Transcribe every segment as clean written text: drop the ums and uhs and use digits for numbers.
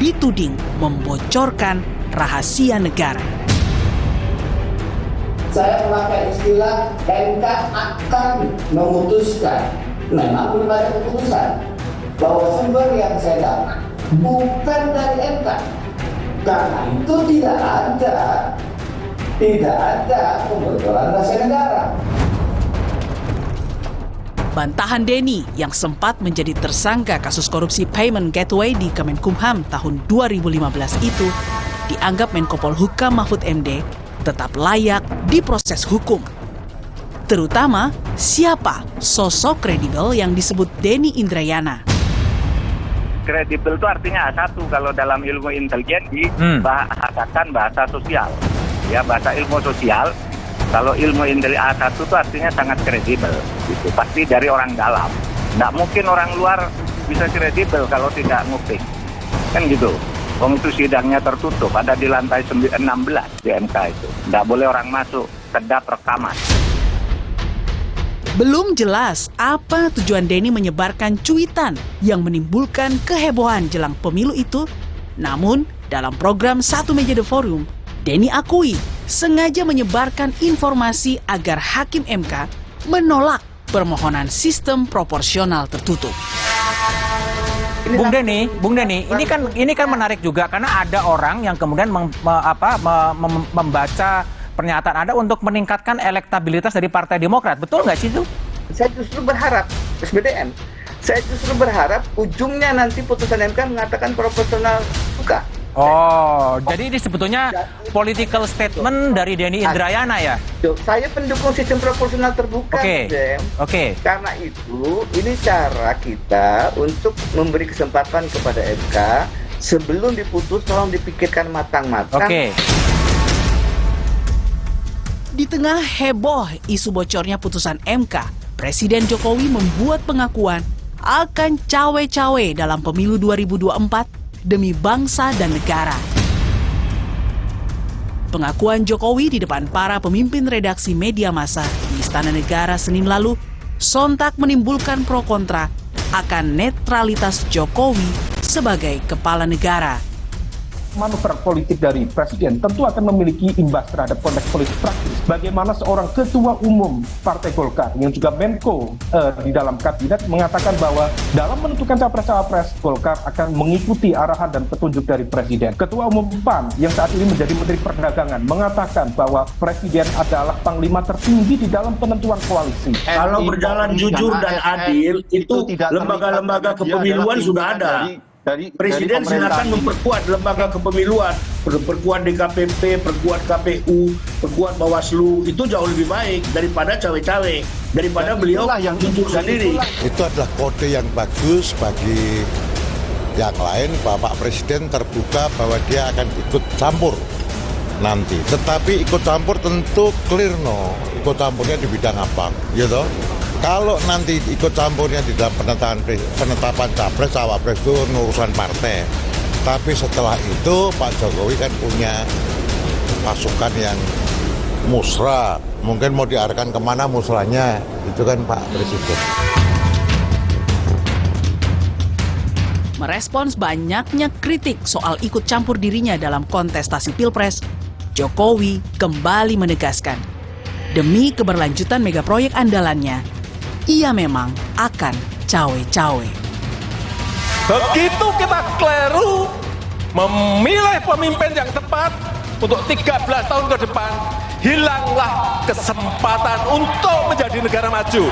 dituding membocorkan rahasia negara. Saya memakai istilah MK akan memutuskan, memang belum ada keputusan, bahwa sumber yang saya dapat bukan dari MK. Karena itu tidak ada pembocoran rahasia negara. Bantahan Denny yang sempat menjadi tersangka kasus korupsi payment gateway di Kemenkumham tahun 2015 itu dianggap Menko Polhukam Mahfud MD tetap layak diproses hukum. Terutama siapa sosok kredibel yang disebut Denny Indrayana. Kredibel itu artinya A1 kalau dalam ilmu intelijen dibahasakan bahasa sosial. Ya, bahasa ilmu sosial, kalau ilmu intelijen A1 itu artinya sangat kredibel. Gitu. Pasti dari orang dalam. Nggak mungkin orang luar bisa kredibel kalau tidak nguping. Kan gitu. Wong itu sidangnya tertutup, ada di lantai 16 di MK itu. Nggak boleh orang masuk, kedap rekaman. Belum jelas apa tujuan Denny menyebarkan cuitan yang menimbulkan kehebohan jelang pemilu itu. Namun, dalam program Satu Meja The Forum, Denny akui sengaja menyebarkan informasi agar Hakim MK menolak permohonan sistem proporsional tertutup. Bung Denny, ini kan menarik juga karena ada orang yang kemudian membaca pernyataan Anda untuk meningkatkan elektabilitas dari Partai Demokrat. Betul nggak sih itu? Saya justru berharap, SBDN, saya justru berharap ujungnya nanti putusan MK mengatakan proporsional buka. Oh, jadi ini sebetulnya political statement dari Denny Indrayana ya? Saya pendukung sistem proporsional terbuka. Oke. Karena itu, ini cara kita untuk memberi kesempatan kepada MK sebelum diputus, tolong dipikirkan matang-matang. Oke. Di tengah heboh isu bocornya putusan MK, Presiden Jokowi membuat pengakuan akan cawe-cawe dalam pemilu 2024 demi bangsa dan negara. Pengakuan Jokowi di depan para pemimpin redaksi media massa di Istana Negara Senin lalu sontak menimbulkan pro kontra akan netralitas Jokowi sebagai kepala negara. Manuver politik dari Presiden tentu akan memiliki imbas terhadap konteks politik praktis. Bagaimana seorang ketua umum Partai Golkar yang juga Menko di dalam kabinet mengatakan bahwa dalam menentukan capres-cawapres Golkar akan mengikuti arahan dan petunjuk dari Presiden. Ketua umum PAN yang saat ini menjadi Menteri Perdagangan mengatakan bahwa Presiden adalah panglima tertinggi di dalam penentuan koalisi. Kalau berjalan jujur dan adil, itu lembaga-lembaga kepemiluan sudah ada. Presiden silakan memperkuat lembaga kepemiluan, perkuat DKPP, perkuat KPU, perkuat Bawaslu, itu jauh lebih baik daripada cawe-cawe, daripada beliau yang jujur sendiri. Itu adalah kode yang bagus bagi yang lain. Bapak Presiden terbuka bahwa dia akan ikut campur nanti. Tetapi ikut campur tentu clear ikut campurnya di bidang apa, gitu. Kalau nanti ikut campurnya di dalam penetapan capres, cawapres itu urusan partai. Tapi setelah itu Pak Jokowi kan punya pasukan yang musra. Mungkin mau diarahkan kemana musranya, itu kan Pak Presiden. Merespons banyaknya kritik soal ikut campur dirinya dalam kontestasi Pilpres, Jokowi kembali menegaskan, demi keberlanjutan megaproyek andalannya, ia memang akan cawe-cawe. Begitu kita keliru memilih pemimpin yang tepat untuk 13 tahun ke depan, hilanglah kesempatan untuk menjadi negara maju.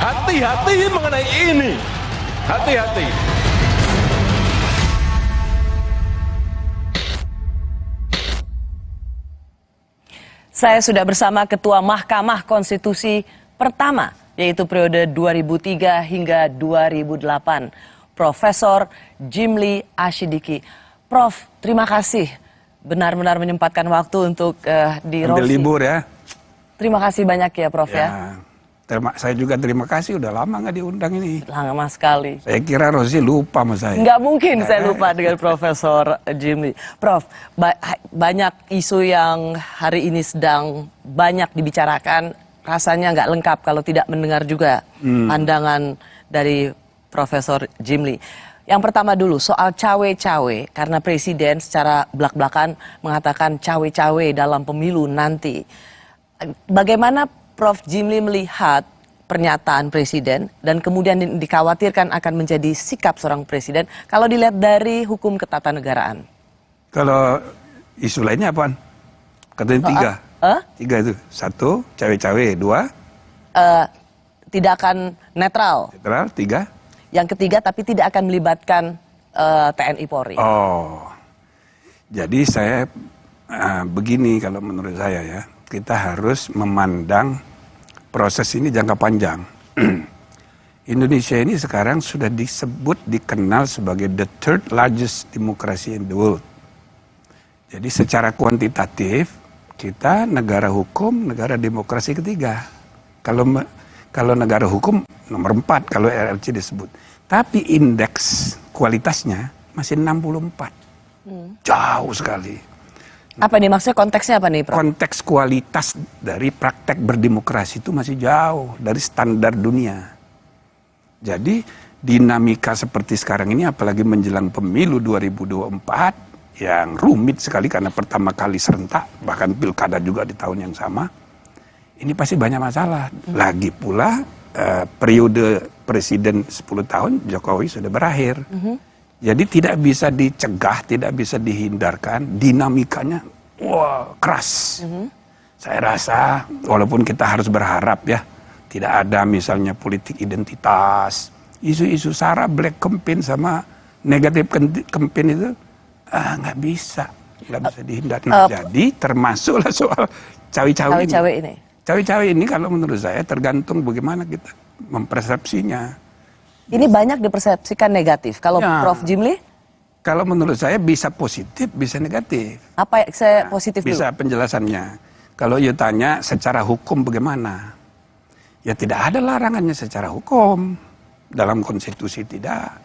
Hati-hati mengenai ini. Hati-hati. Saya sudah bersama Ketua Mahkamah Konstitusi pertama, yaitu periode 2003 hingga 2008, Profesor Jimli Asyidiki. Prof, terima kasih benar-benar menyempatkan waktu untuk di Rosi. Ambil libur ya. Terima kasih banyak ya, Prof ya. Saya juga terima kasih, udah lama nggak diundang ini. Lama sekali. Saya kira Rosi lupa sama saya. Nggak mungkin saya lupa dengan Profesor Jimli. Prof, banyak isu yang hari ini sedang banyak dibicarakan, rasanya nggak lengkap kalau tidak mendengar juga pandangan dari Profesor Jimli. Yang pertama dulu soal cawe-cawe, karena Presiden secara belak-belakan mengatakan cawe-cawe dalam pemilu nanti. Bagaimana Prof. Jimli melihat pernyataan Presiden dan kemudian dikhawatirkan akan menjadi sikap seorang Presiden kalau dilihat dari hukum ketatanegaraan? Kalau isu lainnya apaan? Katanya 3. 3 itu. 1, cawe-cawe. 2, tidak akan netral. netral. 3. Yang ketiga, tapi tidak akan melibatkan TNI Polri. Oh, jadi saya begini kalau menurut saya ya, kita harus memandang proses ini jangka panjang. Indonesia ini sekarang sudah dikenal sebagai the third largest democracy in the world. Jadi secara kuantitatif kita negara hukum, negara demokrasi ketiga. Kalau negara hukum nomor 4 kalau RRC disebut. Tapi indeks kualitasnya masih 64. Jauh sekali. Apa nih maksudnya, konteksnya apa nih, Prof? Konteks kualitas dari praktek berdemokrasi itu masih jauh dari standar dunia. Jadi dinamika seperti sekarang ini apalagi menjelang pemilu 2024 yang rumit sekali karena pertama kali serentak, bahkan pilkada juga di tahun yang sama. Ini pasti banyak masalah. Lagi pula periode presiden 10 tahun Jokowi sudah berakhir. Jadi tidak bisa dicegah, tidak bisa dihindarkan. Dinamikanya keras. Saya rasa walaupun kita harus berharap ya, tidak ada misalnya politik identitas. Isu-isu SARA, black campaign sama negatif campaign itu nggak bisa dihindarkan. Jadi termasuklah soal cawe-cawe ini. Cawe-cawe ini kalau menurut saya tergantung bagaimana kita mempersepsinya. Ini banyak dipersepsikan negatif. Kalau ya, Prof. Jimli? Kalau menurut saya bisa positif, bisa negatif. Apa saya positif bisa dulu? Penjelasannya. Kalau you tanya secara hukum bagaimana? Ya tidak ada larangannya secara hukum. Dalam konstitusi tidak.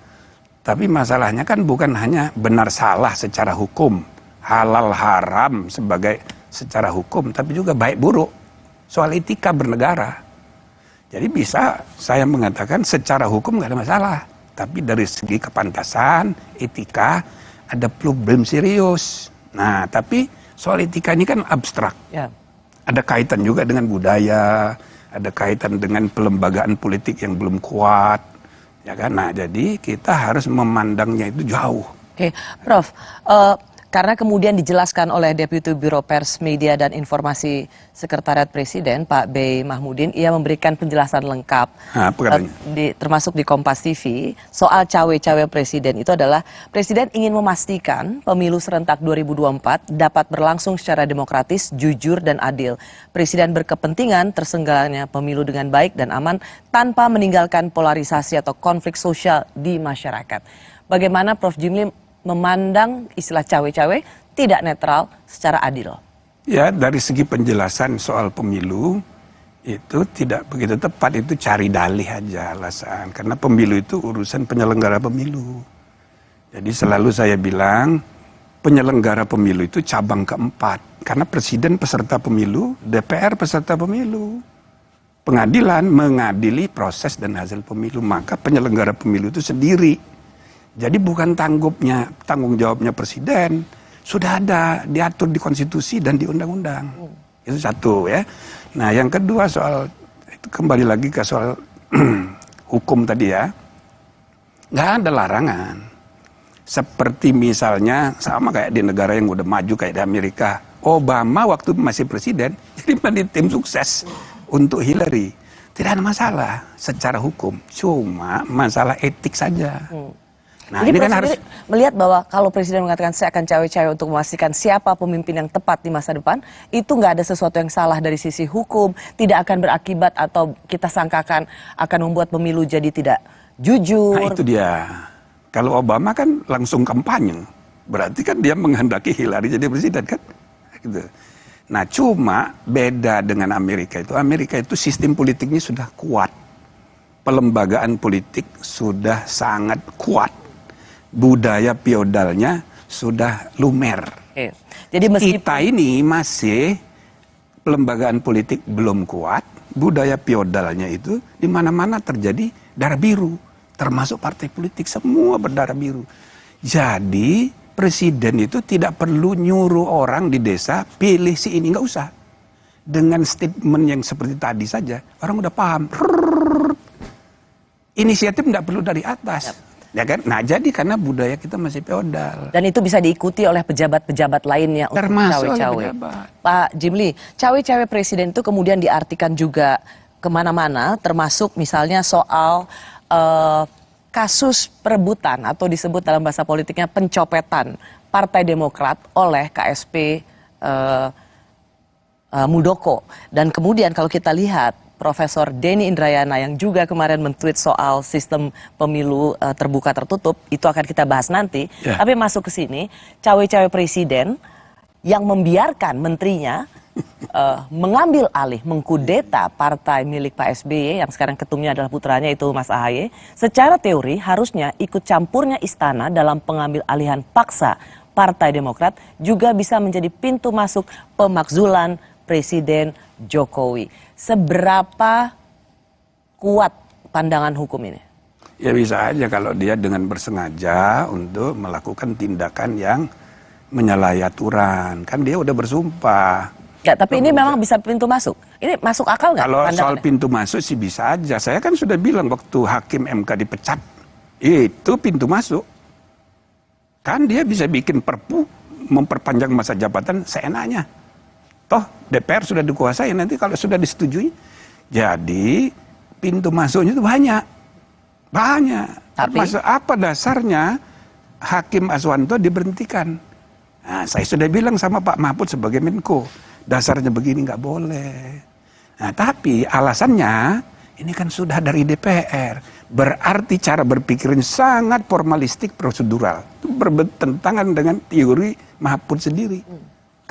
Tapi masalahnya kan bukan hanya benar salah secara hukum. Halal haram sebagai secara hukum. Tapi juga baik buruk. Soal etika bernegara. Jadi bisa saya mengatakan secara hukum nggak ada masalah. Tapi dari segi kepantasan, etika, ada problem serius. Nah, tapi soal etika ini kan abstrak. Ya. Ada kaitan juga dengan budaya, ada kaitan dengan pelembagaan politik yang belum kuat. Ya kan? Nah, jadi kita harus memandangnya itu jauh. Oke, Prof. Karena kemudian dijelaskan oleh Deputi Biro Pers Media dan Informasi Sekretariat Presiden, Pak Bey Mahmudin, ia memberikan penjelasan lengkap, termasuk di Kompas TV, soal cawe-cawe Presiden. Itu adalah Presiden ingin memastikan pemilu serentak 2024 dapat berlangsung secara demokratis, jujur, dan adil. Presiden berkepentingan terselenggaranya pemilu dengan baik dan aman tanpa meninggalkan polarisasi atau konflik sosial di masyarakat. Bagaimana Prof. Jimli memandang istilah cawe-cawe tidak netral secara adil? Ya, dari segi penjelasan soal pemilu itu tidak begitu tepat, itu cari dalih aja alasan. Karena pemilu itu urusan penyelenggara pemilu. Jadi selalu saya bilang penyelenggara pemilu itu cabang keempat. Karena presiden peserta pemilu, DPR peserta pemilu. Pengadilan mengadili proses dan hasil pemilu, maka penyelenggara pemilu itu sendiri. Jadi bukan tanggung jawabnya presiden, sudah ada diatur di konstitusi dan di undang-undang. Itu satu ya. Nah yang kedua soal, itu kembali lagi ke soal hukum tadi ya. Nggak ada larangan. Seperti misalnya sama kayak di negara yang udah maju kayak di Amerika. Obama waktu masih presiden, jadi menjadi tim sukses untuk Hillary. Tidak ada masalah secara hukum, cuma masalah etik saja. Nah, ini kan harus melihat bahwa kalau Presiden mengatakan saya akan cawe-cawe untuk memastikan siapa pemimpin yang tepat di masa depan, itu nggak ada sesuatu yang salah dari sisi hukum, tidak akan berakibat atau kita sangkakan akan membuat pemilu jadi tidak jujur. Nah itu dia. Kalau Obama kan langsung kampanye, berarti kan dia menghendaki Hillary jadi presiden kan? Gitu. Nah cuma beda dengan Amerika itu sistem politiknya sudah kuat, pelembagaan politik sudah sangat kuat. Budaya feodalnya sudah lumer. Jadi kita ini masih pelembagaan politik belum kuat, budaya feodalnya itu di mana-mana terjadi darah biru, termasuk partai politik, semua berdarah biru. Jadi presiden itu tidak perlu nyuruh orang di desa pilih si ini, nggak usah. Dengan statement yang seperti tadi saja, orang udah paham. Inisiatif tidak perlu dari atas. Ya kan? Nah, jadi karena budaya kita masih feodal. Dan itu bisa diikuti oleh pejabat-pejabat lainnya untuk cawe-cawe. Pak Jimli, cawe-cawe presiden itu kemudian diartikan juga kemana-mana, termasuk misalnya soal kasus perebutan atau disebut dalam bahasa politiknya pencopetan Partai Demokrat oleh KSP Muldoko. Dan kemudian kalau kita lihat Profesor Denny Indrayana yang juga kemarin men-tweet soal sistem pemilu terbuka tertutup, itu akan kita bahas nanti. Tapi masuk ke sini, cawe-cawe presiden yang membiarkan menterinya mengambil alih, mengkudeta partai milik Pak SBY yang sekarang ketumnya adalah putranya itu Mas AHY. Secara teori harusnya ikut campurnya istana dalam pengambil alihan paksa Partai Demokrat juga bisa menjadi pintu masuk pemakzulan Presiden Jokowi. Seberapa kuat pandangan hukum ini? Ya bisa aja kalau dia dengan bersengaja untuk melakukan tindakan yang menyalahi aturan. Kan dia udah bersumpah. Ya, tapi ini memang bisa pintu masuk. Ini masuk akal nggak? Kalau soal pintu masuk sih bisa aja. Saya kan sudah bilang waktu hakim MK dipecat, itu pintu masuk. Kan dia bisa bikin perpu memperpanjang masa jabatan seenaknya. Toh DPR sudah dikuasai, nanti kalau sudah disetujui. Jadi pintu masuknya itu banyak. Tapi apa dasarnya Hakim Aswanto diberhentikan? Nah, saya sudah bilang sama Pak Mahfud sebagai Menko, dasarnya begini nggak boleh. Nah, tapi alasannya ini kan sudah dari DPR. Berarti cara berpikirnya sangat formalistik prosedural. Itu bertentangan dengan teori Mahfud sendiri.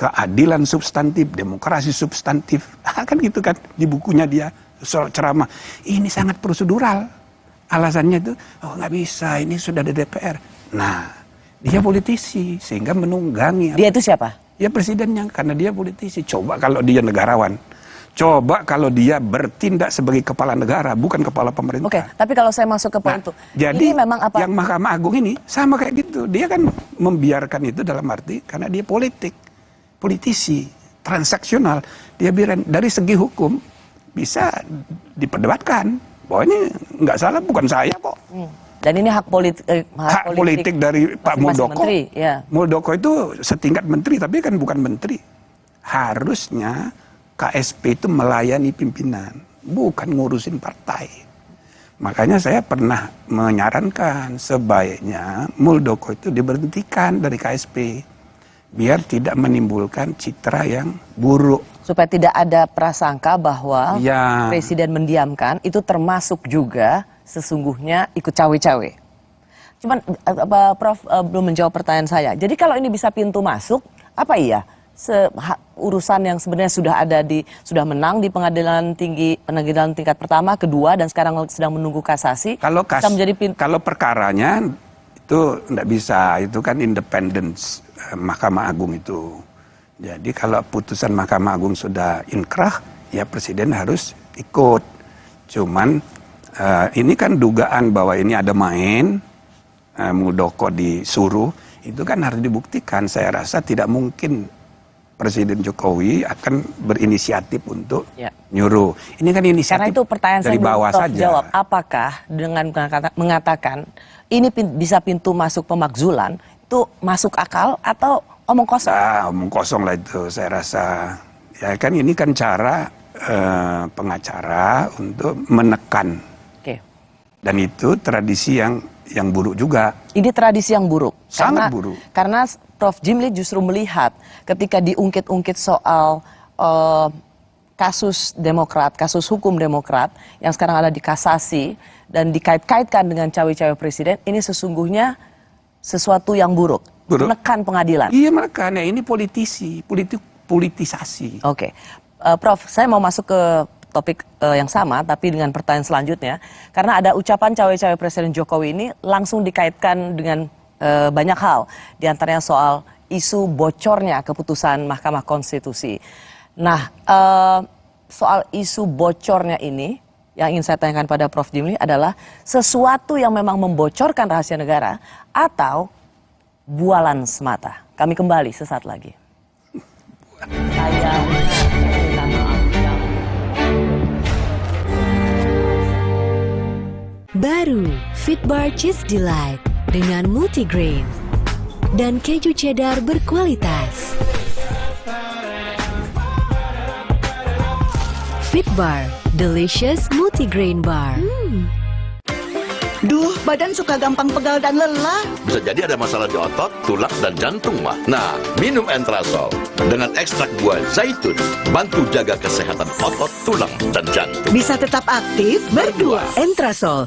Keadilan substantif, demokrasi substantif. Kan gitu kan di bukunya dia soal ceramah. Ini sangat prosedural. Alasannya itu, oh nggak bisa, ini sudah ada DPR. Nah, dia politisi sehingga menunggangi. Dia itu siapa? Ya presidennya, karena dia politisi. Coba kalau dia negarawan. Coba kalau dia bertindak sebagai kepala negara, bukan kepala pemerintah. Oke, tapi kalau saya masuk ke poin itu. Jadi ini memang apa? Yang Mahkamah Agung ini sama kayak gitu. Dia kan membiarkan itu dalam arti karena dia politisi, transaksional. Dia bilang dari segi hukum bisa diperdebatkan bahwa ini nggak salah, bukan saya kok. Dan ini hak politik dari Pak Muldoko. Menteri, ya. Muldoko itu setingkat menteri, tapi kan bukan menteri. Harusnya KSP itu melayani pimpinan, bukan ngurusin partai. Makanya saya pernah menyarankan sebaiknya Muldoko itu diberhentikan dari KSP. Biar tidak menimbulkan citra yang buruk. Supaya tidak ada prasangka bahwa presiden mendiamkan, itu termasuk juga sesungguhnya ikut cawe-cawe. Cuman Prof belum menjawab pertanyaan saya. Jadi kalau ini bisa pintu masuk, apa iya? Urusan yang sebenarnya sudah menang di pengadilan tingkat pertama, kedua, dan sekarang sedang menunggu kasasi. Kalau perkaranya itu tidak bisa, itu kan independence Mahkamah Agung itu. Jadi kalau putusan Mahkamah Agung sudah inkrah, ya presiden harus ikut. Cuman ini kan dugaan bahwa ini ada main, Muldoko disuruh, itu kan harus dibuktikan. Saya rasa tidak mungkin Presiden Jokowi akan berinisiatif untuk nyuruh. Ini kan inisiatif. Karena itu pertanyaan dari bawah saja. Jawab, apakah dengan mengatakan ini bisa pintu masuk pemakzulan, itu masuk akal atau omong kosong? Omong kosong lah itu saya rasa. Ya kan ini kan cara pengacara untuk menekan. Dan itu tradisi yang buruk juga. Ini tradisi yang buruk. Sangat buruk. Karena Prof Jimli justru melihat ketika diungkit-ungkit soal kasus Demokrat, kasus hukum Demokrat yang sekarang ada di kasasi dan dikait-kaitkan dengan cawe-cawe presiden, ini sesungguhnya sesuatu yang buruk. Menekan pengadilan. Iya, menekan. Ya, ini politisasi. Oke. Prof, saya mau masuk ke topik yang sama tapi dengan pertanyaan selanjutnya, karena ada ucapan cawe-cawe Presiden Jokowi ini langsung dikaitkan dengan banyak hal, diantaranya soal isu bocornya keputusan Mahkamah Konstitusi. Nah, soal isu bocornya ini yang ingin saya tanyakan pada Prof. Jimli adalah sesuatu yang memang membocorkan rahasia negara atau bualan semata. Kami kembali sesaat lagi. Baru Fitbar Cheese Delight dengan multigrain dan keju cheddar berkualitas. Fitbar Delicious Multigrain Bar. Duh, badan suka gampang pegal dan lelah. Bisa jadi ada masalah di otot, tulang, dan jantung, mah. Nah, minum Entrasol dengan ekstrak buah zaitun, bantu jaga kesehatan otot, tulang, dan jantung. Bisa tetap aktif berdua. Entrasol.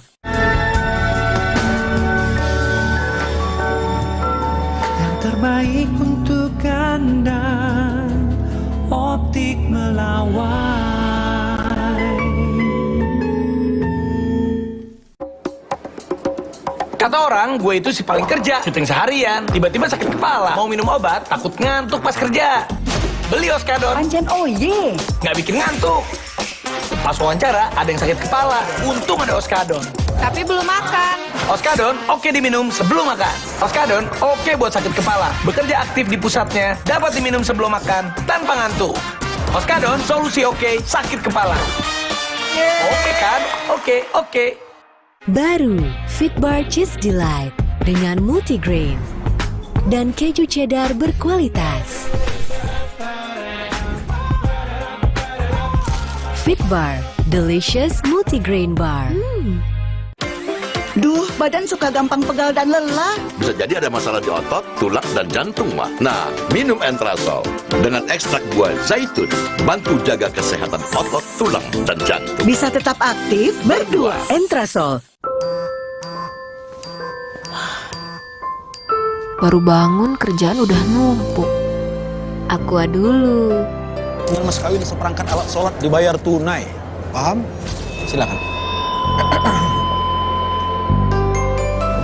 Yang terbaik untuk Anda, Optik Melawai. Kata orang, gue itu si paling kerja, syuting seharian, tiba-tiba sakit kepala, mau minum obat, takut ngantuk pas kerja. Beli Oskadon. Anjen, oh ye. Nggak bikin ngantuk. Pas wawancara, ada yang sakit kepala, untung ada Oskadon. Tapi belum makan. Oskadon, oke diminum sebelum makan. Oskadon, oke buat sakit kepala. Bekerja aktif di pusatnya, dapat diminum sebelum makan, tanpa ngantuk. Oskadon, solusi oke, sakit kepala. Oke kan? Oke. Baru Fitbar Cheese Delight dengan multigrain dan keju cheddar berkualitas. Fitbar Delicious Multigrain Bar. Duh, badan suka gampang pegal dan lelah. Bisa jadi ada masalah di otot, tulang, dan jantung, mah. Nah, minum Entrasol dengan ekstrak buah zaitun, bantu jaga kesehatan otot, tulang, dan jantung. Bisa tetap aktif berdua. Entrasol. Baru bangun kerjaan udah numpuk. Aqua dulu. Dengan mas kawin seperangkat alat sholat dibayar tunai. Paham? Silakan.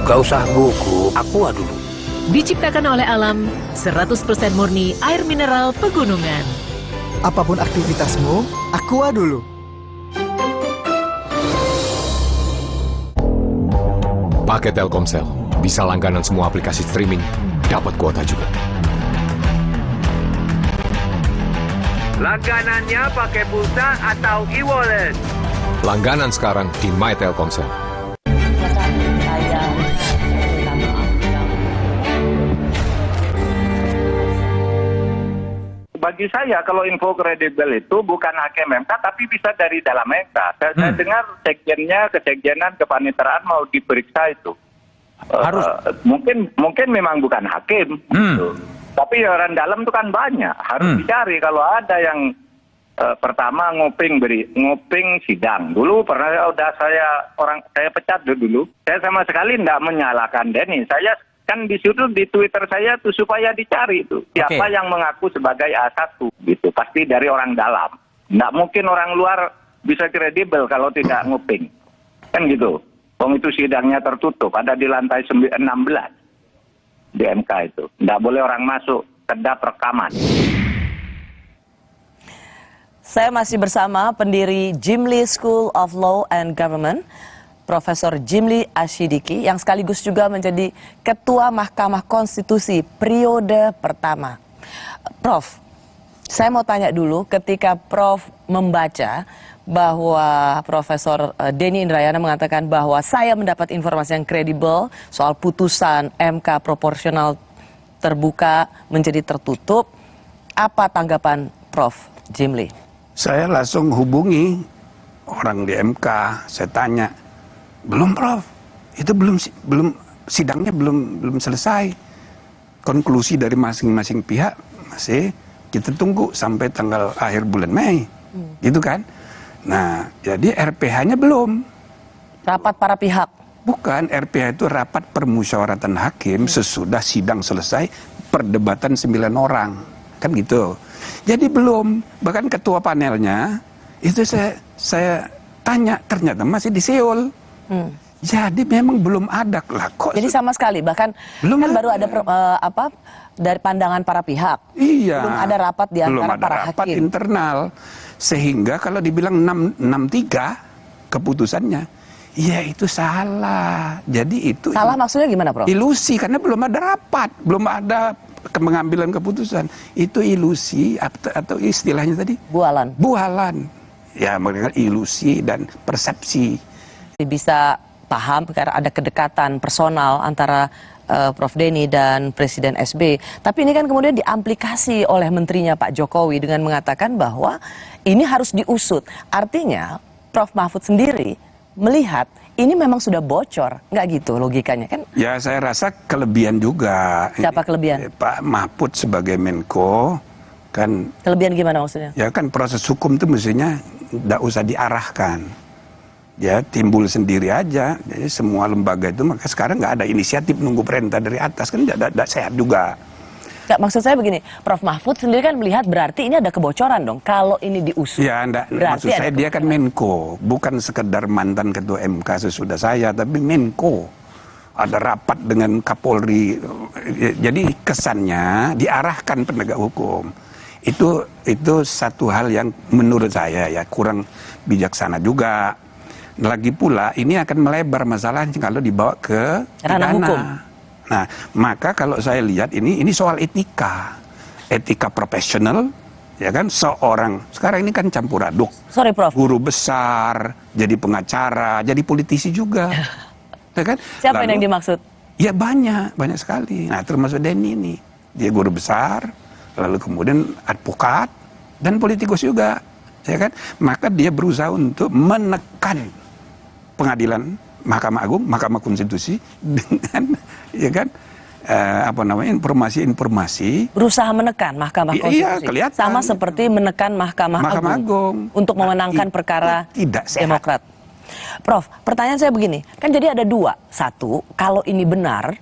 Gak usah gugup, Aqua dulu. Diciptakan oleh alam, 100% murni air mineral pegunungan. Apapun aktivitasmu, Aqua dulu. Pakai Telkomsel, bisa langganan semua aplikasi streaming, dapat kuota juga. Langganannya pakai pulsa atau e-wallet? Langganan sekarang di My Telkomsel. Bagi saya kalau info kredibel itu bukan hakim MK tapi bisa dari dalam MK. Saya dengar kesekjenan kepaniteraan mau diperiksa itu. Harus. Mungkin memang bukan hakim. Gitu. Tapi orang dalam itu kan banyak. Harus dicari kalau ada yang pertama nguping sidang. Dulu pernah saya pecat dulu. Saya sama sekali tidak menyalahkan Denny. Saya kan di situ di Twitter saya tuh supaya dicari itu siapa yang mengaku sebagai A1 gitu, pasti dari orang dalam. Nggak mungkin orang luar bisa kredibel kalau tidak nguping, kan gitu. Wong itu sidangnya tertutup, ada di lantai 16 di MK itu, nggak boleh orang masuk, kedap rekaman. Saya masih bersama pendiri Jimli School of Law and Government, Profesor Jimli Asyidiki, yang sekaligus juga menjadi Ketua Mahkamah Konstitusi periode pertama. Prof, saya mau tanya dulu, ketika Prof membaca bahwa Profesor Denny Indrayana mengatakan bahwa saya mendapat informasi yang kredibel soal putusan MK proporsional terbuka menjadi tertutup, apa tanggapan Prof Jimli? Saya langsung hubungi orang di MK, saya tanya, belum Prof, itu belum sidangnya belum selesai. Konklusi dari masing-masing pihak masih kita tunggu sampai tanggal akhir bulan Mei, gitu kan? Nah, jadi RPH-nya belum. Rapat para pihak? Bukan, RPH itu rapat permusyawaratan hakim sesudah sidang selesai, perdebatan 9 orang, kan gitu. Jadi belum, bahkan ketua panelnya itu saya tanya, ternyata masih di Seoul. Jadi memang belum ada lah kok. Jadi sama sekali, bahkan belum kan baru ada dari pandangan para pihak. Iya. Belum ada rapat di antara para hakim. Belum ada rapat internal. Sehingga kalau dibilang 63 keputusannya. Ya itu salah. Jadi itu salah maksudnya gimana, Prof? Ilusi, karena belum ada rapat, belum ada pengambilan keputusan. Itu ilusi atau istilahnya tadi? Bualan. Bualan. Ya, mereka ilusi dan persepsi. Bisa paham karena ada kedekatan personal antara Prof. Denny dan Presiden SBY. Tapi ini kan kemudian diamplikasi oleh menterinya Pak Jokowi dengan mengatakan bahwa ini harus diusut. Artinya Prof. Mahfud sendiri melihat ini memang sudah bocor, nggak gitu logikanya kan? Ya saya rasa kelebihan juga. Siapa kelebihan? Pak Mahfud sebagai Menko kan. Kelebihan gimana maksudnya? Ya kan proses hukum itu mestinya nggak usah diarahkan. Ya timbul sendiri aja. Jadi semua lembaga itu maka sekarang nggak ada inisiatif nunggu perintah dari atas kan nggak sehat juga. Nggak, maksud saya begini, Prof. Mahfud sendiri kan melihat berarti ini ada kebocoran dong kalau ini diusut. Ya maksud saya dia kan Menko, bukan sekedar mantan ketua MK sesudah saya, tapi Menko. Ada rapat dengan Kapolri. Jadi kesannya diarahkan penegak hukum. Itu satu hal yang menurut saya ya kurang bijaksana juga. Lagi pula ini akan melebar masalahnya kalau dibawa ke ranah hukum. Nah, maka kalau saya lihat ini soal etika profesional, ya kan seorang sekarang ini kan campur aduk. Sorry, Prof. Guru besar, jadi pengacara, jadi politisi juga, ya kan? Siapa yang dimaksud? Ya banyak sekali. Nah, termasuk Denny ini, dia guru besar, lalu kemudian advokat dan politikus juga, ya kan? Maka dia berusaha untuk menekan pengadilan Mahkamah Agung, Mahkamah Konstitusi dengan ya kan informasi-informasi berusaha menekan Mahkamah Konstitusi. Iya, kelihatan. Sama seperti menekan Mahkamah Agung untuk memenangkan perkara tidak sehat. Demokrat. Prof, pertanyaan saya begini, kan jadi ada dua. Satu, kalau ini benar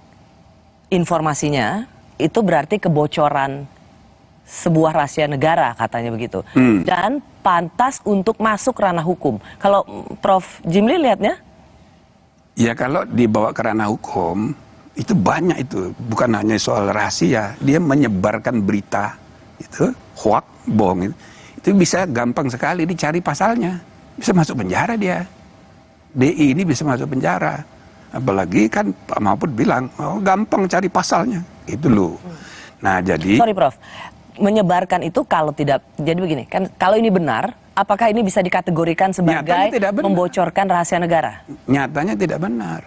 informasinya itu berarti kebocoran sebuah rahasia negara katanya begitu. Dan pantas untuk masuk ranah hukum. Kalau Prof. Jimli lihatnya? Ya kalau dibawa ke ranah hukum, itu banyak itu. Bukan hanya soal rahasia, dia menyebarkan berita, itu hoax, bohong. Itu bisa gampang sekali dicari pasalnya. Bisa masuk penjara dia. DI ini bisa masuk penjara. Apalagi kan Pak Mahfud bilang, oh gampang cari pasalnya. Itu loh. Nah jadi... Sorry Prof, menyebarkan itu kalau tidak, jadi begini, kan kalau ini benar, apakah ini bisa dikategorikan sebagai membocorkan rahasia negara? Nyatanya tidak benar.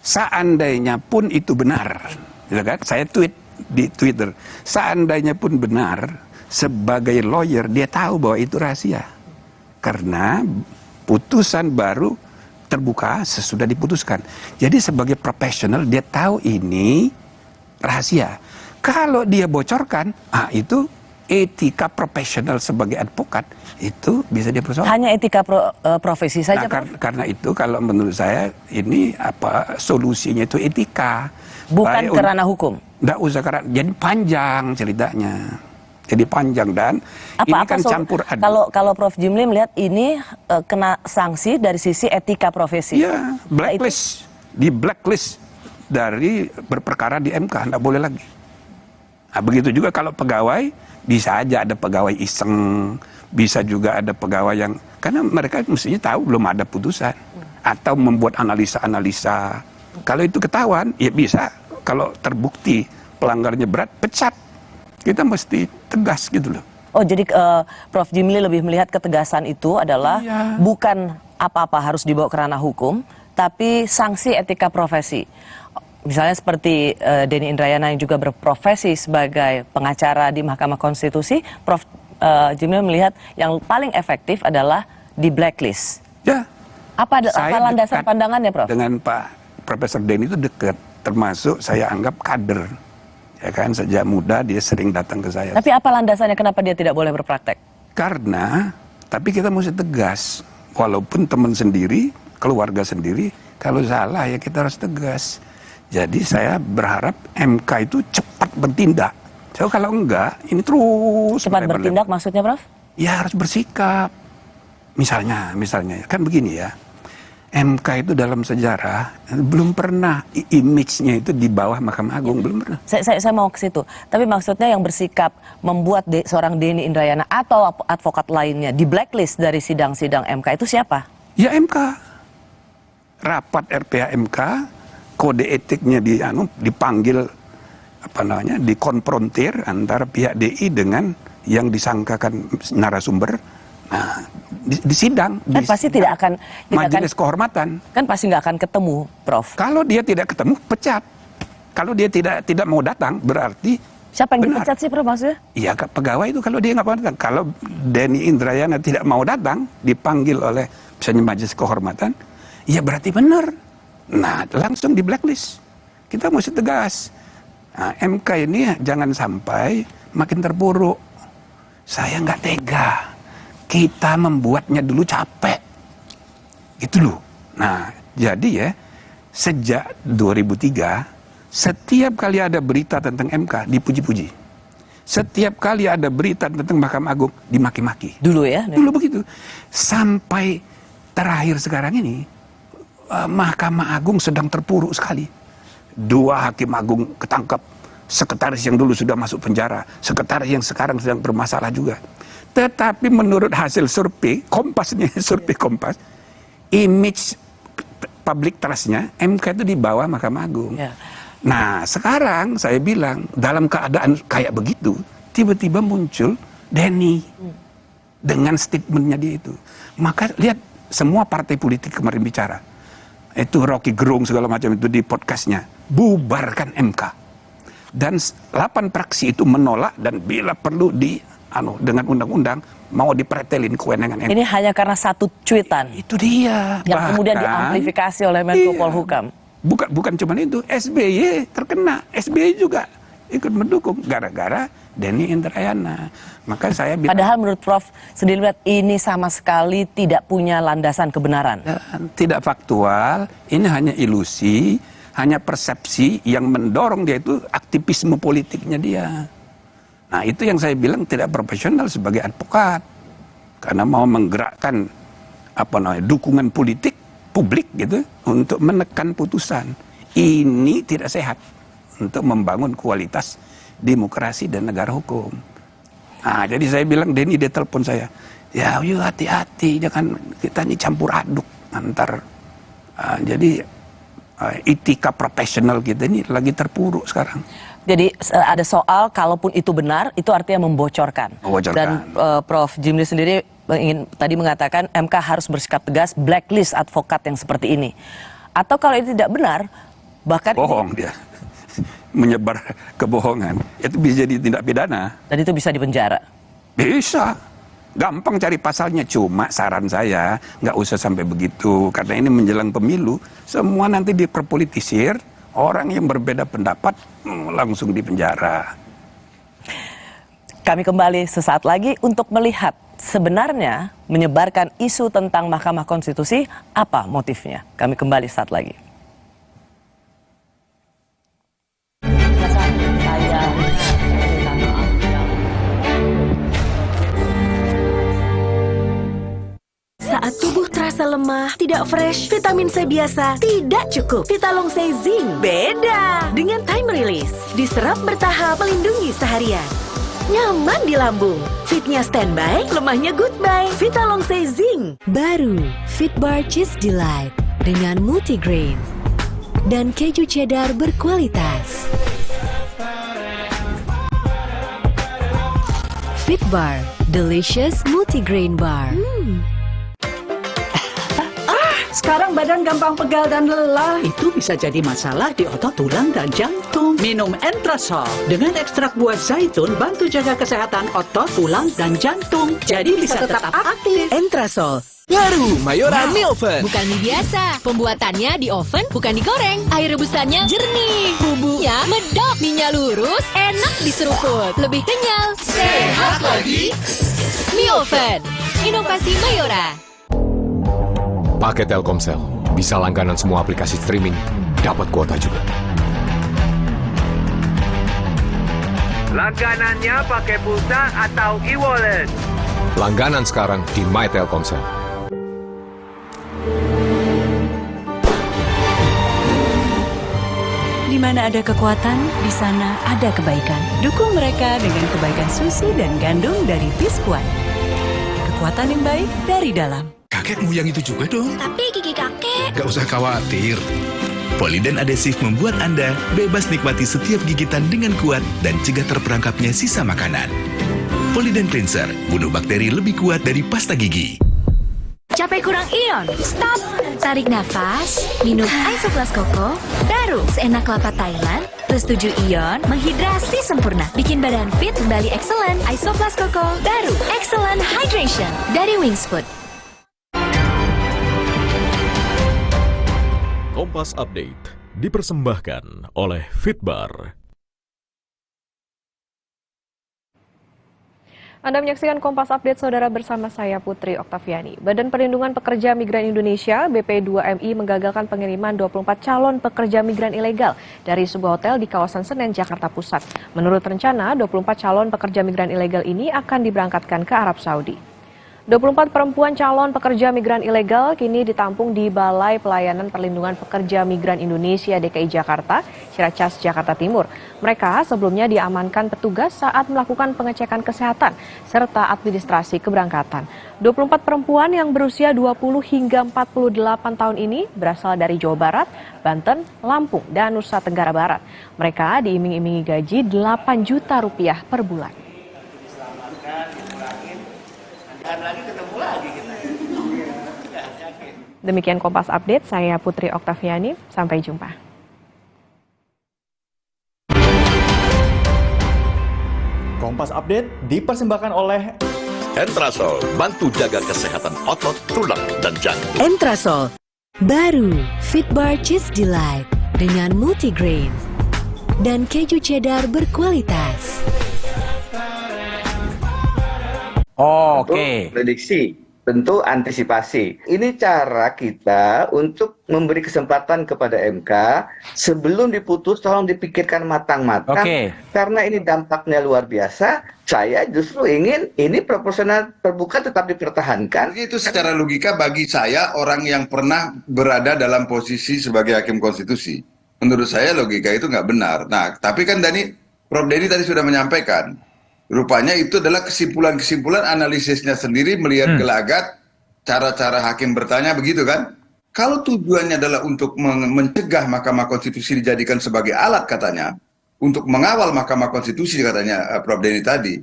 Seandainya pun itu benar, ya kan? Saya tweet di Twitter, seandainya pun benar, sebagai lawyer dia tahu bahwa itu rahasia. Karena putusan baru terbuka sesudah diputuskan. Jadi sebagai profesional dia tahu ini rahasia. Kalau dia bocorkan, itu etika profesional sebagai advokat itu bisa dia persoalkan. Hanya etika profesi saja, nah, karena itu kalau menurut saya ini solusinya itu etika. Bukan ke ranah hukum. Nggak usah karena jadi panjang ceritanya. Jadi panjang dan ini kan campur aduk. Kalau Prof. Jimli melihat ini kena sanksi dari sisi etika profesi. Iya, blacklist. Di blacklist dari berperkara di MK, nggak boleh lagi. Nah, begitu juga kalau pegawai, bisa aja ada pegawai iseng, bisa juga ada pegawai yang, karena mereka mestinya tahu belum ada putusan, atau membuat analisa-analisa. Kalau itu ketahuan, ya bisa. Kalau terbukti pelanggarnya berat, pecat. Kita mesti tegas gitu loh. Oh, jadi Prof. Jimli lebih melihat ketegasan itu adalah bukan apa-apa harus dibawa ke ranah hukum, tapi sanksi etika profesi. Misalnya seperti Denny Indrayana yang juga berprofesi sebagai pengacara di Mahkamah Konstitusi, Prof. Jimli melihat yang paling efektif adalah di blacklist. Ya. Apa landasan pandangannya, Prof? Dengan Pak Profesor Denny itu dekat, termasuk saya anggap kader. Ya kan, sejak muda dia sering datang ke saya. Tapi apa landasannya kenapa dia tidak boleh berpraktek? Karena, tapi kita mesti tegas. Walaupun teman sendiri, keluarga sendiri, kalau salah ya kita harus tegas. Jadi saya berharap MK itu cepat bertindak. So, kalau enggak, ini terus cepat bertindak maksudnya, Prof? Ya harus bersikap. Misalnya kan begini ya. MK itu dalam sejarah belum pernah image-nya itu di bawah Mahkamah Agung, belum pernah. Saya mau ke situ. Tapi maksudnya yang bersikap membuat seorang Denny Indrayana atau advokat lainnya di blacklist dari sidang-sidang MK itu siapa? Ya MK. Rapat RPH MK, kode etiknya dipanggil dikonfrontir antara pihak DI dengan yang disangkakan narasumber. Nah, di sidang. Kan pasti tidak akan majelis kehormatan. Kan pasti nggak akan ketemu, Prof. Kalau dia tidak ketemu, pecat. Kalau dia tidak mau datang, berarti siapa yang benar. dipecat sih, Prof, maksudnya? Iya, pegawai itu kalau dia nggak mau datang. Kalau Denny Indrayana tidak mau datang, dipanggil oleh misalnya majelis kehormatan, ya berarti benar. Nah, langsung di blacklist. Kita mesti tegas. Nah, MK ini jangan sampai makin terpuruk. Saya nggak tega. Kita membuatnya dulu capek. Gitu loh. Nah, jadi ya, sejak 2003, setiap kali ada berita tentang MK, dipuji-puji. Setiap kali ada berita tentang Mahkamah Agung, dimaki-maki. Dulu ya? Dulu begitu. Sampai terakhir sekarang ini, Mahkamah Agung sedang terpuruk sekali. 2 hakim agung ketangkep, sekretaris yang dulu sudah masuk penjara, sekretaris yang sekarang sedang bermasalah juga. Tetapi menurut hasil survei Kompas, image public trust-nya MK itu di bawah Mahkamah Agung. Ya. Nah, sekarang saya bilang dalam keadaan kayak begitu, tiba-tiba muncul Denny dengan statementnya dia itu. Maka lihat semua partai politik kemarin bicara. Itu Rocky Gerung segala macam itu di podcastnya, bubarkan MK. Dan 8 fraksi itu menolak dan bila perlu dengan undang-undang mau dipretelin kewenangan MK. Ini hanya karena satu cuitan. Itu dia. Yang kemudian diamplifikasi oleh Menko Polhukam. Bukan cuma itu, SBY terkena, SBY juga ikut mendukung gara-gara Denny Indrayana. Maka saya bilang, padahal menurut Prof sendiri lihat ini sama sekali tidak punya landasan kebenaran. Tidak faktual, ini hanya ilusi, hanya persepsi yang mendorong dia itu aktivisme politiknya dia. Nah, itu yang saya bilang tidak profesional sebagai advokat. Karena mau menggerakkan dukungan politik publik gitu untuk menekan putusan. Ini tidak sehat untuk membangun kualitas demokrasi dan negara hukum. Nah, jadi saya bilang, Denny dia telepon saya, ya yuk hati-hati, jangan kita ini campur aduk antar. Jadi etika profesional kita ini lagi terpuruk sekarang. Jadi ada soal, kalaupun itu benar, itu artinya membocorkan. Dan Prof Jimli sendiri ingin tadi mengatakan MK harus bersikap tegas, blacklist advokat yang seperti ini. Atau kalau itu tidak benar, bahkan bohong dia. Menyebar kebohongan, itu bisa jadi tindak pidana. Dan itu bisa dipenjara? Bisa. Gampang cari pasalnya, cuma saran saya nggak usah sampai begitu. Karena ini menjelang pemilu, semua nanti diperpolitisir, orang yang berbeda pendapat langsung dipenjara. Kami kembali sesaat lagi untuk melihat sebenarnya menyebarkan isu tentang Mahkamah Konstitusi, apa motifnya? Kami kembali saat lagi. Saat tubuh terasa lemah, tidak fresh, vitamin C biasa tidak cukup. Vitalong C Zinc beda. Dengan time release, diserap bertahap melindungi seharian. Nyaman di lambung, fitnya standby, lemahnya goodbye. Vitalong C Zinc. Baru, Fitbar Cheese Delight dengan multigrain dan keju cheddar berkualitas. Fitbar, delicious multigrain bar. Sekarang badan gampang pegal dan lelah. Itu bisa jadi masalah di otot, tulang, dan jantung. Minum Entrasol dengan ekstrak buah zaitun bantu jaga kesehatan otot, tulang, dan jantung. Jadi bisa tetap aktif. Entrasol. Baru Mayora mie oven. Bukan mie biasa. Pembuatannya di oven, bukan digoreng. Air rebusannya jernih. Bumbunya medok. Mie-nya lurus, enak diseruput. Lebih kenyal. Sehat lagi. Mie oven. Inovasi Mayora. Pakai Telkomsel, bisa langganan semua aplikasi streaming, dapat kuota juga. Langganannya pakai pulsa atau e-wallet. Langganan sekarang di My Telkomsel. Di mana ada kekuatan, di sana ada kebaikan. Dukung mereka dengan kebaikan susu dan gandum dari Biskuat. Kekuatan yang baik dari dalam. kakek mau yang itu juga dong. Tapi gigi kakek... Gak usah khawatir. Poliden adhesif membuat Anda bebas nikmati setiap gigitan dengan kuat dan cegah terperangkapnya sisa makanan. Poliden Cleanser, bunuh bakteri lebih kuat dari pasta gigi. Capek kurang ion? Stop! Tarik nafas, minum Isoplas Koko, baru seenak kelapa Thailand, plus 7 ion, menghidrasi sempurna. Bikin badan fit kembali excellent. Isoplas Koko, baru Excellent Hydration dari Wings Food. Kompas Update dipersembahkan oleh Fitbar. Anda menyaksikan Kompas Update, saudara, bersama saya Putri Oktaviani. Badan Perlindungan Pekerja Migran Indonesia (BP2MI) menggagalkan pengiriman 24 calon pekerja migran ilegal dari sebuah hotel di kawasan Senen, Jakarta Pusat. Menurut rencana, 24 calon pekerja migran ilegal ini akan diberangkatkan ke Arab Saudi. 24 perempuan calon pekerja migran ilegal kini ditampung di Balai Pelayanan Perlindungan Pekerja Migran Indonesia DKI Jakarta, Ciracas, Jakarta Timur. Mereka sebelumnya diamankan petugas saat melakukan pengecekan kesehatan serta administrasi keberangkatan. 24 perempuan yang berusia 20 hingga 48 tahun ini berasal dari Jawa Barat, Banten, Lampung, dan Nusa Tenggara Barat. Mereka diiming-imingi gaji 8 juta rupiah per bulan. Demikian Kompas Update, saya Putri Oktaviani, sampai jumpa. Kompas Update dipersembahkan oleh Entrasol, bantu jaga kesehatan otot, tulang, dan jantung. Entrasol, baru Fitbar Cheese Delight dengan multigrain dan keju cheddar berkualitas. Oke. Prediksi, tentu antisipasi. Ini cara kita untuk memberi kesempatan kepada MK sebelum diputus, tolong dipikirkan matang-matang. Karena ini dampaknya luar biasa. Saya justru ingin ini proporsional terbuka tetap dipertahankan. Itu secara logika bagi saya, orang yang pernah berada dalam posisi sebagai hakim konstitusi. Menurut saya logika itu nggak benar. Nah, tapi kan Prof. Denny tadi sudah menyampaikan. Rupanya itu adalah kesimpulan-kesimpulan analisisnya sendiri melihat gelagat cara-cara hakim bertanya, begitu kan? Kalau tujuannya adalah untuk mencegah Mahkamah Konstitusi dijadikan sebagai alat katanya, untuk mengawal Mahkamah Konstitusi katanya Prof. Denny tadi,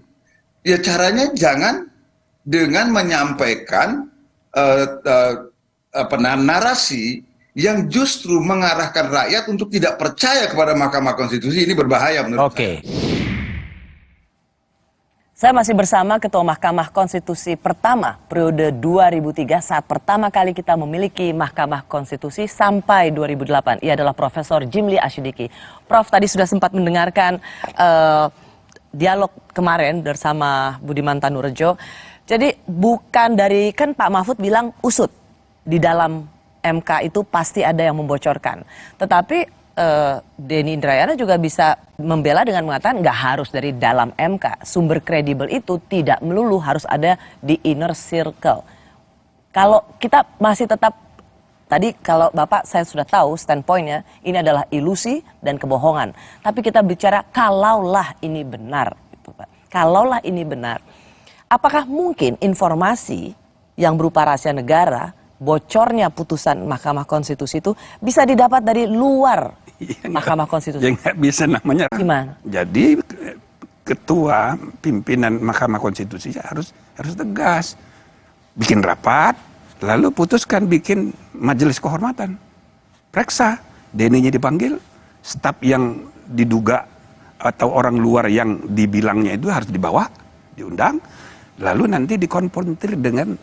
ya caranya jangan dengan menyampaikan narasi yang justru mengarahkan rakyat untuk tidak percaya kepada Mahkamah Konstitusi. Ini berbahaya menurut saya. Saya masih bersama Ketua Mahkamah Konstitusi pertama periode 2003 saat pertama kali kita memiliki Mahkamah Konstitusi sampai 2008. Ia adalah Profesor Jimli Asyidiki. Prof tadi sudah sempat mendengarkan dialog kemarin bersama Budiman Tanurejo. Jadi bukan dari, kan Pak Mahfud bilang usut di dalam MK itu pasti ada yang membocorkan. Tetapi Denny Indrayana juga bisa membela dengan mengatakan nggak harus dari dalam MK. Sumber kredibel itu tidak melulu harus ada di inner circle. Kalau kita masih tetap, tadi kalau Bapak saya sudah tahu standpointnya, ini adalah ilusi dan kebohongan. Tapi kita bicara kalaulah ini benar. Kalaulah ini benar. Apakah mungkin informasi yang berupa rahasia negara, bocornya putusan Mahkamah Konstitusi itu bisa didapat dari luar Mahkamah Konstitusi? Ya nggak bisa namanya. Gimana? Jadi ketua pimpinan Mahkamah Konstitusi harus tegas. Bikin rapat, lalu putuskan bikin majelis kehormatan. Periksa, Denny-nya dipanggil, staf yang diduga atau orang luar yang dibilangnya itu harus dibawa, diundang, lalu nanti dikonfrontir dengan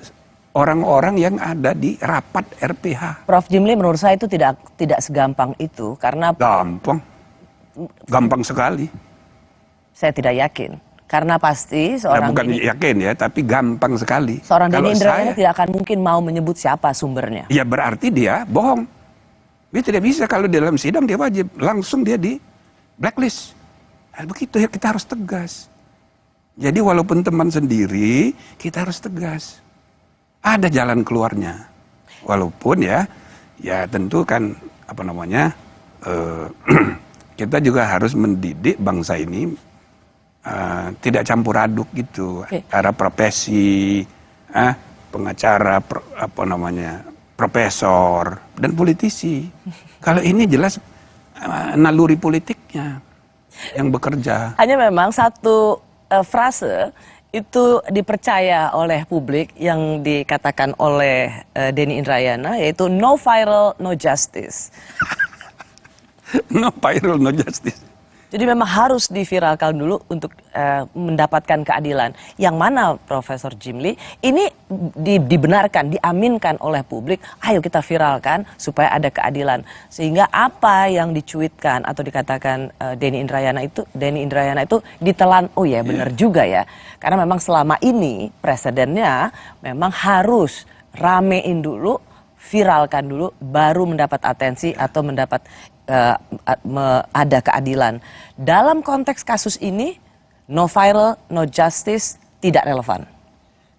orang-orang yang ada di rapat RPH. Prof. Jimli, menurut saya itu tidak segampang itu karena gampang sekali. Saya tidak yakin karena pasti seorang bukan yakin ya, tapi gampang sekali. Seorang Denny Indrayana tidak akan mungkin mau menyebut siapa sumbernya. Ya berarti dia bohong. Dia tidak bisa kalau dalam sidang dia wajib langsung dia di blacklist. Nah, begitu ya, kita harus tegas. Jadi walaupun teman sendiri kita harus tegas. Ada jalan keluarnya, walaupun ya tentu kan kita juga harus mendidik bangsa ini tidak campur aduk gitu, antara profesi, pengacara, profesor, dan politisi. Kalau ini jelas naluri politiknya yang bekerja. Hanya memang satu frase itu dipercaya oleh publik yang dikatakan oleh Denny Indrayana, yaitu no viral, no justice. No viral, no justice. Jadi memang harus diviralkan dulu untuk mendapatkan keadilan. Yang mana Profesor Jimli ini dibenarkan, diaminkan oleh publik, ayo kita viralkan supaya ada keadilan. Sehingga apa yang dicuitkan atau dikatakan Denny Indrayana itu ditelan, oh ya benar juga ya. Karena memang selama ini presidennya memang harus ramein dulu, viralkan dulu, baru mendapat atensi atau mendapat ada keadilan. Dalam konteks kasus ini, no viral, no justice tidak relevan.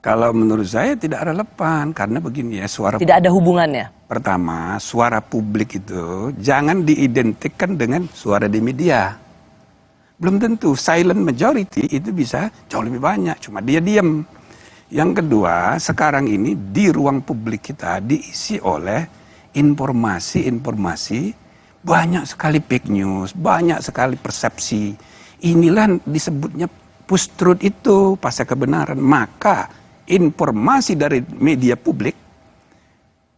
Kalau menurut saya tidak relevan, karena begini ya, suara tidak ada hubungannya. Pertama, suara publik itu jangan diidentikan dengan suara di media. Belum tentu silent majority itu bisa jauh lebih banyak, cuma dia diam. Yang kedua, sekarang ini di ruang publik kita diisi oleh informasi-informasi, banyak sekali fake news, banyak sekali persepsi. Inilah disebutnya post-truth itu, pasca kebenaran. Maka informasi dari media publik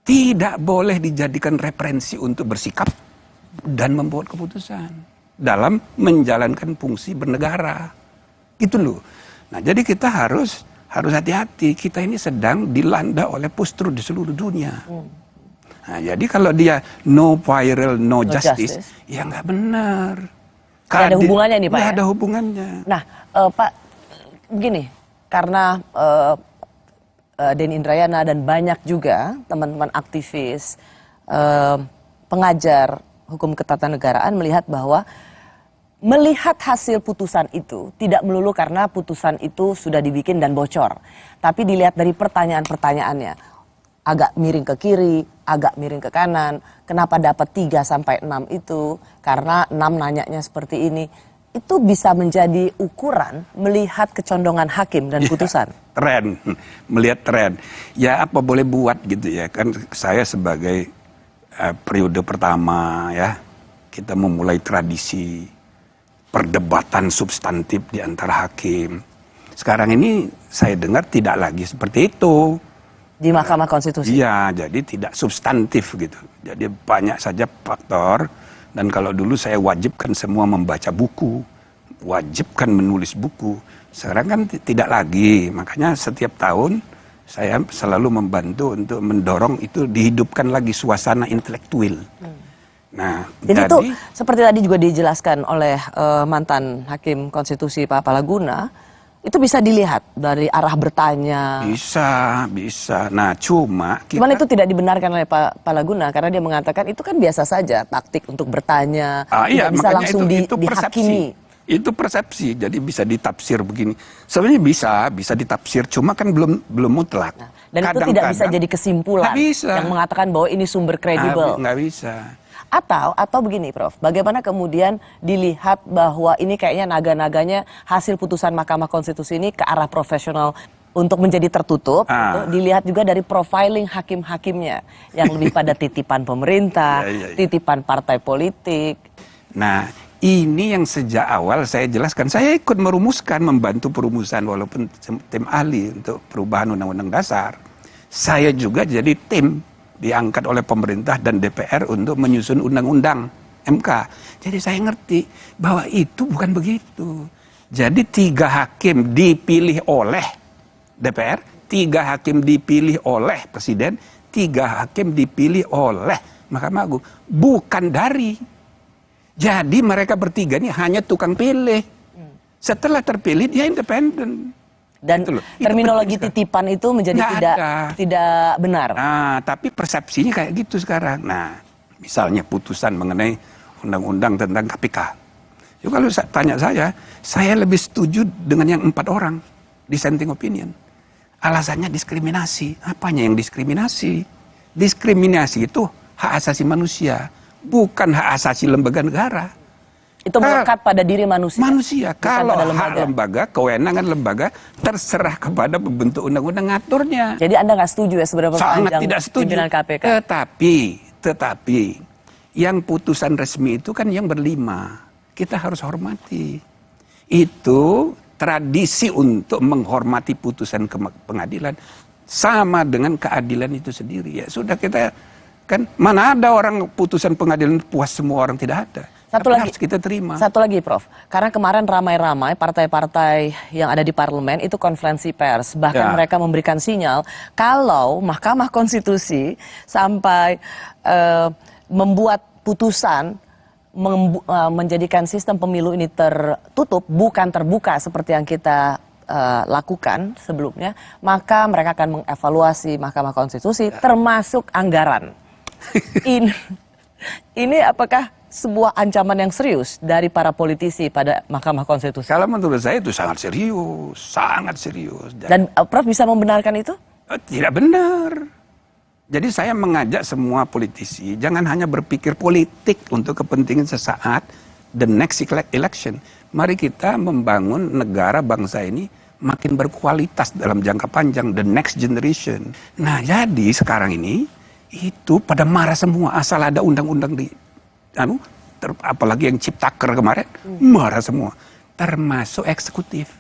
tidak boleh dijadikan referensi untuk bersikap dan membuat keputusan dalam menjalankan fungsi bernegara. Itu loh. Nah, jadi kita harus hati-hati. Kita ini sedang dilanda oleh post-truth di seluruh dunia. Nah, jadi kalau dia no viral, no justice, ya nggak benar. Nggak ada hubungannya nih Pak. Nggak ada hubungannya. Nah, Pak, begini, karena Denny Indrayana dan banyak juga teman-teman aktivis, pengajar hukum ketatanegaraan melihat bahwa melihat hasil putusan itu tidak melulu karena putusan itu sudah dibikin dan bocor, tapi dilihat dari pertanyaan-pertanyaannya. Agak miring ke kiri, agak miring ke kanan. Kenapa dapat 3-6 itu? Karena 6 nanyanya seperti ini. Itu bisa menjadi ukuran melihat kecondongan hakim dan putusan. Ya, tren, melihat tren. Ya apa boleh buat gitu ya. Kan saya sebagai periode pertama ya, kita memulai tradisi perdebatan substantif di antara hakim. Sekarang ini saya dengar tidak lagi seperti itu. Di Mahkamah Konstitusi? Iya, jadi tidak substantif gitu. Jadi banyak saja faktor, dan kalau dulu saya wajibkan semua membaca buku, wajibkan menulis buku. Sekarang kan tidak lagi, makanya setiap tahun saya selalu membantu untuk mendorong itu dihidupkan lagi suasana intelektual. Nah, jadi itu seperti tadi juga dijelaskan oleh mantan Hakim Konstitusi Pak Palaguna, itu bisa dilihat dari arah bertanya. Bisa. Nah, cuman itu tidak dibenarkan oleh Pak Palaguna karena dia mengatakan itu kan biasa saja taktik untuk bertanya, iya, bisa langsung itu dihakimi. Itu persepsi, jadi bisa ditafsir begini. Sebenarnya bisa ditafsir, cuma kan belum mutlak. Nah, dan itu tidak bisa jadi kesimpulan yang mengatakan bahwa ini sumber kredibel. Nggak bisa. Atau begini Prof, bagaimana kemudian dilihat bahwa ini kayaknya naga-naganya hasil putusan Mahkamah Konstitusi ini ke arah profesional untuk menjadi tertutup, dilihat juga dari profiling hakim-hakimnya yang lebih pada titipan pemerintah, titipan partai politik. Nah, ini yang sejak awal saya jelaskan, saya ikut merumuskan, membantu perumusan walaupun tim ahli untuk perubahan Undang-Undang Dasar. Saya juga jadi tim diangkat oleh pemerintah dan DPR untuk menyusun undang-undang MK. Jadi saya ngerti bahwa itu bukan begitu. Jadi 3 hakim dipilih oleh DPR, 3 hakim dipilih oleh Presiden, 3 hakim dipilih oleh Mahkamah Agung. Bukan dari. Jadi mereka bertiga ini hanya tukang pilih. Setelah terpilih dia independen. Dan terminologi titipan itu menjadi tidak benar. Nah, tapi persepsinya kayak gitu sekarang. Nah, misalnya putusan mengenai undang-undang tentang KPK. Jadi kalau tanya saya lebih setuju dengan yang 4 orang dissenting opinion. Alasannya diskriminasi. Apanya yang diskriminasi? Diskriminasi itu hak asasi manusia, bukan hak asasi lembaga negara. Itu melekat pada diri manusia. Manusia. Kalau hak lembaga, kewenangan lembaga terserah kepada pembentuk undang-undang ngaturnya. Jadi Anda nggak setuju ya seberapa sangat tidak setuju. Pimpinan KPK. Tetapi yang putusan resmi itu kan yang berlima. Kita harus hormati. Itu tradisi untuk menghormati putusan pengadilan sama dengan keadilan itu sendiri. Ya sudah, kita kan mana ada orang putusan pengadilan puas semua orang, tidak ada. Satu lagi, harus kita terima. Satu lagi, Prof. Karena kemarin ramai-ramai partai-partai yang ada di parlemen itu konferensi pers. Bahkan mereka memberikan sinyal kalau Mahkamah Konstitusi sampai membuat putusan menjadikan sistem pemilu ini tertutup, bukan terbuka seperti yang kita lakukan sebelumnya, maka mereka akan mengevaluasi Mahkamah Konstitusi termasuk anggaran. Ini apakah sebuah ancaman yang serius dari para politisi pada Mahkamah Konstitusi? Kalau menurut saya itu sangat serius, sangat serius. Dan Prof bisa membenarkan itu? Tidak benar. Jadi saya mengajak semua politisi jangan hanya berpikir politik untuk kepentingan sesaat, the next election. Mari kita membangun negara bangsa ini makin berkualitas dalam jangka panjang, the next generation. Nah, jadi sekarang ini itu pada marah semua asal ada undang-undang di apalagi yang Ciptaker kemarin, marah semua, termasuk eksekutif.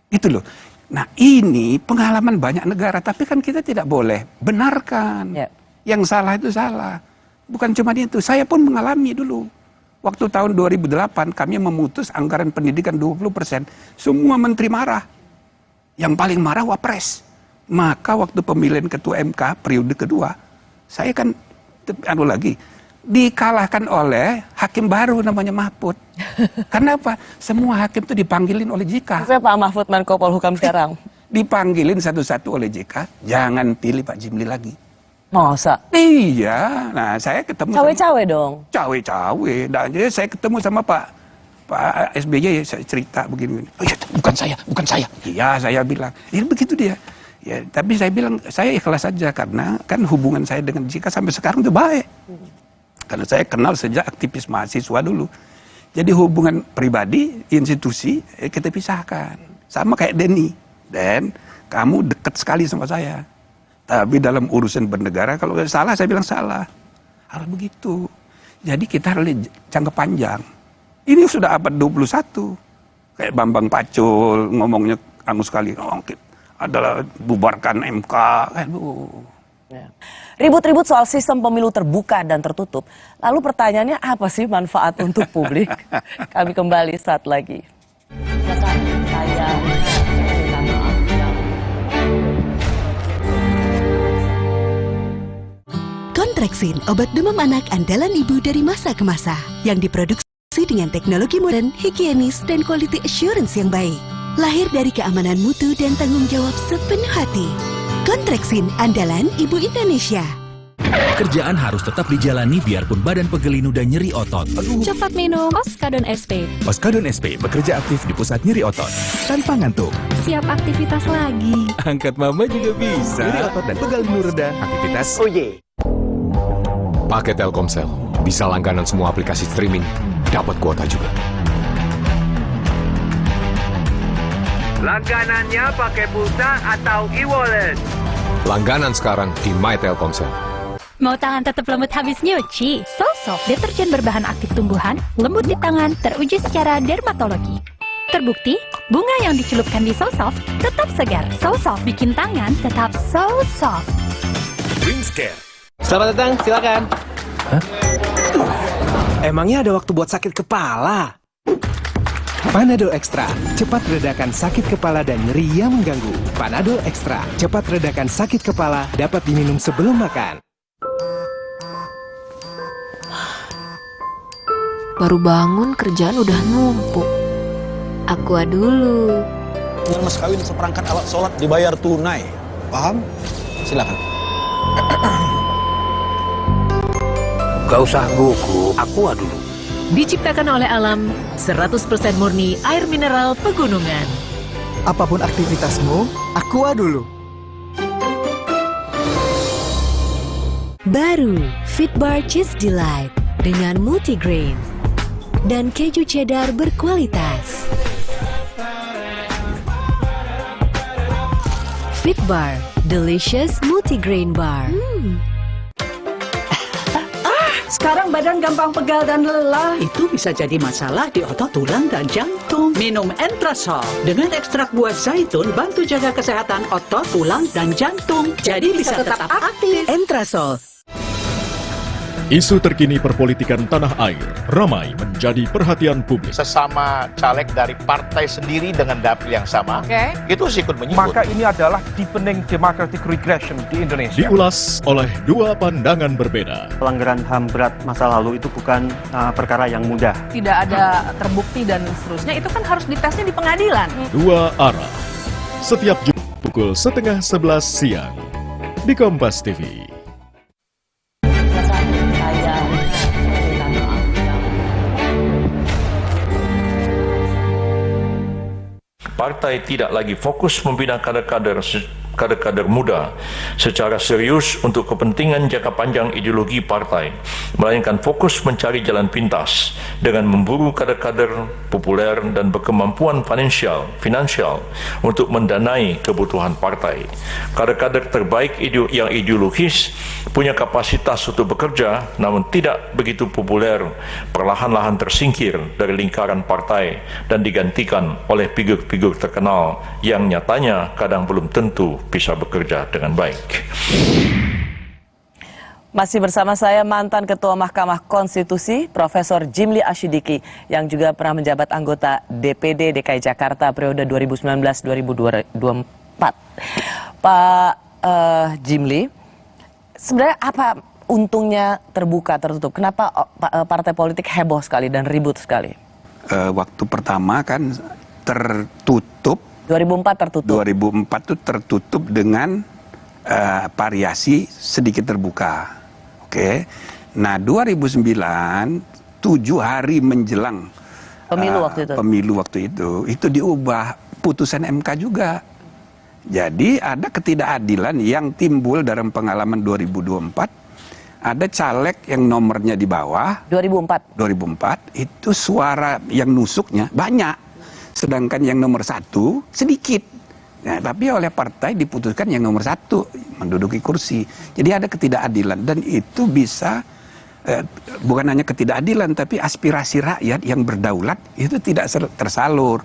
Itu loh. Nah, ini pengalaman banyak negara, tapi kan kita tidak boleh benarkan. Yang salah itu salah. Bukan cuma itu, saya pun mengalami dulu. Waktu tahun 2008 kami memutus anggaran pendidikan 20%, semua menteri marah. Yang paling marah Wapres. Maka waktu pemilihan ketua MK periode kedua, saya kan dikalahkan oleh hakim baru namanya Mahfud. Karena apa? Semua hakim itu dipanggilin oleh JK. Saya Pak Mahfud Menko Polhukam sekarang. Dipanggilin satu-satu oleh JK, jangan pilih Pak Jimli lagi. Masa? Iya. Nah, saya ketemu cawe-cawe dong. Cawe-cawe. Nah, jadi saya ketemu sama Pak SBY, saya cerita begini. Oh, ya, bukan saya. Iya, saya bilang. Ya begitu dia. Ya, tapi saya bilang saya ikhlas saja karena kan hubungan saya dengan JK sampai sekarang itu baik. Karena saya kenal sejak aktivis mahasiswa dulu. Jadi hubungan pribadi, institusi, kita pisahkan. Sama kayak Denny. Dan kamu dekat sekali sama saya. Tapi dalam urusan bernegara, kalau salah, saya bilang salah. Harus begitu. Jadi kita harus jangka panjang. Ini sudah abad 21. Kayak Bambang Pacul ngomongnya sekali. Adalah bubarkan MK. Ribut-ribut soal sistem pemilu terbuka dan tertutup. Lalu pertanyaannya apa sih manfaat untuk publik? Kami kembali saat lagi. Kontraksin, obat demam anak andalan ibu dari masa ke masa. Yang diproduksi dengan teknologi modern, higienis, dan quality assurance yang baik. Lahir dari keamanan mutu dan tanggung jawab sepenuh hati. Kontraksin andalan ibu Indonesia. Kerjaan harus tetap dijalani biarpun badan pegel dan nyeri otot. Cepat minum Oskadon SP. Oskadon SP bekerja aktif di pusat nyeri otot tanpa ngantuk. Siap aktivitas lagi. Angkat mama juga bisa. Nyeri otot dan pegal linu reda, aktivitas. Pakai Telkomsel, bisa langganan semua aplikasi streaming, dapat kuota juga. Langganannya pakai pulsa atau e-wallet. Langganan sekarang di My Telkomsel. Mau tangan tetap lembut habis nyuci? Sosoft, deterjen berbahan aktif tumbuhan, lembut di tangan, teruji secara dermatologi. Terbukti, bunga yang dicelupkan di Sosoft tetap segar. Sosoft bikin tangan tetap so soft. Wingscare. Selamat datang, silakan. Hah? Emangnya ada waktu buat sakit kepala? Panadol Extra, cepat redakan sakit kepala dan nyeri yang mengganggu. Panadol Extra, cepat redakan sakit kepala, dapat diminum sebelum makan. Baru bangun kerjaan udah numpuk. Aqua dulu. Dengan mas kawin seperangkat alat sholat dibayar tunai. Paham? Silakan. Gak usah gugup, Aqua dulu. Diciptakan oleh alam, 100% murni air mineral pegunungan. Apapun aktivitasmu, Aqua dulu. Baru, Fitbar Cheese Delight dengan multigrain. dan keju cheddar berkualitas. Fitbar, delicious multigrain bar. Sekarang badan gampang pegal dan lelah. Itu bisa jadi masalah di otot, tulang, dan jantung. Minum Entrasol dengan ekstrak buah zaitun bantu jaga kesehatan otot, tulang, dan jantung. Jadi bisa tetap aktif. Entrasol. Isu terkini perpolitikan tanah air ramai menjadi perhatian publik. Sesama caleg dari partai sendiri dengan dapil yang sama, itu sikut menyikut. Maka ini adalah deepening democratic regression di Indonesia. Diulas oleh dua pandangan berbeda. Pelanggaran HAM berat masa lalu itu bukan perkara yang mudah. Tidak ada terbukti dan seterusnya, itu kan harus ditesnya di pengadilan. Dua arah. Setiap Jumat pukul 10:30 siang di Kompas TV. Partai tidak lagi fokus membina kader-kader muda secara serius untuk kepentingan jangka panjang ideologi partai, melainkan fokus mencari jalan pintas dengan memburu kader-kader populer dan berkemampuan finansial untuk mendanai kebutuhan partai. Kader-kader terbaik yang ideologis punya kapasitas untuk bekerja namun tidak begitu populer, perlahan-lahan tersingkir dari lingkaran partai dan digantikan oleh figur-figur terkenal yang nyatanya kadang belum tentu bisa bekerja dengan baik. Masih bersama saya mantan Ketua Mahkamah Konstitusi, Profesor Jimli Asyidiki, yang juga pernah menjabat anggota DPD DKI Jakarta periode 2019-2024. Pak Jimli, sebenarnya apa untungnya terbuka tertutup? Kenapa partai politik heboh sekali dan ribut sekali? Waktu pertama kan tertutup. 2004 tertutup. 2004 itu tertutup dengan variasi sedikit terbuka. Oke. Nah, 2009 7 hari menjelang pemilu waktu itu diubah putusan MK juga. Jadi ada ketidakadilan yang timbul dalam pengalaman 2024. Ada caleg yang nomornya di bawah 2004 itu suara yang nusuknya banyak, sedangkan yang nomor 1 sedikit. Nah, tapi oleh partai diputuskan yang nomor 1 menduduki kursi. Jadi ada ketidakadilan dan itu bisa bukan hanya ketidakadilan tapi aspirasi rakyat yang berdaulat itu tidak tersalur.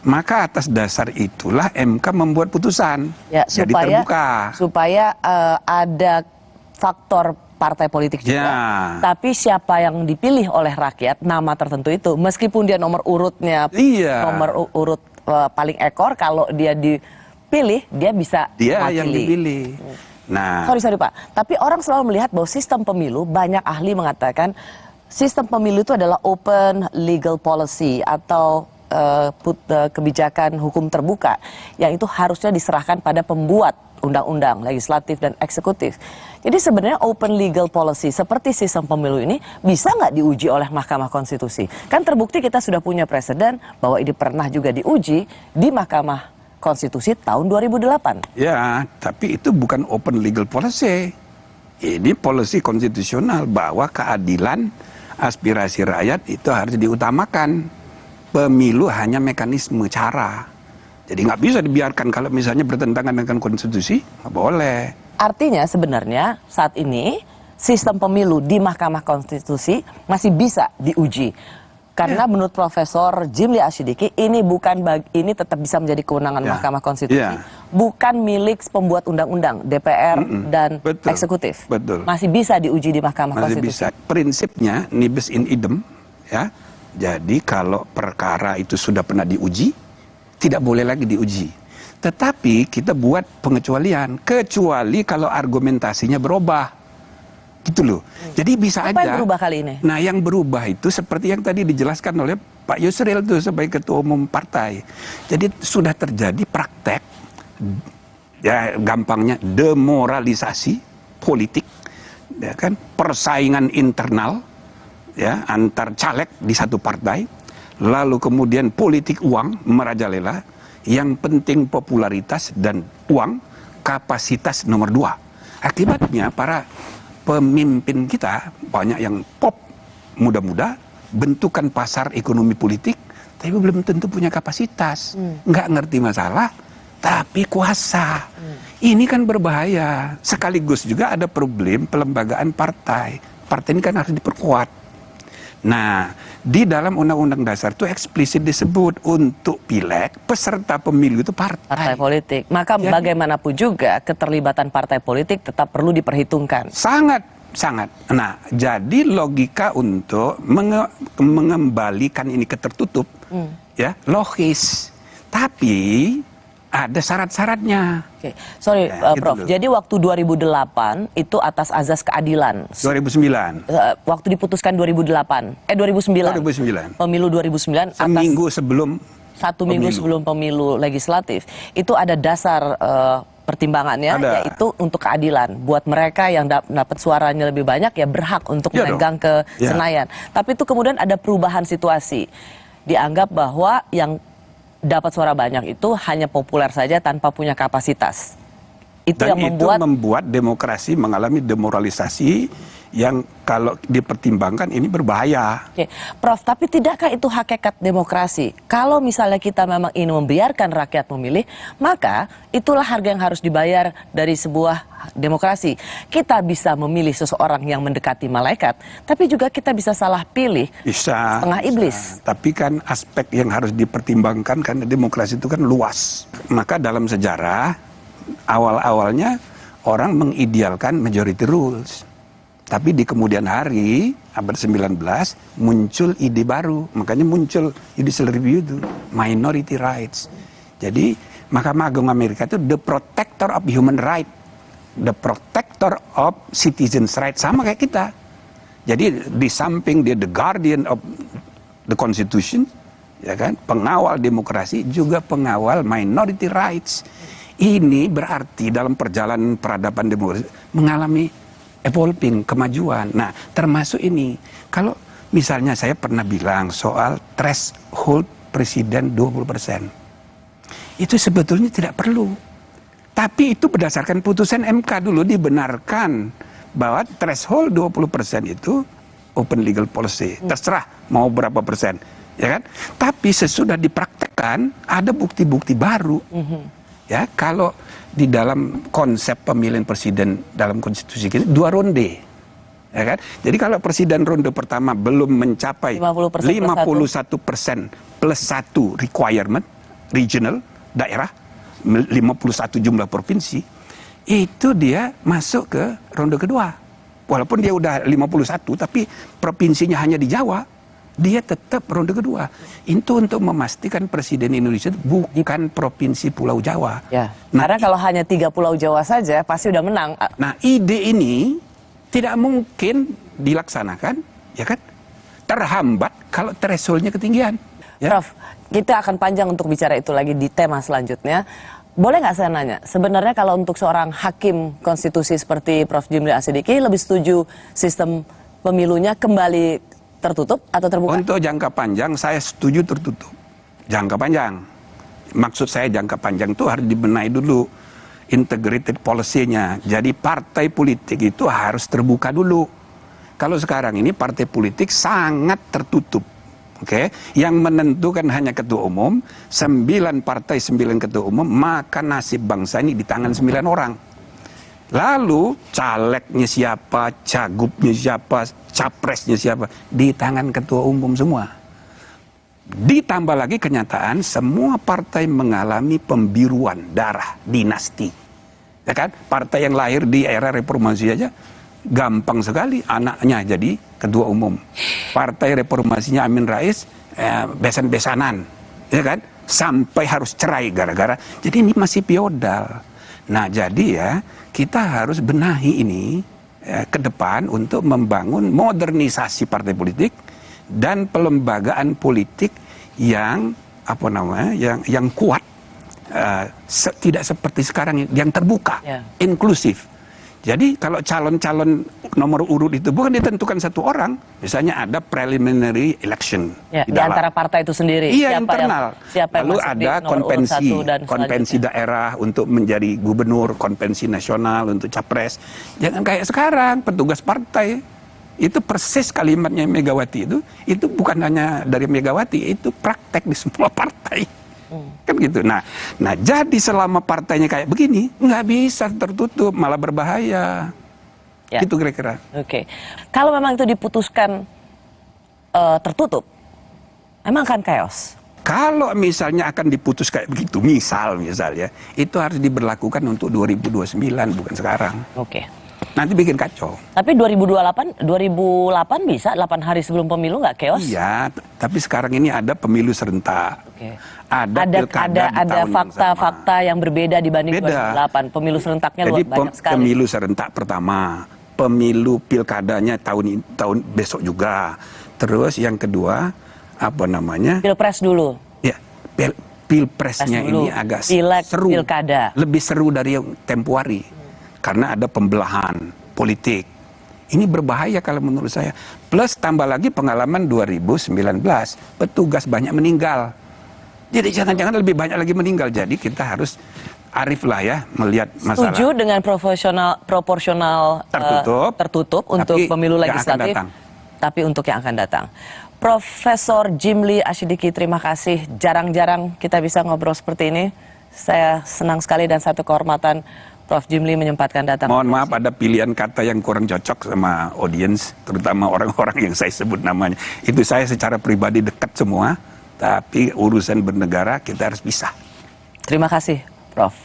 Maka atas dasar itulah MK membuat putusan jadi terbuka. Supaya ada faktor partai politik juga. Tapi siapa yang dipilih oleh rakyat, nama tertentu itu, meskipun dia nomor urutnya, nomor urut paling ekor, kalau dia dipilih, dia bisa mewakili. Yang dipilih. Nah, sorry Pak, tapi orang selalu melihat bahwa sistem pemilu, banyak ahli mengatakan sistem pemilu itu adalah open legal policy atau kebijakan hukum terbuka yang itu harusnya diserahkan pada pembuat undang-undang, legislatif dan eksekutif. Jadi sebenarnya open legal policy seperti sistem pemilu ini bisa nggak diuji oleh Mahkamah Konstitusi? Kan terbukti kita sudah punya presiden bahwa ini pernah juga diuji di Mahkamah Konstitusi tahun 2008. Ya, tapi itu bukan open legal policy. Ini policy konstitusional bahwa keadilan aspirasi rakyat itu harus diutamakan. Pemilu hanya mekanisme cara. Jadi nggak bisa dibiarkan kalau misalnya bertentangan dengan konstitusi, nggak boleh. Artinya sebenarnya saat ini sistem pemilu di Mahkamah Konstitusi masih bisa diuji. Karena menurut Profesor Jimli Asyidiki ini ini tetap bisa menjadi kewenangan Mahkamah Konstitusi. Bukan milik pembuat undang-undang, DPR dan eksekutif. Betul. Masih bisa diuji di Mahkamah Konstitusi. Bisa. Prinsipnya nibis in idem, ya. Jadi kalau perkara itu sudah pernah diuji, tidak boleh lagi diuji. Tetapi kita buat pengecualian, kecuali kalau argumentasinya berubah. Gitu loh. Jadi bisa aja. Apa yang berubah kali ini? Nah, yang berubah itu seperti yang tadi dijelaskan oleh Pak Yusril itu sebagai Ketua Umum Partai. Jadi sudah terjadi praktek, ya gampangnya demoralisasi politik, ya kan, persaingan internal, ya antar caleg di satu partai, lalu kemudian politik uang merajalela, yang penting popularitas dan uang, kapasitas nomor 2. Akibatnya para pemimpin kita banyak yang pop, muda-muda, bentukan pasar ekonomi politik, tapi belum tentu punya kapasitas. Nggak ngerti masalah, tapi kuasa. Ini kan berbahaya. Sekaligus juga ada problem pelembagaan partai. Partai ini kan harus diperkuat. Nah, di dalam Undang-Undang Dasar itu eksplisit disebut untuk pileg, peserta pemilu itu partai politik. Maka bagaimanapun juga keterlibatan partai politik tetap perlu diperhitungkan. Sangat. Nah, jadi logika untuk mengembalikan ini ke tertutup, ya logis. Tapi ada syarat-syaratnya. Oke. Sorry, Prof. Jadi waktu 2008 itu atas azas keadilan. 2009. Waktu diputuskan 2009. Pemilu 2009. Seminggu sebelum. Satu minggu sebelum pemilu legislatif. Itu ada dasar pertimbangannya, yaitu untuk keadilan. Buat mereka yang dapat suaranya lebih banyak, ya berhak untuk memegang ke Senayan. Tapi itu kemudian ada perubahan situasi. Dianggap bahwa yang dapat suara banyak itu hanya populer saja tanpa punya kapasitas. Itu yang membuat demokrasi mengalami demoralisasi yang kalau dipertimbangkan ini berbahaya. Oke. Prof, tapi tidakkah itu hakikat demokrasi? Kalau misalnya kita memang ingin membiarkan rakyat memilih, maka itulah harga yang harus dibayar dari sebuah demokrasi. Kita bisa memilih seseorang yang mendekati malaikat, tapi juga kita bisa salah pilih setengah iblis. Tapi kan aspek yang harus dipertimbangkan karena demokrasi itu kan luas. Maka dalam sejarah awal-awalnya orang mengidealkan majority rules. Tapi di kemudian hari, abad 19, muncul ide baru. Makanya muncul judicial review itu, minority rights. Jadi Mahkamah Agung Amerika itu the protector of human right, the protector of citizens right, sama kayak kita. Jadi di samping dia the guardian of the constitution, ya kan, pengawal demokrasi, juga pengawal minority rights. Ini berarti dalam perjalanan peradaban demokrasi mengalami evolving, kemajuan. Nah, termasuk ini. Kalau misalnya saya pernah bilang soal threshold presiden 20%. Itu sebetulnya tidak perlu. Tapi itu berdasarkan putusan MK dulu dibenarkan bahwa threshold 20% itu open legal policy. Terserah mau berapa persen. Ya kan? Tapi sesudah dipraktekkan ada bukti-bukti baru. Ya, kalau di dalam konsep pemilihan presiden dalam konstitusi kita 2 ronde, ya kan? Jadi kalau presiden ronde pertama belum mencapai 51% plus 1 requirement regional daerah, 51 jumlah provinsi, itu dia masuk ke ronde kedua. Walaupun dia udah 51, tapi provinsinya hanya di Jawa, dia tetap ronde kedua. Itu untuk memastikan presiden Indonesia bukan provinsi Pulau Jawa. Ya. Nah, karena kalau hanya 3 Pulau Jawa saja pasti udah menang. Nah, ide ini tidak mungkin dilaksanakan, ya kan? Terhambat kalau thresholdnya ketinggian. Ya? Prof, kita akan panjang untuk bicara itu lagi di tema selanjutnya. Boleh nggak saya nanya, sebenarnya kalau untuk seorang hakim konstitusi seperti Prof. Jimli Asidiki lebih setuju sistem pemilunya kembali tertutup atau terbuka? Untuk jangka panjang saya setuju tertutup. Jangka panjang. Maksud saya jangka panjang itu harus dibenahi dulu integrated policy-nya. Jadi partai politik itu harus terbuka dulu. Kalau sekarang ini partai politik sangat tertutup. Oke, yang menentukan hanya ketua umum, 9 partai 9 ketua umum, maka nasib bangsa ini di tangan 9 orang. Lalu calegnya siapa, cagupnya siapa, capresnya siapa, di tangan ketua umum semua. Ditambah lagi kenyataan semua partai mengalami pembiruan darah dinasti. Ya kan? Partai yang lahir di era reformasi aja gampang sekali anaknya jadi ketua umum. Partai reformasinya Amin Rais besan-besanan, ya kan? Sampai harus cerai gara-gara. Jadi ini masih feodal. Nah, jadi ya kita harus benahi ini ke depan untuk membangun modernisasi partai politik dan pelembagaan politik yang yang kuat, tidak seperti sekarang yang terbuka, inklusif. Jadi kalau calon-calon nomor urut itu bukan ditentukan satu orang, misalnya ada preliminary election di antara partai itu sendiri. Iya, internal. Lalu ada konvensi daerah untuk menjadi gubernur, konvensi nasional untuk capres. Jangan kayak sekarang petugas partai Itu persis kalimatnya Megawati itu bukan hanya dari Megawati, itu praktek di semua partai. Kan gitu. Nah jadi selama partainya kayak begini, nggak bisa tertutup, malah berbahaya. Ya. Gitu kira-kira. Oke. Kalau memang itu diputuskan tertutup, emang akan chaos? Kalau misalnya akan diputus kayak begitu, misalnya, itu harus diberlakukan untuk 2029, bukan sekarang. Oke. Nanti bikin kacau. Tapi 2008 bisa 8 hari sebelum pemilu nggak chaos? Iya, tapi sekarang ini ada pemilu serentak. Oke. Ada fakta-fakta yang berbeda dibanding 2008. Pemilu serentaknya luar banyak sekali. Pemilu serentak pertama, pemilu pilkadanya tahun besok juga. Terus yang kedua Pilpres dulu. Ya, pilpresnya ini agak seru. Pilkada. Lebih seru dari yang tempo hari. Karena ada pembelahan politik. Ini berbahaya kalau menurut saya. Plus tambah lagi pengalaman 2019. Petugas banyak meninggal. Jadi jangan-jangan lebih banyak lagi meninggal. Jadi kita harus arif lah ya melihat masalah. Setuju dengan proporsional tertutup untuk pemilu legislatif. Tapi untuk yang akan datang. Profesor Jimli Asyidiki, terima kasih. Jarang-jarang kita bisa ngobrol seperti ini. Saya senang sekali dan satu kehormatan Prof. Jimli menyempatkan datang. Mohon maaf ada pilihan kata yang kurang cocok sama audiens, terutama orang-orang yang saya sebut namanya. Itu saya secara pribadi dekat semua, tapi urusan bernegara kita harus pisah. Terima kasih, Prof.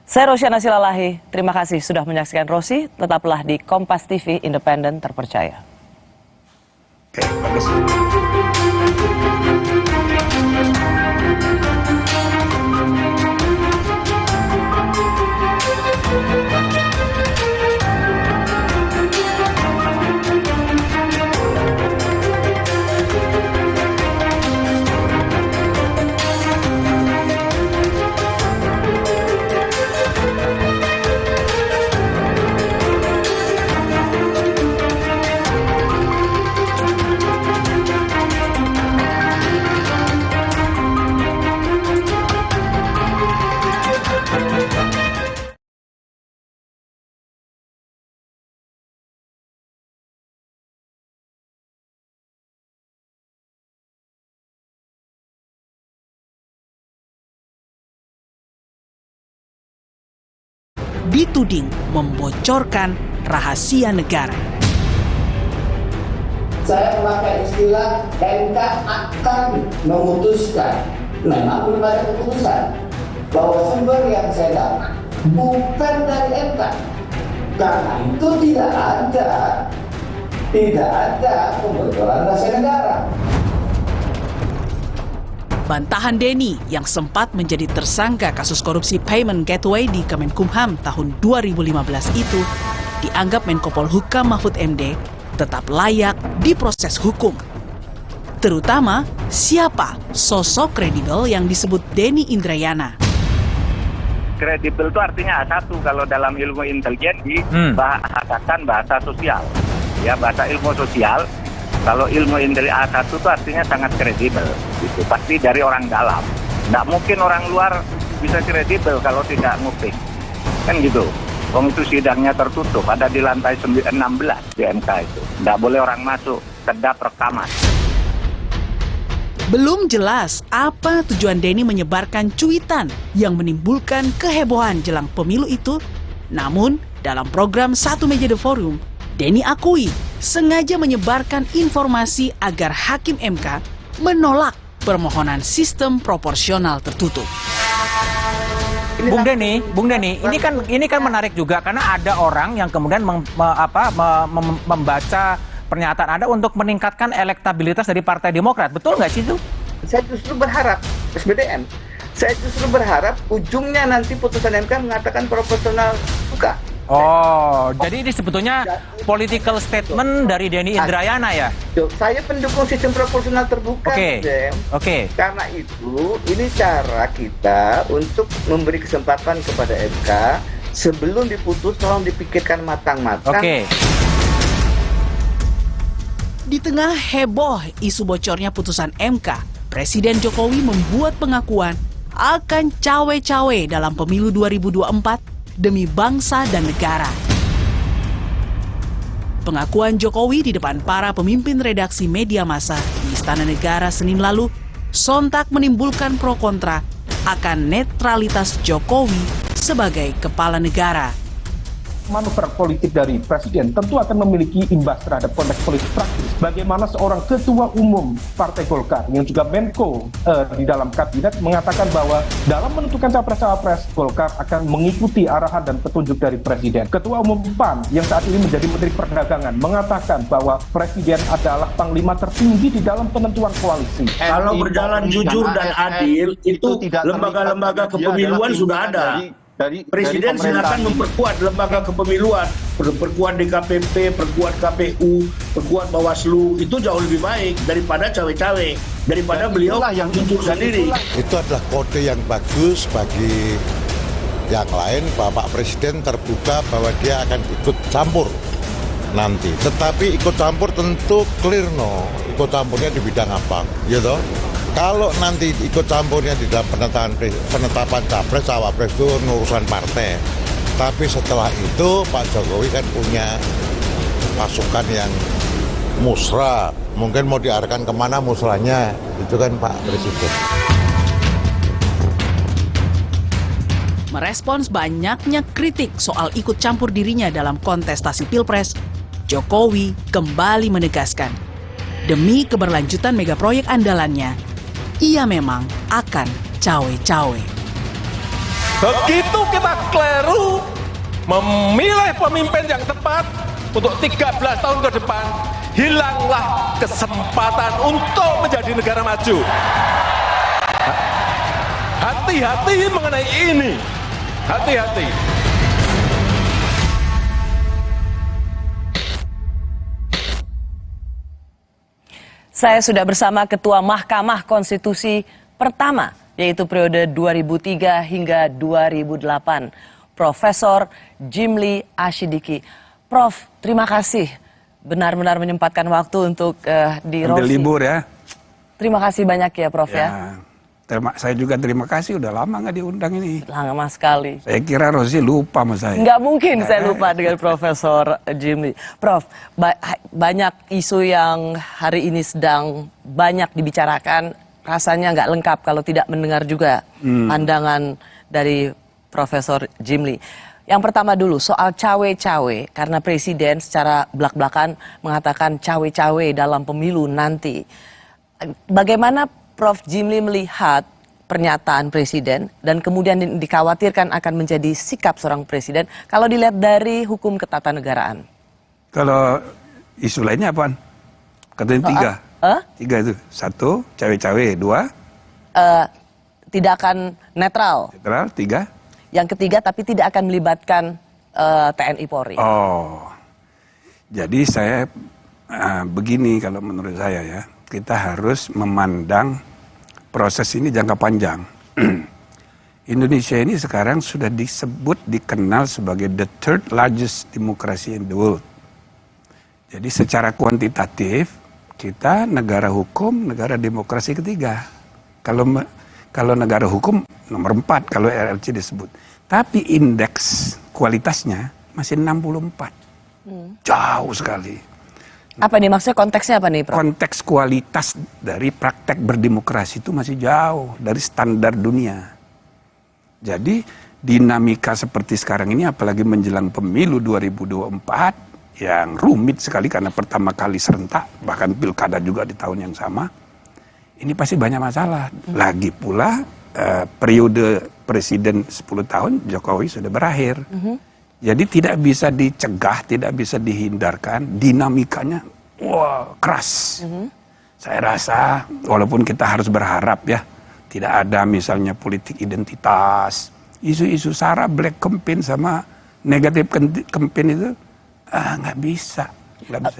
Saya Rosyana Silalahi, terima kasih sudah menyaksikan Rosi. Tetaplah di Kompas TV, independen, terpercaya. Oke, bagus. Dituding membocorkan rahasia negara. Saya memakai istilah MK akan memutuskan, memang belum ada keputusan, bahwa sumber yang saya dapat bukan dari MK. Karena itu tidak ada pembocoran rahasia negara. Bantahan Denny yang sempat menjadi tersangka kasus korupsi payment gateway di Kemenkumham tahun 2015 itu dianggap Menko Polhukam Mahfud MD tetap layak diproses hukum. Terutama siapa sosok kredibel yang disebut Denny Indrayana. Kredibel itu artinya A1 kalau dalam ilmu intelijen dibahasakan bahasa sosial. Ya, bahasa ilmu sosial. Kalau ilmu A1 itu artinya sangat kredibel, gitu. Pasti dari orang dalam. Nggak mungkin orang luar bisa kredibel kalau tidak nguping. Kan gitu. Wong itu sidangnya tertutup, ada di lantai 16 di MK itu. Nggak boleh orang masuk, kedap rekaman. Belum jelas apa tujuan Denny menyebarkan cuitan yang menimbulkan kehebohan jelang pemilu itu. Namun, dalam program Satu Meja The Forum, Denny akui sengaja menyebarkan informasi agar Hakim MK menolak permohonan sistem proporsional tertutup. Bung Denny, ini kan menarik juga karena ada orang yang kemudian membaca pernyataan Anda untuk meningkatkan elektabilitas dari Partai Demokrat. Betul nggak sih itu? Saya justru berharap, SBDN, saya justru berharap ujungnya nanti putusan MK mengatakan proporsional buka. Oh, jadi ini sebetulnya political statement dari Denny Indrayana ya? Saya pendukung sistem proporsional terbuka. Oke. Karena itu, ini cara kita untuk memberi kesempatan kepada MK sebelum diputus, tolong dipikirkan matang-matang. Oke. Di tengah heboh isu bocornya putusan MK, Presiden Jokowi membuat pengakuan akan cawe-cawe dalam pemilu 2024 demi bangsa dan negara. Pengakuan Jokowi di depan para pemimpin redaksi media massa di Istana Negara Senin lalu sontak menimbulkan pro kontra akan netralitas Jokowi sebagai kepala negara. Manuver politik dari Presiden tentu akan memiliki imbas terhadap konteks politik praktis. Bagaimana seorang ketua umum Partai Golkar yang juga Menko di dalam kabinet mengatakan bahwa dalam menentukan capres-cawapres, Golkar akan mengikuti arahan dan petunjuk dari Presiden. Ketua umum PAN yang saat ini menjadi Menteri Perdagangan mengatakan bahwa Presiden adalah panglima tertinggi di dalam penentuan koalisi. Kalau berjalan jujur dan adil, itu lembaga-lembaga kepemiluan sudah ada. Presiden silakan memperkuat lembaga kepemiluan, perkuat DKPP, perkuat KPU, perkuat Bawaslu, itu jauh lebih baik daripada cawe-cawe, daripada beliau yang jujur sendiri. Itu adalah kode yang bagus bagi yang lain. Bapak Presiden terbuka bahwa dia akan ikut campur nanti. Tetapi ikut campur tentu clear ikut campurnya di bidang apa, gitu. Kalau nanti ikut campurnya di dalam penetapan capres, cawapres itu urusan partai. Tapi setelah itu Pak Jokowi kan punya pasukan yang musra. Mungkin mau diarahkan kemana musranya, itu kan Pak Presiden. Merespons banyaknya kritik soal ikut campur dirinya dalam kontestasi Pilpres, Jokowi kembali menegaskan, demi keberlanjutan megaproyek andalannya, ia memang akan cawe-cawe. Begitu kita keliru memilih pemimpin yang tepat untuk 13 tahun ke depan, hilanglah kesempatan untuk menjadi negara maju. Hati-hati mengenai ini. Hati-hati. Saya sudah bersama Ketua Mahkamah Konstitusi pertama, yaitu periode 2003 hingga 2008, Profesor Jimli Asyidiki. Prof, terima kasih benar-benar menyempatkan waktu untuk di Rosi. Ambil libur ya. Terima kasih banyak ya, Prof ya. Saya juga terima kasih, udah lama nggak diundang ini. Lama sekali. Saya kira Rosi lupa sama saya. Nggak mungkin saya lupa dengan Profesor Jimli. Prof, banyak isu yang hari ini sedang banyak dibicarakan, rasanya nggak lengkap kalau tidak mendengar juga pandangan dari Profesor Jimli. Yang pertama dulu, soal cawe-cawe, karena Presiden secara belak-belakan mengatakan cawe-cawe dalam pemilu nanti. Bagaimana Prof. Jimli melihat pernyataan Presiden dan kemudian dikhawatirkan akan menjadi sikap seorang Presiden kalau dilihat dari hukum ketatanegaraan? Kalau isu lainnya apaan? Katanya 3. 3 itu. 1, cawe-cawe. 2. Tidak akan netral. Netral. 3. Yang ketiga, tapi tidak akan melibatkan TNI Polri. Oh, jadi saya begini kalau menurut saya ya, kita harus memandang proses ini jangka panjang. Indonesia ini sekarang sudah dikenal sebagai the third largest democracy in the world. Jadi secara kuantitatif, kita negara hukum, negara demokrasi ketiga. Kalau negara hukum nomor 4 kalau RRC disebut. Tapi indeks kualitasnya masih 64. Jauh sekali. Apa nih maksudnya, konteksnya apa nih, Prof? Konteks kualitas dari praktek berdemokrasi itu masih jauh dari standar dunia. Jadi dinamika seperti sekarang ini, apalagi menjelang pemilu 2024 yang rumit sekali karena pertama kali serentak, bahkan pilkada juga di tahun yang sama, ini pasti banyak masalah. Lagi pula periode Presiden 10 tahun Jokowi sudah berakhir. Jadi tidak bisa dicegah, tidak bisa dihindarkan, dinamikanya keras. Saya rasa walaupun kita harus berharap ya, tidak ada misalnya politik identitas, isu-isu SARA, black campaign sama negatif campaign itu nggak bisa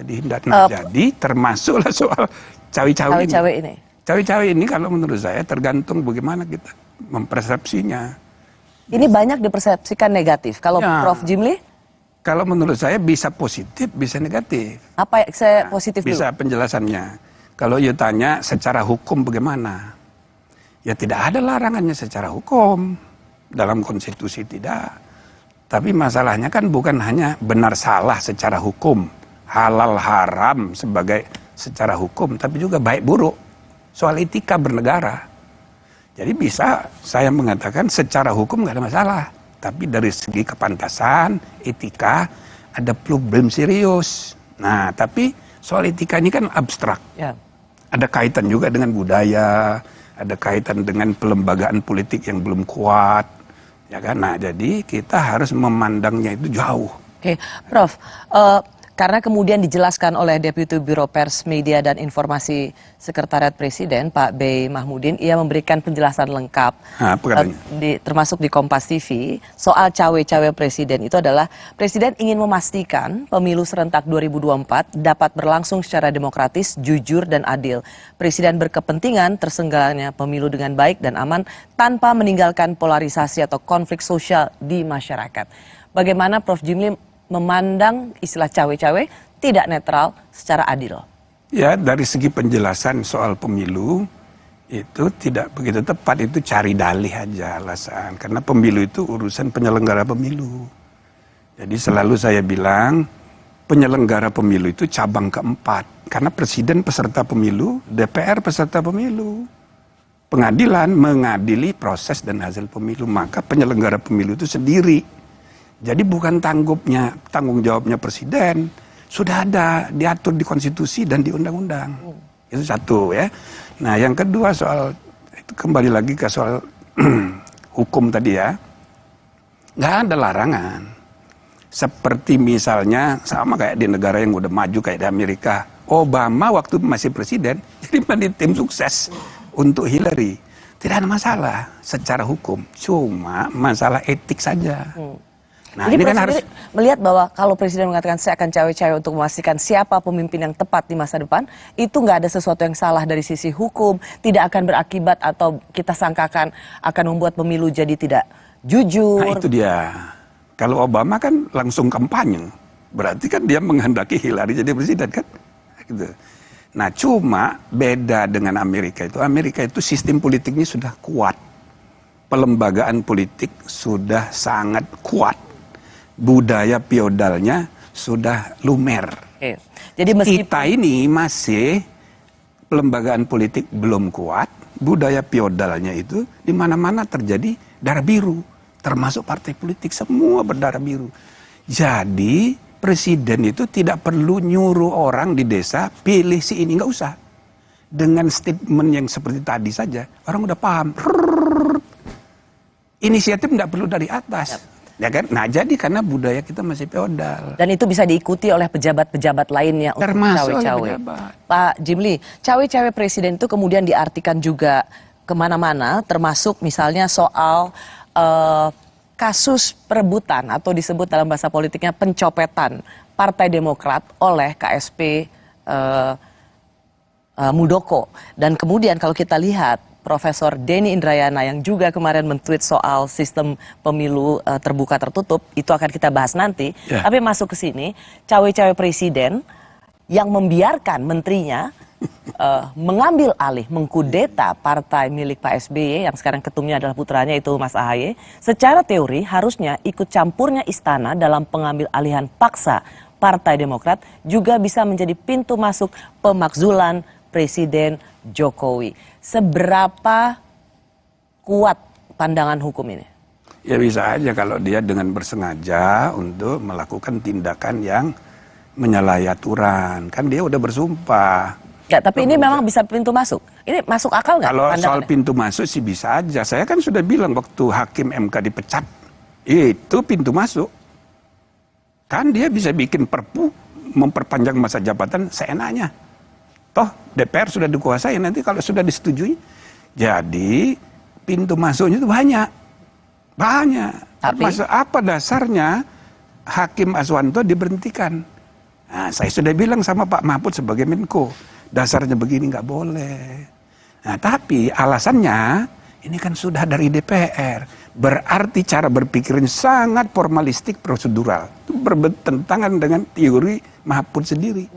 dihindarkan. Jadi termasuklah soal cawe-cawe ini. Cawe-cawe ini kalau menurut saya tergantung bagaimana kita mempersepsinya. Ini banyak dipersepsikan negatif. Kalau Prof. Jimli? Kalau menurut saya bisa positif, bisa negatif. Apa saya positif dulu? Bisa penjelasannya. Kalau you tanya secara hukum bagaimana? Ya tidak ada larangannya secara hukum. Dalam konstitusi tidak. Tapi masalahnya kan bukan hanya benar salah secara hukum. halal haram sebagai secara hukum, tapi juga baik buruk soal etika bernegara. Jadi bisa saya mengatakan secara hukum nggak ada masalah, tapi dari segi kepantasan, etika ada problem serius. Nah, tapi soal etika ini kan abstrak. Ya. Ada kaitan juga dengan budaya, ada kaitan dengan pelembagaan politik yang belum kuat, ya kan? Nah, jadi kita harus memandangnya itu jauh. Oke, Prof. Karena kemudian dijelaskan oleh Deputi Biro Pers Media dan Informasi Sekretariat Presiden, Pak B. Mahmudin, ia memberikan penjelasan lengkap, termasuk di Kompas TV, soal cawe-cawe Presiden. Itu adalah Presiden ingin memastikan pemilu serentak 2024 dapat berlangsung secara demokratis, jujur, dan adil. Presiden berkepentingan tersenggaranya pemilu dengan baik dan aman tanpa meninggalkan polarisasi atau konflik sosial di masyarakat. Bagaimana Prof. Jimli memandang istilah cawe-cawe tidak netral secara adil? Ya, dari segi penjelasan soal pemilu itu tidak begitu tepat, itu cari dalih aja alasan. Karena pemilu itu urusan penyelenggara pemilu. Jadi selalu saya bilang penyelenggara pemilu itu cabang keempat. Karena presiden peserta pemilu, DPR peserta pemilu. Pengadilan mengadili proses dan hasil pemilu, maka penyelenggara pemilu itu sendiri. Jadi bukan tanggung jawabnya presiden, sudah ada diatur di konstitusi dan di undang-undang. Itu satu ya. Nah, yang kedua soal itu kembali lagi ke soal hukum tadi ya. Nggak ada larangan. Seperti misalnya sama kayak di negara yang udah maju kayak di Amerika. Obama waktu masih presiden jadi menjadi tim sukses untuk Hillary. Tidak ada masalah secara hukum, cuma masalah etik saja. Nah, jadi ini kan harus melihat bahwa kalau Presiden mengatakan saya akan cawe-cawe untuk memastikan siapa pemimpin yang tepat di masa depan, itu nggak ada sesuatu yang salah dari sisi hukum, tidak akan berakibat atau kita sangkakan akan membuat pemilu jadi tidak jujur. Nah, itu dia. Kalau Obama kan langsung kampanye, berarti kan dia menghendaki Hillary jadi presiden kan? Gitu. Nah, cuma beda dengan Amerika itu sistem politiknya sudah kuat, pelembagaan politik sudah sangat kuat. Budaya feodalnya sudah lumer. Jadi kita ini masih pelembagaan politik belum kuat, budaya feodalnya itu di mana-mana terjadi darah biru, termasuk partai politik semua berdarah biru. Jadi presiden itu tidak perlu nyuruh orang di desa pilih si ini, nggak usah. Dengan statement yang seperti tadi saja orang udah paham. Inisiatif nggak perlu dari atas. Ya kan? Nah, jadi karena budaya kita masih feodal. Dan itu bisa diikuti oleh pejabat-pejabat lainnya untuk cawe-cawe. Pak Jimli, cawe-cawe presiden itu kemudian diartikan juga kemana-mana, termasuk misalnya soal kasus perebutan atau disebut dalam bahasa politiknya pencopetan Partai Demokrat oleh KSP Muldoko. Dan kemudian kalau kita lihat Profesor Denny Indrayana yang juga kemarin men-tweet soal sistem pemilu terbuka tertutup, itu akan kita bahas nanti. Tapi masuk ke sini, cawe-cawe presiden yang membiarkan menterinya mengambil alih, mengkudeta partai milik Pak SBY yang sekarang ketumnya adalah putranya itu Mas AHY. Secara teori harusnya ikut campurnya istana dalam pengambil alihan paksa Partai Demokrat juga bisa menjadi pintu masuk pemakzulan Presiden Jokowi. Seberapa kuat pandangan hukum ini? Ya bisa aja kalau dia dengan bersengaja untuk melakukan tindakan yang menyalahi aturan. Kan dia udah bersumpah. Ya, tapi ini memang bisa pintu masuk. Ini masuk akal nggak? Kalau soal pintu masuk sih bisa aja. Saya kan sudah bilang waktu hakim MK dipecat, itu pintu masuk. Kan dia bisa bikin perpu memperpanjang masa jabatan seenaknya. Toh DPR sudah dikuasai, nanti kalau sudah disetujui, jadi pintu masuknya itu banyak. Masa apa dasarnya Hakim Aswanto diberhentikan? Nah, saya sudah bilang sama Pak Mahfud sebagai Menko, dasarnya begini nggak boleh. Nah, tapi alasannya ini kan sudah dari DPR, berarti cara berpikirnya sangat formalistik prosedural, itu bertentangan dengan teori Mahfud sendiri.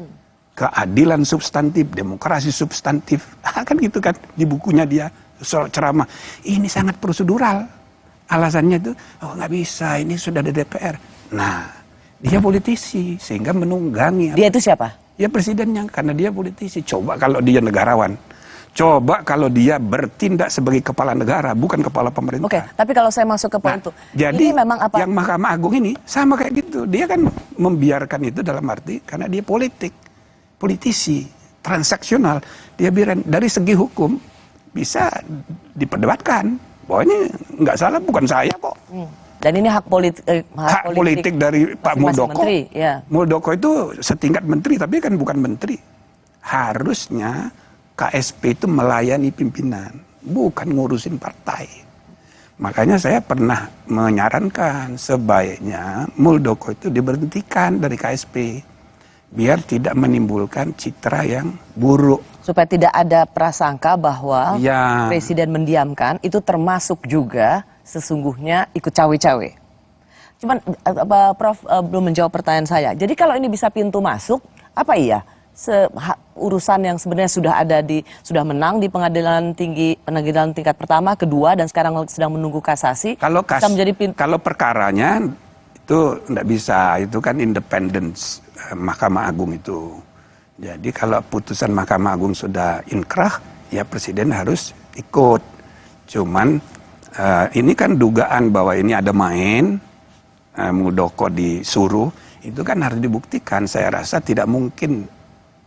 Keadilan substantif, demokrasi substantif, kan gitu kan di bukunya dia soal ceramah. Ini sangat prosedural. Alasannya itu, oh nggak bisa, ini sudah ada DPR. Nah, Dia politisi, sehingga menunggangi. Dia itu siapa? Ya presidennya, karena dia politisi. Coba kalau dia negarawan. Coba kalau dia bertindak sebagai kepala negara, bukan kepala pemerintah. Oke, tapi kalau saya masuk ke poin itu, jadi ini memang apa? Yang Mahkamah Agung ini sama kayak gitu. Dia kan membiarkan itu dalam arti karena dia politisi, transaksional. Dia biarin dari segi hukum bisa diperdebatkan. Bahwa ini nggak salah, bukan saya kok. Dan ini hak politik dari Pak Muldoko. Menteri, ya. Muldoko itu setingkat menteri, tapi kan bukan menteri. Harusnya KSP itu melayani pimpinan, bukan ngurusin partai. Makanya saya pernah menyarankan sebaiknya Muldoko itu diberhentikan dari KSP, biar tidak menimbulkan citra yang buruk. Supaya tidak ada prasangka bahwa presiden mendiamkan, itu termasuk juga sesungguhnya ikut cawe-cawe. Cuman Prof belum menjawab pertanyaan saya. Jadi kalau ini bisa pintu masuk, apa iya? Urusan yang sebenarnya sudah menang di pengadilan tingkat pertama, kedua, dan sekarang sedang menunggu kasasi. Kalau perkaranya itu tidak bisa, itu kan independence Mahkamah Agung itu. Jadi kalau putusan Mahkamah Agung sudah inkrah, ya presiden harus ikut. Cuman ini kan dugaan bahwa ini ada main, Muldoko disuruh, itu kan harus dibuktikan. Saya rasa tidak mungkin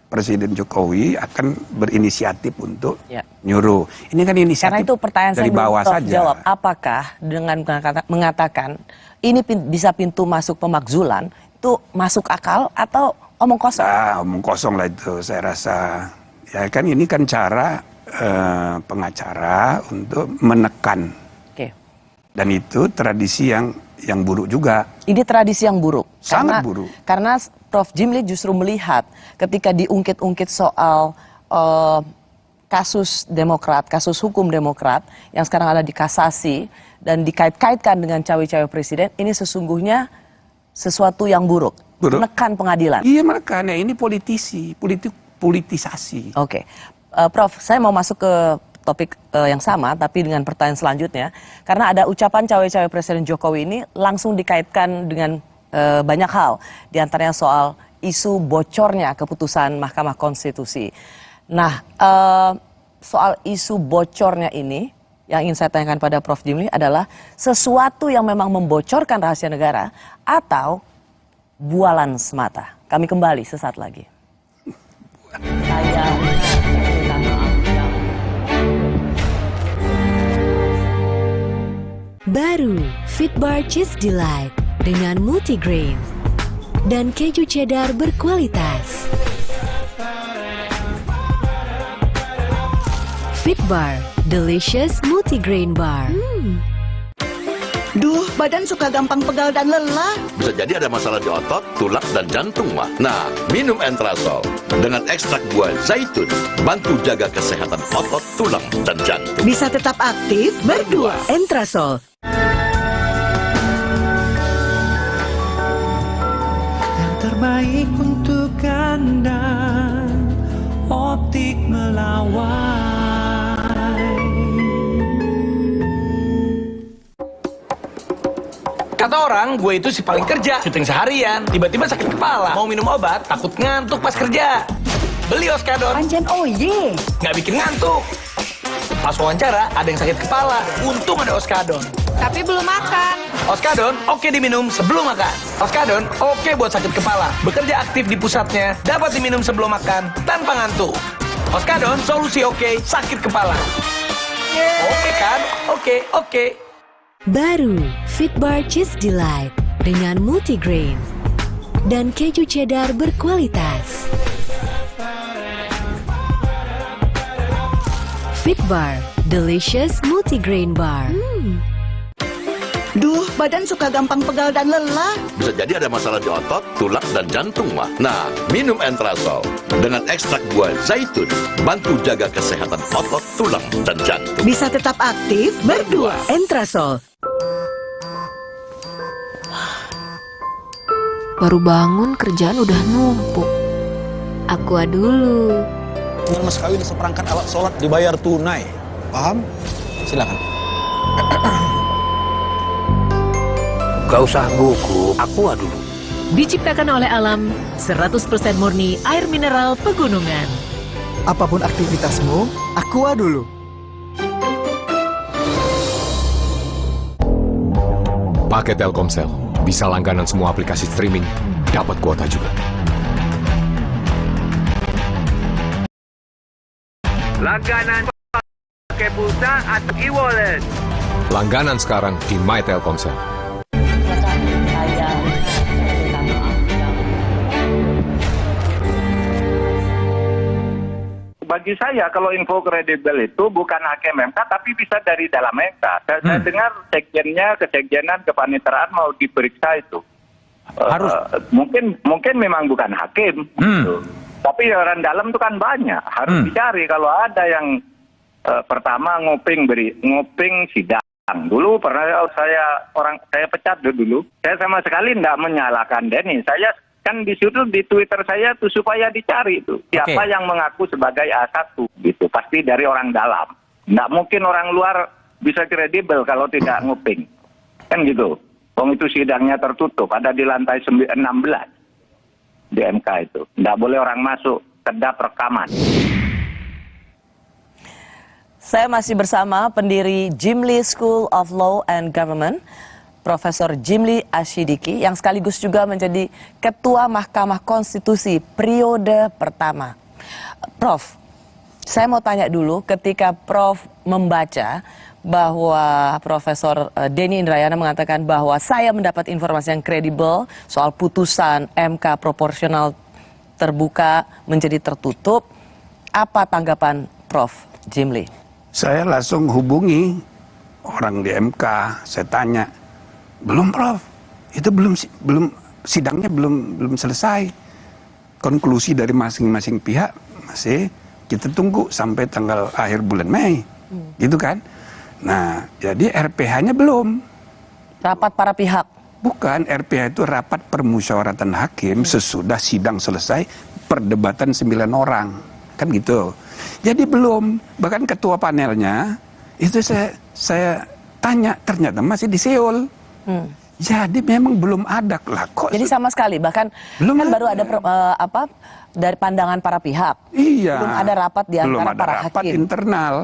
Presiden Jokowi akan berinisiatif untuk nyuruh. Ini kan inisiatif. Karena itu pertanyaan dari saya bawah saja. Jawab, apakah dengan mengatakan ini bisa pintu masuk pemakzulan, itu masuk akal atau omong kosong? Omong kosong lah itu, saya rasa. Ya kan ini kan cara pengacara untuk menekan. Dan itu tradisi yang buruk juga. Ini tradisi yang buruk. Sangat buruk. Karena Prof. Jimli justru melihat ketika diungkit-ungkit soal kasus Demokrat, kasus hukum Demokrat yang sekarang ada di kasasi dan dikait-kaitkan dengan cawe-cawe presiden, ini sesungguhnya sesuatu yang buruk. Menekan pengadilan. Iya, menekan. Ya, ini politisasi. Oke. Prof, saya mau masuk ke topik yang sama, tapi dengan pertanyaan selanjutnya. Karena ada ucapan cawe-cawe Presiden Jokowi ini langsung dikaitkan dengan banyak hal. Di antaranya soal isu bocornya keputusan Mahkamah Konstitusi. Nah, soal isu bocornya ini, yang ingin saya tanyakan pada Prof. Jimli adalah sesuatu yang memang membocorkan rahasia negara atau bualan semata. Kami kembali sesaat lagi. Baru Fitbar Cheese Delight dengan multigrain dan keju cheddar berkualitas. Fitbar Delicious Multigrain Bar. Duh, badan suka gampang pegal dan lelah. Bisa jadi ada masalah di otot, tulang, dan jantung, mah. Nah, minum Entrasol dengan ekstrak buah zaitun, bantu jaga kesehatan otot, tulang, dan jantung. Bisa tetap aktif berdua. Entrasol. Yang terbaik untuk Anda, Optik Melawai. Kata orang, gue itu si paling kerja, syuting seharian, tiba-tiba sakit kepala, mau minum obat, takut ngantuk pas kerja. Beli Oskadon. Panjen oye. Nggak bikin ngantuk. Pas wawancara, ada yang sakit kepala, untung ada Oskadon. Tapi belum makan. Oskadon, oke diminum sebelum makan. Oskadon, oke buat sakit kepala. Bekerja aktif di pusatnya, dapat diminum sebelum makan, tanpa ngantuk. Oskadon, solusi oke, sakit kepala. Oke kan? Oke. Baru Fitbar Cheese Delight dengan multigrain dan keju cheddar berkualitas. Fitbar Delicious Multigrain Bar. Duh, badan suka gampang pegal dan lelah. Bisa jadi ada masalah di otot, tulang, dan jantung, mah. Nah, minum Entrasol dengan ekstrak buah zaitun, bantu jaga kesehatan otot, tulang, dan jantung. Bisa tetap aktif berdua. Entrasol. Baru bangun kerjaan udah numpuk. Aqua dulu. Dengan mas kawin seperangkat alat sholat dibayar tunai. Paham? Silakan. Gak usah gugup, Aqua dulu. Diciptakan oleh alam, 100% murni air mineral pegunungan. Apapun aktivitasmu, Aqua dulu. Pakai Telkomsel, bisa langganan semua aplikasi streaming, dapat kuota juga. Langganan pakai pulsa atau e-wallet. Langganan sekarang di My Telkomsel. Bagi saya kalau info kredibel itu bukan hakim MK tapi bisa dari dalam MK. Saya dengar sekjennya, kesekjenan, kepaniteraan mau diperiksa itu. Harus. Mungkin memang bukan hakim. Gitu. Tapi orang dalam itu kan banyak. Harus dicari kalau ada yang pertama nguping sidang. Dulu pernah saya pecat dulu. Saya sama sekali tidak menyalahkan Denny. Saya kan di situ di Twitter saya tuh supaya dicari itu siapa yang mengaku sebagai A1 gitu. Pasti dari orang dalam. Nggak mungkin orang luar bisa kredibel kalau tidak nguping. Kan gitu. Itu sidangnya tertutup, ada di lantai 16 di MK itu. Nggak boleh orang masuk, kedap rekaman. Saya masih bersama pendiri Jimli School of Law and Government, Profesor Jimli Asyidiki, yang sekaligus juga menjadi Ketua Mahkamah Konstitusi periode pertama. Prof, saya mau tanya dulu, ketika Prof membaca bahwa Profesor Denny Indrayana mengatakan bahwa saya mendapat informasi yang kredibel soal putusan MK proporsional terbuka menjadi tertutup, apa tanggapan Prof Jimli? Saya langsung hubungi orang di MK, saya tanya, belum Prof, itu belum sidangnya belum selesai. Konklusi dari masing-masing pihak masih kita tunggu sampai tanggal akhir bulan Mei, gitu kan? Nah, jadi RPH-nya belum. Rapat para pihak? Bukan, RPH itu rapat permusyawaratan hakim sesudah sidang selesai, perdebatan 9 orang, kan gitu. Jadi belum, bahkan ketua panelnya itu saya tanya, ternyata masih di Seoul. Jadi memang belum ada lah kok. Jadi sama sekali, bahkan belum kan baru ada dari pandangan para pihak. Iya. Belum ada rapat di antara belum ada para rapat hakim. Internal.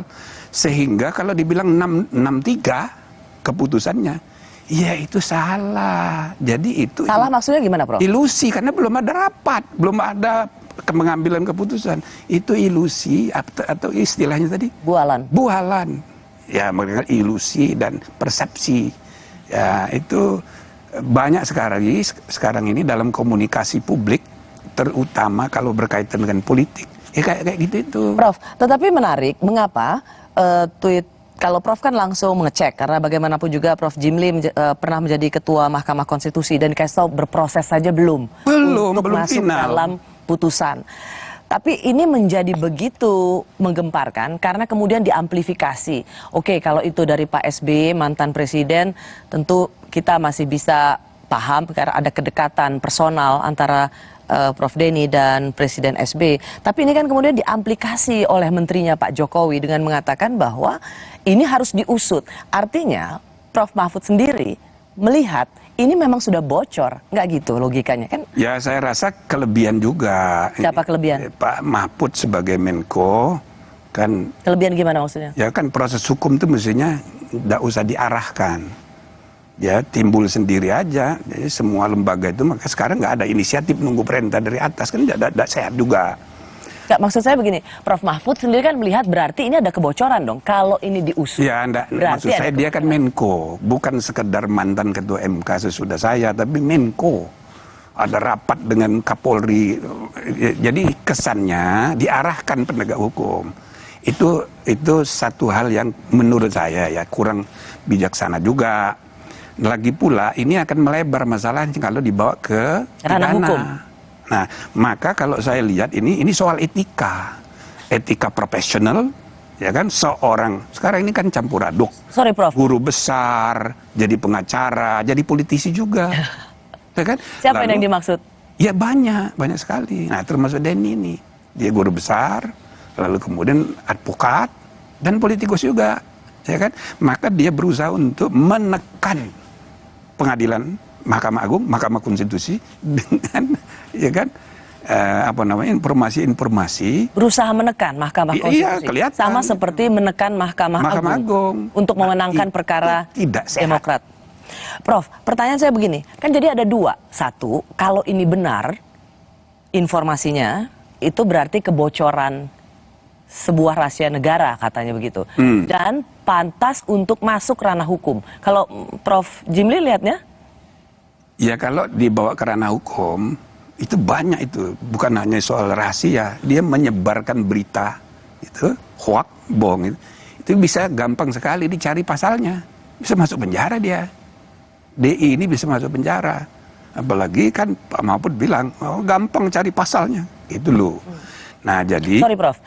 Sehingga kalau dibilang 663 keputusannya, ya itu salah. Jadi itu salah maksudnya gimana, Prof? Ilusi, karena belum ada rapat, belum ada pengambilan keputusan. Itu ilusi atau istilahnya tadi? Bualan. Bualan. Ya, mengenai ilusi dan persepsi. Ya, itu banyak sekarang ini dalam komunikasi publik, terutama kalau berkaitan dengan politik. Ya kayak gitu itu. Prof, tetapi menarik, mengapa tweet, kalau Prof kan langsung mengecek, karena bagaimanapun juga Prof Jimli pernah menjadi Ketua Mahkamah Konstitusi dan dikasih tahu berproses saja belum untuk masuk final dalam putusan. Tapi ini menjadi begitu menggemparkan karena kemudian diamplifikasi. Oke, kalau itu dari Pak SBY, mantan presiden, tentu kita masih bisa paham karena ada kedekatan personal antara Prof Denny dan Presiden SBY. Tapi ini kan kemudian diamplikasi oleh menterinya Pak Jokowi dengan mengatakan bahwa ini harus diusut. Artinya Prof Mahfud sendiri melihat ini memang sudah bocor, nggak gitu logikanya kan? Ya, saya rasa kelebihan juga. Siapa kelebihan? Pak Mahfud sebagai Menko kan. Kelebihan gimana maksudnya? Ya kan proses hukum itu mestinya nggak usah diarahkan. Ya timbul sendiri aja. Jadi semua lembaga itu, maka sekarang nggak ada inisiatif nunggu perintah dari atas, kan nggak sehat juga. Nggak, maksud saya begini, Prof Mahfud sendiri kan melihat berarti ini ada kebocoran dong kalau ini diusut. Ya, maksud saya dia kan Menko, bukan sekedar mantan ketua MK sesudah saya, tapi Menko. Ada rapat dengan Kapolri, jadi kesannya diarahkan penegak hukum. Itu satu hal yang menurut saya ya kurang bijaksana juga. Lagi pula ini akan melebar masalahnya kalau dibawa ke ranah hukum. Nah, maka kalau saya lihat ini soal etika profesional, ya kan, seorang sekarang ini kan campur aduk. Sorry, Prof. Guru besar, jadi pengacara, jadi politisi juga. Ya kan? Siapa yang dimaksud? Ya banyak sekali. Nah, termasuk Denny ini. Dia guru besar, lalu kemudian advokat dan politikus juga, ya kan? Maka dia berusaha untuk menekan pengadilan Mahkamah Agung, Mahkamah Konstitusi dengan ya kan informasi-informasi berusaha menekan Mahkamah Konstitusi. Iya, kelihatan. Sama seperti menekan Mahkamah Agung untuk memenangkan perkara tidak sehat. Demokrat. Prof, pertanyaan saya begini, kan jadi ada dua. Satu, kalau ini benar informasinya, itu berarti kebocoran sebuah rahasia negara, katanya begitu. Dan pantas untuk masuk ranah hukum. Kalau Prof Jimli lihatnya? Ya kalau dibawa ke ranah hukum, itu banyak itu. Bukan hanya soal rahasia, dia menyebarkan berita, itu hoax, bohong. Itu bisa gampang sekali dicari pasalnya. Bisa masuk penjara dia. DI ini bisa masuk penjara. Apalagi kan Pak Mahfud bilang, oh, gampang cari pasalnya. Itu loh. Nah jadi... Sorry Prof,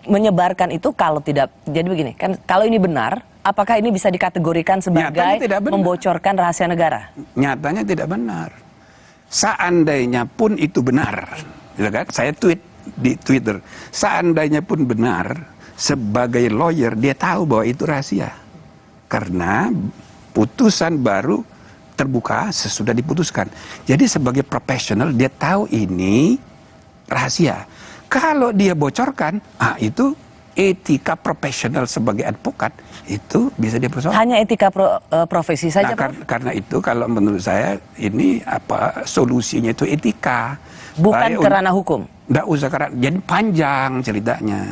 menyebarkan itu kalau tidak, jadi begini, kan kalau ini benar, apakah ini bisa dikategorikan sebagai membocorkan rahasia negara? Nyatanya tidak benar. Seandainya pun itu benar, gitu kan? Saya tweet di Twitter, seandainya pun benar, sebagai lawyer dia tahu bahwa itu rahasia. Karena putusan baru terbuka sesudah diputuskan. Jadi sebagai profesional dia tahu ini rahasia. Kalau dia bocorkan, itu etika profesional sebagai advokat itu bisa dipersoalkan. Hanya etika profesi saja, Prof? Karena itu kalau menurut saya ini solusinya itu etika. Bukan ke ranah hukum. Nggak usah karena jadi panjang ceritanya.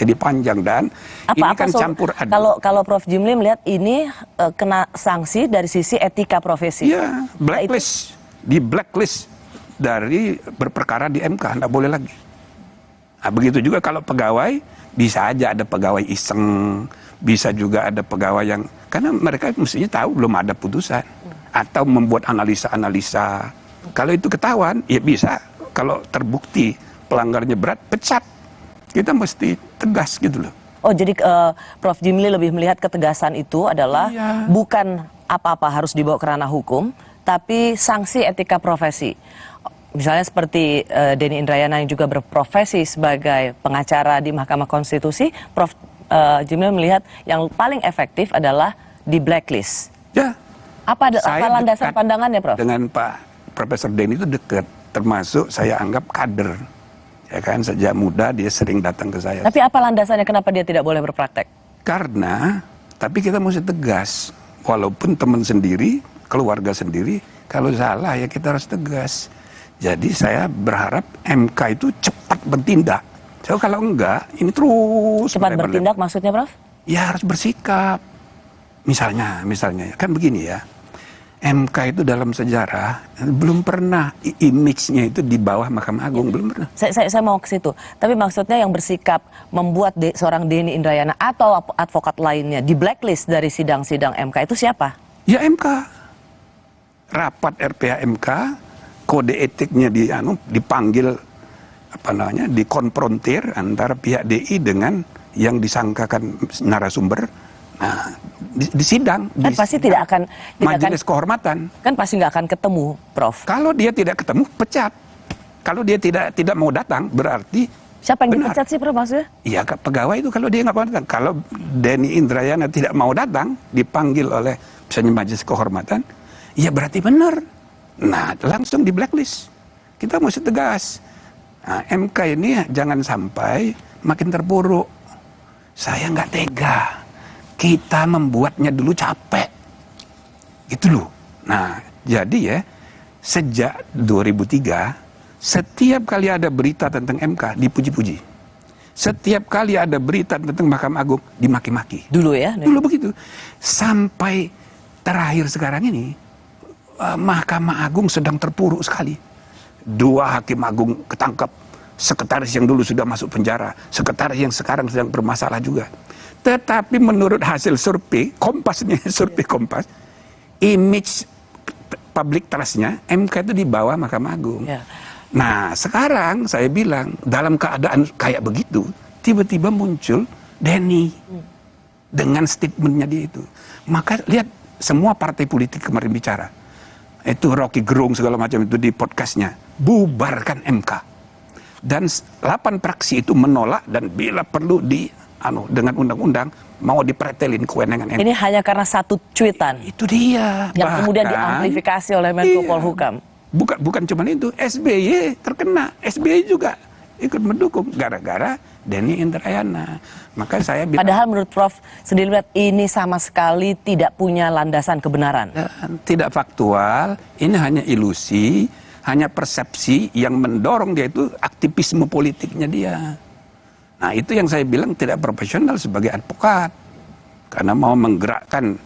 Jadi panjang dan ini kan campur aduk. Kalau Prof Jimli melihat ini kena sanksi dari sisi etika profesi. Iya, blacklist. Di blacklist dari berperkara di MK, nggak boleh lagi. Nah, begitu juga kalau pegawai, bisa aja ada pegawai iseng, bisa juga ada pegawai yang, karena mereka mestinya tahu belum ada putusan. Atau membuat analisa-analisa. Kalau itu ketahuan, ya bisa. Kalau terbukti pelanggarnya berat, pecat. Kita mesti tegas gitu loh. Oh jadi Prof Jimli lebih melihat ketegasan itu adalah bukan apa-apa harus dibawa ke ranah hukum, tapi sanksi etika profesi. Misalnya seperti Denny Indrayana yang juga berprofesi sebagai pengacara di Mahkamah Konstitusi, Prof Jimli melihat yang paling efektif adalah di blacklist. Ya. Apa landasan pandangannya, Prof? Dengan Pak Profesor Denny itu dekat, termasuk saya anggap kader. Ya kan, sejak muda dia sering datang ke saya. Tapi apa landasannya kenapa dia tidak boleh berpraktek? Karena, tapi kita mesti tegas. Walaupun teman sendiri, keluarga sendiri, kalau salah ya kita harus tegas. Jadi saya berharap MK itu cepat bertindak. So kalau enggak, ini terus... Cepat bertindak maksudnya, Prof? Ya harus bersikap. Misalnya, kan begini ya. MK itu dalam sejarah belum pernah image-nya itu di bawah Mahkamah Agung, belum pernah. Saya mau ke situ. Tapi maksudnya yang bersikap membuat seorang Denny Indrayana atau advokat lainnya di blacklist dari sidang-sidang MK itu siapa? Ya MK. Rapat RPH MK, kode etiknya dipanggil dikonfrontir antara pihak DI dengan yang disangkakan narasumber. Nah, di sidang kan pasti tidak akan majelis kehormatan kan pasti nggak akan ketemu, Prof. Kalau dia tidak ketemu, pecat. Kalau dia tidak mau datang, berarti siapa yang dipecat sih, Prof, maksudnya? Iya, pegawai itu kalau dia nggak mau datang. Kalau Denny Indrayana tidak mau datang, dipanggil oleh misalnya majelis kehormatan, ya berarti benar. Nah, langsung di blacklist. Kita mesti tegas. Nah, MK ini jangan sampai makin terpuruk. Saya nggak tega. Kita membuatnya dulu capek. Gitu loh. Nah, jadi ya, sejak 2003, setiap kali ada berita tentang MK, dipuji-puji. Setiap kali ada berita tentang Mahkamah Agung, dimaki-maki. Dulu ya? Dulu begitu. Sampai terakhir sekarang ini, Mahkamah Agung sedang terpuruk sekali. 2 hakim agung ketangkap. Sekretaris yang dulu sudah masuk penjara. Sekretaris yang sekarang sedang bermasalah juga. Tetapi menurut hasil survei, survei Kompas, image public trust-nya, MK itu di bawah Mahkamah Agung. Ya. Nah, sekarang saya bilang, dalam keadaan kayak begitu, tiba-tiba muncul Denny dengan statementnya dia itu. Maka lihat, semua partai politik kemarin bicara. Itu Rocky Gerung segala macam itu di podcastnya. Bubarkan MK. Dan 8 fraksi itu menolak dan bila perlu dengan undang-undang mau dipretelin kewenangan MK. Ini hanya karena satu cuitan. Itu dia. Yang kemudian diamplifikasi oleh Menko Polhukam. Bukan cuma itu, SBY terkena, SBY juga ikut mendukung gara-gara Denny Indrayana. Maka saya bilang, padahal menurut Prof sendiri lihat ini sama sekali tidak punya landasan kebenaran. Tidak faktual, ini hanya ilusi, hanya persepsi yang mendorong dia itu aktivisme politiknya dia. Nah itu yang saya bilang tidak profesional sebagai advokat, karena mau menggerakkan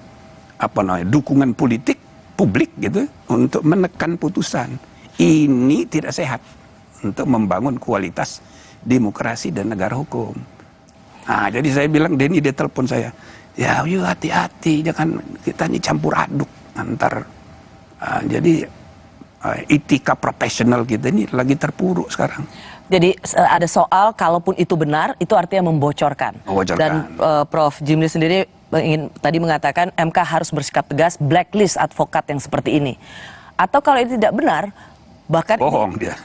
dukungan politik publik gitu untuk menekan putusan. Ini tidak sehat untuk membangun kualitas demokrasi dan negara hukum. Nah, jadi saya bilang, Denny dia telepon saya, ya yuk hati-hati, jangan kita ini campur aduk antar. Jadi etika profesional kita ini lagi terpuruk sekarang. Jadi ada soal, kalaupun itu benar, itu artinya membocorkan. Dan Prof Jimli sendiri ingin tadi mengatakan MK harus bersikap tegas, blacklist advokat yang seperti ini. Atau kalau itu tidak benar, bahkan bohong dia,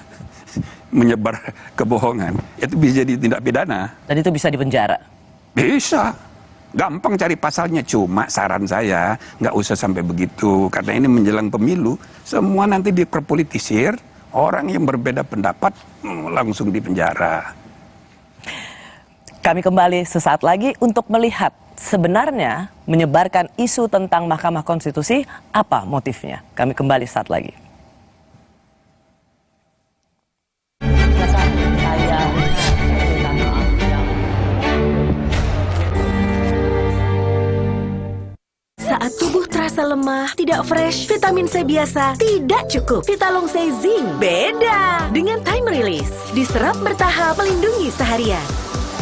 menyebar kebohongan, itu bisa jadi tindak pidana. Dan itu bisa dipenjara? Bisa, gampang cari pasalnya. Cuma saran saya nggak usah sampai begitu, karena ini menjelang pemilu, semua nanti diperpolitisir, orang yang berbeda pendapat langsung dipenjara. Kami kembali sesaat lagi untuk melihat sebenarnya menyebarkan isu tentang Mahkamah Konstitusi, apa motifnya? Kami kembali saat lagi. Saat tubuh terasa lemah, tidak fresh, vitamin C biasa tidak cukup. Vitalong C Zinc beda. Dengan time release, diserap bertahap melindungi seharian.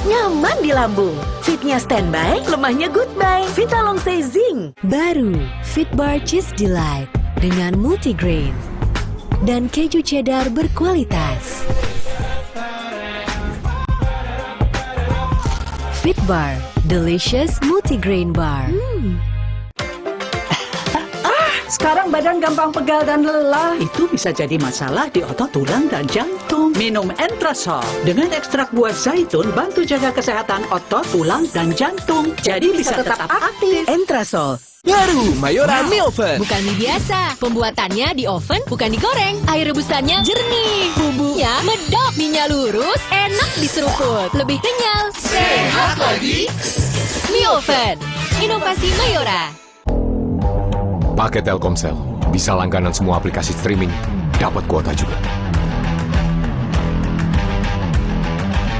Nyaman di lambung, fitnya standby, lemahnya goodbye. Vitalong C Zinc baru, Fitbar Cheese Delight dengan multigrain dan keju cheddar berkualitas. Fitbar, delicious multigrain bar. Sekarang badan gampang pegal dan lelah, itu bisa jadi masalah di otot, tulang, dan jantung. Minum Entrasol dengan ekstrak buah zaitun bantu jaga kesehatan otot, tulang, dan jantung. Jadi bisa tetap aktif. Entrasol. Baru Mayora mie oven. Bukan mie biasa, pembuatannya di oven bukan digoreng. Air rebusannya jernih, bumbunya medok, mie-nya lurus, enak diseruput, lebih kenyal, sehat lagi. Mie oven, inovasi Mayora. Pakai Telkomsel, bisa langganan semua aplikasi streaming, dapat kuota juga.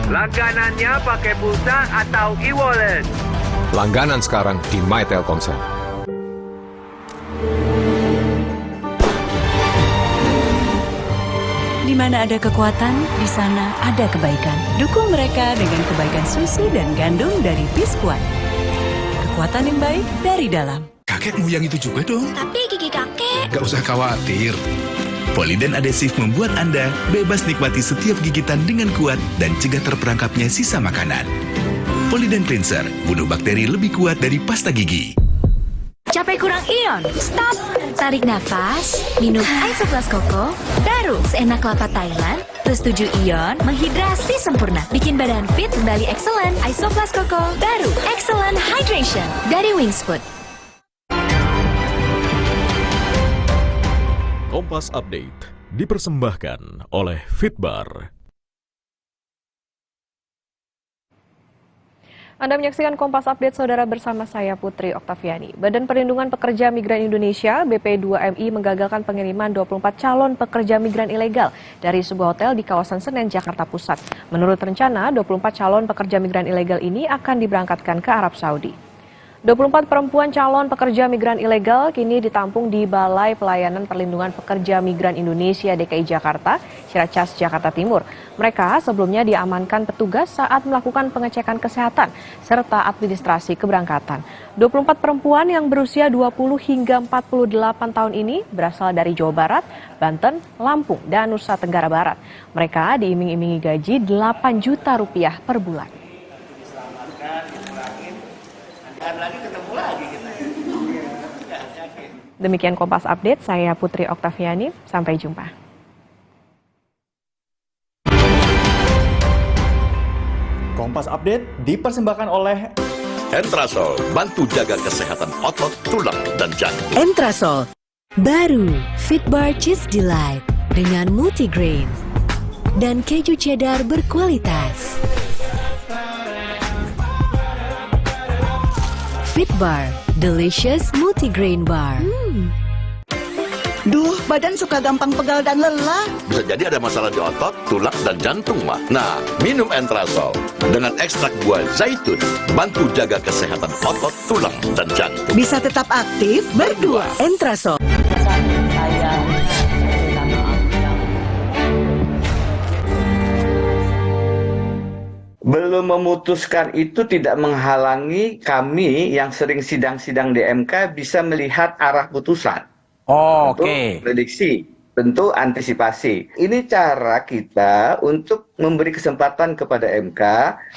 Langganannya pakai pulsa atau e-wallet. Langganan sekarang di My Telkomsel. Di mana ada kekuatan, di sana ada kebaikan. Dukung mereka dengan kebaikan susu dan gandum dari Biskuat. Kekuatan yang baik dari dalam. Kakekmu yang itu juga dong. Tapi gigi kakek. Gak usah khawatir. Poliden Adhesive membuat Anda bebas nikmati setiap gigitan dengan kuat dan cegah terperangkapnya sisa makanan. Poliden Cleanser, bunuh bakteri lebih kuat dari pasta gigi. Capek kurang ion? Stop. Tarik nafas, minum Isoflas Koko, baru seenak kelapa Thailand, plus 7 ion, menghidrasi sempurna. Bikin badan fit kembali excellent. Isoflas Koko, baru excellent hydration dari Wings Food. Kompas Update dipersembahkan oleh Fitbar. Anda menyaksikan Kompas Update, saudara, bersama saya Putri Oktaviani. Badan Perlindungan Pekerja Migran Indonesia (BP2MI) menggagalkan pengiriman 24 calon pekerja migran ilegal dari sebuah hotel di kawasan Senen, Jakarta Pusat. Menurut rencana, 24 calon pekerja migran ilegal ini akan diberangkatkan ke Arab Saudi. 24 perempuan calon pekerja migran ilegal kini ditampung di Balai Pelayanan Perlindungan Pekerja Migran Indonesia DKI Jakarta, Ciracas, Jakarta Timur. Mereka sebelumnya diamankan petugas saat melakukan pengecekan kesehatan serta administrasi keberangkatan. 24 perempuan yang berusia 20 hingga 48 tahun ini berasal dari Jawa Barat, Banten, Lampung, dan Nusa Tenggara Barat. Mereka diiming-imingi gaji 8 juta rupiah per bulan. Demikian Kompas Update, saya Putri Oktaviani, sampai jumpa. Kompas Kompas Update dipersembahkan oleh Entrasol, bantu jaga kesehatan otot, tulang, dan jantung. Entrasol baru Fitbar Cheese Delight dengan multigrain dan keju cheddar berkualitas. Fitbar Delicious Multigrain Bar. Duh, badan suka gampang pegal dan lelah. Bisa jadi ada masalah di otot, tulang, dan jantung, mah. Nah, minum Entrasol dengan ekstrak buah zaitun, bantu jaga kesehatan otot, tulang, dan jantung. Bisa tetap aktif berdua. Entrasol. Belum memutuskan itu tidak menghalangi kami yang sering sidang-sidang di MK bisa melihat arah putusan. Oke. Prediksi, tentu antisipasi. Ini cara kita untuk memberi kesempatan kepada MK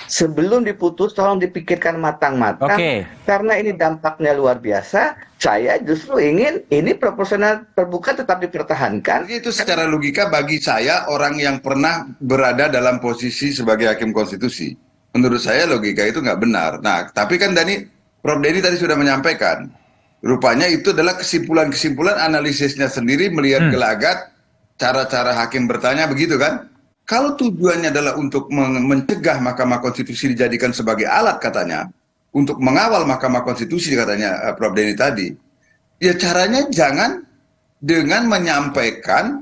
sebelum diputus, tolong dipikirkan matang-matang. Karena ini dampaknya luar biasa. Saya justru ingin ini proporsional terbuka tetap dipertahankan. Itu secara logika bagi saya orang yang pernah berada dalam posisi sebagai hakim konstitusi. Menurut saya logika itu nggak benar. Nah, tapi kan Prof. Denny tadi sudah menyampaikan. Rupanya itu adalah kesimpulan-kesimpulan analisisnya sendiri melihat gelagat cara-cara hakim bertanya begitu kan. Kalau tujuannya adalah untuk mencegah Mahkamah Konstitusi dijadikan sebagai alat katanya, untuk mengawal Mahkamah Konstitusi katanya Prof. Denny tadi, ya caranya jangan dengan menyampaikan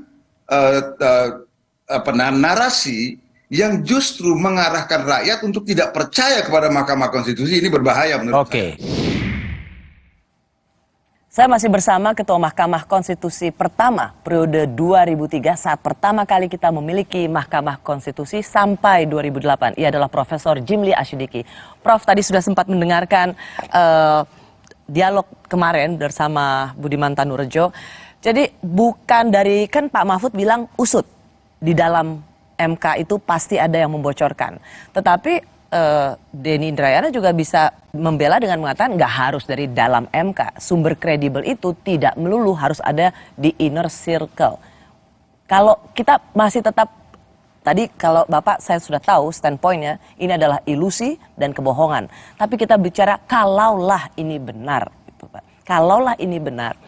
narasi yang justru mengarahkan rakyat untuk tidak percaya kepada Mahkamah Konstitusi. Ini berbahaya menurut saya. Saya masih bersama Ketua Mahkamah Konstitusi pertama periode 2003 saat pertama kali kita memiliki Mahkamah Konstitusi sampai 2008. Ia adalah Profesor Jimli Asyidiki. Prof tadi sudah sempat mendengarkan dialog kemarin bersama Budiman Tanurejo. Jadi bukan dari, kan Pak Mahfud bilang usut di dalam MK itu pasti ada yang membocorkan. Tetapi Denny Indrayana juga bisa membela dengan mengatakan nggak harus dari dalam MK. Sumber kredibel itu tidak melulu harus ada di inner circle. Kalau kita masih tetap, tadi kalau Bapak saya sudah tahu standpointnya, ini adalah ilusi dan kebohongan. Tapi kita bicara kalaulah ini benar. Kalaulah ini benar,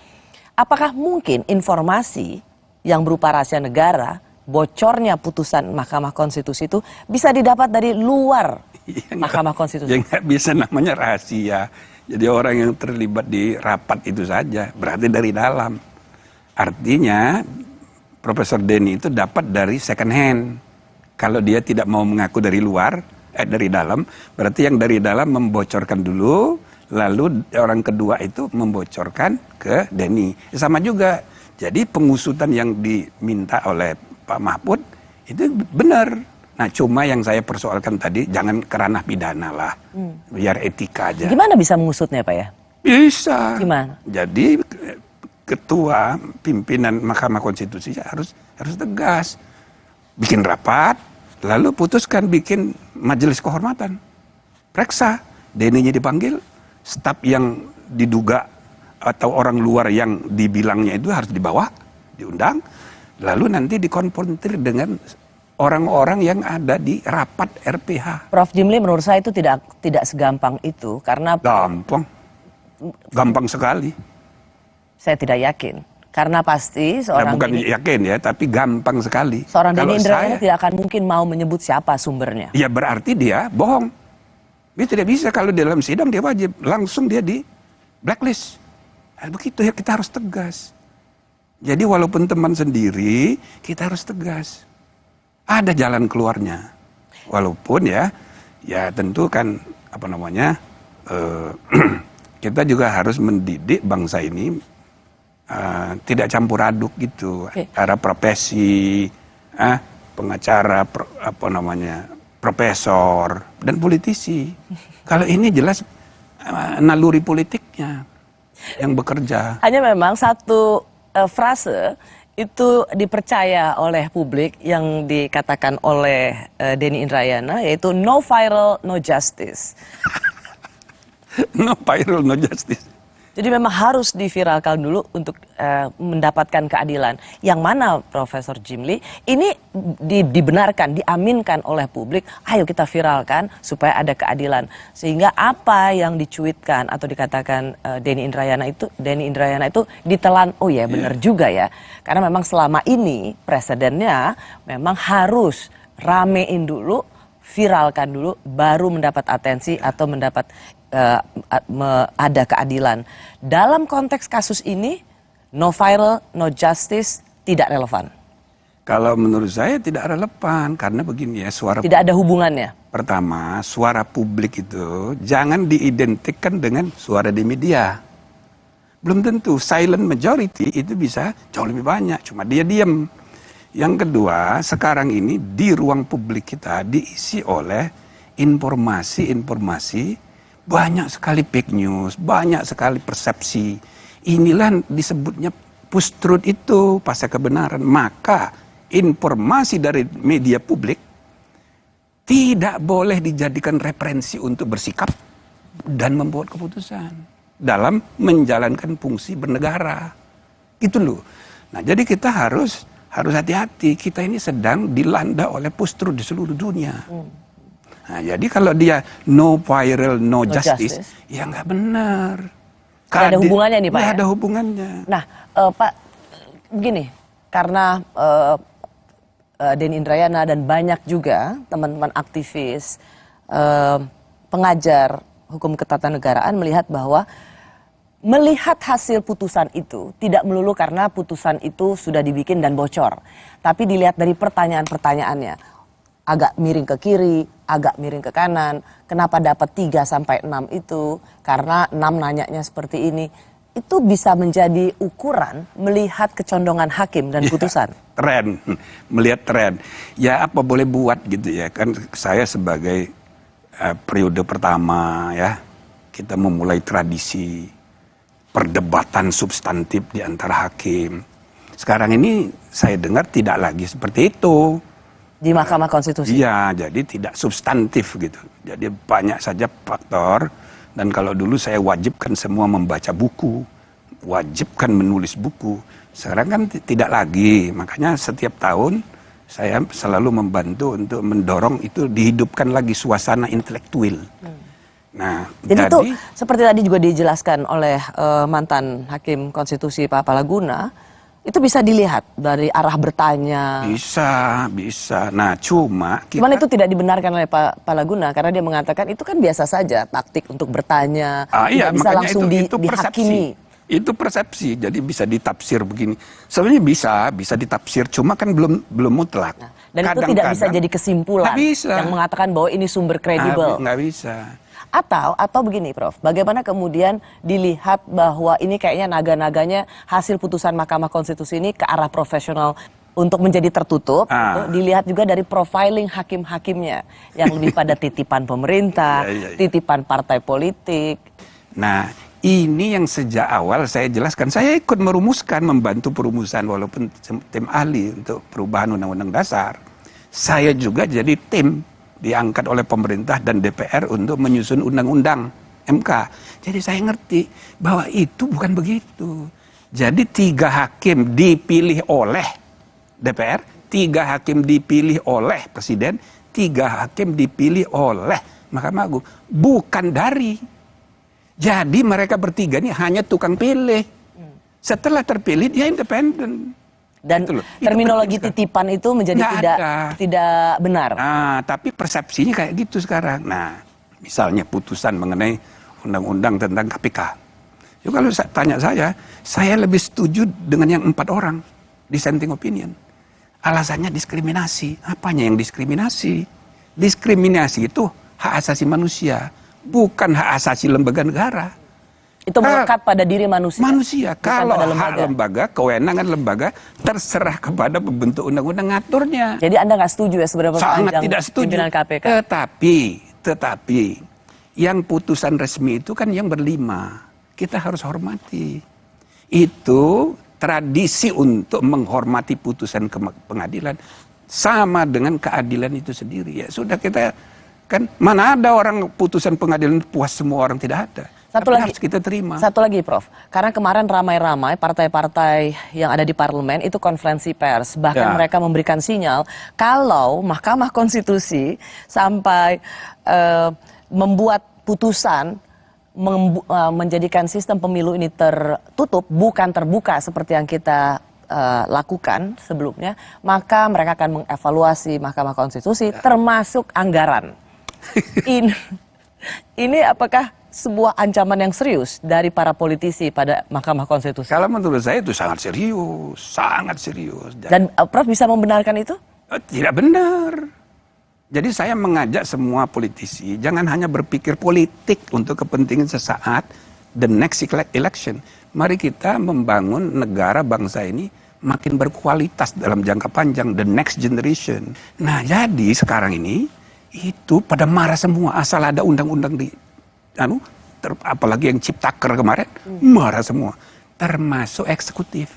apakah mungkin informasi yang berupa rahasia negara, bocornya putusan Mahkamah Konstitusi itu bisa didapat dari luar Mahkamah Konstitusi? Ya nggak bisa, namanya rahasia. Jadi orang yang terlibat di rapat itu saja, berarti dari dalam. Artinya Profesor Denny itu dapat dari second hand. Kalau dia tidak mau mengaku dari luar, dari dalam, berarti yang dari dalam membocorkan dulu, lalu orang kedua itu membocorkan ke Denny. Sama juga. Jadi pengusutan yang diminta oleh Pak Mahfud itu benar. Nah cuma yang saya persoalkan tadi, jangan ke ranah pidana lah, biar etika aja. Gimana bisa mengusutnya Pak ya? Bisa. Gimana? Jadi ketua pimpinan Mahkamah Konstitusi harus tegas. Bikin rapat, lalu putuskan bikin majelis kehormatan. Periksa, Denny-nya dipanggil, staf yang diduga atau orang luar yang dibilangnya itu harus dibawa, diundang, lalu nanti dikonfrontir dengan orang-orang yang ada di rapat RPH. Prof Jimli, menurut saya itu tidak segampang itu karena gampang sekali. Saya tidak yakin karena pasti seorang bukan yakin ya, tapi gampang sekali. Seorang Denny Indrayana tidak akan mungkin mau menyebut siapa sumbernya. Ya berarti dia bohong. Dia tidak bisa, kalau di dalam sidang dia wajib langsung dia di blacklist. Nah, begitu ya, kita harus tegas. Jadi walaupun teman sendiri, kita harus tegas. Ada jalan keluarnya, walaupun ya tentu kan kita juga harus mendidik bangsa ini tidak campur aduk gitu, antara profesi, pengacara, profesor dan politisi. Kalau ini jelas naluri politiknya yang bekerja. Hanya memang satu frase itu dipercaya oleh publik yang dikatakan oleh Denny Indrayana, yaitu no viral, no justice. No viral, no justice. Jadi memang harus diviralkan dulu untuk mendapatkan keadilan. Yang mana Profesor Jimli, ini dibenarkan, diaminkan oleh publik, ayo kita viralkan supaya ada keadilan. Sehingga apa yang dicuitkan atau dikatakan Denny Indrayana itu ditelan, oh ya benar juga ya. Karena memang selama ini presidennya memang harus ramein dulu, viralkan dulu, baru mendapat atensi atau mendapat ada keadilan. Dalam konteks kasus ini, no viral, no justice tidak relevan. Kalau menurut saya tidak relevan, karena begini ya, suara tidak ada hubungannya. Pertama, suara publik itu jangan diidentikan dengan suara di media. Belum tentu silent majority itu bisa jauh lebih banyak, cuma dia diam. Yang kedua, sekarang ini di ruang publik kita diisi oleh informasi-informasi, banyak sekali fake news, banyak sekali persepsi. Inilah disebutnya post-truth itu, pasca kebenaran. Maka informasi dari media publik tidak boleh dijadikan referensi untuk bersikap dan membuat keputusan dalam menjalankan fungsi bernegara. Gitu loh. Nah, jadi kita harus hati-hati. Kita ini sedang dilanda oleh post-truth di seluruh dunia. Nah, jadi kalau dia no viral, no justice, ya nggak benar. Nggak ada hubungannya nih Pak. Nggak ada hubungannya. Nah, Pak, begini, karena Denny Indrayana dan banyak juga teman-teman aktivis, pengajar hukum ketatanegaraan melihat bahwa melihat hasil putusan itu tidak melulu karena putusan itu sudah dibikin dan bocor, tapi dilihat dari pertanyaan-pertanyaannya. Agak miring ke kiri, agak miring ke kanan. Kenapa dapat 3 sampai 6 itu? Karena 6 nanyanya seperti ini. Itu bisa menjadi ukuran melihat kecondongan hakim dan putusan. Tren, melihat tren. Ya apa boleh buat gitu ya. Kan saya sebagai periode pertama ya, kita memulai tradisi perdebatan substantif di antara hakim. Sekarang ini saya dengar tidak lagi seperti itu. Di Mahkamah Konstitusi? Iya, jadi tidak substantif gitu. Jadi banyak saja faktor, dan kalau dulu saya wajibkan semua membaca buku, wajibkan menulis buku. Sekarang kan tidak lagi, makanya setiap tahun saya selalu membantu untuk mendorong itu dihidupkan lagi suasana intelektual. Nah, jadi itu seperti tadi juga dijelaskan oleh mantan Hakim Konstitusi Pak Palaguna, itu bisa dilihat dari arah bertanya. Bisa. Nah, cuman itu tidak dibenarkan oleh Pak Palaguna karena dia mengatakan itu kan biasa saja taktik untuk bertanya, tidak bisa langsung dihakimi. Itu persepsi, jadi bisa ditafsir begini. Sebenarnya bisa ditafsir, cuma kan belum mutlak. Dan itu tidak bisa jadi kesimpulan yang mengatakan bahwa ini sumber kredibel. Nggak bisa. Atau begini Prof, bagaimana kemudian dilihat bahwa ini kayaknya naga-naganya hasil putusan Mahkamah Konstitusi ini ke arah profesional untuk menjadi tertutup, dilihat juga dari profiling hakim-hakimnya yang lebih pada titipan pemerintah, titipan partai politik. Nah, ini yang sejak awal saya jelaskan, saya ikut merumuskan, membantu perumusan walaupun tim ahli untuk perubahan Undang-Undang Dasar. Saya juga jadi tim diangkat oleh pemerintah dan DPR untuk menyusun undang-undang MK. Jadi saya ngerti bahwa itu bukan begitu. Jadi 3 hakim dipilih oleh DPR, 3 hakim dipilih oleh Presiden, 3 hakim dipilih oleh Mahkamah Agung. Bukan dari. Jadi mereka bertiga ini hanya tukang pilih. Setelah terpilih dia independen. Dan terminologi titipan itu menjadi tidak benar. Nah, tapi persepsinya kayak gitu sekarang. Nah, misalnya putusan mengenai undang-undang tentang KPK. Jadi kalau tanya saya lebih setuju dengan yang 4 orang dissenting opinion. Alasannya diskriminasi. Apanya yang diskriminasi? Diskriminasi itu hak asasi manusia, bukan hak asasi lembaga negara. Itu melekat pada diri manusia. Kalau hak lembaga, kewenangan lembaga terserah kepada pembentuk undang-undang ngaturnya. Jadi Anda nggak setuju ya sebenarnya sangat tidak setuju. Pimpinan KPK. Tetapi yang putusan resmi itu kan yang berlima. Kita harus hormati. Itu tradisi untuk menghormati putusan pengadilan sama dengan keadilan itu sendiri. Ya sudah, kita kan mana ada orang putusan pengadilan puas semua orang, tidak ada. harus kita terima. Satu lagi, Prof. Karena kemarin ramai-ramai partai-partai yang ada di parlemen itu konferensi pers. Bahkan mereka memberikan sinyal kalau Mahkamah Konstitusi sampai membuat putusan menjadikan sistem pemilu ini tertutup, bukan terbuka seperti yang kita lakukan sebelumnya, maka mereka akan mengevaluasi Mahkamah Konstitusi termasuk anggaran. Ini apakah sebuah ancaman yang serius dari para politisi pada Mahkamah Konstitusi? Kalau menurut saya itu sangat serius. Dan Prof bisa membenarkan itu? Tidak benar. Jadi saya mengajak semua politisi jangan hanya berpikir politik untuk kepentingan sesaat, the next election. Mari kita membangun negara bangsa ini makin berkualitas dalam jangka panjang, the next generation. Nah, jadi sekarang ini itu pada marah semua asal ada undang-undang di apalagi yang Ciptaker kemarin, marah semua, termasuk eksekutif.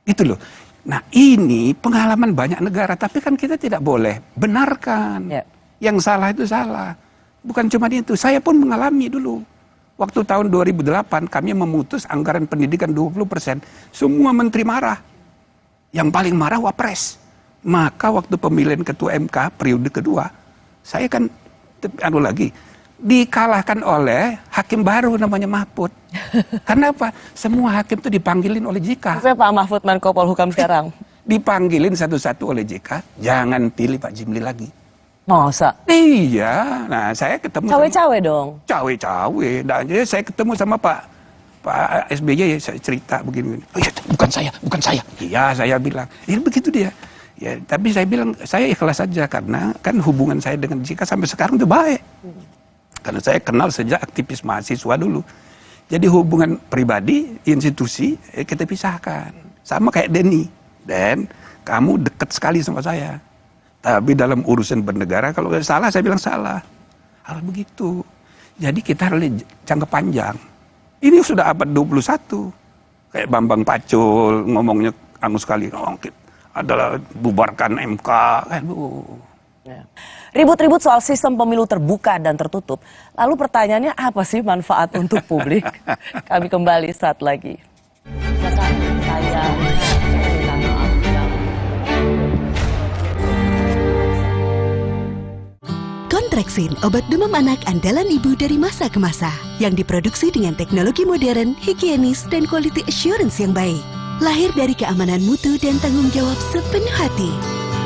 Itu loh. Nah, ini pengalaman banyak negara, tapi kan kita tidak boleh benarkan. Yang salah itu salah. Bukan cuma itu, saya pun mengalami dulu. Waktu tahun 2008 kami memutus anggaran pendidikan 20%, semua menteri marah. Yang paling marah Wapres. Maka waktu pemilihan ketua MK periode kedua, saya kan dikalahkan oleh hakim baru namanya Mahfud. Karena apa? Semua hakim itu dipanggilin oleh JK. Saya Pak Mahfud Menko Polhukam sekarang. Dipanggilin satu-satu oleh JK, jangan pilih Pak Jimli lagi. Masa? Iya. Nah, saya ketemu cawe-cawe dong. Cawe-cawe. Nah, jadi saya ketemu sama Pak SBY, saya cerita begini. Oh, ya, bukan saya. Iya, saya bilang. Ya begitu dia. Ya, tapi saya bilang saya ikhlas saja karena kan hubungan saya dengan JK sampai sekarang itu baik. Karena saya kenal sejak aktivis mahasiswa dulu. Jadi hubungan pribadi, institusi, kita pisahkan. Sama kayak Denny. Dan kamu dekat sekali sama saya. Tapi dalam urusan bernegara, kalau salah, saya bilang salah. Harus begitu. Jadi kita harus jangka panjang. Ini sudah abad 21. Kayak Bambang Pacul ngomongnya sekali. Adalah bubarkan MK. Ribut-ribut soal sistem pemilu terbuka dan tertutup. Lalu pertanyaannya apa sih manfaat untuk publik? Kami kembali saat lagi. Kontraksin, obat demam anak andalan ibu dari masa ke masa. Yang diproduksi dengan teknologi modern, higienis, dan quality assurance yang baik. Lahir dari keamanan mutu dan tanggung jawab sepenuh hati.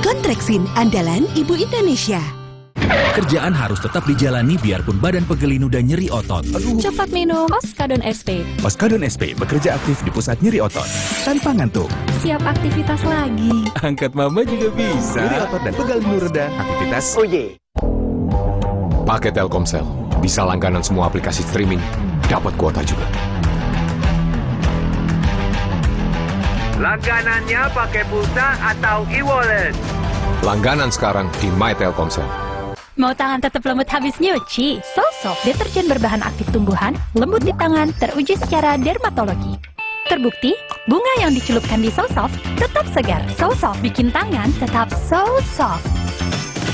Kontraksin, andalan ibu Indonesia. Kerjaan harus tetap dijalani biarpun badan pegel linu dan nyeri otot. Cepat minum Oskadon SP. Oskadon SP bekerja aktif di pusat nyeri otot tanpa ngantuk. Siap aktivitas lagi. Angkat mama juga bisa. Nyeri otot dan pegal linu reda, aktivitas. Pakai Telkomsel, bisa langganan semua aplikasi streaming, dapat kuota juga. Langganannya pakai pulsa atau e-wallet? Langganan sekarang di My Telkomsel. Mau tangan tetap lembut habis nyuci? SoSoft deterjen berbahan aktif tumbuhan, lembut di tangan, teruji secara dermatologi. Terbukti, bunga yang dicelupkan di SoSoft tetap segar. SoSoft bikin tangan tetap so soft.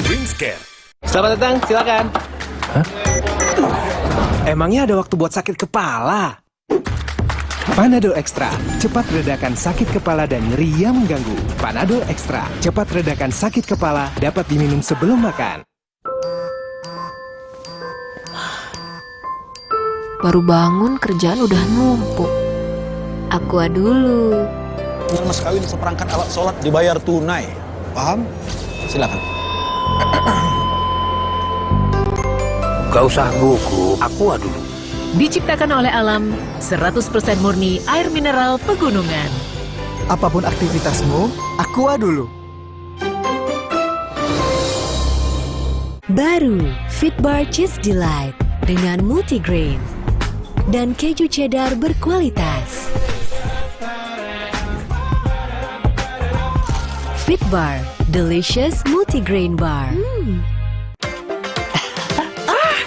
Wingscare. Selamat datang, silakan. Hah? Emangnya ada waktu buat sakit kepala? Panadol Extra, cepat redakan sakit kepala dan nyeri yang mengganggu. Panadol Extra, cepat redakan sakit kepala, dapat diminum sebelum makan. Baru bangun, kerjaan udah numpuk. Aqua dulu. Mas kawin seperangkat alat sholat dibayar tunai. Paham? Silakan. Gak usah gugup, Aqua dulu. Diciptakan oleh alam, 100% murni air mineral pegunungan. Apapun aktivitasmu, Aqua dulu. Baru, Fitbar Cheese Delight dengan multigrain dan keju cheddar berkualitas. Fitbar, delicious multigrain bar.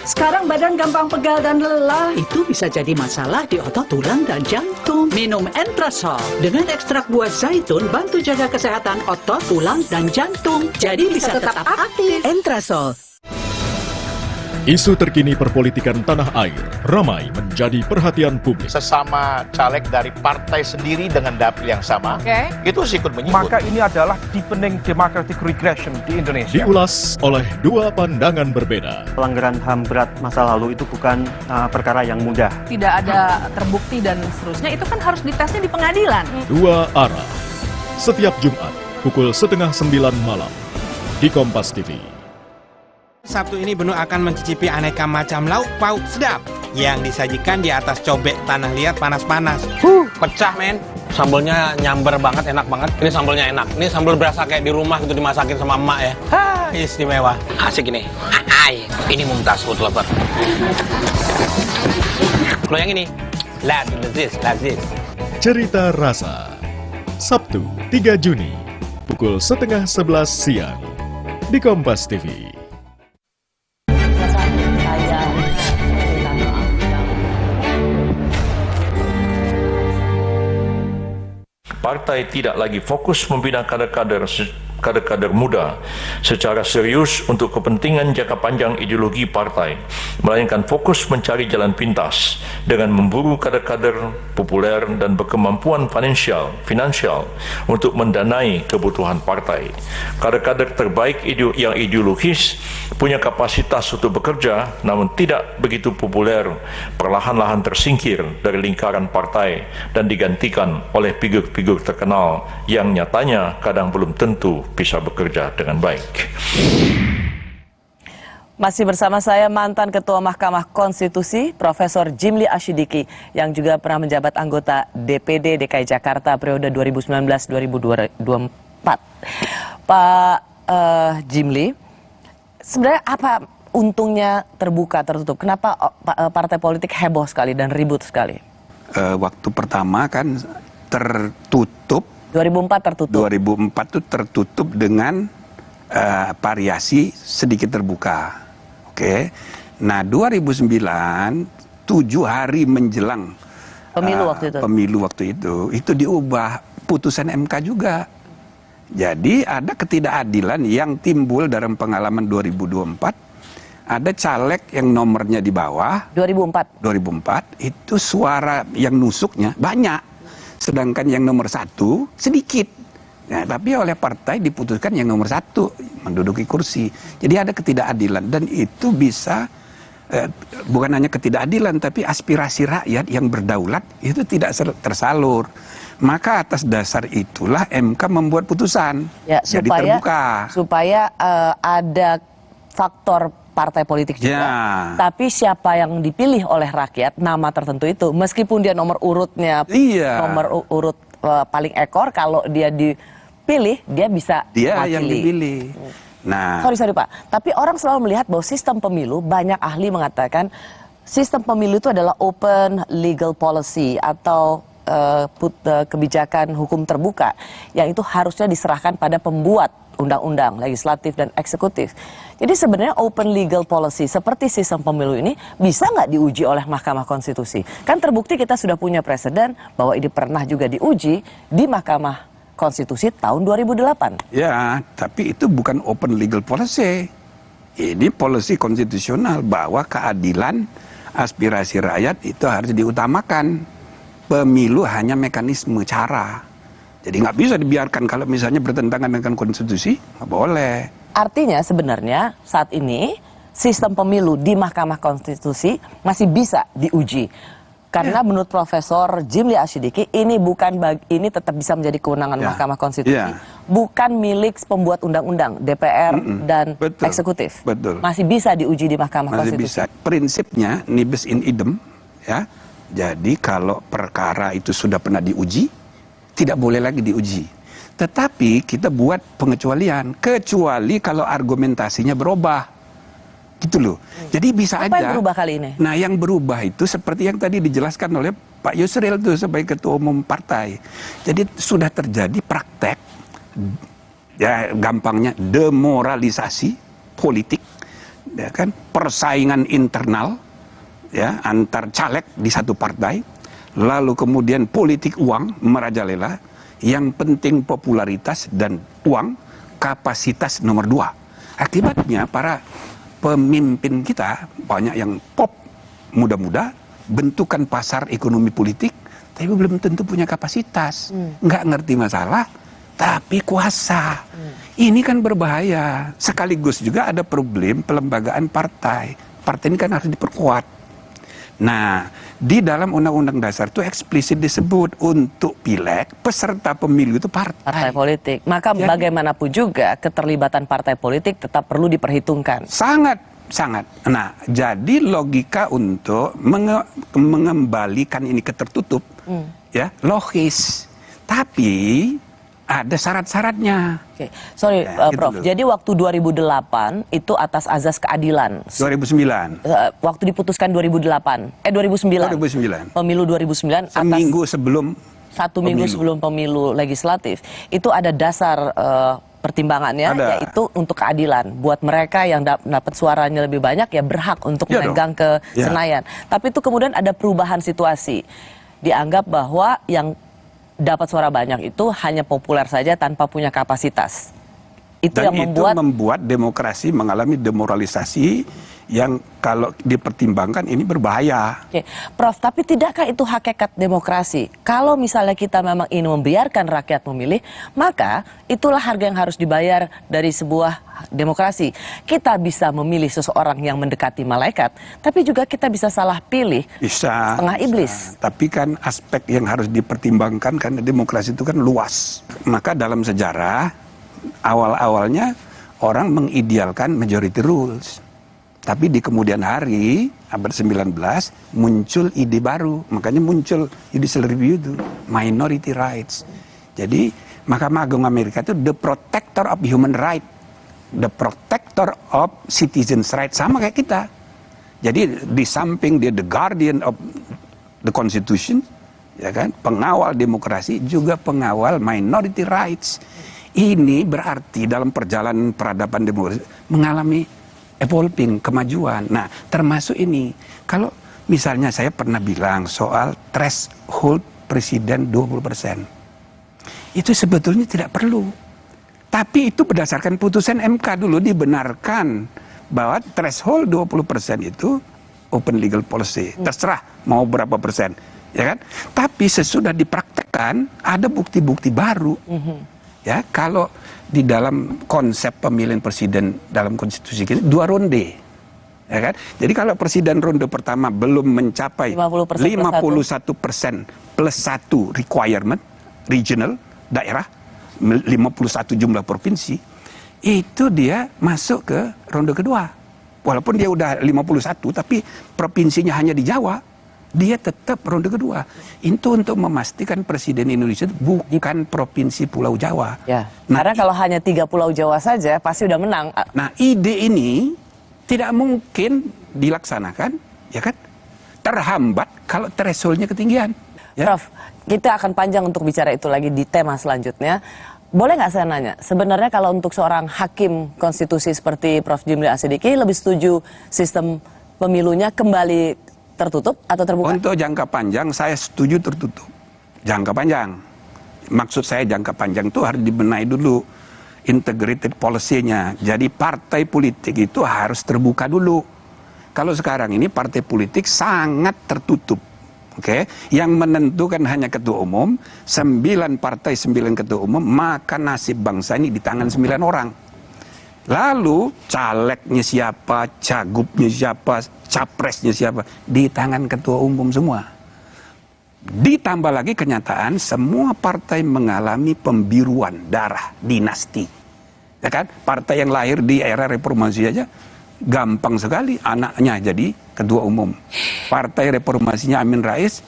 Sekarang badan gampang pegal dan lelah. Itu bisa jadi masalah di otot, tulang, dan jantung. Minum Entrasol dengan ekstrak buah zaitun bantu jaga kesehatan otot, tulang, dan jantung. Jadi bisa tetap aktif. Entrasol. Isu terkini perpolitikan tanah air ramai menjadi perhatian publik. Sesama caleg dari partai sendiri dengan dapil yang sama, itu ikut menyebut. Maka ini adalah deepening democratic regression di Indonesia. Diulas oleh dua pandangan berbeda. Pelanggaran HAM berat masa lalu itu bukan perkara yang mudah. Tidak ada terbukti dan seterusnya, itu kan harus ditesnya di pengadilan. Dua arah. Setiap Jumat pukul 8:30 malam di Kompas TV. Sabtu ini Benu akan mencicipi aneka macam lauk pauk sedap yang disajikan di atas cobek tanah liat panas-panas. Pecah men, sambalnya nyamber banget, enak banget. Ini sambalnya enak, ini sambal berasa kayak di rumah gitu dimasakin sama emak ya. Istimewa, asik ini. Hai, ini Mumtaz food lover. Kalau yang ini, lazis. Cerita Rasa, Sabtu 3 Juni, pukul 10:30 siang di Kompas TV. Partai tidak lagi fokus membina kader-kader muda secara serius untuk kepentingan jangka panjang ideologi partai, melainkan fokus mencari jalan pintas dengan memburu kader-kader populer dan berkemampuan finansial untuk mendanai kebutuhan partai. Kader-kader terbaik yang ideologis punya kapasitas untuk bekerja namun tidak begitu populer, perlahan-lahan tersingkir dari lingkaran partai dan digantikan oleh figur-figur terkenal yang nyatanya kadang belum tentu bisa bekerja dengan baik. Masih bersama saya mantan Ketua Mahkamah Konstitusi, Profesor Jimli Asyidiki, yang juga pernah menjabat anggota DPD DKI Jakarta periode 2019-2024. Pak Jimli, sebenarnya apa untungnya terbuka tertutup? Kenapa partai politik heboh sekali dan ribut sekali? Waktu pertama kan tertutup. 2004 tertutup. 2004 itu tertutup dengan variasi sedikit terbuka. Oke. Nah, 2009 7 hari menjelang pemilu waktu itu diubah putusan MK juga. Jadi ada ketidakadilan yang timbul dalam pengalaman 2024. Ada caleg yang nomornya di bawah 2004 itu suara yang nusuknya banyak, sedangkan yang nomor 1 sedikit. Nah, tapi oleh partai diputuskan yang nomor 1 menduduki kursi. Jadi ada ketidakadilan dan itu bisa bukan hanya ketidakadilan tapi aspirasi rakyat yang berdaulat itu tidak tersalur. Maka atas dasar itulah MK membuat putusan jadi terbuka. Supaya ada faktor partai politik juga. Tapi siapa yang dipilih oleh rakyat, nama tertentu itu, meskipun dia nomor urutnya, nomor urut paling ekor, kalau dia dipilih, dia bisa mewakili. Yang dipilih. Nah, sorry Pak, tapi orang selalu melihat bahwa sistem pemilu, banyak ahli mengatakan sistem pemilu itu adalah open legal policy atau kebijakan hukum terbuka yang itu harusnya diserahkan pada pembuat undang-undang, legislatif dan eksekutif. Jadi sebenarnya open legal policy seperti sistem pemilu ini bisa nggak diuji oleh Mahkamah Konstitusi? Kan terbukti kita sudah punya presiden bahwa ini pernah juga diuji di Mahkamah Konstitusi tahun 2008. Ya, tapi itu bukan open legal policy. Ini policy konstitusional bahwa keadilan aspirasi rakyat itu harus diutamakan. Pemilu hanya mekanisme cara. Jadi nggak bisa dibiarkan kalau misalnya bertentangan dengan konstitusi, nggak boleh. Artinya sebenarnya saat ini sistem pemilu di Mahkamah Konstitusi masih bisa diuji. Karena menurut Profesor Jimli Asyidiki ini ini tetap bisa menjadi kewenangan Mahkamah Konstitusi. Bukan milik pembuat undang-undang, DPR dan eksekutif. Masih bisa diuji di Mahkamah Konstitusi. Masih bisa. Prinsipnya nibus in idem, ya. Jadi kalau perkara itu sudah pernah diuji, tidak boleh lagi diuji. Tetapi kita buat pengecualian, kecuali kalau argumentasinya berubah. Gitu loh. Jadi bisa aja. Apa yang berubah kali ini? Nah, yang berubah itu seperti yang tadi dijelaskan oleh Pak Yusril itu sebagai Ketua Umum Partai. Jadi sudah terjadi praktek, ya gampangnya demoralisasi politik, ya kan, persaingan internal, ya antar caleg di satu partai, lalu kemudian politik uang merajalela, yang penting popularitas dan uang, kapasitas nomor 2. Akibatnya para pemimpin kita banyak yang pop, muda-muda, bentukan pasar ekonomi politik, tapi belum tentu punya kapasitas, nggak ngerti masalah, tapi kuasa. Ini kan berbahaya. Sekaligus juga ada problem pelembagaan partai. Partai ini kan harus diperkuat. Nah, di dalam Undang-Undang Dasar itu eksplisit disebut untuk pileg, peserta pemilu itu partai politik. Maka bagaimanapun juga keterlibatan partai politik tetap perlu diperhitungkan. Sangat. Nah, jadi logika untuk mengembalikan ini ke tertutup, ya logis. Tapi ada syarat-syaratnya. Oke. Sorry, Prof. Jadi waktu 2008 itu atas azas keadilan. 2009. Waktu diputuskan 2009. Pemilu 2009. Seminggu sebelum. Satu minggu sebelum pemilu legislatif. Itu ada dasar pertimbangannya, yaitu untuk keadilan. Buat mereka yang dapat suaranya lebih banyak, ya berhak untuk memegang ke Senayan. Tapi itu kemudian ada perubahan situasi. Dianggap bahwa yang dapat suara banyak itu hanya populer saja tanpa punya kapasitas. Itu Dan yang membuat demokrasi mengalami demoralisasi yang kalau dipertimbangkan ini berbahaya. Oke. Prof, tapi tidakkah itu hakikat demokrasi? Kalau misalnya kita memang ingin membiarkan rakyat memilih, maka itulah harga yang harus dibayar dari sebuah demokrasi. Kita bisa memilih seseorang yang mendekati malaikat, tapi juga kita bisa salah pilih setengah iblis. Tapi kan aspek yang harus dipertimbangkan karena demokrasi itu kan luas. Maka dalam sejarah awal-awalnya orang mengidealkan majority rules. Tapi di kemudian hari, abad 19, muncul ide baru. Makanya muncul judicial review itu, minority rights. Jadi, Mahkamah Agung Amerika itu the protector of human right. The protector of citizens' right. Sama kayak kita. Jadi, di samping dia the guardian of the constitution, ya kan, pengawal demokrasi, juga pengawal minority rights. Ini berarti dalam perjalanan peradaban demokrasi mengalami evolving, kemajuan. Nah, termasuk ini. Kalau misalnya saya pernah bilang soal threshold presiden 20%. Itu sebetulnya tidak perlu. Tapi itu berdasarkan putusan MK dulu dibenarkan bahwa threshold 20% itu open legal policy. Terserah mau berapa persen. Ya kan? Tapi sesudah dipraktekkan ada bukti-bukti baru. Ya, kalau di dalam konsep pemilihan presiden dalam konstitusi kita 2 ronde, ya kan? Jadi kalau presiden ronde pertama belum mencapai 51% plus 1 requirement regional daerah, 51 jumlah provinsi, itu dia masuk ke ronde kedua. Walaupun dia udah 51, tapi provinsinya hanya di Jawa, dia tetap ronde kedua. Itu untuk memastikan presiden Indonesia bukan provinsi Pulau Jawa. Ya, karena kalau hanya 3 Pulau Jawa saja pasti udah menang. Nah, ide ini tidak mungkin dilaksanakan, ya kan? Terhambat kalau thresholdnya ketinggian. Ya? Prof, kita akan panjang untuk bicara itu lagi di tema selanjutnya. Boleh nggak saya nanya, sebenarnya kalau untuk seorang hakim konstitusi seperti Prof. Jimli Asidiki lebih setuju sistem pemilunya kembali tertutup atau terbuka? Untuk jangka panjang saya setuju tertutup. Jangka panjang. Maksud saya jangka panjang itu harus dibenahi dulu integrated policy-nya. Jadi partai politik itu harus terbuka dulu. Kalau sekarang ini partai politik sangat tertutup. Oke, yang menentukan hanya ketua umum, 9 partai 9 ketua umum, maka nasib bangsa ini di tangan 9 orang. Lalu calegnya siapa, cagupnya siapa, capresnya siapa, di tangan ketua umum semua. Ditambah lagi kenyataan semua partai mengalami pembiruan darah dinasti. Ya kan? Partai yang lahir di era reformasi aja gampang sekali anaknya jadi ketua umum. Partai reformasinya Amin Rais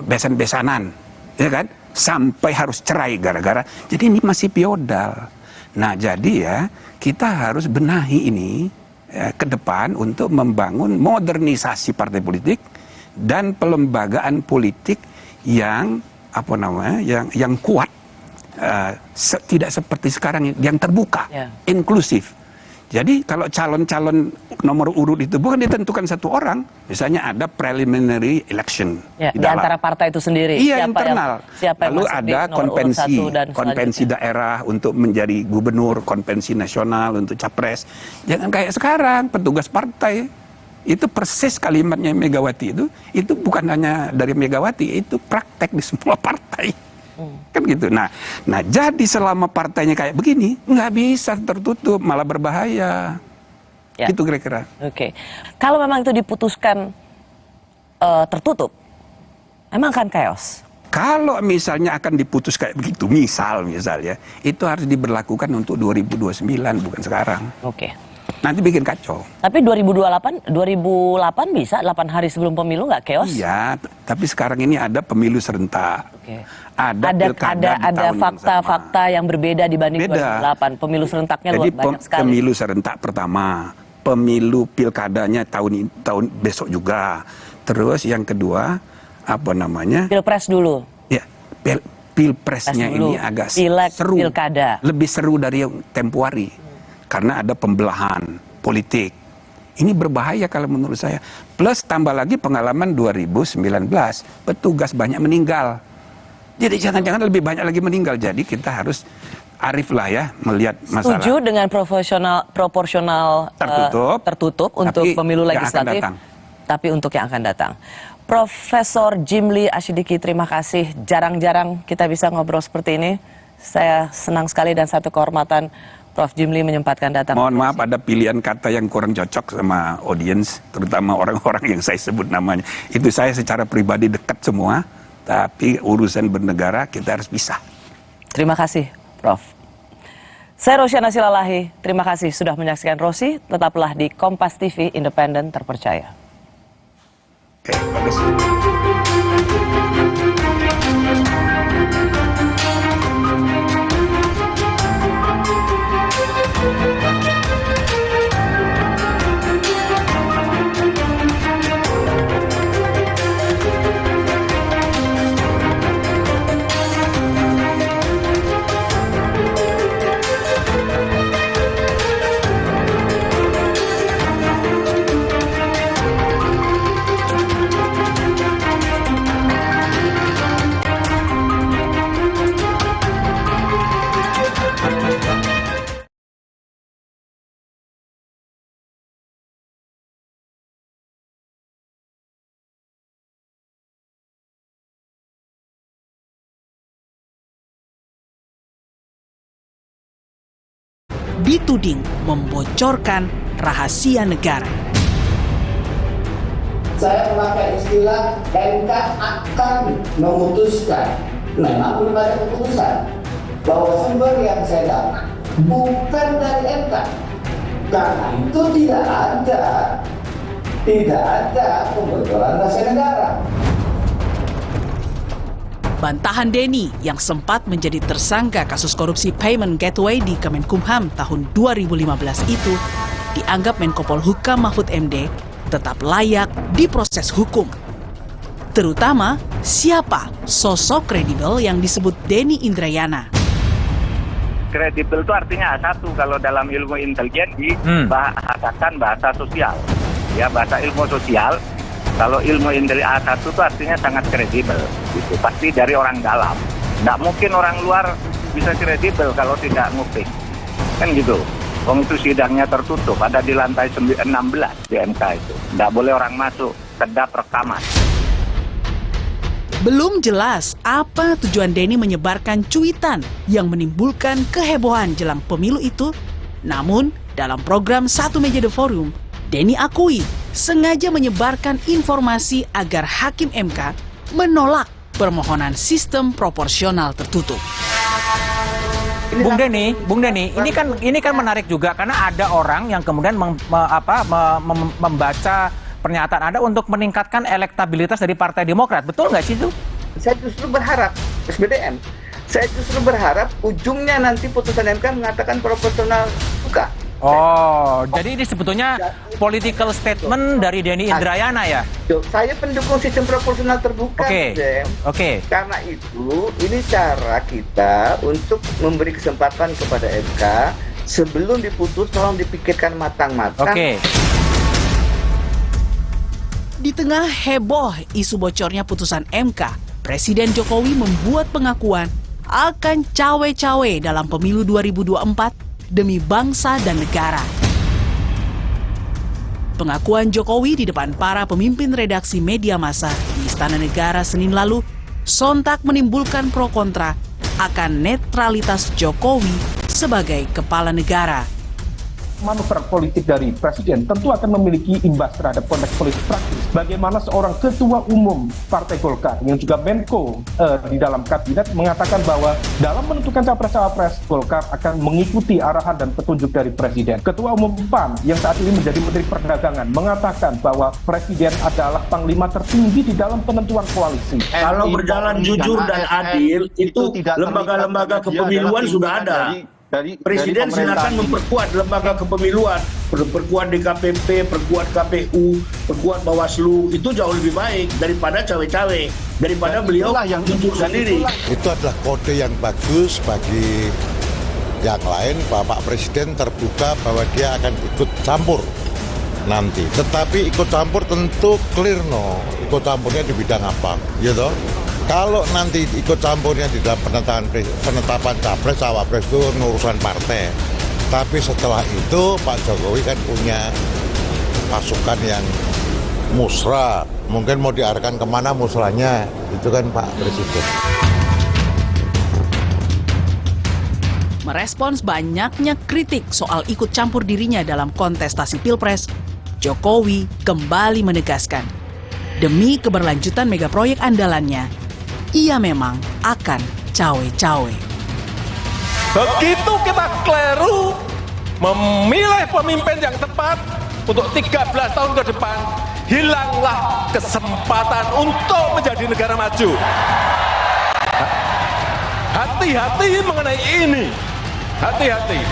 besan-besanan, ya kan? Sampai harus cerai gara-gara. Jadi ini masih feodal. Nah, jadi ya kita harus benahi ini ke depan untuk membangun modernisasi partai politik dan pelembagaan politik yang yang kuat, tidak seperti sekarang yang terbuka, inklusif. Jadi kalau calon-calon nomor urut itu bukan ditentukan satu orang, misalnya ada preliminary election di antara partai itu sendiri. Iya, siapa internal. Lalu ada konvensi daerah untuk menjadi gubernur, konvensi nasional untuk capres. Jangan kayak sekarang petugas partai itu persis kalimatnya Megawati itu bukan hanya dari Megawati, itu praktek di semua partai. Kan gitu. Nah jadi selama partainya kayak begini nggak bisa tertutup, malah berbahaya. Gitu kira-kira. Oke. Kalau memang itu diputuskan tertutup, emang akan chaos. Kalau misalnya akan diputus kayak begitu, misalnya itu harus diberlakukan untuk 2029 bukan sekarang. Oke. Nanti bikin kacau. Tapi 2008 bisa 8 hari sebelum pemilu nggak chaos? Iya, tapi sekarang ini ada pemilu serentak. Oke. Ada fakta-fakta yang berbeda dibanding 2008. Pemilu serentaknya luar banyak sekali. Pemilu serentak pertama, pemilu pilkadanya tahun besok juga. Terus yang kedua Pilpres dulu. Ya, pilpresnya ini agak seru. Pilkada. Lebih seru dari yang tempo hari. Karena ada pembelahan politik. Ini berbahaya kalau menurut saya. Plus tambah lagi pengalaman 2019. Petugas banyak meninggal. Jadi jangan-jangan lebih banyak lagi meninggal. Jadi kita harus arif lah ya melihat masalah. Setuju dengan proporsional tertutup untuk pemilu legislatif. Tapi untuk yang akan datang. Profesor Jimli Asyidiki, terima kasih. Jarang-jarang kita bisa ngobrol seperti ini. Saya senang sekali dan satu kehormatan Prof. Jimli menyempatkan datang. Mohon maaf ada pilihan kata yang kurang cocok sama audiens, terutama orang-orang yang saya sebut namanya. Itu saya secara pribadi dekat semua, tapi urusan bernegara kita harus pisah. Terima kasih, Prof. Saya Rosyana Silalahi, terima kasih sudah menyaksikan Rosi. Tetaplah di Kompas TV, independen terpercaya. Oke, bagus. Dituding membocorkan rahasia negara. Saya memakai istilah MK akan memutuskan, memang belum ada keputusan, bahwa sumber yang saya dapat bukan dari MK. Karena itu tidak ada pembocoran rahasia negara. Bantahan Denny yang sempat menjadi tersangka kasus korupsi payment gateway di Kemenkumham tahun 2015 itu dianggap Menko Polhukam Mahfud MD tetap layak diproses hukum. Terutama siapa sosok kredibel yang disebut Denny Indrayana. Kredibel itu artinya A1 kalau dalam ilmu intelijen dibahaskan bahasa sosial. Ya, bahasa ilmu sosial. Kalau ilmu dari A1 itu artinya sangat kredibel, gitu. Pasti dari orang dalam. Nggak mungkin orang luar bisa kredibel kalau tidak nguping. Kan gitu. Wong itu sidangnya tertutup, ada di lantai 16 di MK itu. Nggak boleh orang masuk, kedap rekaman. Belum jelas apa tujuan Denny menyebarkan cuitan yang menimbulkan kehebohan jelang pemilu itu. Namun, dalam program Satu Meja The Forum, Denny akui sengaja menyebarkan informasi agar Hakim MK menolak permohonan sistem proporsional tertutup. Bung Denny, ini kan menarik juga karena ada orang yang kemudian membaca pernyataan Anda untuk meningkatkan elektabilitas dari Partai Demokrat. Betul nggak sih itu? Saya justru berharap SBDM. Saya justru berharap ujungnya nanti putusan MK mengatakan proporsional buka. Oh, jadi ini sebetulnya political statement dari Denny Indrayana ya? Saya pendukung sistem proporsional terbuka, Oke. Karena itu, ini cara kita untuk memberi kesempatan kepada MK sebelum diputus tolong dipikirkan matang-matang. Di tengah heboh isu bocornya putusan MK, Presiden Jokowi membuat pengakuan akan cawe-cawe dalam pemilu 2024 demi bangsa dan negara. Pengakuan Jokowi di depan para pemimpin redaksi media massa di Istana Negara Senin lalu sontak menimbulkan pro kontra akan netralitas Jokowi sebagai kepala negara. Manuver politik dari Presiden tentu akan memiliki imbas terhadap konteks politik praktis. Bagaimana seorang ketua umum Partai Golkar yang juga Menko di dalam kabinet mengatakan bahwa dalam menentukan capres-cawapres Golkar akan mengikuti arahan dan petunjuk dari Presiden. Ketua umum PAN yang saat ini menjadi Menteri Perdagangan mengatakan bahwa Presiden adalah panglima tertinggi di dalam penentuan koalisi. Kalau berjalan jujur dan adil, itu lembaga-lembaga kepemiluan sudah ada. Presiden silakan memperkuat lembaga kepemiluan, perkuat DKPP, perkuat KPU, perkuat Bawaslu, itu jauh lebih baik daripada cawe-cawe, daripada beliau yang jujur sendiri. Itu adalah kode yang bagus bagi yang lain, Bapak Presiden terbuka bahwa dia akan ikut campur nanti. Tetapi ikut campur tentu clear ikut campurnya di bidang apa, gitu. Kalau nanti ikut campurnya di dalam penetapan capres, cawapres itu urusan partai. Tapi setelah itu Pak Jokowi kan punya pasukan yang musra. Mungkin mau diarahkan kemana musranya, itu kan Pak Presiden. Merespons banyaknya kritik soal ikut campur dirinya dalam kontestasi Pilpres, Jokowi kembali menegaskan, demi keberlanjutan megaproyek andalannya, ia memang akan cawe-cawe. Begitu kita keliru memilih pemimpin yang tepat untuk 13 tahun ke depan, hilanglah kesempatan untuk menjadi negara maju. Hati-hati mengenai ini. Hati-hati.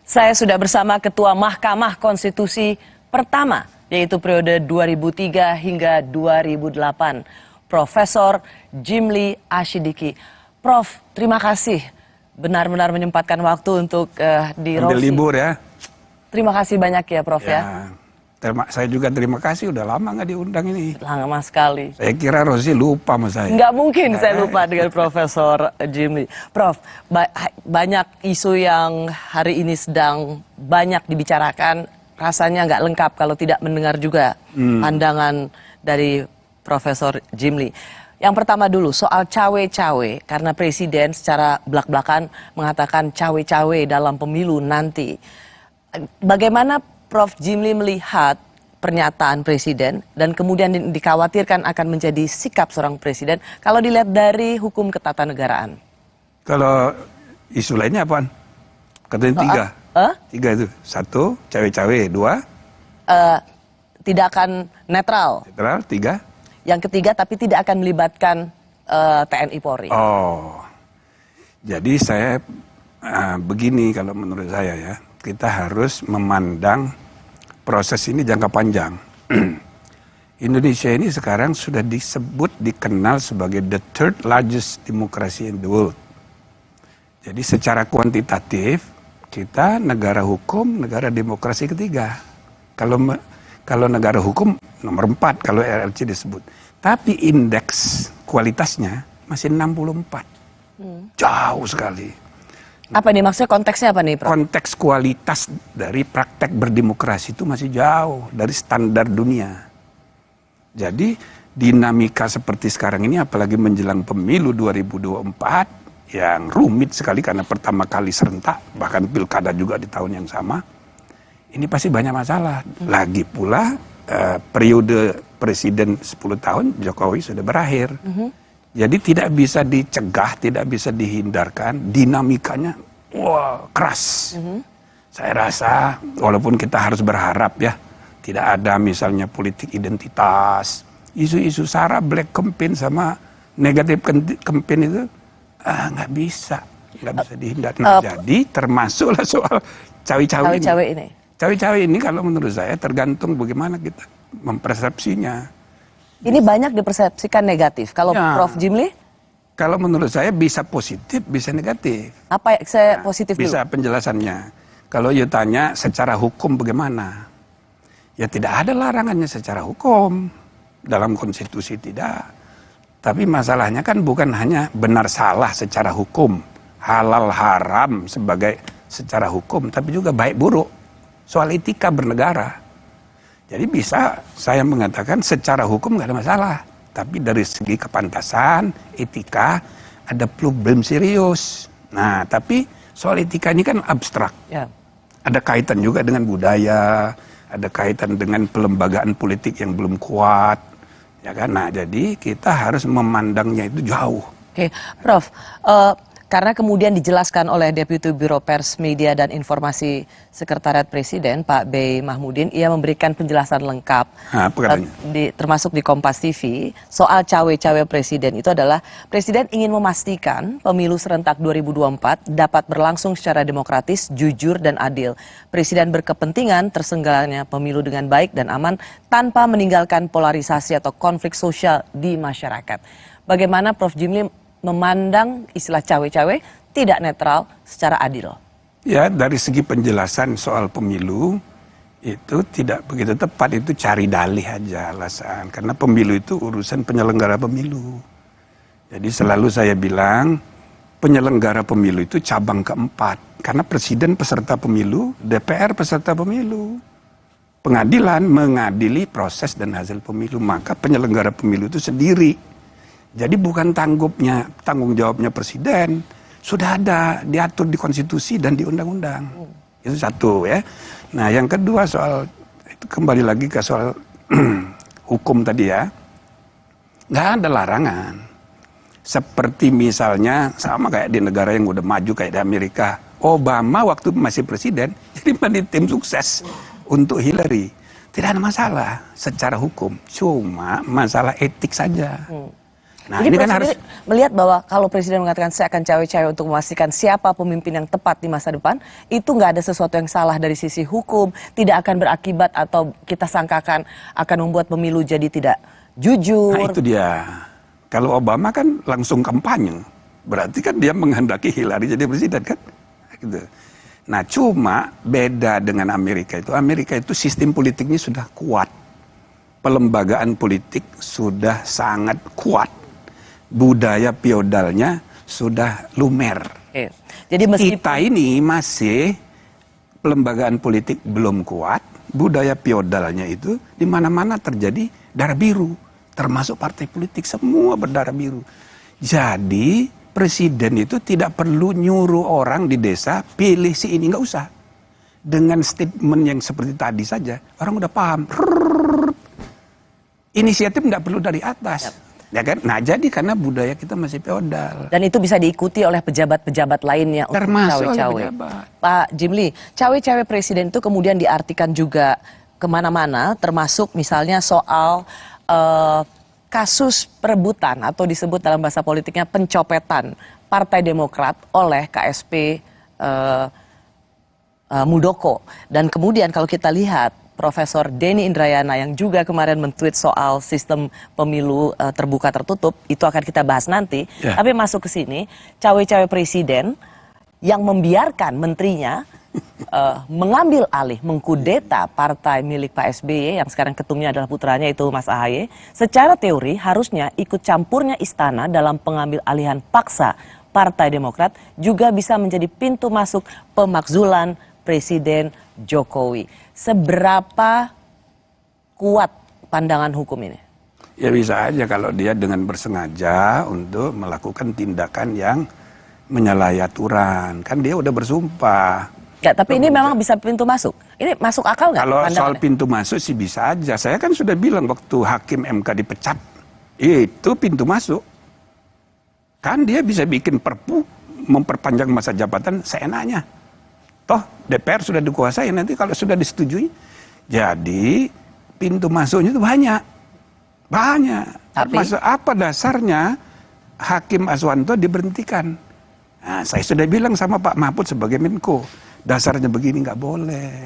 Saya sudah bersama Ketua Mahkamah Konstitusi pertama, yaitu periode 2003 hingga 2008, Profesor Jimli Asyidiki. Prof, terima kasih benar-benar menyempatkan waktu untuk di Rosi. Ambil libur ya. Terima kasih banyak ya, Prof ya. Saya juga terima kasih, udah lama nggak diundang ini. Lama sekali. Saya kira Rosi lupa sama saya. Nggak mungkin saya lupa dengan Profesor Jimli. Prof, banyak isu yang hari ini sedang banyak dibicarakan, rasanya nggak lengkap kalau tidak mendengar juga pandangan dari Profesor Jimli. Yang pertama dulu, soal cawe-cawe, karena Presiden secara belak-belakan mengatakan cawe-cawe dalam pemilu nanti. Bagaimana Prof. Jimli melihat pernyataan Presiden dan kemudian dikhawatirkan akan menjadi sikap seorang Presiden kalau dilihat dari hukum ketatanegaraan? Kalau isu lainnya apaan? Katanya 3. 3 itu. 1, cawe-cawe. 2? Tidak akan netral. Netral. 3? Yang ketiga, tapi tidak akan melibatkan TNI Polri. Oh, jadi saya begini kalau menurut saya ya. Kita harus memandang proses ini jangka panjang. Indonesia ini sekarang sudah dikenal sebagai the third largest democracy in the world. Jadi secara kuantitatif, kita negara hukum, negara demokrasi ketiga. Kalau negara hukum nomor 4 kalau RRC disebut. Tapi indeks kualitasnya masih 64. Jauh sekali. Apa nih maksudnya, konteksnya apa nih, Prof? Konteks kualitas dari praktek berdemokrasi itu masih jauh dari standar dunia. Jadi dinamika seperti sekarang ini, apalagi menjelang pemilu 2024 yang rumit sekali karena pertama kali serentak, bahkan pilkada juga di tahun yang sama, ini pasti banyak masalah. Lagi pula periode Presiden 10 tahun Jokowi sudah berakhir. Jadi tidak bisa dicegah, tidak bisa dihindarkan, dinamikanya keras. Saya rasa walaupun kita harus berharap ya, tidak ada misalnya politik identitas, isu-isu SARA, black campaign sama negatif campaign itu nggak bisa dihindarkan. Jadi termasuklah soal cawe-cawe ini. Cawe-cawe ini kalau menurut saya tergantung bagaimana kita mempersepsinya. Ini banyak dipersepsikan negatif. Kalau Ya. Prof. Jimli? Kalau menurut saya bisa positif, bisa negatif. Apa saya positif dulu? Bisa penjelasannya. Kalau you tanya secara hukum bagaimana? Ya tidak ada larangannya secara hukum. Dalam konstitusi tidak. Tapi masalahnya kan bukan hanya benar salah secara hukum. Halal haram sebagai secara hukum. Tapi juga baik buruk. Soal etika bernegara. Jadi bisa saya mengatakan secara hukum nggak ada masalah. Tapi dari segi kepantasan, etika, ada problem serius. Nah, tapi soal etika ini kan abstrak. Ya. Ada kaitan juga dengan budaya, ada kaitan dengan pelembagaan politik yang belum kuat. Ya kan? Nah, jadi kita harus memandangnya itu jauh. Oke, Prof. Karena kemudian dijelaskan oleh Deputi Biro Pers Media dan Informasi Sekretariat Presiden, Pak Bey Mahmudin, ia memberikan penjelasan lengkap, termasuk di Kompas TV, soal cawe-cawe Presiden. Itu adalah Presiden ingin memastikan pemilu serentak 2024 dapat berlangsung secara demokratis, jujur, dan adil. Presiden berkepentingan terselenggaranya pemilu dengan baik dan aman tanpa meninggalkan polarisasi atau konflik sosial di masyarakat. Bagaimana Prof. Jimli memandang istilah cawe-cawe tidak netral secara adil? Ya, dari segi penjelasan soal pemilu itu tidak begitu tepat, itu cari dalih aja alasan. Karena pemilu itu urusan penyelenggara pemilu. Jadi selalu saya bilang penyelenggara pemilu itu cabang keempat. Karena presiden peserta pemilu, DPR peserta pemilu. Pengadilan mengadili proses dan hasil pemilu, maka penyelenggara pemilu itu sendiri. Jadi bukan tanggung jawabnya presiden, sudah ada diatur di konstitusi dan di undang-undang. Itu satu ya. Nah yang kedua soal, itu kembali lagi ke soal hukum tadi ya. Nggak ada larangan. Seperti misalnya sama kayak di negara yang udah maju kayak di Amerika. Obama waktu masih presiden, jadi menjadi tim sukses untuk Hillary. Tidak ada masalah secara hukum, cuma masalah etik saja. Nah, Jadi ini kan Presiden harus melihat bahwa kalau Presiden mengatakan saya akan cawe-cawe untuk memastikan siapa pemimpin yang tepat di masa depan, itu nggak ada sesuatu yang salah dari sisi hukum, tidak akan berakibat atau kita sangkakan akan membuat pemilu jadi tidak jujur. Nah itu dia. Kalau Obama kan langsung kampanye, berarti kan dia menghendaki Hillary jadi presiden kan? Gitu. Nah cuma beda dengan Amerika itu sistem politiknya sudah kuat, pelembagaan politik sudah sangat kuat. Budaya feodalnya sudah lumer. Jadi kita ini masih pelembagaan politik belum kuat, budaya feodalnya itu di mana-mana terjadi darah biru, termasuk partai politik semua berdarah biru. Jadi presiden itu tidak perlu nyuruh orang di desa pilih si ini, nggak usah. Dengan statement yang seperti tadi saja orang udah paham. Inisiatif nggak perlu dari atas. Ya kan? Nah jadi karena budaya kita masih feodal. Dan itu bisa diikuti oleh pejabat-pejabat lainnya untuk cawe-cawe. Pak Jimli, cawe-cawe presiden itu kemudian diartikan juga kemana-mana, termasuk misalnya soal kasus perebutan atau disebut dalam bahasa politiknya pencopetan Partai Demokrat oleh KSP Muldoko. Dan kemudian kalau kita lihat Profesor Denny Indrayana yang juga kemarin men-tweet soal sistem pemilu terbuka tertutup, itu akan kita bahas nanti. Tapi masuk ke sini, cawe-cawe presiden yang membiarkan menterinya mengambil alih, mengkudeta partai milik Pak SBY yang sekarang ketumnya adalah putranya itu Mas AHY. Secara teori harusnya ikut campurnya istana dalam pengambil alihan paksa Partai Demokrat juga bisa menjadi pintu masuk pemakzulan Presiden Jokowi. Seberapa kuat pandangan hukum ini? Ya bisa aja kalau dia dengan bersengaja untuk melakukan tindakan yang menyalahi aturan. Kan dia udah bersumpah. Ya, tapi ini memang bisa pintu masuk. Ini masuk akal nggak? Kalau soal pintu masuk sih bisa aja. Saya kan sudah bilang waktu hakim MK dipecat, itu pintu masuk. Kan dia bisa bikin perpu memperpanjang masa jabatan seenaknya. Toh DPR sudah dikuasai, nanti kalau sudah disetujui. Jadi pintu masuknya itu banyak. Masuk apa dasarnya Hakim Aswanto diberhentikan? Nah, saya sudah bilang sama Pak Mahfud sebagai Menko, dasarnya begini nggak boleh.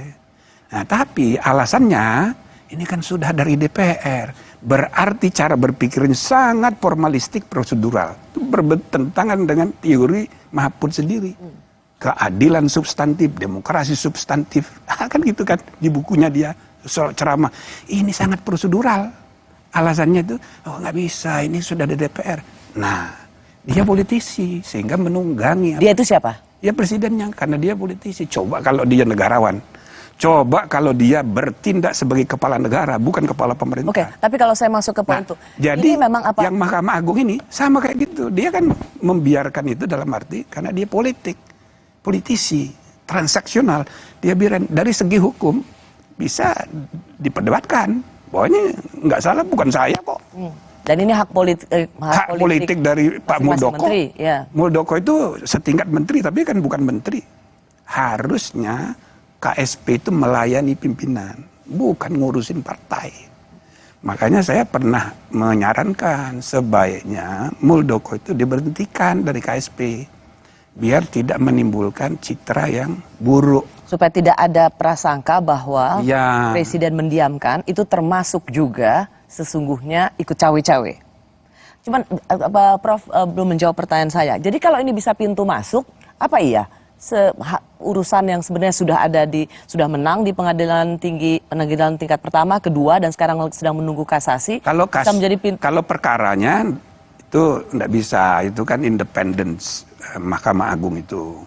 Nah, tapi alasannya Ini kan sudah dari DPR. Berarti cara berpikirnya sangat formalistik prosedural. Itu bertentangan dengan teori Mahfud sendiri. Keadilan substantif, demokrasi substantif. Kan gitu kan di bukunya dia soal ceramah. Ini sangat prosedural. Alasannya itu, oh nggak bisa, ini sudah ada DPR. Nah, dia politisi sehingga menunggangi. Dia itu siapa? Ya presidennya, karena dia politisi. Coba kalau dia negarawan. Coba kalau dia bertindak sebagai kepala negara, bukan kepala pemerintah. Oke, tapi kalau saya masuk ke poin itu, jadi ini memang apa? Yang Mahkamah Agung ini sama kayak gitu. Dia kan membiarkan itu dalam arti karena dia politisi, transaksional. Dia biarin dari segi hukum bisa diperdebatkan. Bahwa ini nggak salah, bukan saya kok. Dan ini hak politik dari Pak Muldoko. Menteri, ya. Muldoko itu setingkat menteri, tapi kan bukan menteri. Harusnya KSP itu melayani pimpinan, bukan ngurusin partai. Makanya saya pernah menyarankan sebaiknya Muldoko itu diberhentikan dari KSP, biar tidak menimbulkan citra yang buruk. Supaya tidak ada prasangka bahwa presiden mendiamkan, itu termasuk juga sesungguhnya ikut cawe-cawe. Cuman Prof belum menjawab pertanyaan saya. Jadi kalau ini bisa pintu masuk, apa iya? Urusan yang sebenarnya sudah menang di pengadilan tingkat pertama, kedua, dan sekarang sedang menunggu kasasi. Kalau perkaranya itu tidak bisa, itu kan independence Mahkamah Agung itu.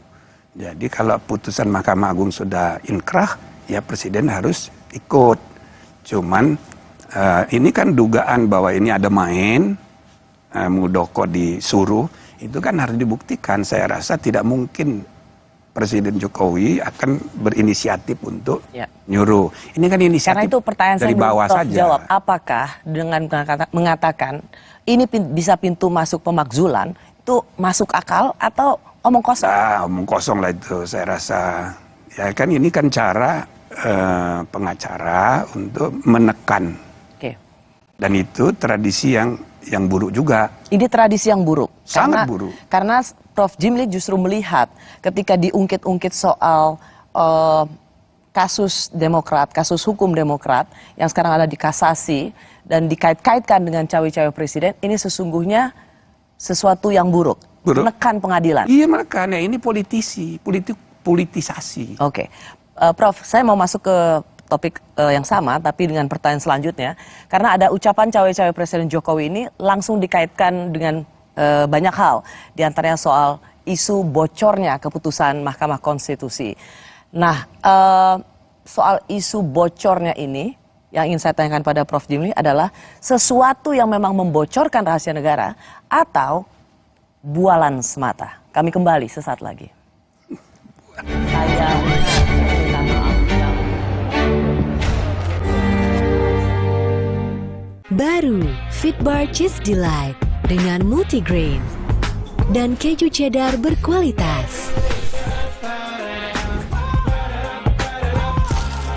Jadi kalau putusan Mahkamah Agung sudah inkrah, ya presiden harus ikut. Cuman ini kan dugaan bahwa ini ada main, Muldoko disuruh, itu kan harus dibuktikan. Saya rasa tidak mungkin Presiden Jokowi akan berinisiatif untuk nyuruh. Ini kan inisiatif. Karena itu pertanyaan dari saya bawah saja. Jawab, apakah dengan mengatakan ini bisa pintu masuk pemakzulan, itu masuk akal atau omong kosong? Omong kosong lah itu saya rasa. Ya kan ini kan cara pengacara untuk menekan. Dan itu tradisi yang buruk juga. Ini tradisi yang buruk. Sangat buruk. Karena Prof. Jimli justru melihat ketika diungkit-ungkit soal kasus Demokrat, kasus hukum Demokrat yang sekarang ada di kasasi dan dikait-kaitkan dengan cawe-cawe presiden, ini sesungguhnya sesuatu yang buruk. Menekan pengadilan. Iya, menekan. Ya, ini politisasi. Oke. Prof, saya mau masuk ke topik yang sama tapi dengan pertanyaan selanjutnya, karena ada ucapan cawe-cawe Presiden Jokowi ini langsung dikaitkan dengan banyak hal, diantaranya soal isu bocornya keputusan Mahkamah Konstitusi. Nah, soal isu bocornya ini yang ingin saya tanyakan pada Prof. Jimli adalah sesuatu yang memang membocorkan rahasia negara atau bualan semata. Kami kembali sesaat lagi. Baru Fitbar Cheese Delight dengan multigrain dan keju cheddar berkualitas.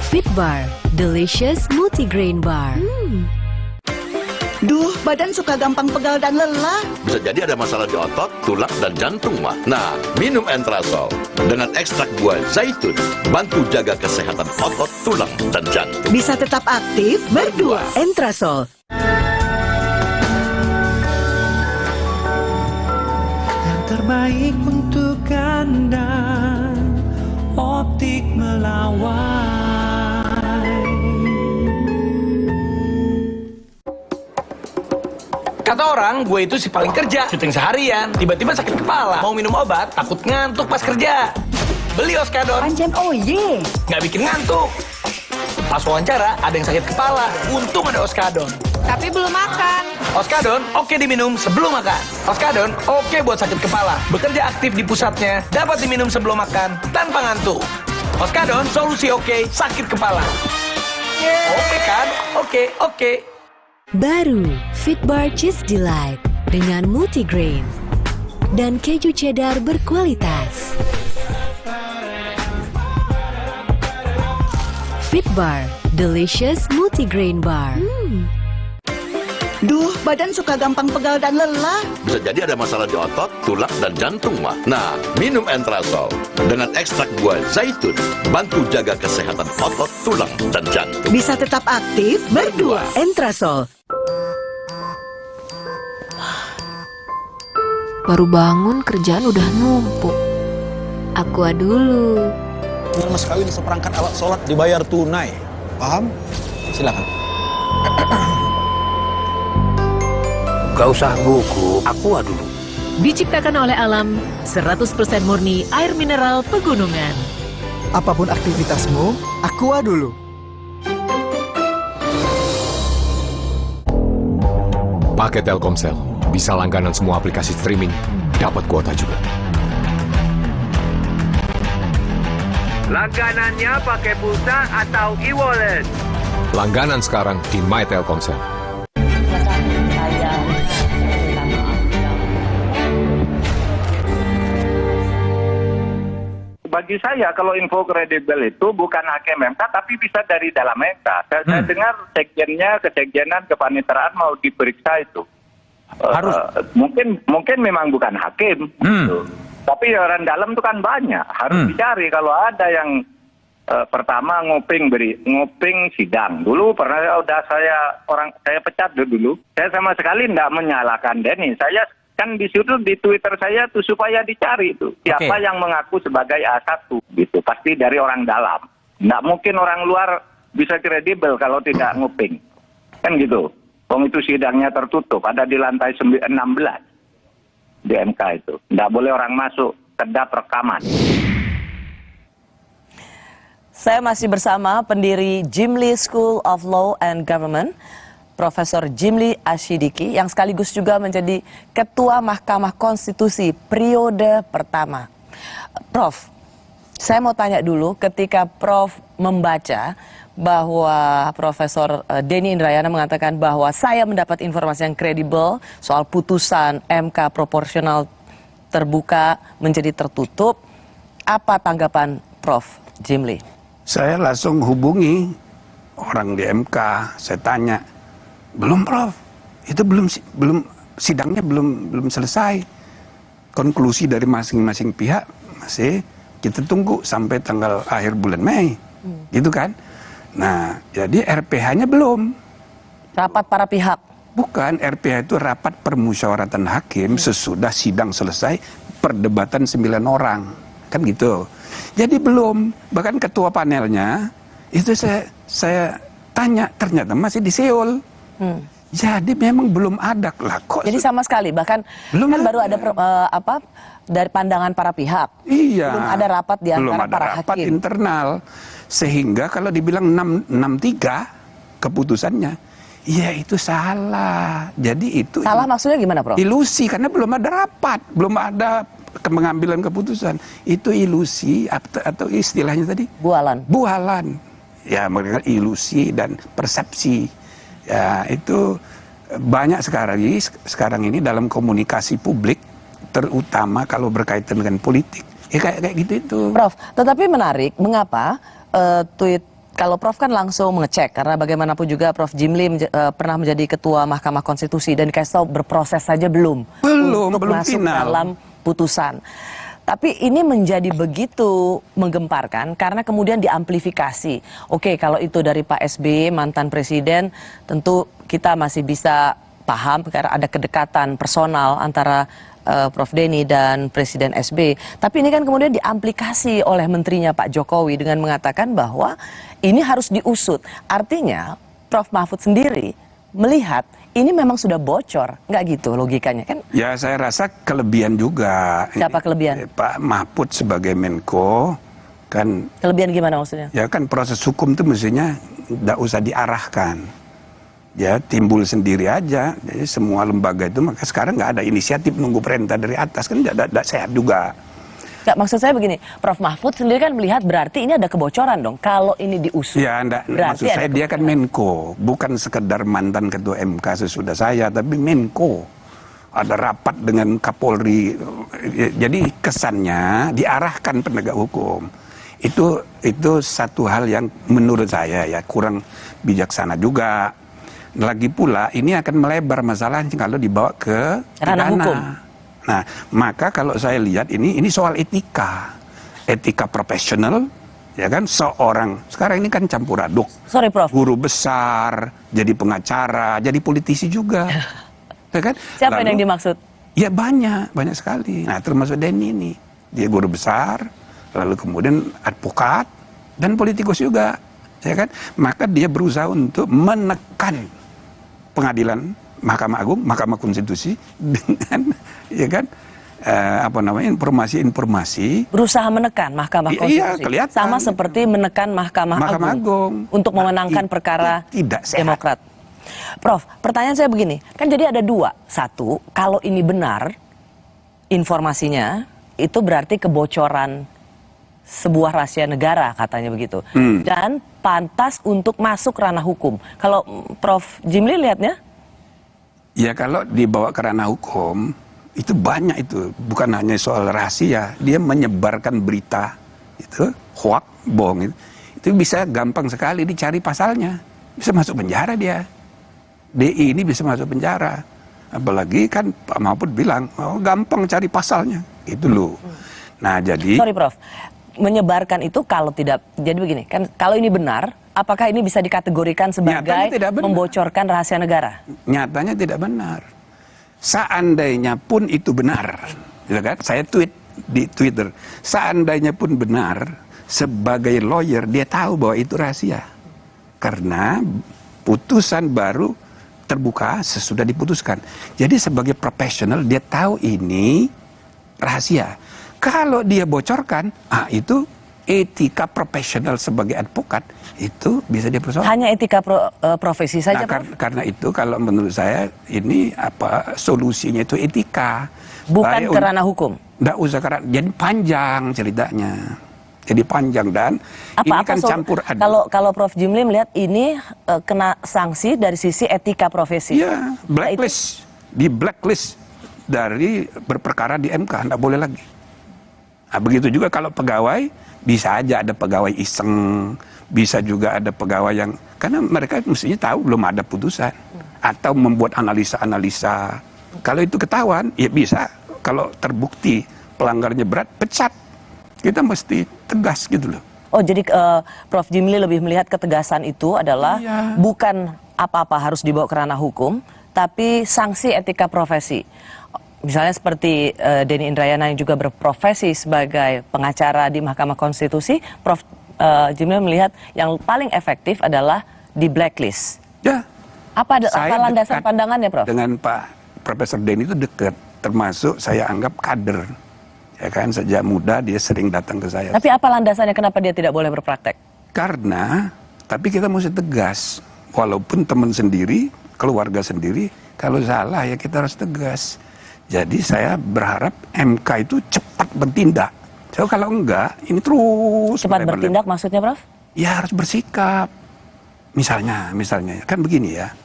Fitbar Delicious Multigrain Bar. Duh, badan suka gampang pegal dan lelah. Bisa jadi ada masalah di otot, tulang, dan jantung, mah. Nah, minum Entrasol dengan ekstrak buah zaitun, bantu jaga kesehatan otot, tulang, dan jantung. Bisa tetap aktif berdua. Entrasol. Yang terbaik untuk Anda, Optik Melawai. Kata orang, gue itu si paling kerja, syuting seharian, tiba-tiba sakit kepala, mau minum obat, takut ngantuk pas kerja. Beli Oskadon. Pancen oye. Nggak bikin ngantuk. Pas wawancara, ada yang sakit kepala, untung ada Oskadon. Tapi belum makan. Oskadon, oke diminum sebelum makan. Oskadon, oke buat sakit kepala. Bekerja aktif di pusatnya, dapat diminum sebelum makan, tanpa ngantuk. Oskadon, solusi oke, sakit kepala. Oke kan? Oke. Baru Fitbar Cheese Delight dengan multigrain dan keju cheddar berkualitas. Fitbar Delicious Multigrain Bar. Duh, badan suka gampang pegal dan lelah. Bisa jadi ada masalah di otot, tulang, dan jantung, mah. Nah, minum Entrasol dengan ekstrak buah zaitun, bantu jaga kesehatan otot, tulang, dan jantung. Bisa tetap aktif berdua. Entrasol. Baru bangun kerjaan udah numpuk. Aqua dulu. Mas kawin seperangkat alat sholat dibayar tunai. Paham? Silakan. Gak usah gugup, Aqua dulu. Diciptakan oleh alam, 100% murni air mineral pegunungan. Apapun aktivitasmu, Aqua dulu. Pakai Telkomsel, bisa langganan semua aplikasi streaming, dapat kuota juga. Langganannya pakai pulsa atau e-wallet? Langganan sekarang di My Telkomsel. Bagi saya kalau info kredibel itu bukan hakim MK tapi bisa dari dalam MK. Saya dengar sekjennya, kesekjenan, kepaniteraan mau diperiksa itu. Harus. Mungkin memang bukan hakim. Gitu. Tapi orang dalam itu kan banyak. Harus dicari kalau ada yang pertama nguping sidang. Dulu pernah saya pecat dulu. Saya sama sekali tidak menyalahkan Denny. Saya kan di situ di Twitter saya tuh supaya dicari itu siapa yang mengaku sebagai A1 gitu, pasti dari orang dalam. Nggak mungkin orang luar bisa kredibel kalau tidak nguping, kan gitu. Wong itu sidangnya tertutup, ada di lantai 16 di MK itu, nggak boleh orang masuk, kedap rekaman. Saya masih bersama pendiri Jimli School of Law and Government, Profesor Jimli Asyidiki, yang sekaligus juga menjadi Ketua Mahkamah Konstitusi periode pertama. Prof, saya mau tanya dulu, ketika Prof membaca bahwa Profesor Denny Indrayana mengatakan bahwa saya mendapat informasi yang kredibel soal putusan MK proporsional terbuka menjadi tertutup, apa tanggapan Prof Jimli? Saya langsung hubungi orang di MK, saya tanya, belum Prof, itu belum sidangnya belum selesai. Konklusi dari masing-masing pihak masih kita tunggu sampai tanggal akhir bulan Mei, gitu kan? Nah, jadi RPH-nya belum. Rapat para pihak? Bukan, RPH itu rapat permusyawaratan hakim sesudah sidang selesai, perdebatan 9 orang, kan gitu. Jadi belum, bahkan ketua panelnya itu saya tanya, ternyata masih di Seoul. Jadi memang belum ada lah kok. Jadi sama sekali, bahkan belum kan baru ada dari pandangan para pihak. Iya. Belum ada rapat di antara para hakim. Belum ada rapat internal. Sehingga kalau dibilang 663 keputusannya, ya itu salah. Jadi itu salah maksudnya gimana, Prof? Ilusi, karena belum ada rapat, belum ada pengambilan keputusan. Itu ilusi atau istilahnya tadi? Bualan. Bualan. Ya, mereka ilusi dan persepsi. Ya, itu banyak sekarang ini dalam komunikasi publik, terutama kalau berkaitan dengan politik. Ya kayak gitu itu. Prof, tetapi menarik, mengapa tweet, kalau Prof kan langsung mengecek, karena bagaimanapun juga Prof Jimli pernah menjadi Ketua Mahkamah Konstitusi dan dikasih tahu berproses saja belum untuk masuk final dalam putusan. Tapi ini menjadi begitu menggemparkan karena kemudian diamplifikasi. Oke, kalau itu dari Pak SBY, mantan presiden, tentu kita masih bisa paham karena ada kedekatan personal antara Prof Denny dan Presiden SBY. Tapi ini kan kemudian diamplikasi oleh menterinya Pak Jokowi dengan mengatakan bahwa ini harus diusut. Artinya Prof Mahfud sendiri melihat ini memang sudah bocor, nggak gitu logikanya kan? Ya, saya rasa kelebihan juga. Siapa kelebihan? Pak Mahfud sebagai Menko kan. Kelebihan gimana maksudnya? Ya kan proses hukum itu mestinya nggak usah diarahkan. Ya timbul sendiri aja. Jadi semua lembaga itu maka sekarang nggak ada inisiatif nunggu perintah dari atas, kan nggak sehat juga. Nggak, maksud saya begini, Prof Mahfud sendiri kan melihat berarti ini ada kebocoran dong kalau ini diusut. Ya, maksud saya dia kan Menko, bukan sekedar mantan ketua MK sesudah saya, tapi Menko. Ada rapat dengan Kapolri, jadi kesannya diarahkan penegak hukum. Itu satu hal yang menurut saya ya kurang bijaksana juga. Lagi pula ini akan melebar masalahnya kalau dibawa ke ranah hukum. Nah, maka kalau saya lihat ini soal etika profesional, ya kan, seorang sekarang ini kan campur aduk. Sorry, Prof. Guru besar, jadi pengacara, jadi politisi juga, ya kan? Siapa yang dimaksud? Ya banyak sekali. Nah, termasuk Denny ini, dia guru besar, lalu kemudian advokat dan politikus juga, ya kan? Maka dia berusaha untuk menekan pengadilan, Mahkamah Agung, Mahkamah Konstitusi dengan, ya kan, informasi-informasi. Berusaha menekan Mahkamah Konstitusi. Iya, kelihatan. Sama seperti menekan Mahkamah Agung untuk memenangkan perkara Demokrat. Prof, pertanyaan saya begini, kan jadi ada dua. Satu, kalau ini benar informasinya, itu berarti kebocoran sebuah rahasia negara, katanya begitu. Dan pantas untuk masuk ranah hukum. Kalau Prof Jimli lihatnya? Ya kalau dibawa ke ranah hukum, itu banyak itu. Bukan hanya soal rahasia, dia menyebarkan berita, itu hoax, bohong. Itu bisa gampang sekali dicari pasalnya. Bisa masuk penjara dia. DI ini bisa masuk penjara. Apalagi kan Pak Mahfud bilang, oh, gampang cari pasalnya. Itu loh. Nah jadi... Sorry Prof, menyebarkan itu kalau tidak, jadi begini, kan kalau ini benar, apakah ini bisa dikategorikan sebagai membocorkan rahasia negara? Nyatanya tidak benar. Seandainya pun itu benar, gitu kan? Saya tweet di Twitter, seandainya pun benar, sebagai lawyer dia tahu bahwa itu rahasia. Karena putusan baru terbuka sesudah diputuskan. Jadi sebagai profesional dia tahu ini rahasia. Kalau dia bocorkan, itu etika profesional sebagai advokat itu bisa dipersoalkan. Hanya etika profesi saja, karena itu kalau menurut saya ini solusinya itu etika. Bukan ke ranah hukum. Nggak usah jadi panjang ceritanya. Jadi panjang dan ini kan campur aduk. Kalau Prof Jimli melihat ini kena sanksi dari sisi etika profesi. Iya, blacklist. Di blacklist dari berperkara di MK, nggak boleh lagi. Nah, begitu juga kalau pegawai, bisa aja ada pegawai iseng, bisa juga ada pegawai yang, karena mereka mestinya tahu belum ada putusan, atau membuat analisa-analisa. Kalau itu ketahuan, ya bisa. Kalau terbukti pelanggarnya berat, pecat. Kita mesti tegas gitu loh. Oh, jadi Prof Jimli lebih melihat ketegasan itu adalah bukan apa-apa harus dibawa ke ranah hukum, tapi sanksi etika profesi. Misalnya seperti Denny Indrayana yang juga berprofesi sebagai pengacara di Mahkamah Konstitusi, Prof Jimli melihat yang paling efektif adalah di blacklist. Ya. Apa landasan pandangannya, Prof? Dengan Pak Profesor Denny itu dekat, termasuk saya anggap kader. Ya kan, sejak muda dia sering datang ke saya. Tapi apa landasannya kenapa dia tidak boleh berpraktek? Karena, tapi kita mesti tegas. Walaupun teman sendiri, keluarga sendiri, kalau salah ya kita harus tegas. Jadi saya berharap MK itu cepat bertindak. So kalau enggak, ini terus cepat bertindak maksudnya, Prof? Ya harus bersikap. Misalnya kan begini ya.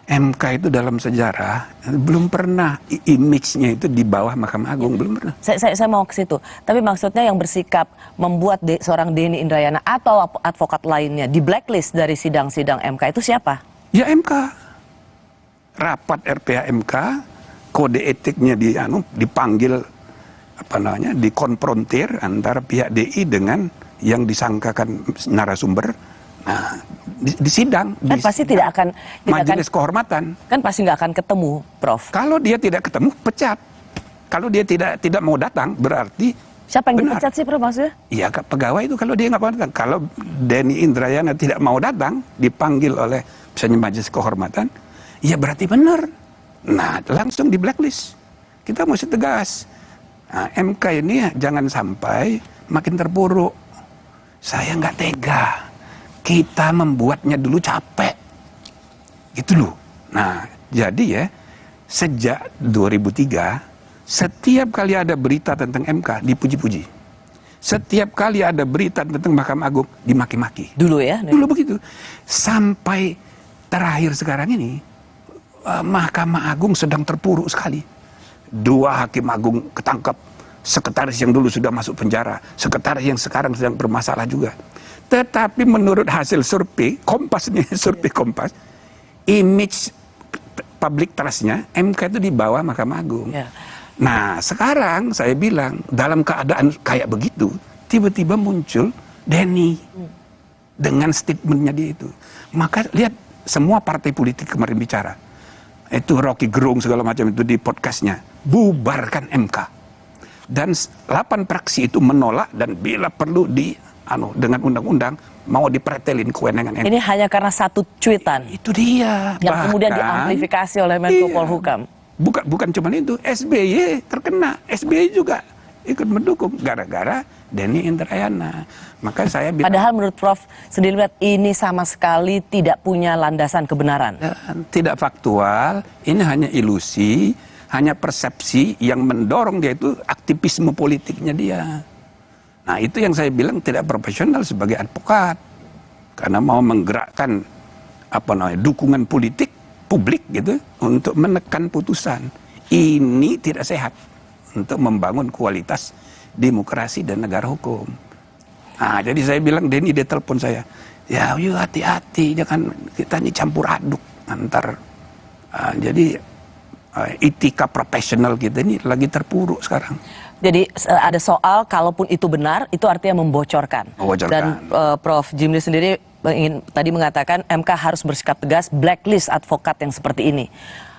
MK itu dalam sejarah belum pernah image-nya itu di bawah Mahkamah Agung, belum pernah. Saya mau ke situ. Tapi maksudnya yang bersikap membuat seorang Denny Indrayana atau advokat lainnya di blacklist dari sidang-sidang MK itu siapa? Ya MK. Rapat RPH MK, kode etiknya dipanggil dikonfrontir antara pihak DI dengan yang disangkakan narasumber. Nah, di sidang kan pasti tidak akan majelis kehormatan. Kan pasti nggak akan ketemu, Prof. Kalau dia tidak ketemu, pecat. Kalau dia tidak mau datang, berarti siapa yang dipecat sih, Prof, maksudnya? Iya, pegawai itu kalau dia nggak mau datang. Kalau Denny Indrayana tidak mau datang, dipanggil oleh misalnya majelis kehormatan, ya berarti benar. Nah, langsung di blacklist. Kita mesti tegas. Nah, MK ini jangan sampai makin terpuruk. Saya nggak tega. Kita membuatnya dulu capek. Gitu loh. Nah, jadi ya, sejak 2003, setiap kali ada berita tentang MK, dipuji-puji. Setiap kali ada berita tentang Mahkamah Agung, dimaki-maki. Dulu ya? Dulu begitu. Sampai terakhir sekarang ini, Mahkamah Agung sedang terpuruk sekali. 2 hakim agung ketangkap. Sekretaris yang dulu sudah masuk penjara. Sekretaris yang sekarang sedang bermasalah juga. Tetapi menurut hasil survei, Kompas nih, survei Kompas, image public trust-nya MK itu di bawah Mahkamah Agung. Nah, sekarang saya bilang dalam keadaan kayak begitu, tiba-tiba muncul Denny dengan statementnya dia itu. Maka lihat semua partai politik kemarin bicara. Itu Rocky Gerung segala macam itu di podcastnya. Bubarkan MK. Dan 8 fraksi itu menolak dan bila perlu dengan undang-undang mau dipretelin kewenangan MK. Ini hanya karena satu cuitan. Itu dia. Yang kemudian diamplifikasi oleh Menko Polhukam. Bukan cuma itu, SBY terkena, SBY juga ikut mendukung gara-gara Denny Indrayana. Maka saya bilang, padahal menurut Prof sendiri lihat ini sama sekali tidak punya landasan kebenaran. Tidak faktual, ini hanya ilusi, hanya persepsi yang mendorong dia itu aktivisme politiknya dia. Nah, itu yang saya bilang tidak profesional sebagai advokat. Karena mau menggerakkan dukungan politik publik gitu untuk menekan putusan. Ini tidak sehat untuk membangun kualitas demokrasi dan negara hukum. Nah, jadi saya bilang, Denny dia telepon saya, ya yuk hati-hati, jangan kita ini campur aduk antar. Jadi etika profesional kita ini lagi terpuruk sekarang. Jadi ada soal kalaupun itu benar, itu artinya membocorkan. Dan Prof Jimli sendiri ingin tadi mengatakan MK harus bersikap tegas, blacklist advokat yang seperti ini.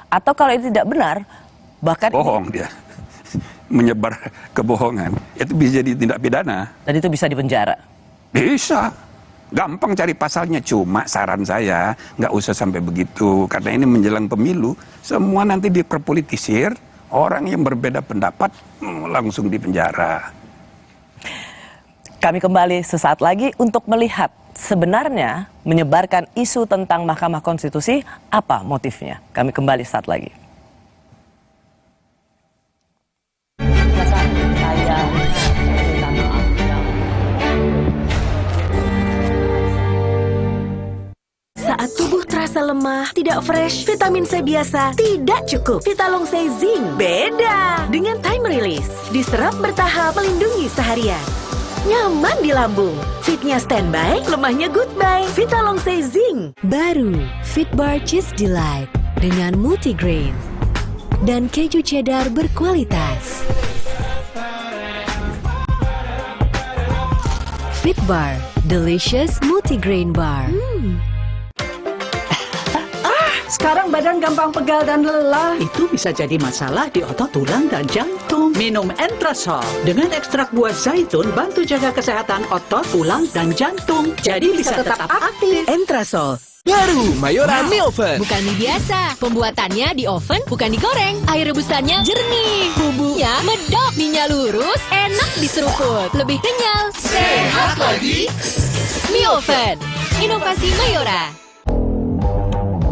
Atau kalau itu tidak benar, bahkan bohong dia. Menyebar kebohongan, itu bisa jadi tindak pidana. Dan itu bisa dipenjara? Bisa. Gampang cari pasalnya, cuma saran saya nggak usah sampai begitu. Karena ini menjelang pemilu, semua nanti diperpolitisir, orang yang berbeda pendapat langsung dipenjara. Kami kembali sesaat lagi untuk melihat sebenarnya menyebarkan isu tentang Mahkamah Konstitusi, apa motifnya? Kami kembali saat lagi. Saat tubuh terasa lemah, tidak fresh, vitamin C biasa tidak cukup. Vitalong C Zinc beda. Dengan time release, diserap bertahap melindungi seharian. Nyaman di lambung, fitnya standby, lemahnya goodbye. Vitalong C Zinc. Baru Fitbar Cheese Delight dengan multigrain dan keju cheddar berkualitas. Fitbar Delicious Multigrain Bar. Sekarang badan gampang pegal dan lelah, itu bisa jadi masalah di otot, tulang, dan jantung. Minum Entrasol dengan ekstrak buah zaitun bantu jaga kesehatan otot, tulang, dan jantung. Jadi bisa tetap aktif. Entrasol. Baru Mayora mie oven. Bukan mie biasa, pembuatannya di oven bukan digoreng. Air rebusannya jernih, bumbunya medok, mie-nya lurus, enak diseruput, lebih kenyal, sehat lagi. Mie oven, inovasi Mayora.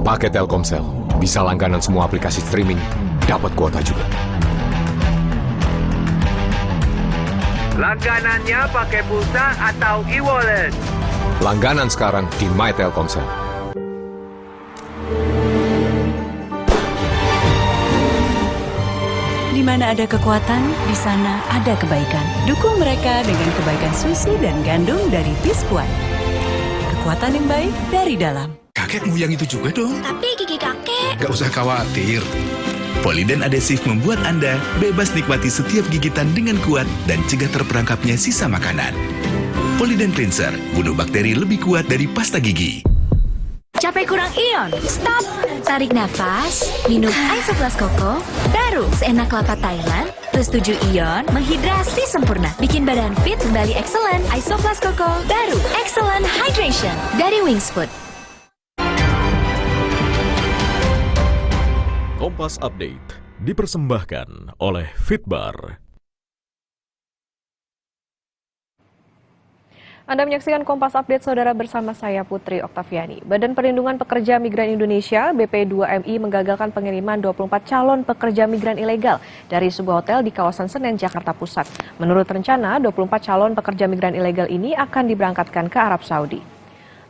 Pakai Telkomsel, bisa langganan semua aplikasi streaming, dapat kuota juga. Langganannya pakai pulsa atau e-wallet. Langganan sekarang di My Telkomsel. Di mana ada kekuatan, di sana ada kebaikan. Dukung mereka dengan kebaikan susu dan gandum dari Biskuat. Kekuatan yang baik dari dalam. Kakekmu yang itu juga dong. Tapi gigi kakek. Gak usah khawatir. Poliden Adhesive membuat Anda bebas nikmati setiap gigitan dengan kuat dan cegah terperangkapnya sisa makanan. Poliden Cleanser, bunuh bakteri lebih kuat dari pasta gigi. Capek kurang ion? Stop! Tarik nafas, minum Isoplas Koko, baru seenak kelapa Thailand, plus 7 ion, menghidrasi sempurna. Bikin badan fit kembali excellent. Isoplas Koko, baru Excellent Hydration dari Wings Food. Kompas Update dipersembahkan oleh Fitbar. Anda menyaksikan Kompas Update, saudara, bersama saya Putri Oktaviani. Badan Perlindungan Pekerja Migran Indonesia (BP2MI) menggagalkan pengiriman 24 calon pekerja migran ilegal dari sebuah hotel di kawasan Senen, Jakarta Pusat. Menurut rencana, 24 calon pekerja migran ilegal ini akan diberangkatkan ke Arab Saudi.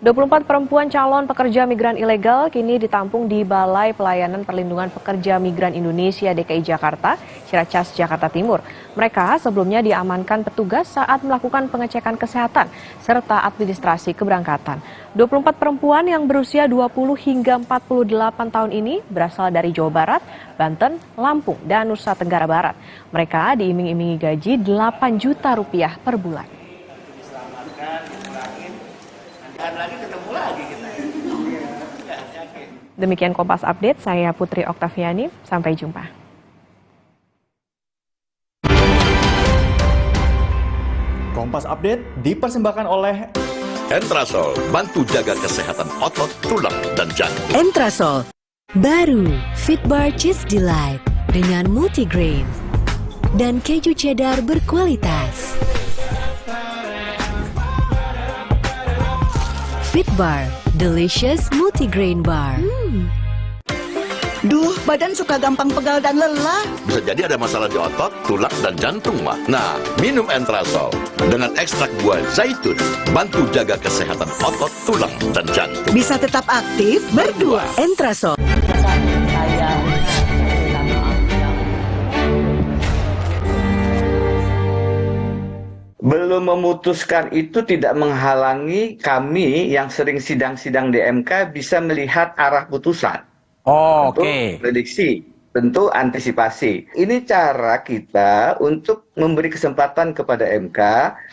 24 perempuan calon pekerja migran ilegal kini ditampung di Balai Pelayanan Perlindungan Pekerja Migran Indonesia DKI Jakarta, Ciracas, Jakarta Timur. Mereka sebelumnya diamankan petugas saat melakukan pengecekan kesehatan serta administrasi keberangkatan. 24 perempuan yang berusia 20 hingga 48 tahun ini berasal dari Jawa Barat, Banten, Lampung, dan Nusa Tenggara Barat. Mereka diiming-imingi gaji 8 juta rupiah per bulan. Demikian Kompas Update, saya Putri Oktaviani, sampai jumpa. Kompas Update dipersembahkan oleh Entrasol, bantu jaga kesehatan otot, tulang, dan jantung. Entrasol, baru Fitbar Cheese Delight dengan multigrain dan keju cheddar berkualitas. Fitbar, delicious multigrain bar. Duh, badan suka gampang pegal dan lelah. Bisa jadi ada masalah di otot, tulang, dan jantung, mah. Nah, minum Entrasol dengan ekstrak buah zaitun, bantu jaga kesehatan otot, tulang, dan jantung. Bisa tetap aktif berdua. Entrasol. Belum memutuskan itu tidak menghalangi kami yang sering sidang-sidang di MK bisa melihat arah putusan. Oh, oke. Prediksi, tentu antisipasi. Ini cara kita untuk memberi kesempatan kepada MK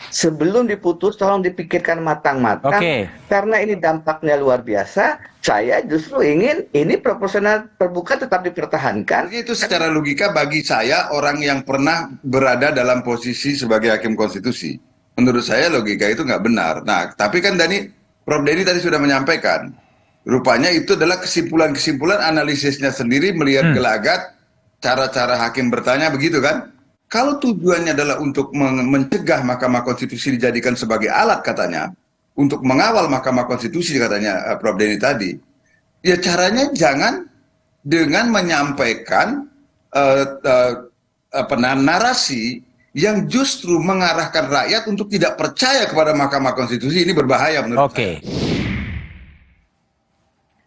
sebelum diputus, tolong dipikirkan matang-matang. Karena ini dampaknya luar biasa. Saya justru ingin ini proporsional terbuka tetap dipertahankan. Itu secara logika bagi saya orang yang pernah berada dalam posisi sebagai hakim konstitusi. Menurut saya logika itu nggak benar. Nah, tapi kan Prof. Denny tadi sudah menyampaikan. Rupanya itu adalah kesimpulan-kesimpulan analisisnya sendiri melihat gelagat cara-cara hakim bertanya begitu kan. Kalau tujuannya adalah untuk mencegah Mahkamah Konstitusi dijadikan sebagai alat katanya, untuk mengawal Mahkamah Konstitusi katanya Prof. Denny tadi, ya caranya jangan dengan menyampaikan narasi yang justru mengarahkan rakyat untuk tidak percaya kepada Mahkamah Konstitusi. Ini berbahaya menurut saya.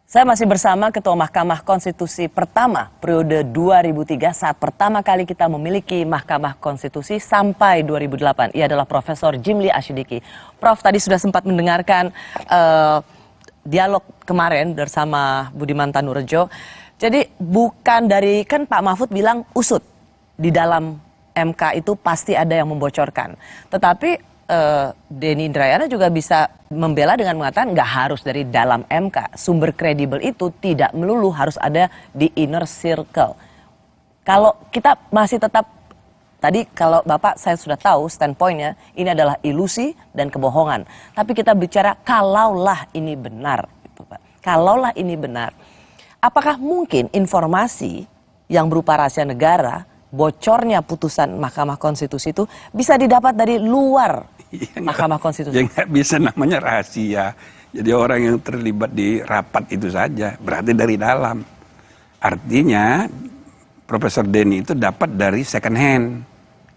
Saya masih bersama Ketua Mahkamah Konstitusi pertama periode 2003 saat pertama kali kita memiliki Mahkamah Konstitusi sampai 2008. Ia adalah Profesor Jimli Asyidiki. Prof tadi sudah sempat mendengarkan dialog kemarin bersama Budiman Tanurejo. Jadi bukan dari, kan Pak Mahfud bilang usut di dalam MK itu pasti ada yang membocorkan. Tetapi Denny Indrayana juga bisa membela dengan mengatakan nggak harus dari dalam MK. Sumber kredibel itu tidak melulu harus ada di inner circle. Kalau kita masih tetap, tadi kalau Bapak saya sudah tahu standpointnya, ini adalah ilusi dan kebohongan. Tapi kita bicara kalaulah ini benar. Kalaulah ini benar. Apakah mungkin informasi yang berupa rahasia negara, bocornya putusan Mahkamah Konstitusi itu bisa didapat dari luar Mahkamah Konstitusi? Ya nggak bisa, namanya rahasia. Jadi orang yang terlibat di rapat itu saja, berarti dari dalam. Artinya Profesor Denny itu dapat dari second hand.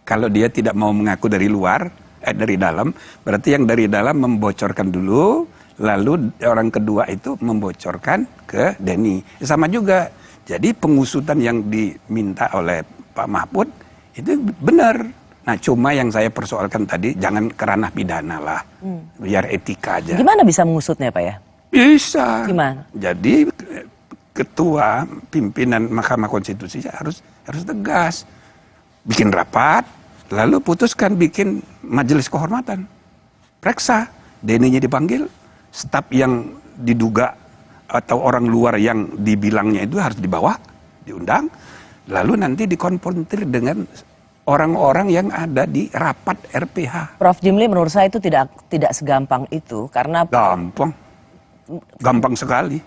Kalau dia tidak mau mengaku dari luar, dari dalam, berarti yang dari dalam membocorkan dulu, lalu orang kedua itu membocorkan ke Denny. Sama juga. Jadi pengusutan yang diminta oleh Pak Mahfud itu benar. Nah cuma yang saya persoalkan tadi, jangan ke ranah pidana lah, biar etika aja. Gimana bisa mengusutnya Pak ya? Bisa. Gimana? Jadi ketua pimpinan Mahkamah Konstitusi harus tegas. Bikin rapat, lalu putuskan bikin majelis kehormatan. Periksa, Denny-nya dipanggil, staf yang diduga atau orang luar yang dibilangnya itu harus dibawa, diundang, lalu nanti dikonfrontir dengan orang-orang yang ada di rapat RPH. Prof Jimli, menurut saya itu tidak segampang itu karena gampang sekali.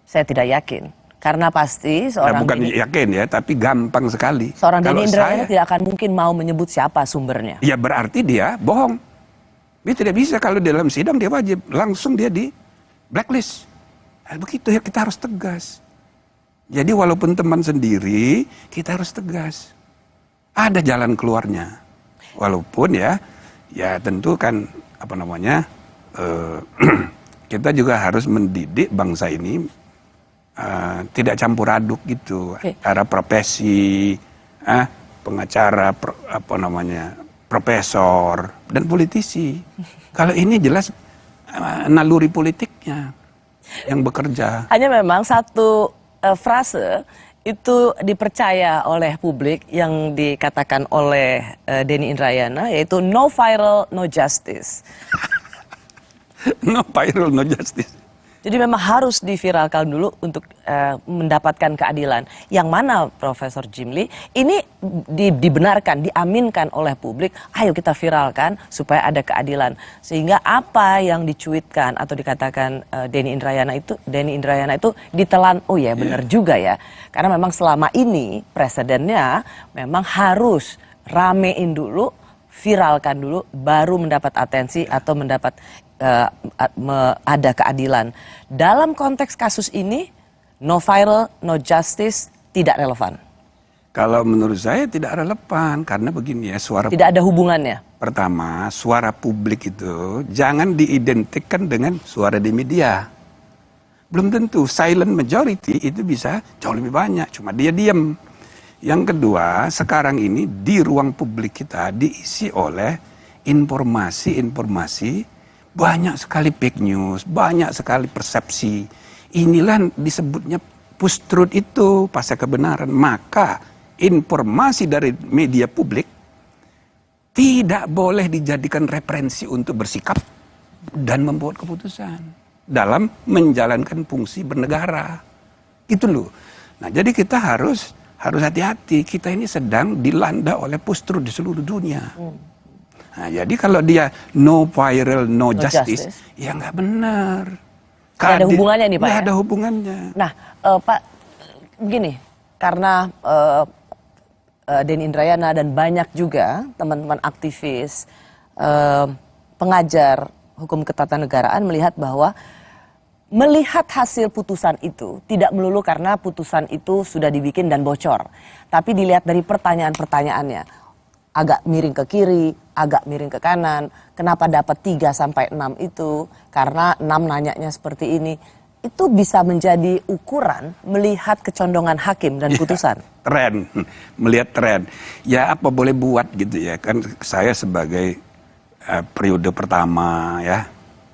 Saya tidak yakin karena pasti seorang bukan yakin ya, tapi gampang sekali. Seorang Denny Indrayana tidak akan mungkin mau menyebut siapa sumbernya. Ya berarti dia bohong. Dia tidak bisa, kalau dalam sidang dia wajib langsung dia di blacklist. Nah, begitu ya, kita harus tegas. Jadi walaupun teman sendiri, kita harus tegas. Ada jalan keluarnya, walaupun ya tentu kan kita juga harus mendidik bangsa ini tidak campur aduk gitu, antara profesi, pengacara, profesor dan politisi. Kalau ini jelas naluri politiknya yang bekerja. Hanya memang satu frase itu dipercaya oleh publik yang dikatakan oleh Denny Indrayana, yaitu no viral, no justice. No viral, no justice. Jadi memang harus diviralkan dulu untuk mendapatkan keadilan. Yang mana Profesor Jimli ini dibenarkan, diaminkan oleh publik, ayo kita viralkan supaya ada keadilan. Sehingga apa yang dicuitkan atau dikatakan Denny Indrayana itu ditelan, oh ya benar juga ya. Karena memang selama ini presidennya memang harus ramein dulu, viralkan dulu, baru mendapat atensi atau mendapat ada keadilan. Dalam konteks kasus ini, no viral, no justice tidak relevan. Kalau menurut saya tidak relevan, karena begini ya, suara tidak ada hubungannya. Pertama, suara publik itu jangan diidentikan dengan suara di media. Belum tentu silent majority itu bisa jauh lebih banyak, cuma dia diam. Yang kedua, sekarang ini di ruang publik kita diisi oleh informasi-informasi, banyak sekali fake news, banyak sekali persepsi. Inilah disebutnya post-truth itu, pasca kebenaran. Maka informasi dari media publik tidak boleh dijadikan referensi untuk bersikap dan membuat keputusan dalam menjalankan fungsi bernegara. Gitu loh. Nah, jadi kita harus hati-hati. Kita ini sedang dilanda oleh post-truth di seluruh dunia. Nah, jadi kalau dia no viral, no justice, ya nggak benar. Nggak ada hubungannya nih Pak. Nggak ada hubungannya. Nah, Pak, begini, karena Denny Indrayana dan banyak juga teman-teman aktivis, pengajar hukum ketatanegaraan melihat bahwa melihat hasil putusan itu tidak melulu karena putusan itu sudah dibikin dan bocor, tapi dilihat dari pertanyaan-pertanyaannya. Agak miring ke kiri, agak miring ke kanan. Kenapa dapat 3 sampai 6 itu? Karena 6 nanyanya seperti ini. Itu bisa menjadi ukuran melihat kecondongan hakim dan putusan. Tren, melihat tren. Ya apa boleh buat gitu ya. Kan saya sebagai periode pertama ya,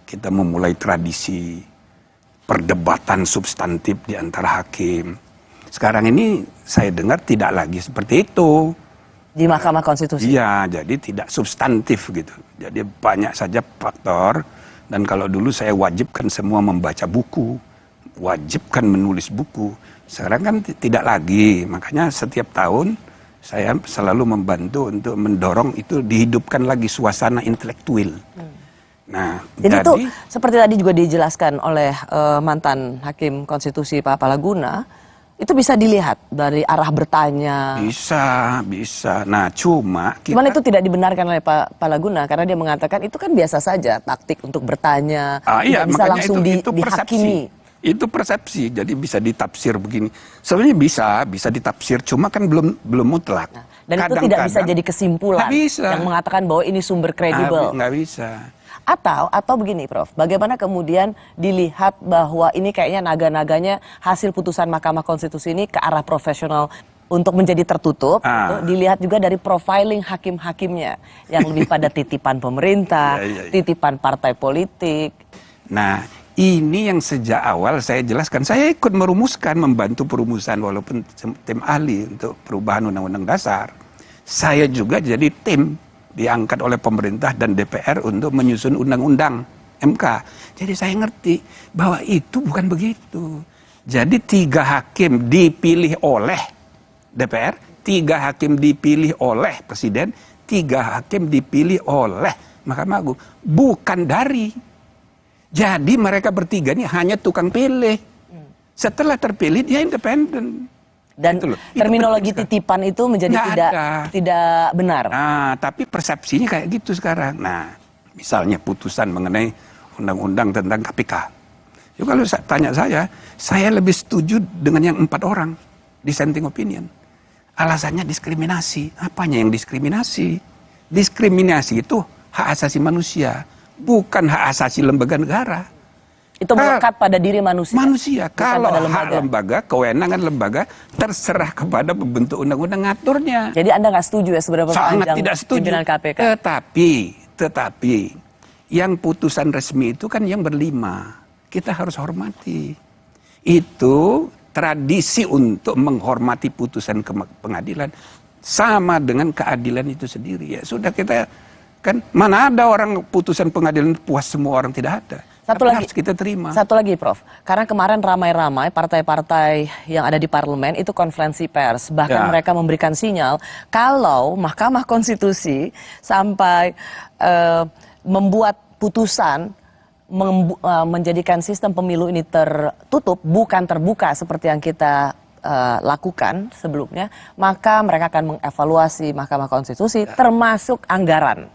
kita memulai tradisi perdebatan substantif di antara hakim. Sekarang ini saya dengar tidak lagi seperti itu. Di Mahkamah Konstitusi? Iya, jadi tidak substantif gitu. Jadi banyak saja faktor, dan kalau dulu saya wajibkan semua membaca buku, wajibkan menulis buku. Sekarang kan tidak lagi, makanya setiap tahun saya selalu membantu untuk mendorong itu dihidupkan lagi suasana intelektual. Nah, jadi itu seperti tadi juga dijelaskan oleh mantan Hakim Konstitusi Pak Palaguna, itu bisa dilihat dari arah bertanya. Bisa. Nah, cuman itu tidak dibenarkan oleh Pak Palaguna karena dia mengatakan itu kan biasa saja taktik untuk bertanya, tidak bisa langsung dihakimi. Itu persepsi, jadi bisa ditafsir begini. Sebenarnya bisa ditafsir, cuma kan belum mutlak. Dan itu tidak bisa jadi kesimpulan yang mengatakan bahwa ini sumber kredibel. Nggak bisa. Atau begini Prof, bagaimana kemudian dilihat bahwa ini kayaknya naga-naganya hasil putusan Mahkamah Konstitusi ini ke arah profesional untuk menjadi tertutup, dilihat juga dari profiling hakim-hakimnya yang lebih pada titipan pemerintah, titipan partai politik. Nah, ini yang sejak awal saya jelaskan, saya ikut merumuskan, membantu perumusan walaupun tim ahli untuk perubahan Undang-Undang Dasar. Saya juga jadi tim diangkat oleh pemerintah dan DPR untuk menyusun undang-undang MK. Jadi saya ngerti bahwa itu bukan begitu. Jadi 3 hakim dipilih oleh DPR, 3 hakim dipilih oleh Presiden, 3 hakim dipilih oleh Mahkamah Agung. Bukan dari. Jadi mereka bertiga ini hanya tukang pilih. Setelah terpilih dia independen. Dan terminologi titipan itu menjadi tidak benar. Nah, tapi persepsinya kayak gitu sekarang. Nah, misalnya putusan mengenai undang-undang tentang KPK. Ya, kalau tanya saya lebih setuju dengan yang 4 orang dissenting opinion. Alasannya diskriminasi. Apanya yang diskriminasi? Diskriminasi itu hak asasi manusia, bukan hak asasi lembaga negara. Itu melekat pada diri manusia. Manusia. Kalau hak lembaga, kewenangan lembaga terserah kepada pembentuk undang-undang ngaturnya. Jadi Anda nggak setuju ya sebenarnya sangat tidak setuju. Pimpinan KPK. Tetapi yang putusan resmi itu kan yang berlima. Kita harus hormati. Itu tradisi untuk menghormati putusan pengadilan sama dengan keadilan itu sendiri. Ya sudah, kita kan mana ada orang putusan pengadilan puas semua orang, tidak ada. Harus kita terima. Satu lagi Prof, karena kemarin ramai-ramai partai-partai yang ada di parlemen itu konferensi pers, bahkan mereka memberikan sinyal kalau Mahkamah Konstitusi sampai membuat putusan menjadikan sistem pemilu ini tertutup, bukan terbuka seperti yang kita lakukan sebelumnya, maka mereka akan mengevaluasi Mahkamah Konstitusi termasuk anggaran.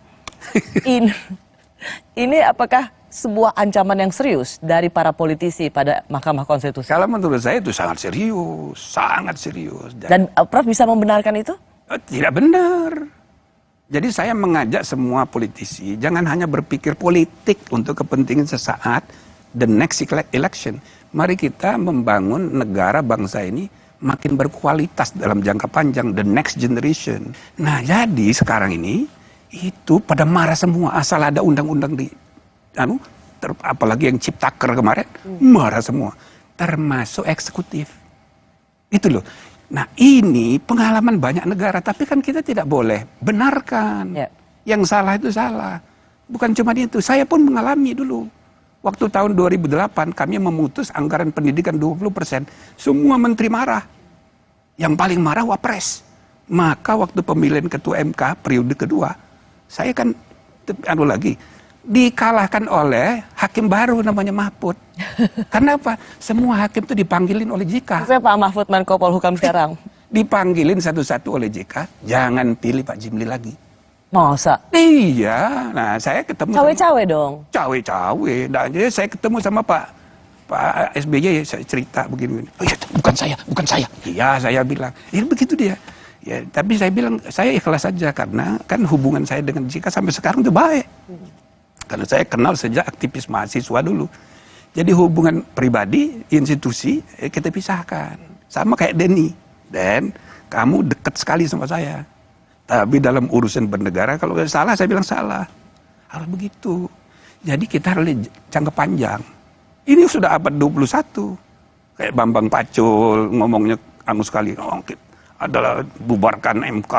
Ini apakah sebuah ancaman yang serius dari para politisi pada Mahkamah Konstitusi? Kalau menurut saya itu sangat serius, sangat serius. Dan Prof bisa membenarkan itu? Tidak benar. Jadi saya mengajak semua politisi jangan hanya berpikir politik untuk kepentingan sesaat, the next election. Mari kita membangun negara bangsa ini makin berkualitas dalam jangka panjang, the next generation. Nah, jadi sekarang ini itu pada marah semua asal ada undang-undang di apalagi yang Ciptaker kemarin, marah semua, termasuk eksekutif. Itu loh. Nah, ini pengalaman banyak negara, tapi kan kita tidak boleh benarkan. Yang salah itu salah. Bukan cuma itu, saya pun mengalami dulu. Waktu tahun 2008 kami memutus anggaran pendidikan 20%, semua menteri marah. Yang paling marah Wapres. Maka waktu pemilihan ketua MK periode kedua, saya kan dikalahkan oleh hakim baru namanya Mahfud. Karena apa? Semua hakim itu dipanggilin oleh JK. Saya Pak Mahfud Menko Polhukam sekarang. Dipanggilin satu-satu oleh JK, jangan pilih Pak Jimli lagi. Masa? Iya. Nah, saya ketemu cawe-cawe dong. Cawe-cawe. Nah, jadi saya ketemu sama Pak SBY, saya cerita begini. Oh ya, bukan saya. Iya, saya bilang. Ya begitu dia. Ya, tapi saya bilang saya ikhlas saja karena kan hubungan saya dengan JK sampai sekarang itu baik. Karena saya kenal sejak aktivis mahasiswa dulu. Jadi hubungan pribadi, institusi, kita pisahkan. Sama kayak Denny. Dan kamu dekat sekali sama saya. Tapi dalam urusan bernegara, kalau salah, saya bilang salah. Harus begitu. Jadi kita harus jangka panjang. Ini sudah abad 21. Kayak Bambang Pacul ngomongnya sekali. Adalah bubarkan MK.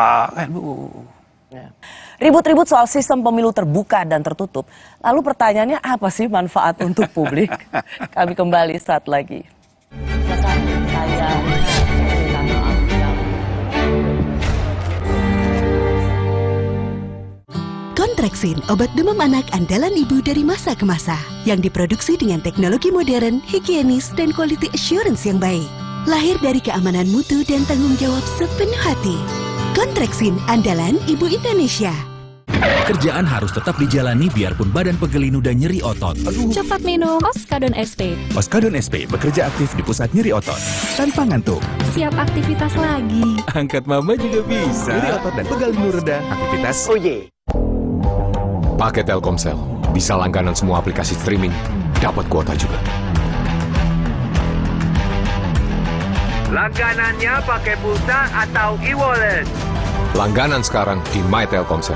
Ribut-ribut soal sistem pemilu terbuka dan tertutup. Lalu pertanyaannya apa sih manfaat untuk publik? Kami kembali saat lagi. Kontraksin, obat demam anak andalan ibu dari masa ke masa. Yang diproduksi dengan teknologi modern, higienis, dan quality assurance yang baik. Lahir dari keamanan mutu dan tanggung jawab sepenuh hati. Kontraksin, andalan ibu Indonesia. Kerjaan harus tetap dijalani biarpun badan pegel dan nyeri otot. Cepat minum Oskadon SP. Oskadon SP bekerja aktif di pusat nyeri otot tanpa ngantuk. Siap aktivitas lagi. Angkat mama juga bisa. Nyeri otot dan pegal linu reda, aktivitas. Pakai Telkomsel, bisa langganan semua aplikasi streaming, dapat kuota juga. Langganannya pakai pulsa atau e-wallet? Langganan sekarang di My Telkomsel.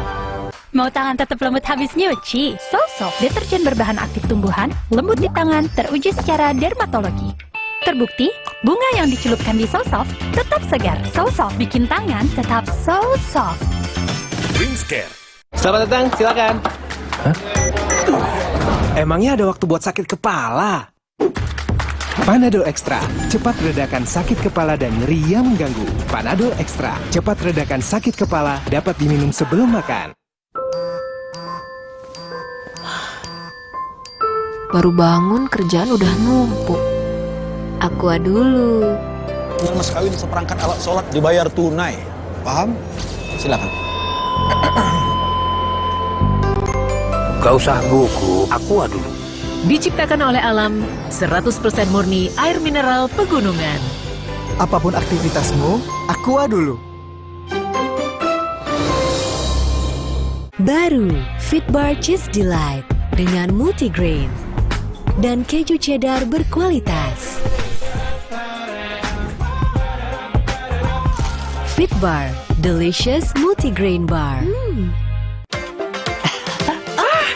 Mau tangan tetap lembut habis nyuci? Soulsoft, deterjen berbahan aktif tumbuhan, lembut di tangan, teruji secara dermatologi. Terbukti, bunga yang dicelupkan di Soulsoft tetap segar. Soulsoft bikin tangan tetap so soft. Wingscare. Selamat datang, silakan. Hah? Emangnya ada waktu buat sakit kepala? Panadol Extra, cepat redakan sakit kepala dan nyeri yang mengganggu. Panadol Extra, cepat redakan sakit kepala, dapat diminum sebelum makan. Baru bangun, kerjaan udah numpuk. Aqua dulu. Dengan mas kawin seperangkat alat sholat dibayar tunai. Paham? Silakan. Gak usah gugup, Aqua dulu. Diciptakan oleh alam, 100% murni air mineral pegunungan. Apapun aktivitasmu, Aqua dulu. Baru, Fitbar Cheese Delight dengan multigrain. dan keju cheddar berkualitas. Fit Bar, delicious multigrain bar.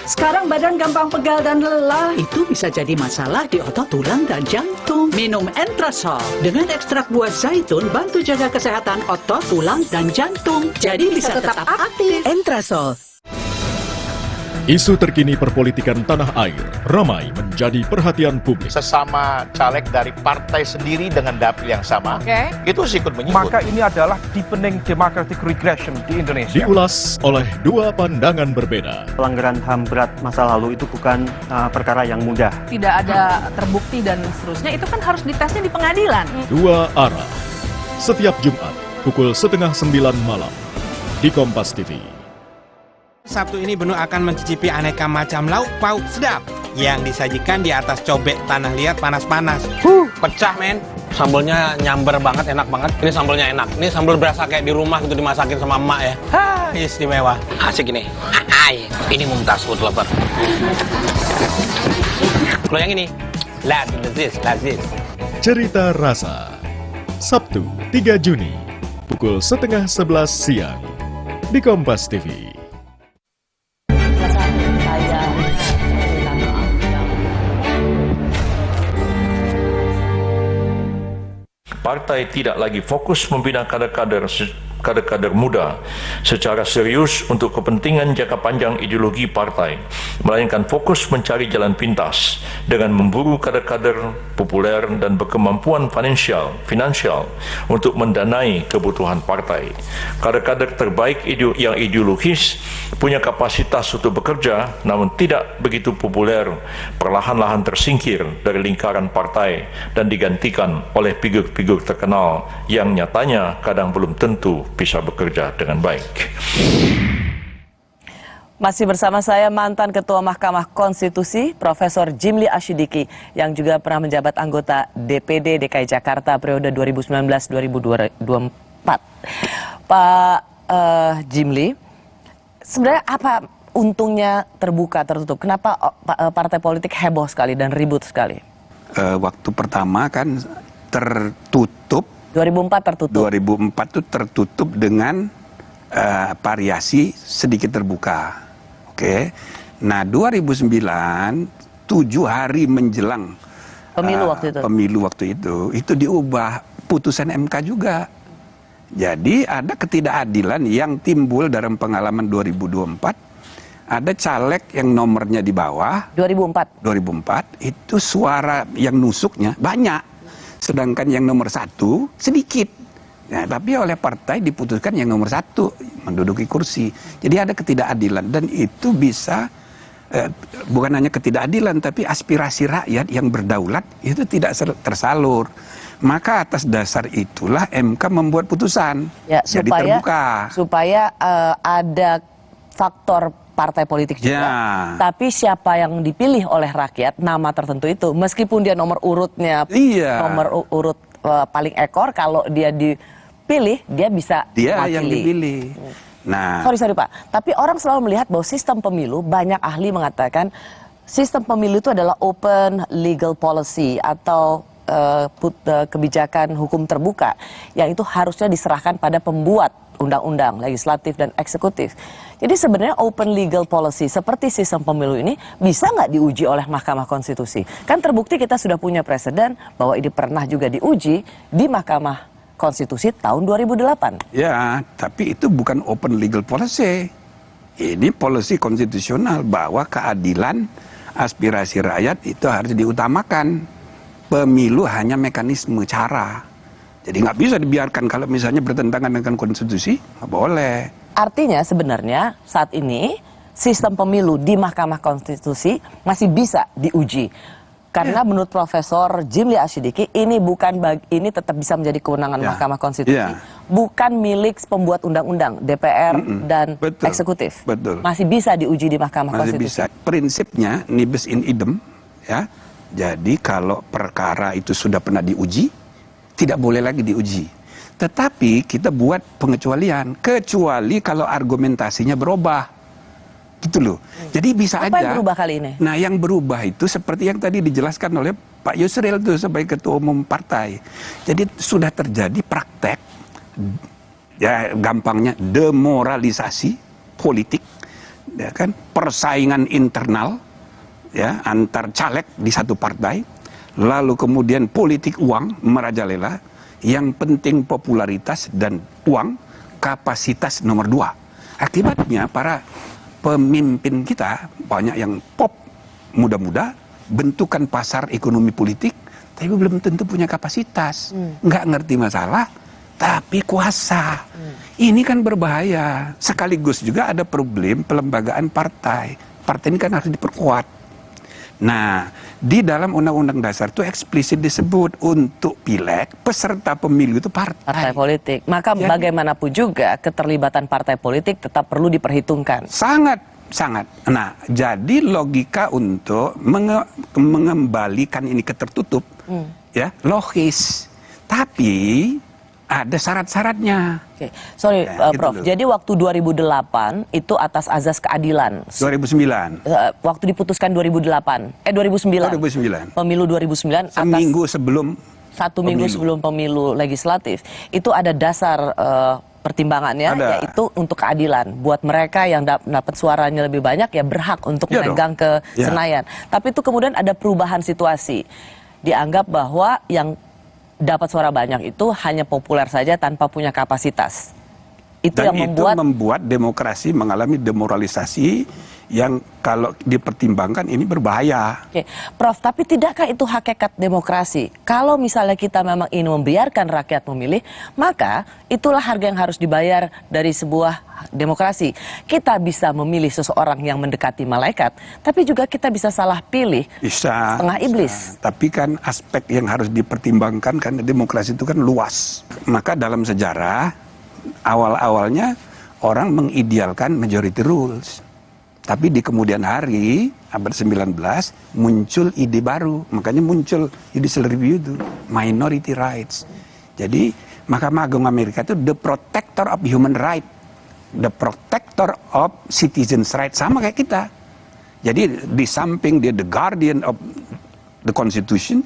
Sekarang badan gampang pegal dan lelah. Itu bisa jadi masalah di otot, tulang, dan jantung. Minum Entrasol dengan ekstrak buah zaitun bantu jaga kesehatan otot, tulang, dan jantung. Jadi bisa tetap aktif. Entrasol. Isu terkini perpolitikan tanah air ramai menjadi perhatian publik. Sesama caleg dari partai sendiri dengan dapil yang sama, itu sikut menyikut. Maka ini adalah deepening democratic regression di Indonesia. Diulas oleh dua pandangan berbeda. Pelanggaran HAM berat masa lalu itu bukan perkara yang mudah. Tidak ada terbukti dan seterusnya, itu kan harus ditesnya di pengadilan. Dua arah. Setiap Jumat pukul 8:30 malam di Kompas TV. Sabtu ini Benu akan mencicipi aneka macam lauk pauk sedap yang disajikan di atas cobek tanah liat panas-panas. Pecah men, sambalnya nyamber banget, enak banget. Ini sambalnya enak, ini sambal berasa kayak di rumah gitu dimasakin sama emak ya. Istimewa. Asik ini. Hai, ini Mumtaz food lover. Kalau yang ini, lazis. Cerita Rasa, Sabtu 3 Juni, pukul 10:30 siang di Kompas TV. Partai tidak lagi fokus membina kader-kader muda secara serius untuk kepentingan jangka panjang ideologi partai, melainkan fokus mencari jalan pintas dengan memburu kader-kader populer dan berkemampuan finansial untuk mendanai kebutuhan partai. Kader-kader terbaik yang ideologis punya kapasitas untuk bekerja namun tidak begitu populer, perlahan-lahan tersingkir dari lingkaran partai dan digantikan oleh figur-figur terkenal yang nyatanya kadang belum tentu bisa bekerja dengan baik. Masih bersama saya mantan Ketua Mahkamah Konstitusi, Profesor Jimli Asyidiki, yang juga pernah menjabat anggota DPD DKI Jakarta periode 2019-2024. Pak Jimli, sebenarnya apa untungnya terbuka tertutup? Kenapa partai politik heboh sekali dan ribut sekali? Waktu pertama kan tertutup. 2004 tertutup. 2004 itu tertutup dengan variasi sedikit terbuka. Oke. Nah, 2009 7 hari menjelang pemilu waktu itu diubah putusan MK juga. Jadi ada ketidakadilan yang timbul dalam pengalaman 2024. Ada caleg yang nomornya di bawah 2004 itu suara yang nusuknya banyak, sedangkan yang nomor 1 sedikit. Nah, tapi oleh partai diputuskan yang nomor 1 menduduki kursi. Jadi ada ketidakadilan dan itu bisa bukan hanya ketidakadilan tapi aspirasi rakyat yang berdaulat itu tidak tersalur. Maka atas dasar itulah MK membuat putusan jadi terbuka. Supaya ada faktor partai politik juga, tapi siapa yang dipilih oleh rakyat, nama tertentu itu, meskipun dia nomor urutnya, nomor urut paling ekor, kalau dia dipilih, dia bisa mewakili. Yang dipilih. Nah, sorry Pak, tapi orang selalu melihat bahwa sistem pemilu, banyak ahli mengatakan sistem pemilu itu adalah open legal policy atau kebijakan hukum terbuka yang itu harusnya diserahkan pada pembuat undang-undang, legislatif dan eksekutif. Jadi sebenarnya open legal policy seperti sistem pemilu ini bisa nggak diuji oleh Mahkamah Konstitusi? Kan terbukti kita sudah punya presiden bahwa ini pernah juga diuji di Mahkamah Konstitusi tahun 2008. Ya, tapi itu bukan open legal policy. Ini policy konstitusional bahwa keadilan aspirasi rakyat itu harus diutamakan. Pemilu hanya mekanisme cara. Jadi nggak bisa dibiarkan kalau misalnya bertentangan dengan konstitusi, nggak boleh. Artinya sebenarnya saat ini sistem pemilu di Mahkamah Konstitusi masih bisa diuji. Karena menurut Profesor Jimli Asyidiki ini ini tetap bisa menjadi kewenangan Mahkamah Konstitusi. Bukan milik pembuat undang-undang, DPR dan eksekutif. Masih bisa diuji di Mahkamah Konstitusi. Bisa. Prinsipnya nibus in idem, ya. Jadi kalau perkara itu sudah pernah diuji, tidak boleh lagi diuji. Tetapi kita buat pengecualian, kecuali kalau argumentasinya berubah. Gitu loh. Jadi bisa Apa aja. yang berubah kali ini? Nah, yang berubah itu seperti yang tadi dijelaskan oleh Pak Yusril itu sebagai ketua umum partai. Jadi sudah terjadi praktek, ya gampangnya demoralisasi politik, ya kan, persaingan internal, ya antar caleg di satu partai, lalu kemudian politik uang merajalela, yang penting popularitas dan uang, kapasitas nomor 2. Akibatnya para pemimpin kita banyak yang pop, muda-muda, bentukan pasar ekonomi politik, tapi belum tentu punya kapasitas, nggak ngerti masalah, tapi kuasa. Ini kan berbahaya. Sekaligus juga ada problem pelembagaan partai. Partai ini kan harus diperkuat. Nah, di dalam Undang-Undang Dasar itu eksplisit disebut untuk pileg, peserta pemilu itu partai politik. Maka bagaimanapun juga keterlibatan partai politik tetap perlu diperhitungkan. Sangat. Nah, jadi logika untuk mengembalikan ini ke tertutup, ya logis. Tapi ada syarat-syaratnya. Oke. Sorry, Prof. Jadi waktu 2008 itu atas azas keadilan. 2009. Waktu diputuskan 2009. Pemilu 2009. Seminggu sebelum. Satu minggu sebelum pemilu legislatif. Itu ada dasar pertimbangannya, yaitu untuk keadilan. Buat mereka yang dapat suaranya lebih banyak, ya berhak untuk memegang ke Senayan. Tapi itu kemudian ada perubahan situasi. Dianggap bahwa yang dapat suara banyak itu hanya populer saja tanpa punya kapasitas. Itu Dan yang membuat demokrasi mengalami demoralisasi yang kalau dipertimbangkan ini berbahaya. Oke, Prof, tapi tidakkah itu hakikat demokrasi? Kalau misalnya kita memang ingin membiarkan rakyat memilih, maka itulah harga yang harus dibayar dari sebuah demokrasi. Kita bisa memilih seseorang yang mendekati malaikat, tapi juga kita bisa salah pilih setengah iblis. Tapi kan aspek yang harus dipertimbangkan karena demokrasi itu kan luas. Maka dalam sejarah awal-awalnya orang mengidealkan majority rules. Tapi di kemudian hari, abad 19, muncul ide baru. Makanya muncul judicial review itu, minority rights. Jadi, Mahkamah Agung Amerika itu the protector of human right. The protector of citizens' right. Sama kayak kita. Jadi, di samping dia the guardian of the constitution,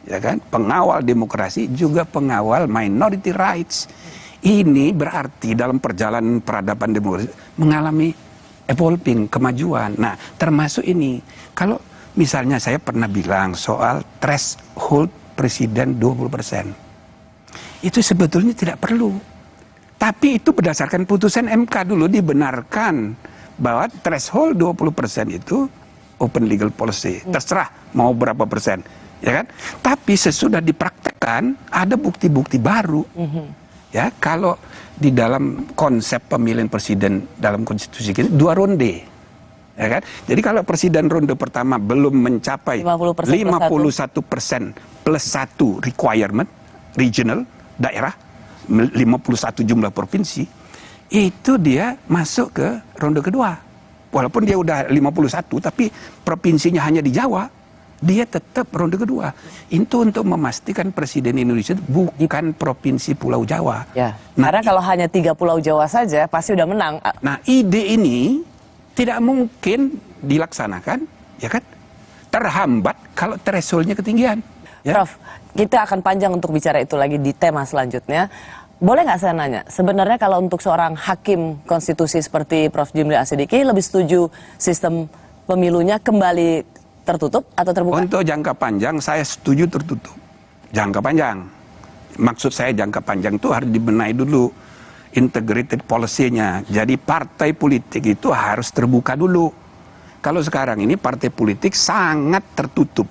ya kan, pengawal demokrasi, juga pengawal minority rights. Ini berarti dalam perjalanan peradaban demokrasi mengalami evolving, kemajuan. Nah, termasuk ini. Kalau misalnya saya pernah bilang soal threshold presiden 20%. Itu sebetulnya tidak perlu. Tapi itu berdasarkan putusan MK dulu dibenarkan bahwa threshold 20% itu open legal policy. Terserah mau berapa persen. Ya kan? Tapi sesudah dipraktekkan ada bukti-bukti baru. Ya, kalau di dalam konsep pemilihan presiden dalam konstitusi kita 2 ronde, ya kan? Jadi kalau presiden ronde pertama belum mencapai 51% plus 1 requirement regional daerah, 51 jumlah provinsi, itu dia masuk ke ronde kedua. Walaupun dia udah 51, tapi provinsinya hanya di Jawa, dia tetap ronde kedua. Itu untuk memastikan presiden Indonesia bukan provinsi Pulau Jawa. Ya. Karena kalau hanya 3 Pulau Jawa saja pasti udah menang. Nah, ide ini tidak mungkin dilaksanakan, ya kan? Terhambat kalau thresholdnya ketinggian. Ya? Prof, kita akan panjang untuk bicara itu lagi di tema selanjutnya. Boleh nggak saya nanya, sebenarnya kalau untuk seorang hakim konstitusi seperti Prof. Jimli Asidiki lebih setuju sistem pemilunya kembali tertutup atau terbuka? Untuk jangka panjang saya setuju tertutup. Jangka panjang. Maksud saya jangka panjang itu harus dibenahi dulu integrated policy-nya. Jadi partai politik itu harus terbuka dulu. Kalau sekarang ini partai politik sangat tertutup.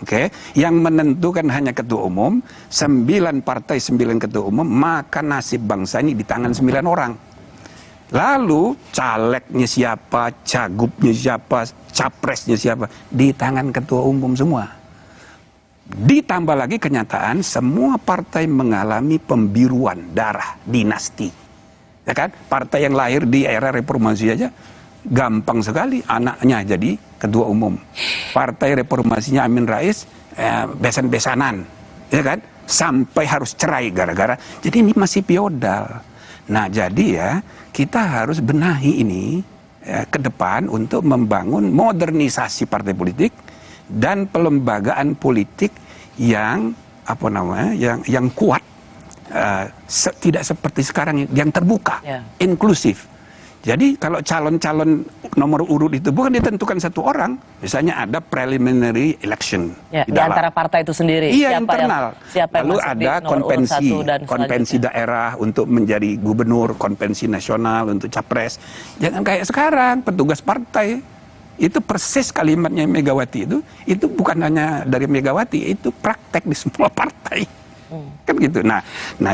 Oke, yang menentukan hanya ketua umum, 9 partai 9 ketua umum, maka nasib bangsa ini di tangan 9 orang. Lalu calegnya siapa, cagupnya siapa, capresnya siapa, di tangan ketua umum semua. Ditambah lagi kenyataan semua partai mengalami pembiruan darah dinasti. Ya kan? Partai yang lahir di era reformasi aja gampang sekali anaknya jadi ketua umum. Partai reformasinya Amin Rais besan-besanan, ya kan? Sampai harus cerai gara-gara. Jadi ini masih feodal. Nah, jadi ya kita harus benahi ini ke depan untuk membangun modernisasi partai politik dan pelembagaan politik yang yang kuat, tidak seperti sekarang yang terbuka, inklusif. Jadi kalau calon-calon nomor urut itu bukan ditentukan satu orang, misalnya ada preliminary election di antara partai itu sendiri. Iya, internal. Lalu ada konvensi daerah untuk menjadi gubernur, konvensi nasional untuk capres. Jangan kayak sekarang petugas partai itu persis kalimatnya Megawati itu bukan hanya dari Megawati, itu praktek di semua partai. Kan gitu. Nah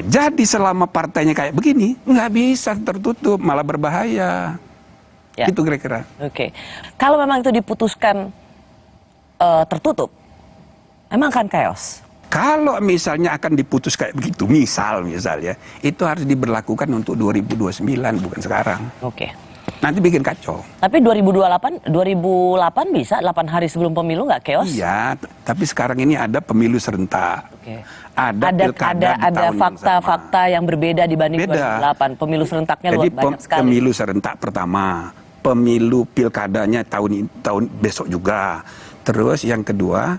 jadi selama partainya kayak begini nggak bisa tertutup, malah berbahaya. Itu kira-kira. Oke. Kalau memang itu diputuskan tertutup, emang akan chaos. Kalau misalnya akan diputus kayak begitu, misalnya itu harus diberlakukan untuk 2029 bukan sekarang. Oke. Nanti bikin kacau. Tapi 2028 bisa 8 hari sebelum pemilu nggak chaos? Iya, tapi sekarang ini ada pemilu serentak. Oke. Ada fakta-fakta yang berbeda dibanding 2008. Pemilu serentaknya luar banyak sekali. Pemilu serentak pertama, pemilu pilkadanya tahun besok juga. Terus yang kedua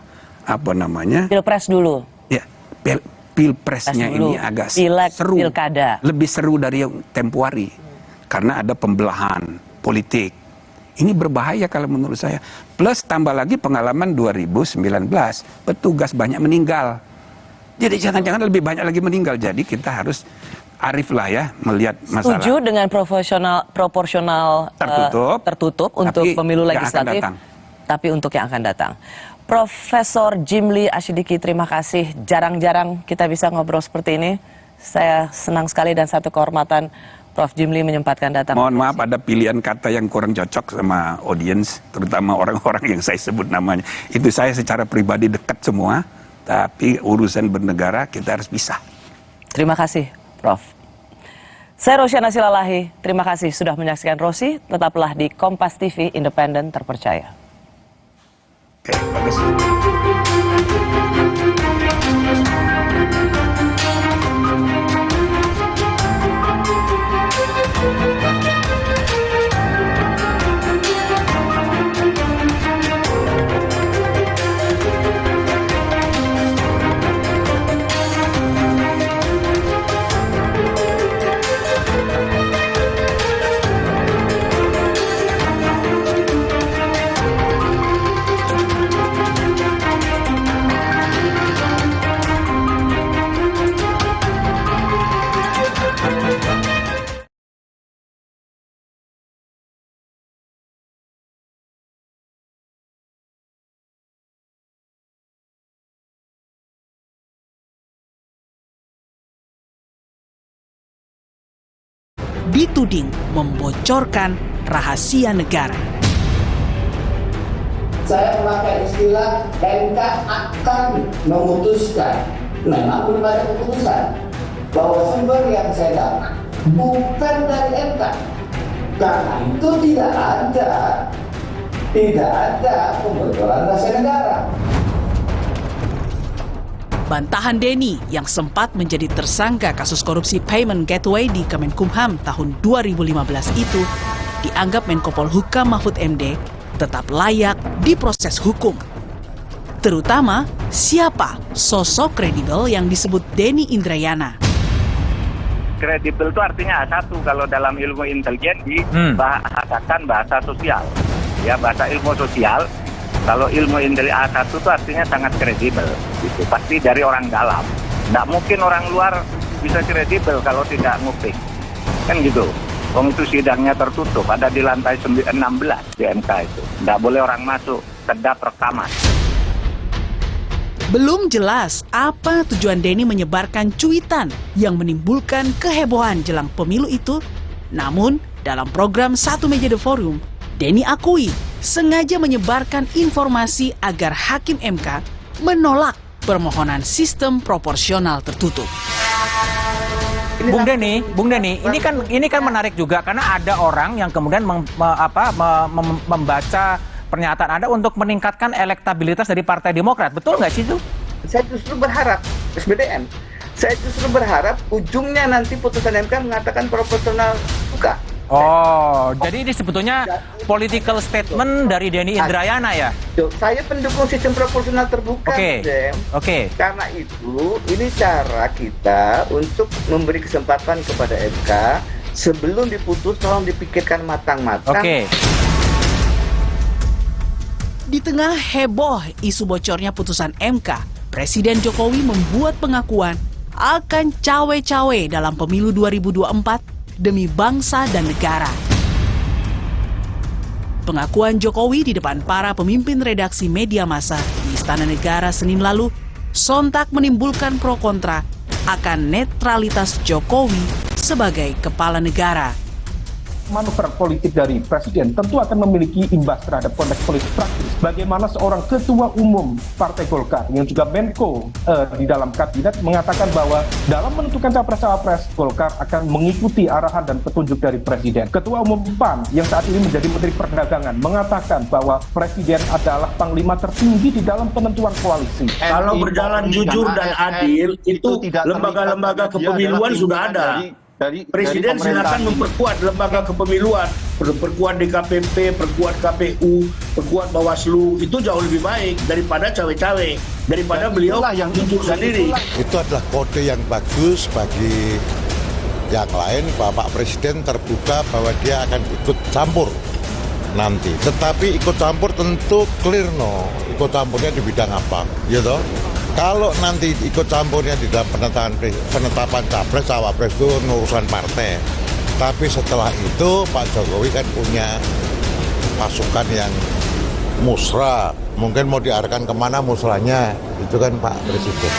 Pilpres dulu. Ya, pilpresnya ini agak seru. Pilkada. Lebih seru dari yang tempo hari. Karena ada pembelahan politik. Ini berbahaya kalau menurut saya. Plus tambah lagi pengalaman 2019. Petugas banyak meninggal. Jadi jangan-jangan lebih banyak lagi meninggal. Jadi kita harus arif lah ya melihat masalah. Setuju dengan proporsional tertutup untuk pemilu legislatif. Tapi untuk yang akan datang. Profesor Jimli Asyidiki, terima kasih. Jarang-jarang kita bisa ngobrol seperti ini. Saya senang sekali dan satu kehormatan Prof. Jimli menyempatkan datang. Mohon maaf ada pilihan kata yang kurang cocok sama audiens, terutama orang-orang yang saya sebut namanya. Itu saya secara pribadi dekat semua, tapi urusan bernegara kita harus pisah. Terima kasih, Prof. Saya Rosyana Silalahi, terima kasih sudah menyaksikan Rosi. Tetaplah di Kompas TV, independen terpercaya. Oke, bagus. Dituding membocorkan rahasia negara. Saya memakai istilah MK akan memutuskan, memang belum ada keputusan, bahwa sumber yang saya dapat bukan dari MK. Karena itu tidak ada pembocoran rahasia negara. Bantahan Denny yang sempat menjadi tersangka kasus korupsi payment gateway di Kemenkumham tahun 2015 itu dianggap Menko Polhukam Mahfud MD tetap layak diproses hukum. Terutama siapa sosok kredibel yang disebut Denny Indrayana. Kredibel itu artinya A1 kalau dalam ilmu intelijen dibahasakan bahasa sosial. Ya, bahasa ilmu sosial. Kalau ilmu intelijen A1 itu artinya sangat kredibel, gitu. Pasti dari orang dalam. Nggak mungkin orang luar bisa kredibel kalau tidak nguping. Kan gitu. Itu sidangnya tertutup, ada di lantai 16 di MK itu. Nggak boleh orang masuk, kedap rekaman. Belum jelas apa tujuan Denny menyebarkan cuitan yang menimbulkan kehebohan jelang pemilu itu. Namun, dalam program Satu Meja The Forum, Denny akui sengaja menyebarkan informasi agar Hakim MK menolak permohonan sistem proporsional tertutup. Bung Denny, ini kan menarik juga karena ada orang yang kemudian membaca pernyataan Anda untuk meningkatkan elektabilitas dari Partai Demokrat. Betul nggak sih itu? Saya justru berharap, SBDN, saya justru berharap ujungnya nanti putusan MK mengatakan proporsional buka. Oh, jadi ini sebetulnya political statement dari Denny Indrayana ya? Saya pendukung sistem proporsional terbuka, Oke. Karena itu, ini cara kita untuk memberi kesempatan kepada MK sebelum diputus, tolong dipikirkan matang-matang. Oke. Di tengah heboh isu bocornya putusan MK, Presiden Jokowi membuat pengakuan akan cawe-cawe dalam pemilu 2024 demi bangsa dan negara. Pengakuan Jokowi di depan para pemimpin redaksi media massa di Istana Negara Senin lalu sontak menimbulkan pro kontra akan netralitas Jokowi sebagai kepala negara. Manuver politik dari Presiden tentu akan memiliki imbas terhadap konteks politik praktis. Bagaimana seorang ketua umum Partai Golkar yang juga Menko di dalam kabinet mengatakan bahwa dalam menentukan capres-cawapres, Golkar akan mengikuti arahan dan petunjuk dari Presiden. Ketua umum PAN yang saat ini menjadi Menteri Perdagangan mengatakan bahwa Presiden adalah panglima tertinggi di dalam penentuan koalisi. Kalau berjalan jujur dan adil, itu lembaga-lembaga kepemiluan sudah ada. Presiden silakan memperkuat lembaga kepemiluan, perkuat DKPP, perkuat KPU, perkuat Bawaslu, itu jauh lebih baik daripada cawe-cawe, daripada beliau yang jujur sendiri. Itu adalah kode yang bagus bagi yang lain. Bapak Presiden terbuka bahwa dia akan ikut campur nanti. Tetapi ikut campur tentu clear ikut campurnya di bidang apa, gitu. Kalau nanti ikut campurnya di dalam penetapan capres, cawapres itu urusan partai. Tapi setelah itu Pak Jokowi kan punya pasukan yang musra. Mungkin mau diarahkan kemana musranya, itu kan Pak Presiden.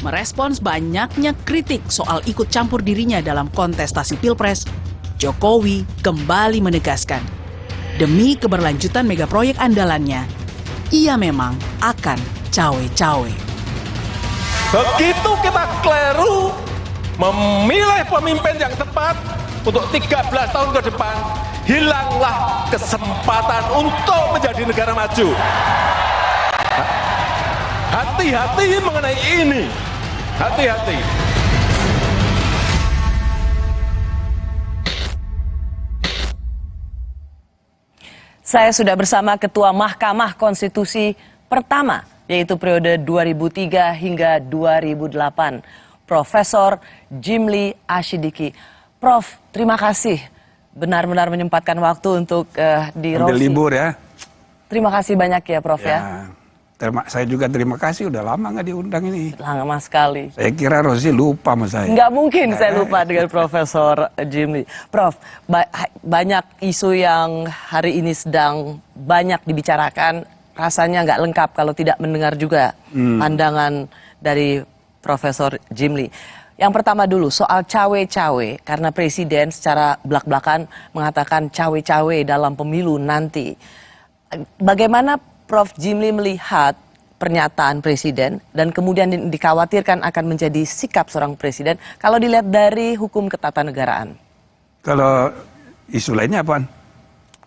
Merespons banyaknya kritik soal ikut campur dirinya dalam kontestasi Pilpres, Jokowi kembali menegaskan, demi keberlanjutan megaproyek andalannya, ia memang akan cawe-cawe. Begitu kita keliru memilih pemimpin yang tepat untuk 13 tahun ke depan, hilanglah kesempatan untuk menjadi negara maju. Hati-hati mengenai ini. Hati-hati. Saya sudah bersama Ketua Mahkamah Konstitusi pertama, yaitu periode 2003 hingga 2008, Profesor Jimli Asyidiki. Prof, terima kasih benar-benar menyempatkan waktu untuk di Rosi. Ambil libur ya. Terima kasih banyak ya, Prof ya. Saya juga terima kasih, udah lama nggak diundang ini. Lama sekali. Saya kira Rosi lupa sama saya. Nggak mungkin saya lupa dengan Profesor Jimli. Prof, banyak isu yang hari ini sedang banyak dibicarakan, rasanya nggak lengkap kalau tidak mendengar juga pandangan dari Profesor Jimli. Yang pertama dulu, soal cawe-cawe, karena Presiden secara belak-belakan mengatakan cawe-cawe dalam pemilu nanti. Bagaimana Prof. Jimli melihat pernyataan Presiden dan kemudian dikhawatirkan akan menjadi sikap seorang Presiden kalau dilihat dari hukum ketatanegaraan? Kalau isu lainnya apaan?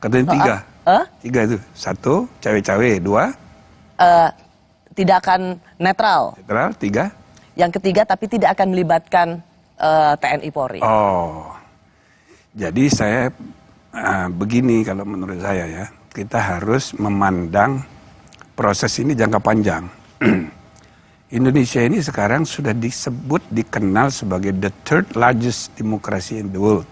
Katanya 3. 3 itu. 1, cawe-cawe. 2? Tidak akan netral. Netral. 3? Yang ketiga, tapi tidak akan melibatkan TNI Polri. Oh, jadi saya begini kalau menurut saya ya. Kita harus memandang proses ini jangka panjang. Indonesia ini sekarang sudah dikenal sebagai the third largest democracy in the world.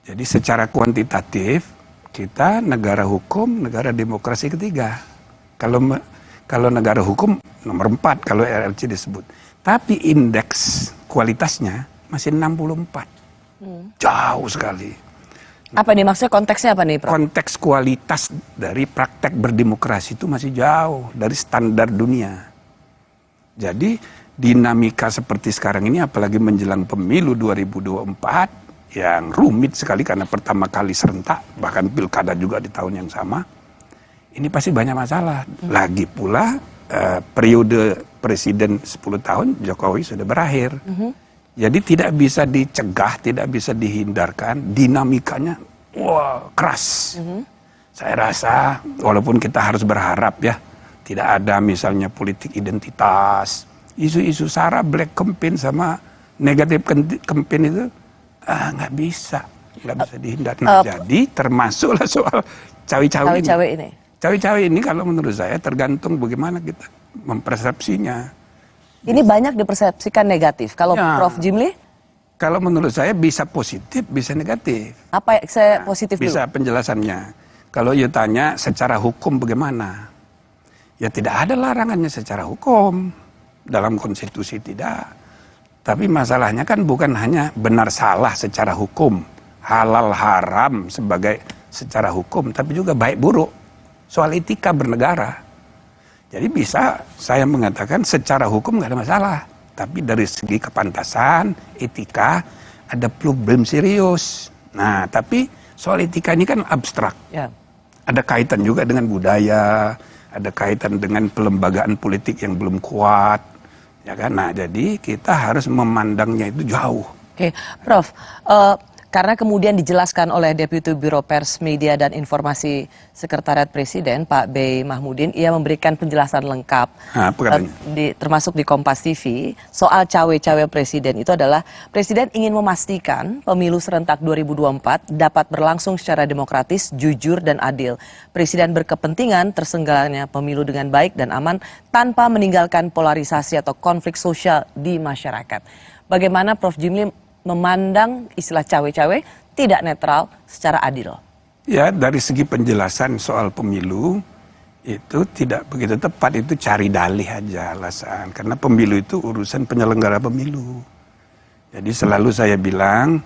Jadi secara kuantitatif, kita negara hukum, negara demokrasi ketiga. Kalau negara hukum nomor 4 kalau RRC disebut. Tapi indeks kualitasnya masih 64. Jauh sekali. Apa nih maksudnya, konteksnya apa nih, Prof? Konteks kualitas dari praktek berdemokrasi itu masih jauh dari standar dunia. Jadi dinamika seperti sekarang ini, apalagi menjelang pemilu 2024 yang rumit sekali karena pertama kali serentak, bahkan pilkada juga di tahun yang sama, ini pasti banyak masalah. Lagi pula periode presiden 10 tahun Jokowi sudah berakhir. Jadi tidak bisa dicegah, tidak bisa dihindarkan, dinamikanya keras. Saya rasa walaupun kita harus berharap ya, tidak ada misalnya politik identitas, isu-isu SARA, black campaign sama Negatif campaign itu nggak bisa dihindari. Jadi termasuklah soal cawe-cawe ini. Cawe-cawe ini kalau menurut saya tergantung bagaimana kita mempersepsinya. Ini banyak dipersepsikan negatif. Kalau Prof. Jimli? Kalau menurut saya bisa positif, bisa negatif. Apa saya positif dulu? Bisa penjelasannya. Kalau you tanya secara hukum bagaimana? Ya tidak ada larangannya secara hukum. Dalam konstitusi tidak. Tapi masalahnya kan bukan hanya benar salah secara hukum. Halal haram sebagai secara hukum. Tapi juga baik buruk. Soal etika bernegara. Jadi bisa saya mengatakan secara hukum nggak ada masalah. Tapi dari segi kepantasan, etika, ada problem serius. Nah, tapi soal etika ini kan abstrak. Ya. Ada kaitan juga dengan budaya, ada kaitan dengan pelembagaan politik yang belum kuat. Ya kan? Nah, jadi kita harus memandangnya itu jauh. Oke, Prof. Karena kemudian dijelaskan oleh Deputi Biro Pers Media dan Informasi Sekretariat Presiden, Pak Bey Mahmudin, ia memberikan penjelasan lengkap, termasuk di Kompas TV, soal cawe-cawe Presiden. Itu adalah Presiden ingin memastikan pemilu serentak 2024 dapat berlangsung secara demokratis, jujur, dan adil. Presiden berkepentingan tersenggaranya pemilu dengan baik dan aman tanpa meninggalkan polarisasi atau konflik sosial di masyarakat. Bagaimana Prof. Jimli memandang istilah cawe-cawe tidak netral secara adil? Ya, dari segi penjelasan soal pemilu itu tidak begitu tepat, itu cari dalih aja alasan. Karena pemilu itu urusan penyelenggara pemilu. Jadi selalu saya bilang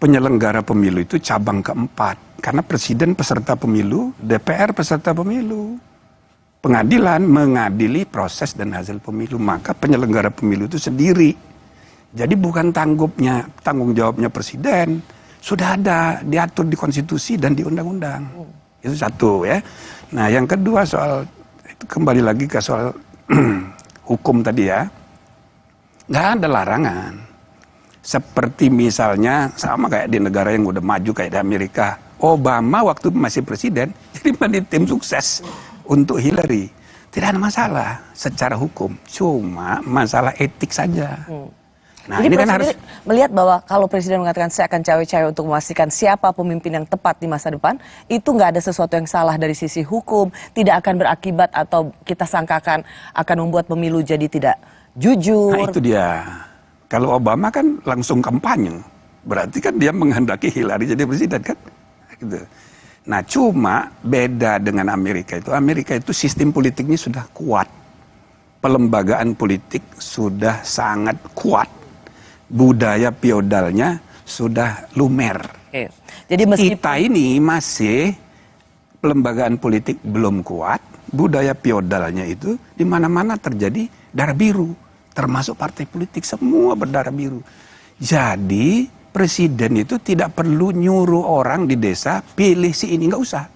penyelenggara pemilu itu cabang keempat. Karena presiden peserta pemilu, DPR peserta pemilu. Pengadilan mengadili proses dan hasil pemilu, maka penyelenggara pemilu itu sendiri. Jadi bukan tanggung jawabnya presiden, sudah ada diatur di konstitusi dan di undang-undang. Itu satu ya. Nah yang kedua soal, itu kembali lagi ke soal hukum tadi ya. Nggak ada larangan. Seperti misalnya sama kayak di negara yang udah maju kayak di Amerika. Obama waktu masih presiden, jadi menjadi tim sukses untuk Hillary. Tidak ada masalah secara hukum, cuma masalah etik saja. Nah, jadi ini kan harus melihat bahwa kalau Presiden mengatakan saya akan cawe-cawe untuk memastikan siapa pemimpin yang tepat di masa depan, itu nggak ada sesuatu yang salah dari sisi hukum, tidak akan berakibat atau kita sangkakan akan membuat pemilu jadi tidak jujur. Nah itu dia. Kalau Obama kan langsung kampanye, berarti kan dia menghendaki Hillary jadi presiden kan. Gitu. Nah cuma beda dengan Amerika itu sistem politiknya sudah kuat, pelembagaan politik sudah sangat kuat. Budaya feodalnya sudah lumer. Oke. Jadi kita ini masih pelembagaan politik belum kuat, budaya feodalnya itu di mana-mana terjadi darah biru, termasuk partai politik semua berdarah biru. Jadi presiden itu tidak perlu nyuruh orang di desa pilih si ini, nggak usah.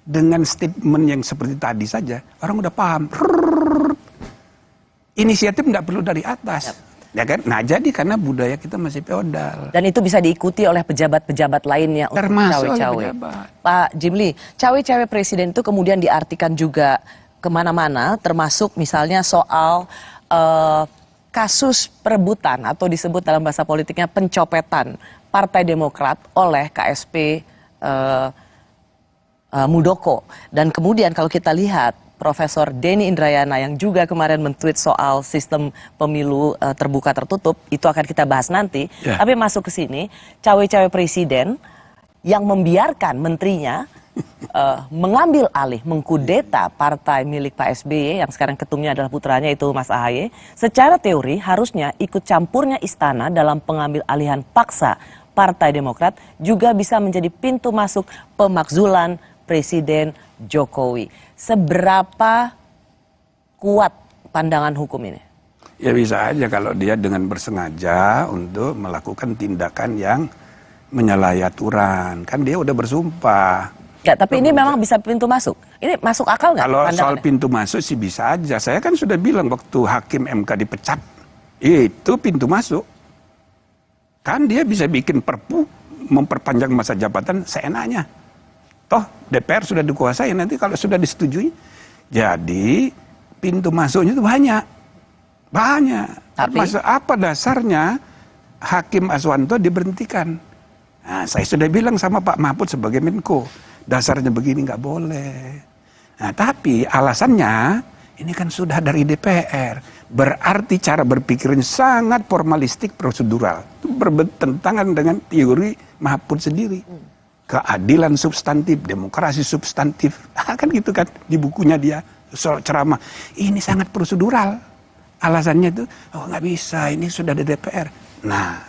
Dengan statement yang seperti tadi saja orang udah paham. Inisiatif nggak perlu dari atas. Ya kan? Nah jadi karena budaya kita masih feodal. Dan itu bisa diikuti oleh pejabat-pejabat lainnya untuk cawe-cawe. Pak Jimli, cawe-cawe presiden itu kemudian diartikan juga kemana-mana, termasuk misalnya soal kasus perebutan atau disebut dalam bahasa politiknya pencopetan Partai Demokrat oleh KSP Muldoko. Dan kemudian kalau kita lihat Profesor Denny Indrayana yang juga kemarin men-tweet soal sistem pemilu terbuka tertutup, itu akan kita bahas nanti. Yeah. Tapi masuk ke sini, cawe-cawe presiden yang membiarkan menterinya mengambil alih, mengkudeta partai milik Pak SBY yang sekarang ketumnya adalah putranya itu Mas AHY. Secara teori harusnya ikut campurnya istana dalam pengambil alihan paksa Partai Demokrat juga bisa menjadi pintu masuk pemakzulan Presiden Jokowi. Seberapa kuat pandangan hukum ini? Ya bisa aja kalau dia dengan bersengaja untuk melakukan tindakan yang menyalahi aturan. Kan dia udah bersumpah. Ya, tapi ini memang bisa pintu masuk. Ini masuk akal nggak? Kalau soal pintu masuk sih bisa aja. Saya kan sudah bilang waktu hakim MK dipecat, itu pintu masuk. Kan dia bisa bikin perpu memperpanjang masa jabatan seenaknya. Toh DPR sudah dikuasai, nanti kalau sudah disetujui. Jadi pintu masuknya itu banyak. Tapi apa dasarnya Hakim Aswanto diberhentikan. Nah, saya sudah bilang sama Pak Mahfud sebagai Menko, dasarnya begini nggak boleh. Nah, tapi alasannya ini kan sudah dari DPR, berarti cara berpikirnya sangat formalistik prosedural. Itu bertentangan dengan teori Mahfud sendiri. Keadilan substantif, demokrasi substantif, kan gitu kan di bukunya dia soal ceramah. Ini sangat prosedural. Alasannya itu, oh nggak bisa, ini sudah ada DPR. Nah,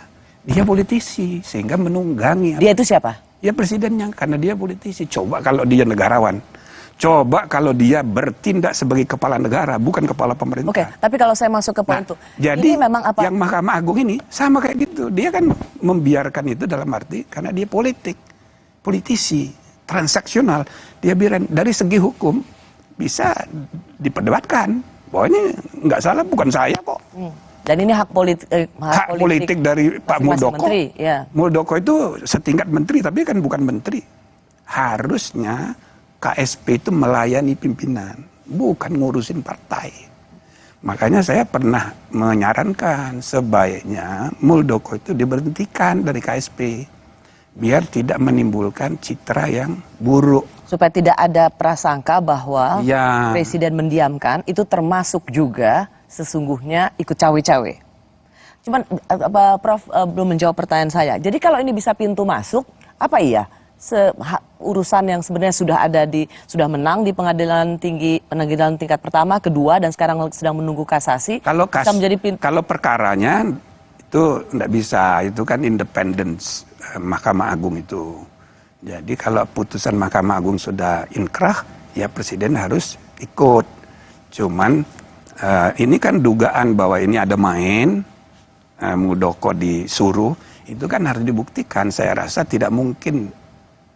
dia politisi sehingga menunggangi. Dia itu siapa? Ya presidennya, karena dia politisi. Coba kalau dia negarawan. Coba kalau dia bertindak sebagai kepala negara, bukan kepala pemerintah. Oke, tapi kalau saya masuk ke poin itu, jadi ini memang apa? Yang Mahkamah Agung ini sama kayak gitu. Dia kan membiarkan itu dalam arti karena dia politisi, transaksional. Dia biarin dari segi hukum bisa diperdebatkan. Bahwa ini nggak salah, bukan saya kok. Dan ini hak politik dari Pak Muldoko. Menteri, ya. Muldoko itu setingkat menteri, tapi kan bukan menteri. Harusnya KSP itu melayani pimpinan, bukan ngurusin partai. Makanya saya pernah menyarankan sebaiknya Muldoko itu diberhentikan dari KSP, biar tidak menimbulkan citra yang buruk. Supaya tidak ada prasangka bahwa Presiden mendiamkan, itu termasuk juga sesungguhnya ikut cawe-cawe. Cuman Prof belum menjawab pertanyaan saya. Jadi kalau ini bisa pintu masuk, apa iya? Urusan yang sebenarnya sudah menang di pengadilan tingkat pertama, kedua, dan sekarang sedang menunggu kasasi. Kalau perkaranya itu tidak bisa, itu kan independence Mahkamah Agung itu. Jadi kalau putusan Mahkamah Agung sudah inkrah, ya Presiden harus ikut. Cuman ini kan dugaan bahwa ini ada main, Muldoko disuruh, itu kan harus dibuktikan. Saya rasa tidak mungkin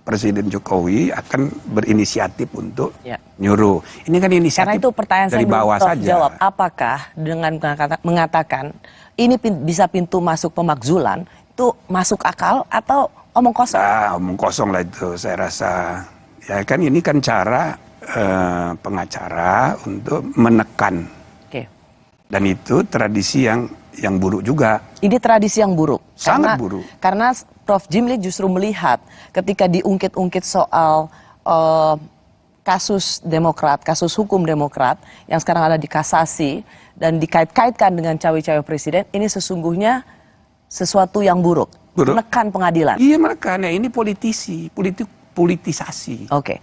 Presiden Jokowi akan berinisiatif untuk nyuruh. Ini kan inisiatif. Karena itu pertanyaan dari saya bawah saja. Jawab, apakah dengan mengatakan ini bisa pintu masuk pemakzulan, itu masuk akal atau omong kosong? Omong kosong lah itu, saya rasa. Ya kan ini kan cara pengacara untuk menekan. Dan itu tradisi yang buruk juga. Ini tradisi yang buruk. Sangat buruk. Karena Prof. Jimli justru melihat ketika diungkit-ungkit soal kasus Demokrat, kasus hukum Demokrat yang sekarang ada di kasasi dan dikait-kaitkan dengan cawe-cawe Presiden, ini sesungguhnya sesuatu yang buruk. Menekan pengadilan. Iya, menekan. Ya, ini politisasi. Oke.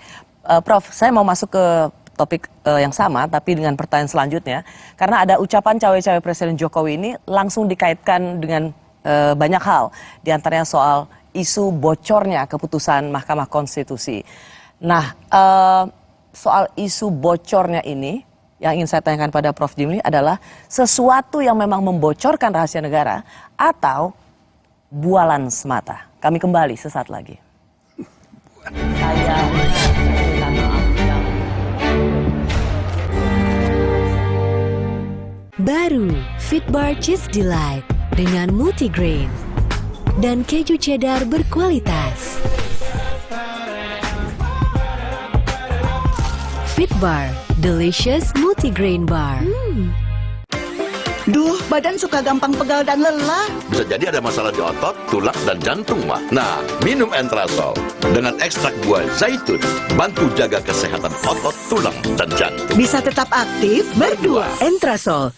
Prof, saya mau masuk ke topik yang sama, tapi dengan pertanyaan selanjutnya. Karena ada ucapan cawe-cawe Presiden Jokowi ini langsung dikaitkan dengan banyak hal. Di antaranya soal isu bocornya keputusan Mahkamah Konstitusi. Nah, soal isu bocornya ini, yang ingin saya tanyakan pada Prof. Jimli adalah sesuatu yang memang membocorkan rahasia negara atau bualan semata. Kami kembali sesaat lagi. Baru Fitbar Cheese Delight dengan multigrain dan keju cheddar berkualitas. Fitbar Delicious Multigrain Bar. Duh, badan suka gampang pegal dan lelah. Bisa jadi ada masalah di otot, tulang, dan jantung, Mak. Nah, minum Entrasol dengan ekstrak buah zaitun, bantu jaga kesehatan otot, tulang, dan jantung. Bisa tetap aktif berdua. Entrasol.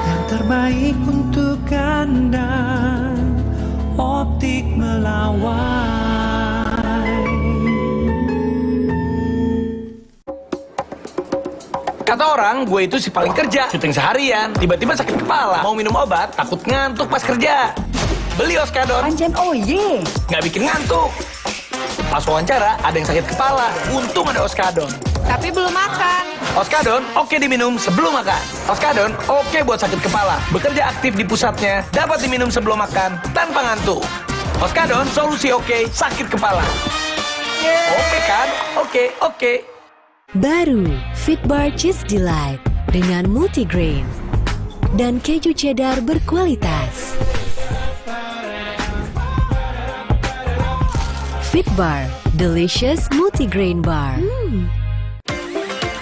Yang terbaik untuk Anda, Optik Melawai. Kata orang, gue itu si paling kerja, syuting seharian, tiba-tiba sakit kepala, mau minum obat, takut ngantuk pas kerja. Beli Oskadon. Pancen oye. Nggak bikin ngantuk. Pas wawancara, ada yang sakit kepala, untung ada Oskadon. Tapi belum makan. Oskadon, oke diminum sebelum makan. Oskadon, oke buat sakit kepala. Bekerja aktif di pusatnya, dapat diminum sebelum makan, tanpa ngantuk. Oskadon, solusi oke, sakit kepala. Oke kan? Oke. Baru Fitbar Cheese Delight dengan multigrain dan keju cheddar berkualitas. Fitbar Delicious Multigrain Bar.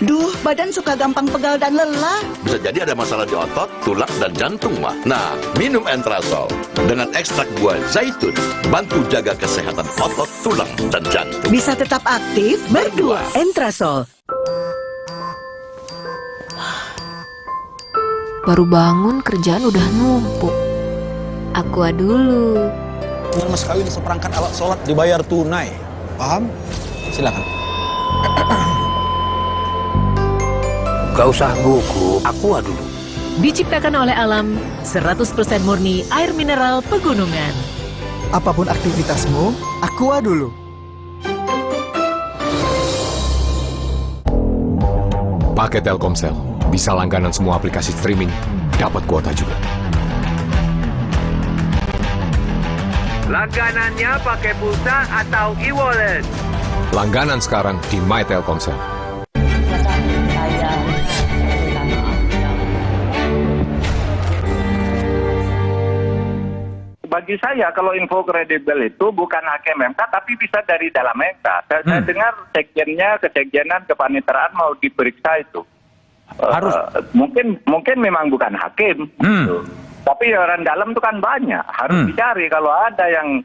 Duh, badan suka gampang pegal dan lelah. Bisa jadi ada masalah di otot, tulang, dan jantung, mah. Nah, minum Entrasol dengan ekstrak buah zaitun, bantu jaga kesehatan otot, tulang, dan jantung. Bisa tetap aktif berdua. Entrasol. Baru bangun kerjaan udah numpuk. Aqua dulu. Mas kawin seperangkat alat sholat dibayar tunai. Paham? Silakan. Gak usah gugup, Aqua dulu. Diciptakan oleh alam, 100% murni air mineral pegunungan. Apapun aktivitasmu, Aqua dulu. Pakai Telkomsel, bisa langganan semua aplikasi streaming, dapat kuota juga. Langganannya pakai pulsa atau e-wallet? Langganan sekarang di My Telkomsel. Bagi saya kalau info kredibel itu bukan hakim MK tapi bisa dari dalam MK. Saya dengar sekjennya, kesekjenan, kepaniteraan mau diperiksa itu. Harus. Mungkin memang bukan hakim. Gitu. Tapi orang dalam itu kan banyak. Harus dicari kalau ada yang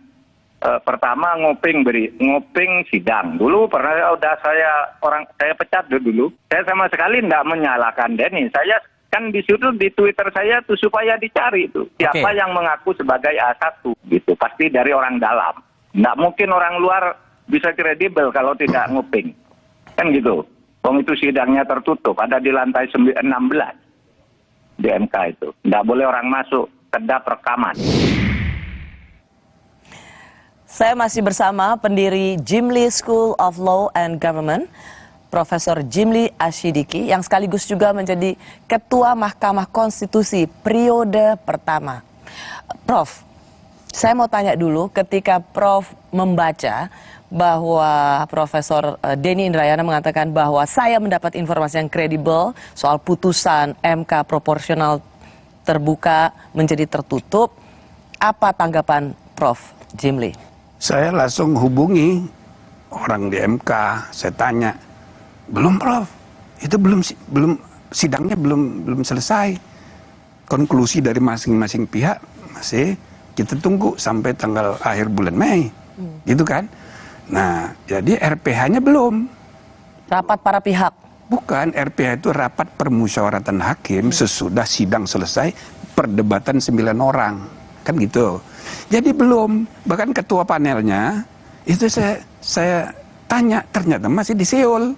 pertama nguping sidang. Dulu pernah saya pecat dulu. Saya sama sekali tidak menyalahkan Denny. Saya kan di situ di Twitter saya tuh supaya dicari itu siapa yang mengaku sebagai A1 gitu, pasti dari orang dalam. Nggak mungkin orang luar bisa kredibel kalau tidak nguping, kan gitu. Wong itu sidangnya tertutup, ada di lantai 16 di MK itu, nggak boleh orang masuk, kedap rekaman. Saya masih bersama pendiri Jimli School of Law and Government, Profesor Jimli Asyidiki, yang sekaligus juga menjadi Ketua Mahkamah Konstitusi periode pertama. Prof, saya mau tanya dulu, ketika Prof membaca bahwa Profesor Denny Indrayana mengatakan bahwa saya mendapat informasi yang kredibel soal putusan MK proporsional terbuka menjadi tertutup, apa tanggapan Prof Jimli? Saya langsung hubungi orang di MK, saya tanya, belum Prof, itu belum sidangnya belum selesai. Konklusi dari masing-masing pihak masih kita tunggu sampai tanggal akhir bulan Mei, gitu kan? Nah, jadi RPH-nya belum. Rapat para pihak? Bukan, RPH itu rapat permusyawaratan hakim sesudah sidang selesai, perdebatan 9 orang, kan gitu. Jadi belum, bahkan ketua panelnya itu saya tanya, ternyata masih di Seoul.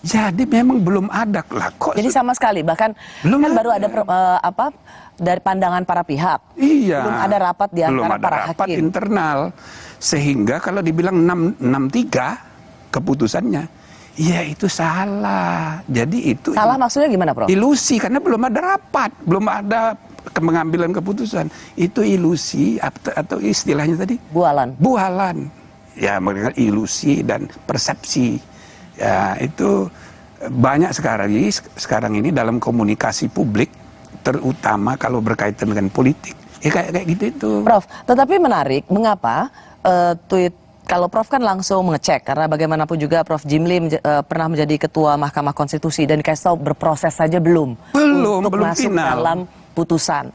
Jadi memang belum ada lah kok. Jadi sama sekali, bahkan belum kan baru ada dari pandangan para pihak. Iya. Belum ada rapat di antara belum ada para rapat hakim. internal. Sehingga kalau dibilang 663 keputusannya, ya itu salah. Jadi itu salah maksudnya gimana, Prof? Ilusi, karena belum ada rapat, belum ada pengambilan keputusan. Itu ilusi atau istilahnya tadi? Bualan. Bualan. Ya, mengenai ilusi dan persepsi. Ya, itu banyak sekarang ini dalam komunikasi publik, terutama kalau berkaitan dengan politik. Ya kayak gitu itu. Prof, tetapi menarik, mengapa tweet, kalau Prof kan langsung mengecek, karena bagaimanapun juga Prof Jimli pernah menjadi Ketua Mahkamah Konstitusi dan dikasih tahu berproses saja belum untuk masuk final dalam putusan.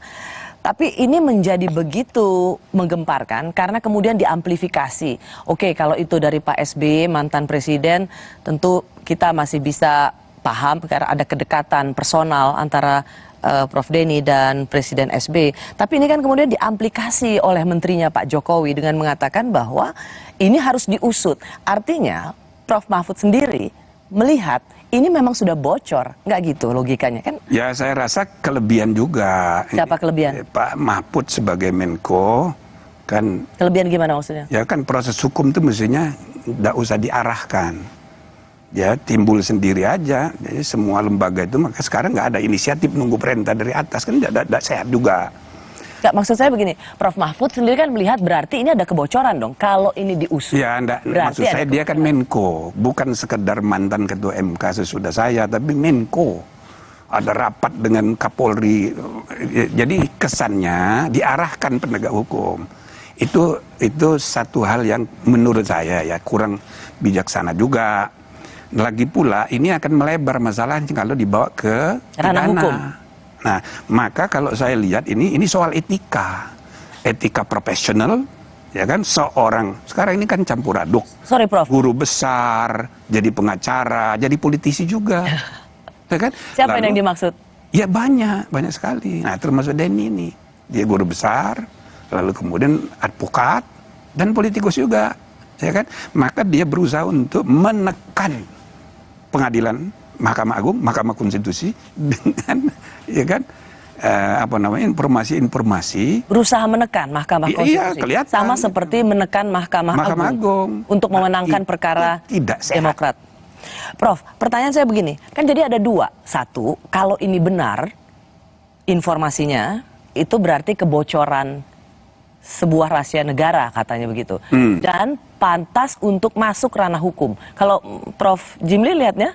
Tapi ini menjadi begitu menggemparkan karena kemudian diamplifikasi. Oke, kalau itu dari Pak SBY, mantan presiden, tentu kita masih bisa paham karena ada kedekatan personal antara Prof Denny dan Presiden SBY. Tapi ini kan kemudian diamplikasi oleh menterinya Pak Jokowi dengan mengatakan bahwa ini harus diusut. Artinya Prof Mahfud sendiri melihat ini memang sudah bocor, nggak gitu logikanya kan? Ya, saya rasa kelebihan juga. Siapa kelebihan? Pak Mahfud sebagai Menko kan. Kelebihan gimana maksudnya? Ya kan proses hukum itu mestinya nggak usah diarahkan. Ya timbul sendiri aja. Jadi semua lembaga itu maka sekarang nggak ada inisiatif nunggu perintah dari atas, kan nggak sehat juga. Nggak, maksud saya begini, Prof Mahfud sendiri kan melihat berarti ini ada kebocoran dong kalau ini diusut. Ya, maksud saya dia kan Menko, bukan sekedar mantan ketua MK sesudah saya, tapi Menko. Ada rapat dengan Kapolri, jadi kesannya diarahkan penegak hukum. Itu satu hal yang menurut saya ya kurang bijaksana juga. Lagi pula ini akan melebar masalahnya kalau dibawa ke ranah hukum. Nah, maka kalau saya lihat ini soal etika profesional, ya kan, seorang sekarang ini kan campur aduk. Sorry, Prof. Guru besar, jadi pengacara, jadi politisi juga, ya kan? Siapa yang dimaksud? Ya banyak sekali. Nah, termasuk Denny ini, dia guru besar, lalu kemudian advokat dan politikus juga, ya kan? Maka dia berusaha untuk menekan pengadilan, Mahkamah Agung, Mahkamah Konstitusi dengan, ya kan, informasi-informasi. Berusaha menekan Mahkamah Konstitusi. Iya, kelihatan. Sama seperti menekan Mahkamah Agung untuk memenangkan perkara Demokrat. Prof, pertanyaan saya begini, kan jadi ada dua. Satu, kalau ini benar informasinya, itu berarti kebocoran sebuah rahasia negara, katanya begitu. Dan pantas untuk masuk ranah hukum. Kalau Prof Jimli lihatnya?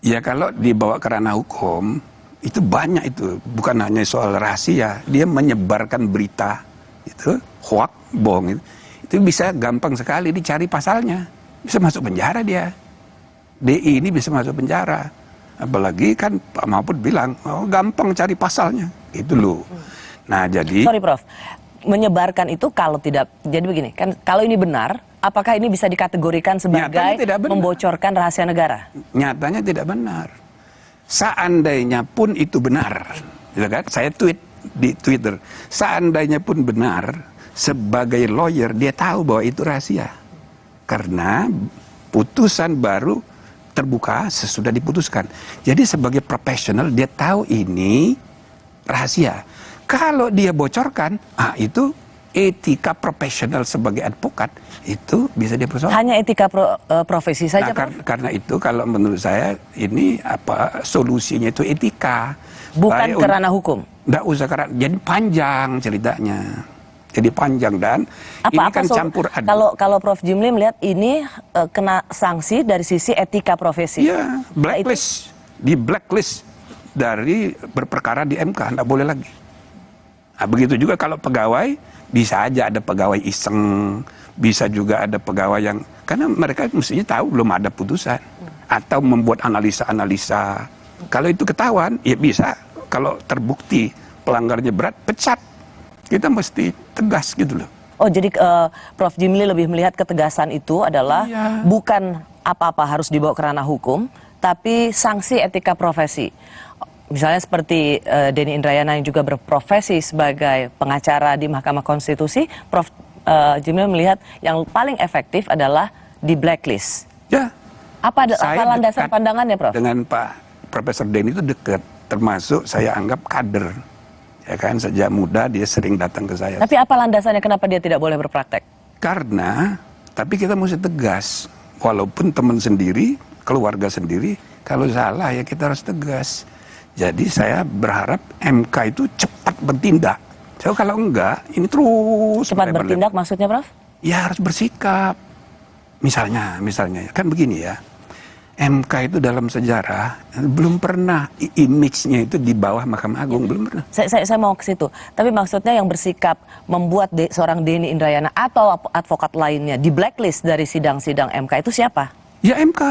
Ya kalau dibawa ke ranah hukum, itu banyak itu. Bukan hanya soal rahasia, dia menyebarkan berita, itu hoax, bohong. Itu bisa gampang sekali dicari pasalnya. Bisa masuk penjara dia. DI ini bisa masuk penjara. Apalagi kan Pak Mahfud bilang, oh, gampang cari pasalnya. Itu loh. Nah jadi... Sorry Prof, menyebarkan itu kalau tidak, jadi begini, kan kalau ini benar, apakah ini bisa dikategorikan sebagai membocorkan rahasia negara? Nyatanya tidak benar. Seandainya pun itu benar, gitu kan? Saya tweet di Twitter, seandainya pun benar, sebagai lawyer dia tahu bahwa itu rahasia. Karena putusan baru terbuka sesudah diputuskan. Jadi sebagai profesional dia tahu ini rahasia. Kalau dia bocorkan, itu etika profesional sebagai advokat itu bisa dipersoalkan. Hanya etika profesi saja, Prof? Karena itu kalau menurut saya ini solusinya itu etika. Bukan ke ranah hukum. Nggak usah karena jadi panjang ceritanya. Jadi panjang dan ini kan campur aduk. Kalau Prof Jimli melihat ini kena sanksi dari sisi etika profesi. Iya, blacklist. Di blacklist dari berperkara di MK, nggak boleh lagi. Nah, begitu juga kalau pegawai, bisa aja ada pegawai iseng, bisa juga ada pegawai yang, karena mereka mestinya tahu belum ada putusan. Atau membuat analisa-analisa. Kalau itu ketahuan, ya bisa. Kalau terbukti pelanggarnya berat, pecat. Kita mesti tegas gitu loh. Oh, jadi Prof Jimli lebih melihat ketegasan itu adalah bukan apa-apa harus dibawa ke ranah hukum, tapi sanksi etika profesi. Misalnya seperti Denny Indrayana yang juga berprofesi sebagai pengacara di Mahkamah Konstitusi, Prof Jimli melihat yang paling efektif adalah di blacklist. Ya. Apa landasan pandangannya, Prof? Dengan Pak Profesor Denny itu dekat, termasuk saya anggap kader. Ya kan, sejak muda dia sering datang ke saya. Tapi apa landasannya kenapa dia tidak boleh berpraktek? Karena, tapi kita mesti tegas. Walaupun teman sendiri, keluarga sendiri, kalau salah ya kita harus tegas. Jadi saya berharap MK itu cepat bertindak. So, kalau enggak, ini terus... Cepat bertindak maksudnya, Prof? Ya harus bersikap. Misalnya, kan begini ya. MK itu dalam sejarah belum pernah image-nya itu di bawah Mahkamah Agung, belum pernah. Saya mau ke situ. Tapi maksudnya yang bersikap membuat seorang Denny Indrayana atau advokat lainnya di blacklist dari sidang-sidang MK itu siapa? Ya MK.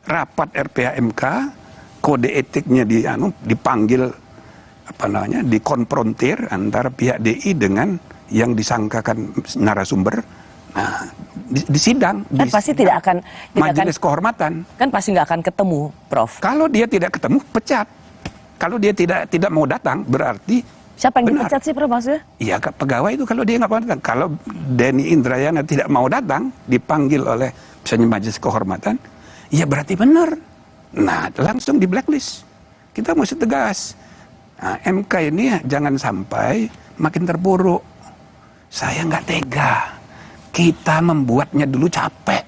Rapat RPH MK, kode etiknya dipanggil dikonfrontir antara pihak DI dengan yang disangkakan narasumber. Nah, di sidang, kan pasti tidak akan majelis kehormatan. Kan pasti nggak akan ketemu, Prof. Kalau dia tidak ketemu, pecat. Kalau dia tidak mau datang, berarti siapa yang dipecat sih, Prof, maksudnya? Iya, pegawai itu kalau dia nggak mau datang. Kalau Denny Indrayana tidak mau datang, dipanggil oleh misalnya majelis kehormatan, ya berarti benar. Nah, langsung di blacklist. Kita mesti tegas. Nah, MK ini jangan sampai makin terpuruk. Saya nggak tega. Kita membuatnya dulu capek.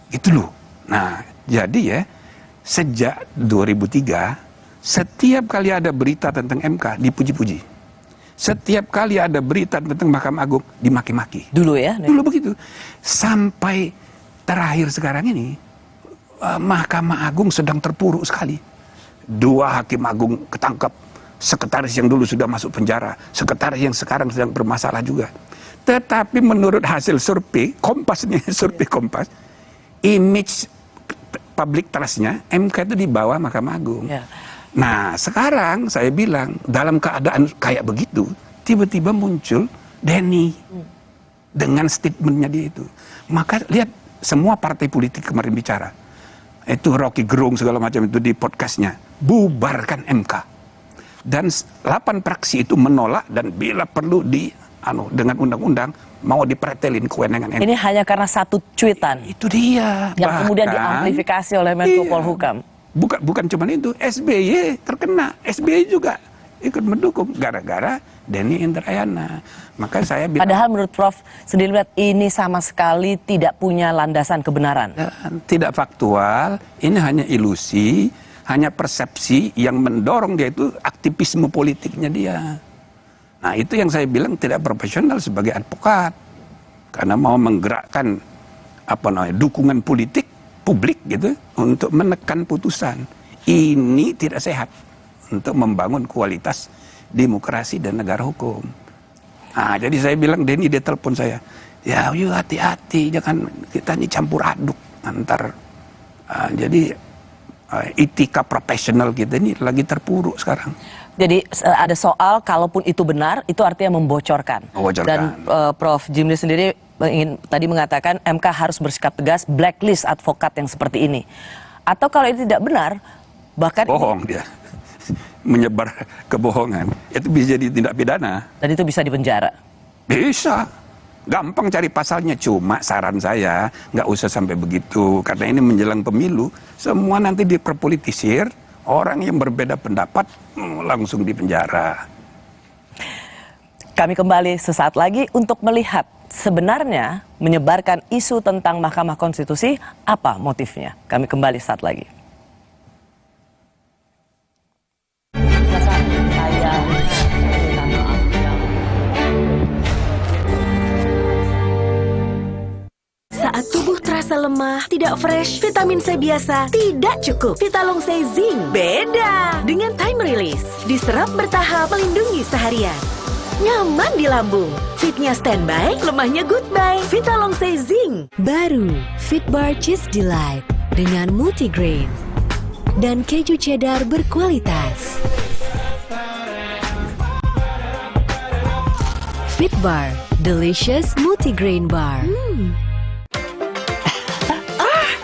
Gitu loh. Nah, jadi ya, sejak 2003, setiap kali ada berita tentang MK, dipuji-puji. Setiap kali ada berita tentang Mahkamah Agung, dimaki-maki. Dulu ya? Dulu begitu. Sampai terakhir sekarang ini, Mahkamah Agung sedang terpuruk sekali. 2 hakim agung ketangkap. Sekretaris yang dulu sudah masuk penjara. Sekretaris yang sekarang sedang bermasalah juga. Tetapi menurut hasil survei, Kompas nih, survei Kompas, image public trust-nya MK itu di bawah Mahkamah Agung. Ya. Nah, sekarang saya bilang dalam keadaan kayak begitu, tiba-tiba muncul Denny dengan statementnya dia itu. Maka lihat semua partai politik kemarin bicara. Itu Rocky Gerung segala macam itu di podcastnya. Bubarkan MK. Dan 8 fraksi itu menolak dan bila perlu dengan undang-undang mau dipretelin kewenangan MK. Ini hanya karena satu cuitan. Itu dia. Yang kemudian diamplifikasi oleh Menko Polhukam. Bukan cuma itu, SBY terkena, SBY juga ikut mendukung gara-gara Denny Indrayana. Maka saya bilang, padahal menurut Prof sendiri lihat ini sama sekali tidak punya landasan kebenaran. Tidak faktual, ini hanya ilusi, hanya persepsi yang mendorong dia itu aktivisme politiknya dia. Nah itu yang saya bilang tidak profesional sebagai advokat, karena mau menggerakkan dukungan politik publik gitu untuk menekan putusan. Ini tidak sehat untuk membangun kualitas demokrasi dan negara hukum. Nah, jadi saya bilang Denny dia telepon saya, ya hati-hati jangan kita ini campur aduk antar jadi etika profesional kita ini lagi terpuruk sekarang. Jadi ada soal kalaupun itu benar itu artinya membocorkan. Dan Prof Jimli sendiri ingin tadi mengatakan MK harus bersikap tegas blacklist advokat yang seperti ini. Atau kalau itu tidak benar bahkan bohong dia. Menyebar kebohongan itu bisa jadi tindak pidana dan itu bisa dipenjara. Bisa, gampang cari pasalnya. Cuma saran saya nggak usah sampai begitu karena ini menjelang pemilu semua nanti diperpolitisir, orang yang berbeda pendapat langsung dipenjara. Kami kembali sesaat lagi untuk melihat sebenarnya menyebarkan isu tentang Mahkamah Konstitusi apa motifnya. Kami kembali saat lagi. Saat tubuh terasa lemah, tidak fresh, vitamin C biasa tidak cukup. Vitalong C Zinc beda. Dengan time release, diserap bertahap melindungi seharian. Nyaman di lambung, fitnya standby, lemahnya goodbye. Vitalong C Zinc. Baru, Fitbar Cheese Delight dengan multigrain dan keju cheddar berkualitas. Fitbar, delicious multigrain bar.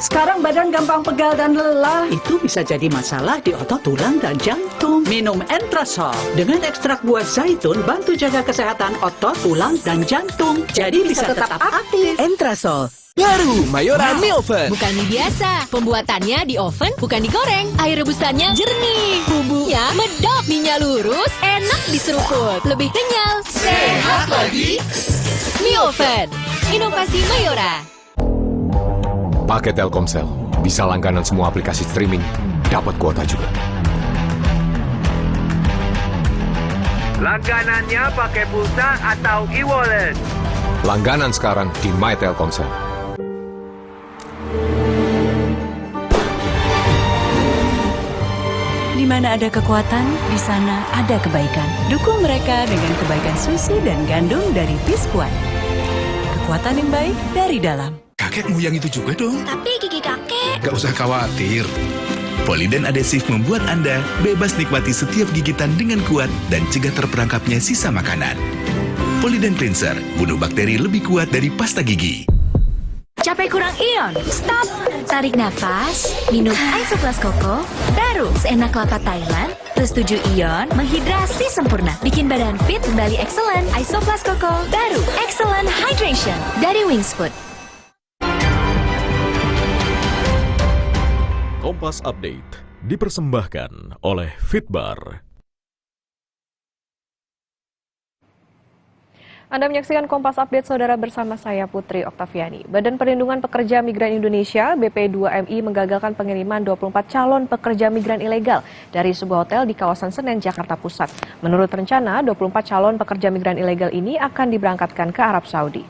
Sekarang badan gampang pegal dan lelah. Itu bisa jadi masalah di otot, tulang, dan jantung. Minum Entrasol. Dengan ekstrak buah zaitun, bantu jaga kesehatan otot, tulang, dan jantung. Jadi bisa tetap aktif. Entrasol. Baru Mayora mie oven. Bukan mie biasa. Pembuatannya di oven, bukan digoreng. Air rebusannya jernih. Bumbunya medok. Mie-nya lurus, enak diseruput. Lebih kenyal. Sehat lagi. Mie oven. Inovasi Mayora. Pakai Telkomsel, bisa langganan semua aplikasi streaming, dapat kuota juga. Langganannya pakai pulsa atau e-wallet? Langganan sekarang di My Telkomsel. Di mana ada kekuatan, di sana ada kebaikan. Dukung mereka dengan kebaikan susu dan gandum dari Biskuat. Kekuatan yang baik dari dalam. Kakekmu yang itu juga dong. Tapi gigi kakek. Gak usah khawatir. Poliden adhesif membuat Anda bebas nikmati setiap gigitan dengan kuat dan cegah terperangkapnya sisa makanan. Poliden Cleanser, bunuh bakteri lebih kuat dari pasta gigi. Capek kurang ion? Stop. Tarik nafas. Minum Isoplas Koko. Baru seenak kelapa Thailand. Plus 7 ion. Menghidrasi sempurna. Bikin badan fit kembali excellent. Isoplas Koko. Baru excellent hydration. Dari Wingsfood. Kompas Update dipersembahkan oleh Fitbar. Anda menyaksikan Kompas Update, saudara, bersama saya Putri Oktaviani. Badan Perlindungan Pekerja Migran Indonesia (BP2MI) menggagalkan pengiriman 24 calon pekerja migran ilegal dari sebuah hotel di kawasan Senen, Jakarta Pusat. Menurut rencana, 24 calon pekerja migran ilegal ini akan diberangkatkan ke Arab Saudi.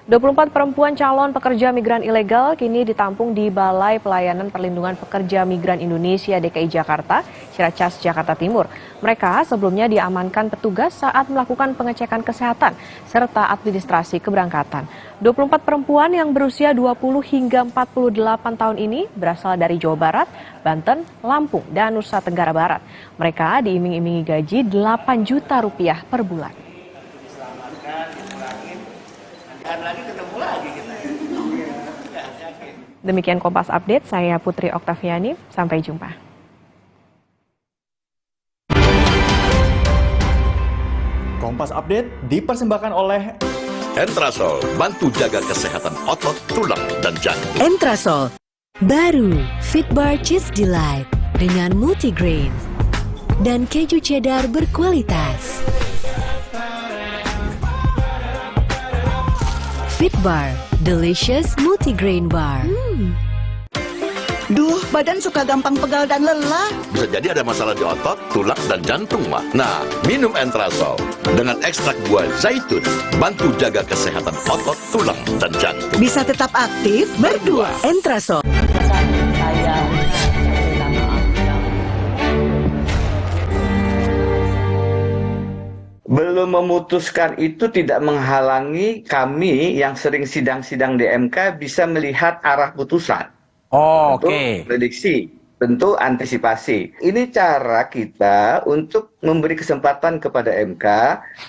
24 perempuan calon pekerja migran ilegal kini ditampung di Balai Pelayanan Perlindungan Pekerja Migran Indonesia DKI Jakarta, Ciracas, Jakarta Timur. Mereka sebelumnya diamankan petugas saat melakukan pengecekan kesehatan serta administrasi keberangkatan. 24 perempuan yang berusia 20 hingga 48 tahun ini berasal dari Jawa Barat, Banten, Lampung, dan Nusa Tenggara Barat. Mereka diiming-imingi gaji 8 juta rupiah per bulan. Demikian Kompas Update, saya Putri Oktaviani, sampai jumpa. Kompas Update dipersembahkan oleh Entrasol, bantu jaga kesehatan otot, tulang, dan jantung. Entrasol, baru Fitbar Cheese Delight dengan multigrain dan keju cheddar berkualitas. Fitbar, delicious multigrain bar. Duh, badan suka gampang pegal dan lelah. Bisa jadi ada masalah di otot, tulang, dan jantung, mah. Nah, minum Entrasol dengan ekstrak buah zaitun, bantu jaga kesehatan otot, tulang, dan jantung. Bisa tetap aktif berdua. Entrasol. Belum memutuskan itu tidak menghalangi kami yang sering sidang-sidang di MK bisa melihat arah putusan. Oh, oke. Prediksi, tentu antisipasi. Ini cara kita untuk memberi kesempatan kepada MK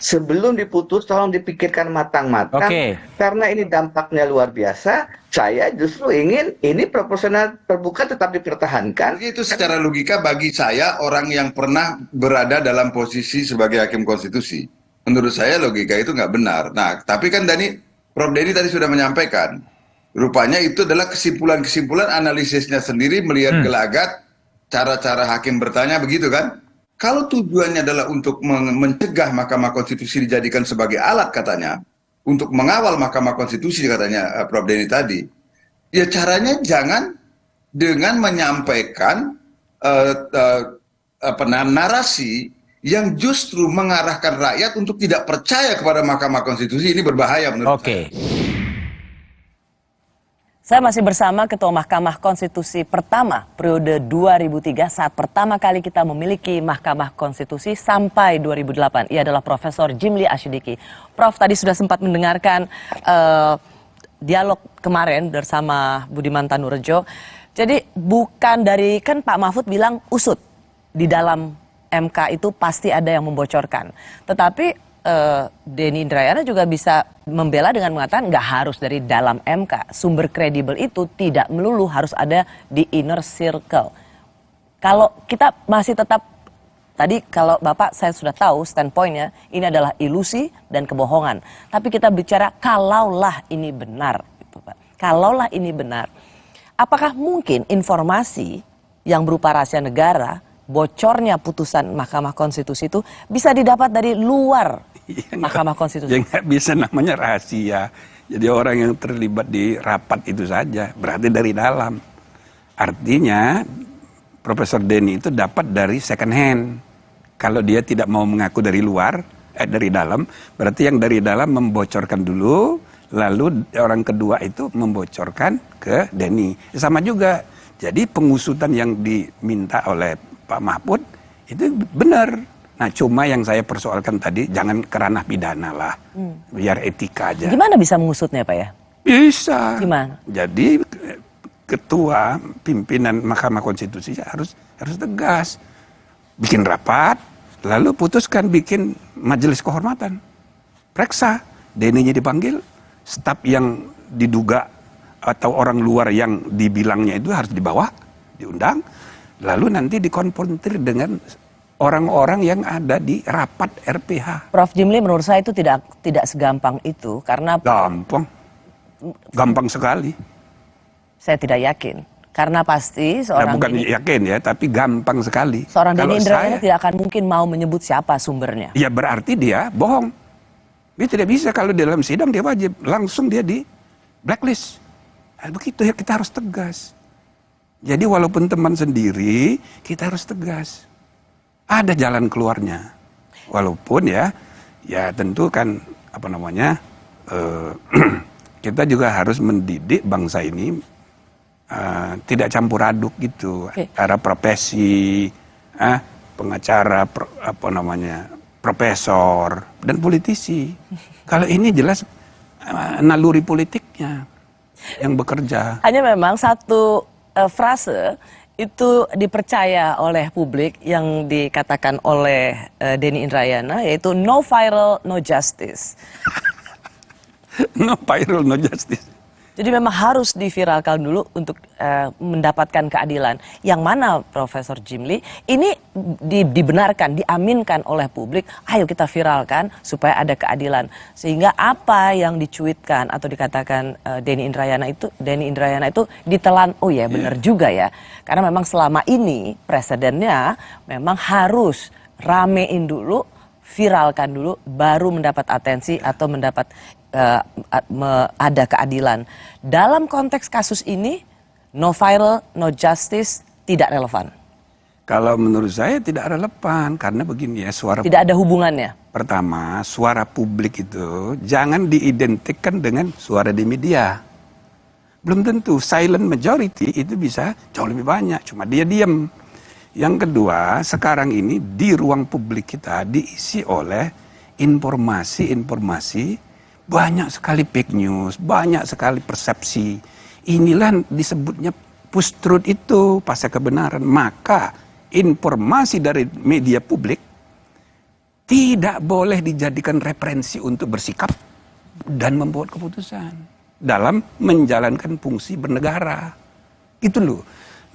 sebelum diputus, tolong dipikirkan matang-matang. Karena ini dampaknya luar biasa. Saya justru ingin ini proporsional terbuka tetap dipertahankan. Itu secara logika bagi saya orang yang pernah berada dalam posisi sebagai hakim konstitusi. Menurut saya logika itu nggak benar. Nah, tapi kan Prof. Denny tadi sudah menyampaikan. Rupanya itu adalah kesimpulan-kesimpulan analisisnya sendiri melihat gelagat cara-cara hakim bertanya begitu kan. Kalau tujuannya adalah untuk mencegah Mahkamah Konstitusi dijadikan sebagai alat katanya, untuk mengawal Mahkamah Konstitusi katanya Prof. Denny tadi, ya caranya jangan dengan menyampaikan narasi yang justru mengarahkan rakyat untuk tidak percaya kepada Mahkamah Konstitusi. Ini berbahaya menurut saya. Saya masih bersama Ketua Mahkamah Konstitusi pertama periode 2003 saat pertama kali kita memiliki Mahkamah Konstitusi sampai 2008. Ia adalah Profesor Jimli Asyidiki. Prof tadi sudah sempat mendengarkan dialog kemarin bersama Budiman Tanurejo. Jadi bukan dari, kan Pak Mahfud bilang usut di dalam MK itu pasti ada yang membocorkan. Tetapi Denny Indrayana juga bisa membela dengan mengatakan nggak harus dari dalam MK. Sumber kredibel itu tidak melulu harus ada di inner circle. Kalau kita masih tetap, tadi kalau Bapak saya sudah tahu standpointnya, ini adalah ilusi dan kebohongan. Tapi kita bicara kalaulah ini benar. Kalaulah ini benar, apakah mungkin informasi yang berupa rahasia negara, bocornya putusan Mahkamah Konstitusi itu bisa didapat dari luar Mahkamah Konstitusi? Ya nggak bisa, namanya rahasia. Jadi orang yang terlibat di rapat itu saja, berarti dari dalam. Artinya Profesor Denny itu dapat dari second hand. Kalau dia tidak mau mengaku dari luar, dari dalam, berarti yang dari dalam membocorkan dulu, lalu orang kedua itu membocorkan ke Denny. Sama juga. Jadi pengusutan yang diminta oleh Pak Mahfud itu benar. Nah cuma yang saya persoalkan tadi, jangan ke ranah pidana lah, biar etika aja. Gimana bisa mengusutnya Pak ya? Bisa. Gimana? Jadi ketua pimpinan Mahkamah Konstitusi harus tegas. Bikin rapat, lalu putuskan bikin majelis kehormatan. Periksa, Denny-nya dipanggil, staf yang diduga atau orang luar yang dibilangnya itu harus dibawa, diundang, lalu nanti dikonfrontir dengan orang-orang yang ada di rapat RPH. Prof Jimli, menurut saya itu tidak segampang itu karena gampang sekali. Saya tidak yakin karena pasti seorang bukan yakin ya, tapi gampang sekali. Seorang Denny Indrayana tidak akan mungkin mau menyebut siapa sumbernya. Ya berarti dia bohong. Dia tidak bisa, kalau di dalam sidang dia wajib langsung dia di blacklist. Nah, begitu ya, kita harus tegas. Jadi walaupun teman sendiri, kita harus tegas. Ada jalan keluarnya, walaupun ya tentu kan kita juga harus mendidik bangsa ini tidak campur aduk gitu, antara profesi, pengacara, profesor dan politisi. Kalau ini jelas naluri politiknya yang bekerja. Hanya memang satu frase itu dipercaya oleh publik yang dikatakan oleh Denny Indrayana, yaitu no viral, no justice. No viral, no justice. Jadi memang harus diviralkan dulu untuk mendapatkan keadilan. Yang mana Profesor Jimli, ini dibenarkan, diaminkan oleh publik, ayo kita viralkan supaya ada keadilan. Sehingga apa yang dicuitkan atau dikatakan Denny Indrayana itu ditelan, oh ya benar juga ya. Karena memang selama ini presidennya memang harus ramein dulu, viralkan dulu, baru mendapat atensi atau mendapat ada keadilan. Dalam konteks kasus ini, no viral, no justice tidak relevan. Kalau menurut saya tidak relevan, karena begini ya, suara tidak ada hubungannya. Pertama, suara publik itu jangan diidentikan dengan suara di media. Belum tentu silent majority itu bisa jauh lebih banyak, cuma dia diam. Yang kedua, sekarang ini di ruang publik kita diisi oleh informasi-informasi, banyak sekali fake news, banyak sekali persepsi. Inilah disebutnya post-truth itu, pasca kebenaran. Maka informasi dari media publik tidak boleh dijadikan referensi untuk bersikap dan membuat keputusan dalam menjalankan fungsi bernegara. Itu loh.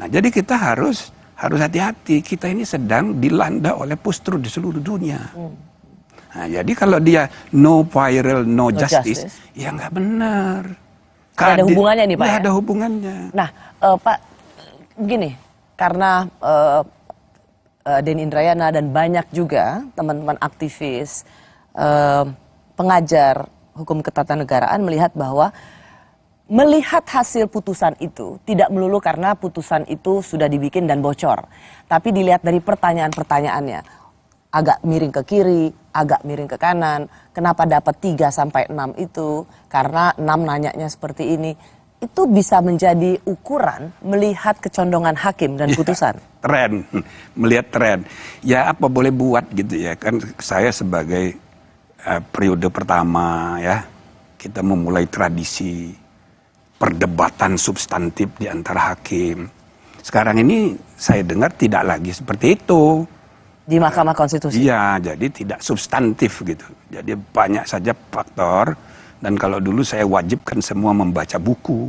Nah, jadi kita harus hati-hati. Kita ini sedang dilanda oleh post-truth di seluruh dunia. Nah, jadi kalau dia no viral, no justice, ya nggak benar. Nggak ada hubungannya nih Pak. Nggak ada hubungannya. Nah, Pak, begini, karena Denny Indrayana dan banyak juga teman-teman aktivis, pengajar hukum ketatanegaraan melihat bahwa melihat hasil putusan itu tidak melulu karena putusan itu sudah dibikin dan bocor, tapi dilihat dari pertanyaan-pertanyaannya. Agak miring ke kiri, agak miring ke kanan. Kenapa dapat 3 sampai 6 itu? Karena 6 nanyanya seperti ini. Itu bisa menjadi ukuran melihat kecondongan hakim dan putusan. Tren, melihat tren. Ya apa boleh buat gitu ya. Kan saya sebagai periode pertama ya, kita memulai tradisi perdebatan substantif di antara hakim. Sekarang ini saya dengar tidak lagi seperti itu. Di Mahkamah Konstitusi? Iya, jadi tidak substantif gitu. Jadi banyak saja faktor, dan kalau dulu saya wajibkan semua membaca buku,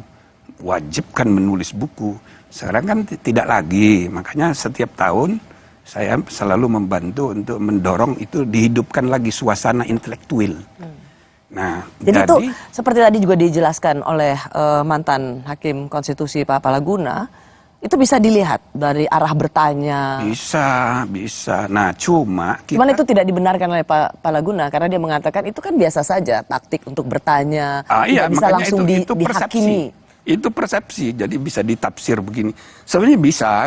wajibkan menulis buku. Sekarang kan tidak lagi, makanya setiap tahun saya selalu membantu untuk mendorong itu dihidupkan lagi suasana intelektual. Nah, jadi itu seperti tadi juga dijelaskan oleh mantan Hakim Konstitusi Pak Palaguna, itu bisa dilihat dari arah bertanya. Bisa. Nah, cuman itu tidak dibenarkan oleh Pak Palaguna karena dia mengatakan itu kan biasa saja taktik untuk bertanya, iya, tidak bisa langsung itu dihakimi. Itu persepsi, jadi bisa ditafsir begini. Sebenarnya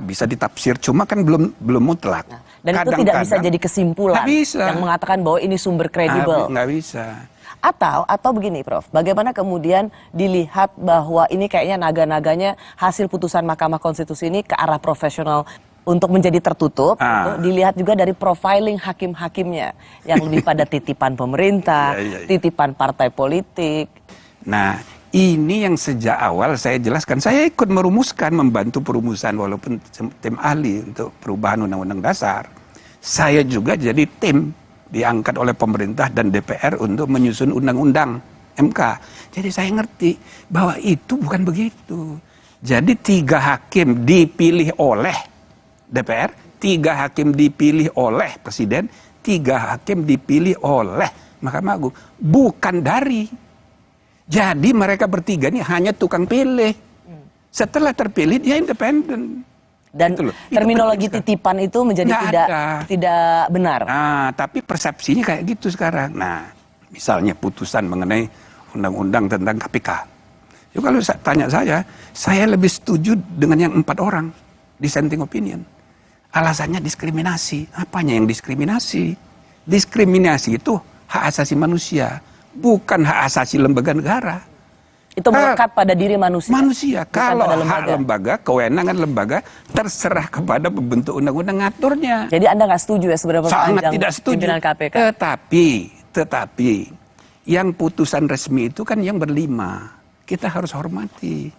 bisa ditafsir, cuma kan belum mutlak. Dan itu tidak bisa jadi kesimpulan yang mengatakan bahwa ini sumber kredibel. Nggak bisa. Atau begini Prof, bagaimana kemudian dilihat bahwa ini kayaknya naga-naganya hasil putusan Mahkamah Konstitusi ini ke arah profesional untuk menjadi tertutup, dilihat juga dari profiling hakim-hakimnya yang lebih pada titipan pemerintah, titipan partai politik. Nah, ini yang sejak awal saya jelaskan, saya ikut merumuskan, membantu perumusan walaupun tim ahli untuk perubahan Undang-Undang Dasar. Saya juga jadi tim diangkat oleh pemerintah dan DPR untuk menyusun undang-undang MK. Jadi saya ngerti bahwa itu bukan begitu. Jadi 3 hakim dipilih oleh DPR, 3 hakim dipilih oleh Presiden, 3 hakim dipilih oleh Mahkamah Agung. Bukan dari. Jadi mereka bertiga ini hanya tukang pilih. Setelah terpilih dia independen. Dan terminologi titipan itu menjadi tidak benar. Nah, tapi persepsinya kayak gitu sekarang. Nah, misalnya putusan mengenai undang-undang tentang KPK. Jadi kalau tanya saya lebih setuju dengan yang 4 orang dissenting opinion. Alasannya diskriminasi. Apanya yang diskriminasi? Diskriminasi itu hak asasi manusia, bukan hak asasi lembaga negara. Itu melekat pada diri manusia. Manusia. Kalau hak lembaga, kewenangan lembaga terserah kepada pembentuk undang-undang ngaturnya. Jadi Anda nggak setuju ya sebenarnya sangat tidak setuju. Pimpinan KPK. Tetapi yang putusan resmi itu kan yang berlima. Kita harus hormati.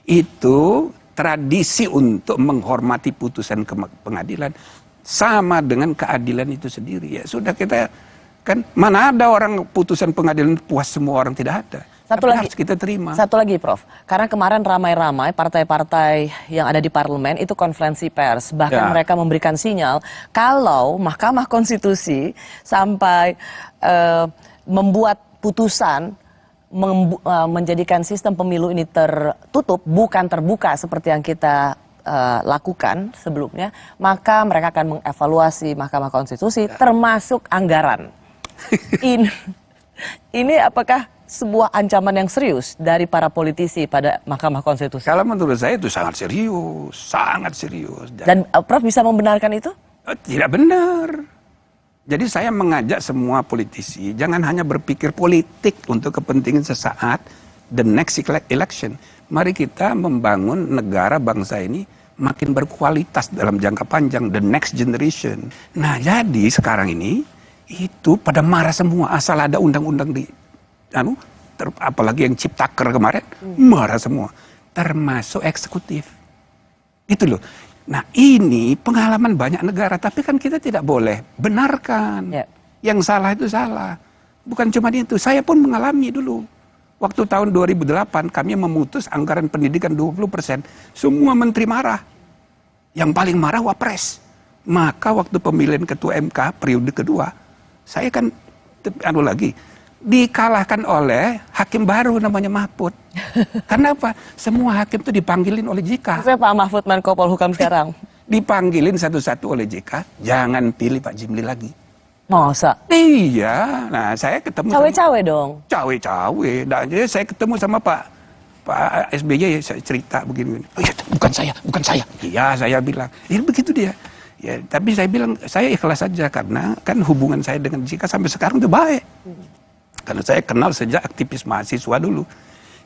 Itu tradisi untuk menghormati putusan pengadilan sama dengan keadilan itu sendiri. Ya sudah, kita kan mana ada orang putusan pengadilan puas semua orang, tidak ada. Satu lagi, harus kita terima. Satu lagi, Prof. Karena kemarin ramai-ramai partai-partai yang ada di parlemen itu konferensi pers. Bahkan mereka memberikan sinyal kalau Mahkamah Konstitusi sampai membuat putusan menjadikan sistem pemilu ini tertutup, bukan terbuka seperti yang kita lakukan sebelumnya, maka mereka akan mengevaluasi Mahkamah Konstitusi termasuk anggaran. Ini apakah sebuah ancaman yang serius dari para politisi pada Mahkamah Konstitusi? Kalau menurut saya itu sangat serius, sangat serius. Dan Prof bisa membenarkan itu? Tidak benar. Jadi saya mengajak semua politisi jangan hanya berpikir politik untuk kepentingan sesaat, the next election. Mari kita membangun negara bangsa ini makin berkualitas dalam jangka panjang, the next generation. Nah, jadi sekarang ini itu pada marah semua asal ada undang-undang di apalagi yang Ciptaker kemarin, marah semua, termasuk eksekutif. Itu loh. Nah, ini pengalaman banyak negara, tapi kan kita tidak boleh benarkan. Yang salah itu salah. Bukan cuma itu, saya pun mengalami dulu. Waktu tahun 2008 kami memutus anggaran pendidikan 20%, semua menteri marah. Yang paling marah Wapres. Maka waktu pemilihan ketua MK periode kedua, saya kan dikalahkan oleh hakim baru namanya Mahfud. Karena apa? Semua hakim itu dipanggilin oleh JK. Saya Pak Mahfud Menko Polhukam sekarang. Dipanggilin satu-satu oleh JK, jangan pilih Pak Jimli lagi. Masa? Iya. Nah, saya ketemu cawe-cawe dong. Cawe-cawe. Nah, jadi saya ketemu sama Pak SBY, saya cerita begini. Oh, ya, bukan saya. Iya, saya bilang. Ya begitu dia. Ya, tapi saya bilang saya ikhlas saja karena kan hubungan saya dengan JK sampai sekarang itu baik. Karena saya kenal sejak aktivis mahasiswa dulu.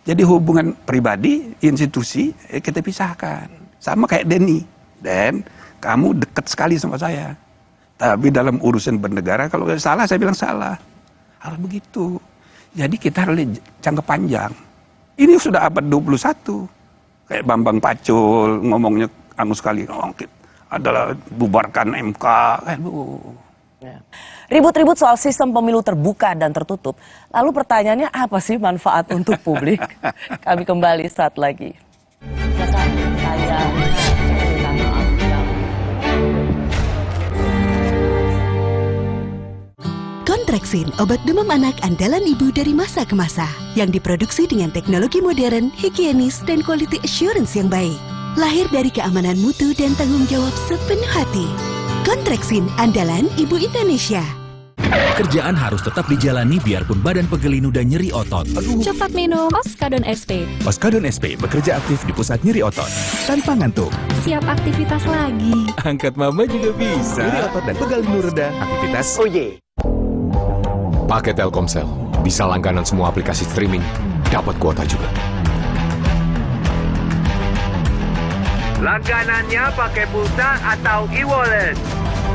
Jadi hubungan pribadi, institusi, kita pisahkan. Sama kayak Denny. Dan kamu dekat sekali sama saya. Tapi dalam urusan bernegara, kalau salah, saya bilang salah. Harus begitu. Jadi kita harus jangka panjang. Ini sudah abad 21. Kayak Bambang Pacul ngomongnya sekali. Adalah bubarkan MK. Ribut-ribut soal sistem pemilu terbuka dan tertutup. Lalu pertanyaannya apa sih manfaat untuk publik? Kami kembali saat lagi. Kontraksin, obat demam anak andalan ibu dari masa ke masa. Yang diproduksi dengan teknologi modern, higienis, dan quality assurance yang baik. Lahir dari keamanan mutu dan tanggung jawab sepenuh hati. Kontraksin, andalan ibu Indonesia. Kerjaan harus tetap dijalani biarpun badan pegel dan nyeri otot. Cepat minum Oskadon SP. Oskadon SP bekerja aktif di pusat nyeri otot tanpa ngantuk. Siap aktivitas lagi. Angkat mama juga bisa. Nyeri otot dan pegal linu reda, aktivitas. Pakai Telkomsel, bisa langganan semua aplikasi streaming, dapat kuota juga. Langganannya pakai pulsa atau e-wallet?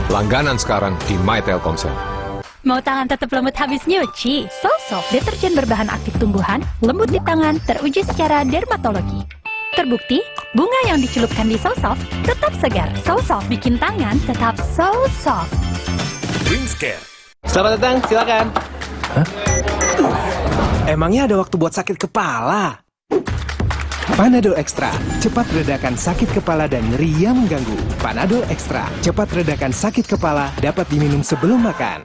Langganan sekarang di My Telkomsel. Mau tangan tetap lembut habis nyuci? Soulsoft, deterjen berbahan aktif tumbuhan, lembut di tangan, teruji secara dermatologi. Terbukti, bunga yang dicelupkan di Soulsoft tetap segar. Soulsoft bikin tangan tetap so soft. Dreamscare. Selamat datang, silakan. Hah? Emangnya ada waktu buat sakit kepala? Panadol Extra, cepat redakan sakit kepala dan nyeri yang mengganggu. Panadol Extra, cepat redakan sakit kepala, dapat diminum sebelum makan.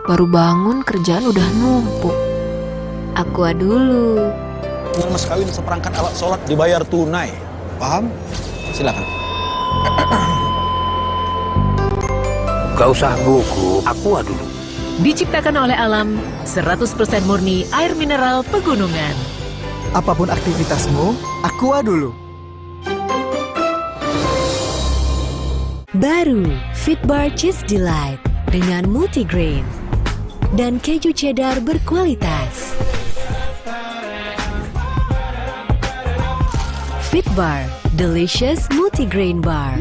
Baru bangun kerjaan udah numpuk. Aqua dulu. Mas kawin seperangkat alat sholat dibayar tunai. Paham? Silakan. Gak usah gugup, Aqua dulu. Diciptakan oleh alam, 100% murni air mineral pegunungan. Apapun aktivitasmu, Aqua dulu. Baru Fitbar Cheese Delight dengan multigrain. dan keju cheddar berkualitas. Fit Bar, delicious multigrain bar.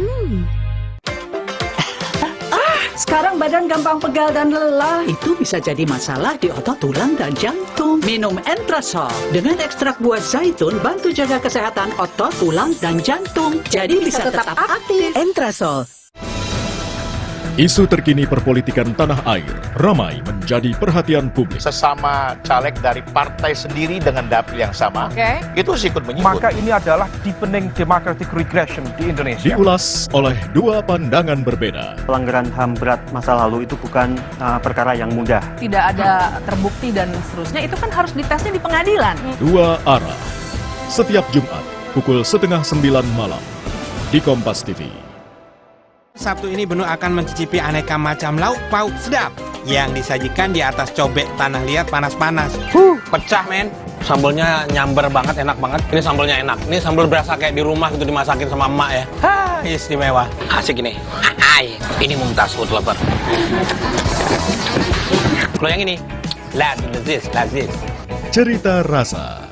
Sekarang badan gampang pegal dan lelah. Itu bisa jadi masalah di otot, tulang, dan jantung. Minum Entrasol. Dengan ekstrak buah zaitun, bantu jaga kesehatan otot, tulang, dan jantung. Jadi bisa tetap aktif. Entrasol. Isu terkini perpolitikan tanah air ramai menjadi perhatian publik. Sesama caleg dari partai sendiri dengan dapil yang sama, itu sikut menyikut. Maka ini adalah deepening democratic regression di Indonesia. Diulas oleh dua pandangan berbeda. Pelanggaran HAM berat masa lalu itu bukan perkara yang mudah. Tidak ada terbukti dan seterusnya, itu kan harus ditesnya di pengadilan. Dua arah. Setiap Jumat pukul 8:30 malam di Kompas TV. Sabtu ini Benu akan mencicipi aneka macam lauk pauk sedap yang disajikan di atas cobek tanah liat panas-panas. Pecah men. Sambelnya nyamber banget, enak banget. Ini sambelnya enak. Ini sambel berasa kayak di rumah gitu dimasakin sama emak ya. Istimewa. Asik ini. Ini Mumtaz food lover. Kalau yang ini, like this. Cerita Rasa.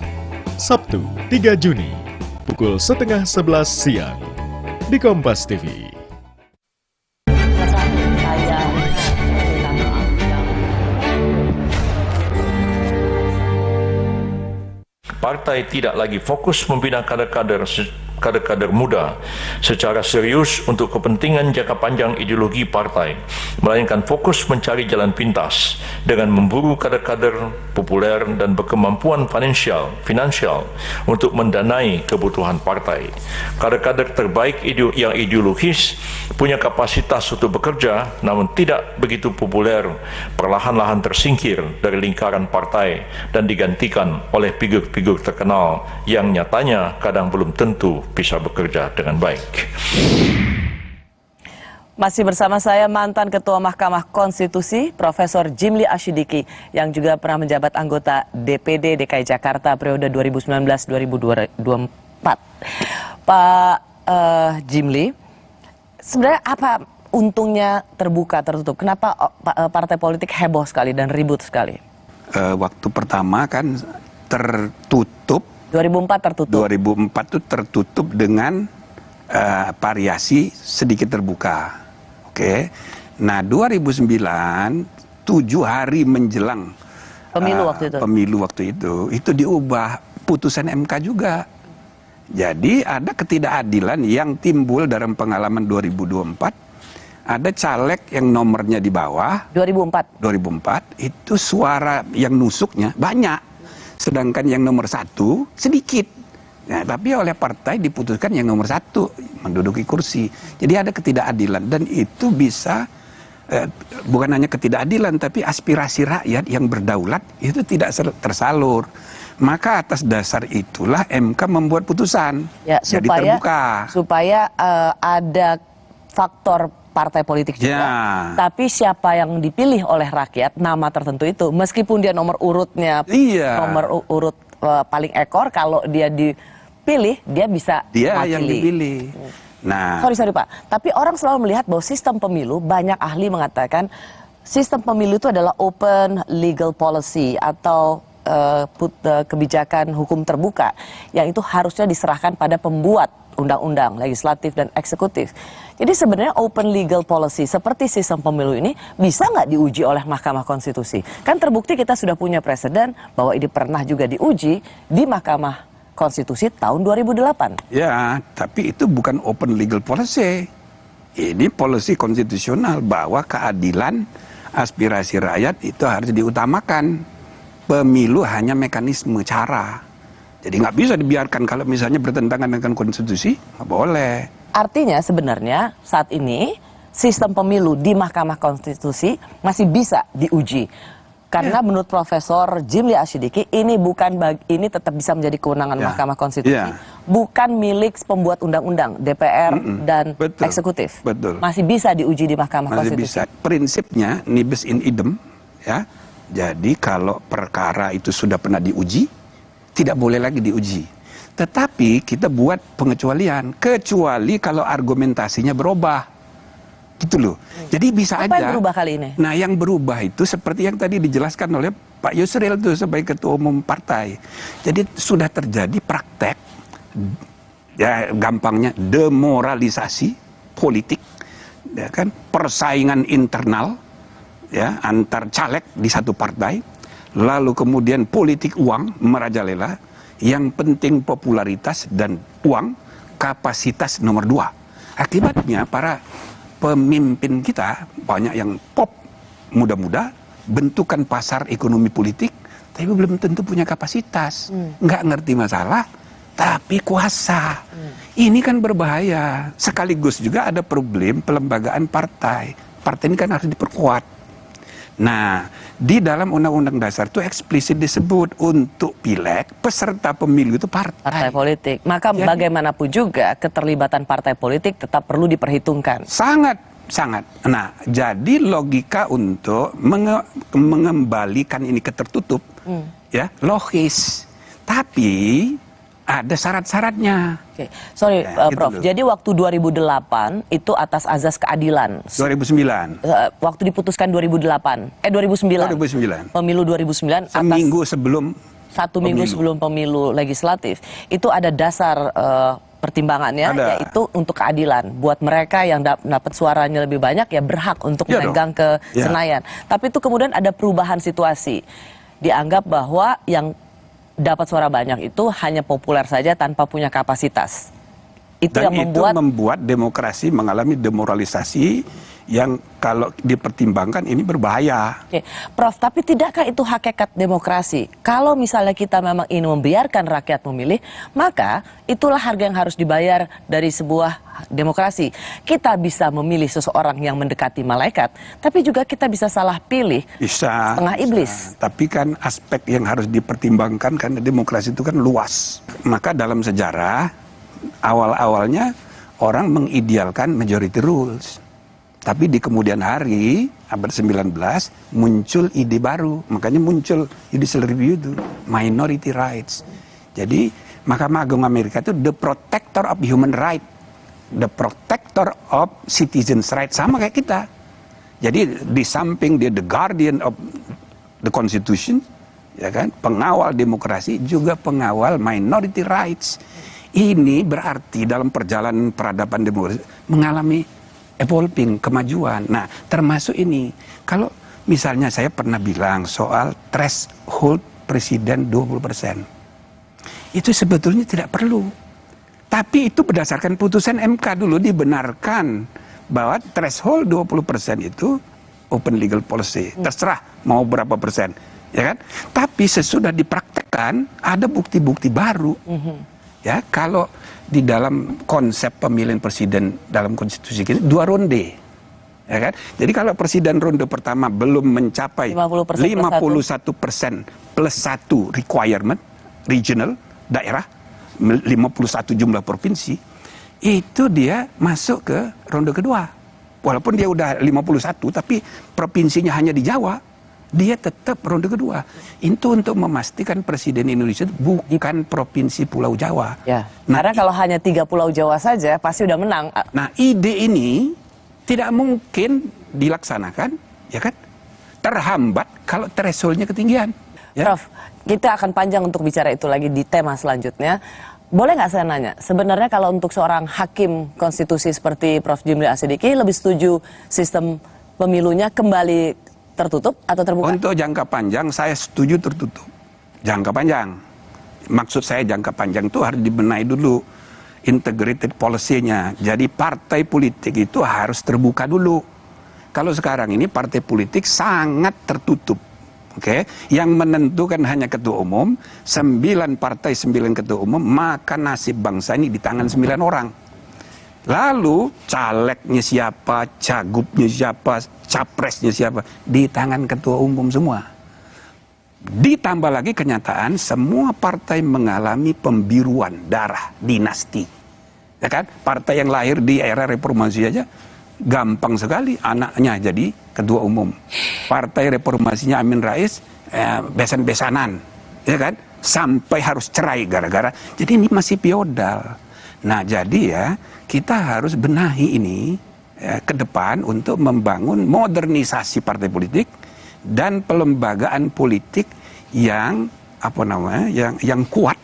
Sabtu 3 Juni pukul 10:30 siang di Kompas TV. Partai tidak lagi fokus membina kader-kader muda secara serius untuk kepentingan jangka panjang ideologi partai, melainkan fokus mencari jalan pintas dengan memburu kader-kader populer dan berkemampuan finansial untuk mendanai kebutuhan partai. Kader-kader terbaik yang ideologis punya kapasitas untuk bekerja namun tidak begitu populer, perlahan-lahan tersingkir dari lingkaran partai dan digantikan oleh figur-figur terkenal yang nyatanya kadang belum tentu bisa bekerja dengan baik. Masih bersama saya mantan Ketua Mahkamah Konstitusi, Profesor Jimli Asyidiki, yang juga pernah menjabat anggota DPD DKI Jakarta periode 2019-2024. Pak Jimli, sebenarnya apa untungnya terbuka tertutup? Kenapa partai politik heboh sekali dan ribut sekali? Waktu pertama kan tertutup. 2004 tertutup. 2004 itu tertutup dengan variasi sedikit terbuka. Oke. Nah, 2009 7 hari menjelang pemilu waktu itu diubah putusan MK juga. Jadi ada ketidakadilan yang timbul dalam pengalaman 2024. Ada caleg yang nomornya di bawah 2004 itu suara yang nusuknya banyak. Sedangkan yang nomor 1 sedikit. Nah, tapi oleh partai diputuskan yang nomor 1 menduduki kursi. Jadi ada ketidakadilan dan itu bisa bukan hanya ketidakadilan tapi aspirasi rakyat yang berdaulat itu tidak tersalur. Maka atas dasar itulah MK membuat putusan. Ya, jadi terbuka. Supaya ada faktor partai politik juga, tapi siapa yang dipilih oleh rakyat, nama tertentu itu, meskipun dia nomor urutnya, nomor urut paling ekor, kalau dia dipilih, dia bisa yang dipilih. Nah, sorry Pak, tapi orang selalu melihat bahwa sistem pemilu, banyak ahli mengatakan sistem pemilu itu adalah open legal policy atau kebijakan hukum terbuka, yang itu harusnya diserahkan pada pembuat undang-undang, legislatif dan eksekutif. Jadi sebenarnya open legal policy seperti sistem pemilu ini bisa nggak diuji oleh Mahkamah Konstitusi? Kan terbukti kita sudah punya presiden bahwa ini pernah juga diuji di Mahkamah Konstitusi tahun 2008. Ya, tapi itu bukan open legal policy. Ini policy konstitusional bahwa keadilan aspirasi rakyat itu harus diutamakan. Pemilu hanya mekanisme cara. Jadi nggak bisa dibiarkan kalau misalnya bertentangan dengan konstitusi, nggak boleh. Artinya sebenarnya saat ini sistem pemilu di Mahkamah Konstitusi masih bisa diuji. Karena menurut Profesor Jimli Asyidiki ini ini tetap bisa menjadi kewenangan Mahkamah Konstitusi. Bukan milik pembuat undang-undang, DPR dan eksekutif. Betul. Masih bisa diuji di Mahkamah Konstitusi. Bisa. Prinsipnya nibis in idem, ya. Jadi kalau perkara itu sudah pernah diuji, tidak boleh lagi diuji. Tetapi kita buat pengecualian, kecuali kalau argumentasinya berubah. Gitu loh. Jadi bisa Apa aja. yang berubah kali ini? Nah, yang berubah itu seperti yang tadi dijelaskan oleh Pak Yusril itu sebagai ketua umum partai. Jadi sudah terjadi praktek, ya gampangnya demoralisasi politik, ya kan, persaingan internal, ya antar caleg di satu partai, lalu kemudian politik uang merajalela, yang penting popularitas dan uang, kapasitas nomor 2. Akibatnya para pemimpin kita banyak yang pop, muda-muda, bentukan pasar ekonomi politik, tapi belum tentu punya kapasitas, nggak ngerti masalah, tapi kuasa. Ini kan berbahaya. Sekaligus juga ada problem pelembagaan partai. Partai ini kan harus diperkuat. Nah, di dalam Undang-Undang Dasar itu eksplisit disebut untuk pileg, peserta pemilu itu partai politik. Maka bagaimanapun juga keterlibatan partai politik tetap perlu diperhitungkan. Sangat. Nah, jadi logika untuk mengembalikan ini ke tertutup, ya logis. Tapi ada syarat-syaratnya. Oke. Sorry, Ya, Prof. gitu. Jadi waktu 2008 itu atas azas keadilan. 2009. Waktu diputuskan 2009. 2009. Pemilu 2009. Seminggu sebelum. Satu minggu sebelum pemilu legislatif. Itu ada dasar pertimbangannya, yaitu untuk keadilan. Buat mereka yang dapat suaranya lebih banyak, ya berhak untuk memegang ke Senayan. Tapi itu kemudian ada perubahan situasi. Dianggap bahwa yang dapat suara banyak itu hanya populer saja tanpa punya kapasitas. Itu Dan yang membuat demokrasi mengalami demoralisasi yang kalau dipertimbangkan ini berbahaya. Oke, Prof, tapi tidakkah itu hakikat demokrasi? Kalau misalnya kita memang ingin membiarkan rakyat memilih, maka itulah harga yang harus dibayar dari sebuah demokrasi. Kita bisa memilih seseorang yang mendekati malaikat, tapi juga kita bisa salah pilih setengah iblis. Tapi kan aspek yang harus dipertimbangkan karena demokrasi itu kan luas. Maka dalam sejarah awal-awalnya orang mengidealkan majority rules. Tapi di kemudian hari, abad 19, muncul ide baru. Makanya muncul judicial review itu, minority rights. Jadi, Mahkamah Agung Amerika itu the protector of human right. The protector of citizens' right. Sama kayak kita. Jadi, di samping dia the guardian of the constitution, ya kan, pengawal demokrasi, juga pengawal minority rights. Ini berarti dalam perjalanan peradaban demokrasi mengalami evolving, kemajuan. Nah, termasuk ini. Kalau misalnya saya pernah bilang soal threshold presiden 20%. Itu sebetulnya tidak perlu. Tapi itu berdasarkan putusan MK dulu dibenarkan bahwa threshold 20% itu open legal policy. Terserah mau berapa persen. Ya kan? Tapi sesudah dipraktekkan ada bukti-bukti baru. Ya, kalau di dalam konsep pemilihan presiden dalam konstitusi kita 2 ronde, ya kan? Jadi kalau presiden ronde pertama belum mencapai 51% plus 1 requirement regional daerah, 51 jumlah provinsi, itu dia masuk ke ronde kedua. Walaupun dia udah 51, tapi provinsinya hanya di Jawa, dia tetap ronde kedua. Itu untuk memastikan presiden Indonesia bukan provinsi Pulau Jawa. Ya. Karena kalau hanya 3 Pulau Jawa saja pasti udah menang. Nah, ide ini tidak mungkin dilaksanakan, ya kan? Terhambat kalau thresholdnya ketinggian. Ya? Prof, kita akan panjang untuk bicara itu lagi di tema selanjutnya. Boleh nggak saya nanya, sebenarnya kalau untuk seorang hakim konstitusi seperti Prof. Jimli Asidiki lebih setuju sistem pemilunya kembali tertutup atau terbuka? Untuk jangka panjang saya setuju tertutup. Jangka panjang. Maksud saya jangka panjang itu harus dibenahi dulu integrated policy-nya. Jadi partai politik itu harus terbuka dulu. Kalau sekarang ini partai politik sangat tertutup. Oke, yang menentukan hanya ketua umum, 9 partai 9 ketua umum, maka nasib bangsa ini di tangan 9 orang. Lalu calegnya siapa, cagupnya siapa, capresnya siapa, di tangan ketua umum semua. Ditambah lagi kenyataan semua partai mengalami pembiruan darah dinasti. Ya kan? Partai yang lahir di era reformasi aja gampang sekali anaknya jadi ketua umum. Partai reformasinya Amin Rais besan-besanan, ya kan? Sampai harus cerai gara-gara. Jadi ini masih feodal. Nah, jadi ya kita harus benahi ini ke depan untuk membangun modernisasi partai politik dan pelembagaan politik yang yang kuat,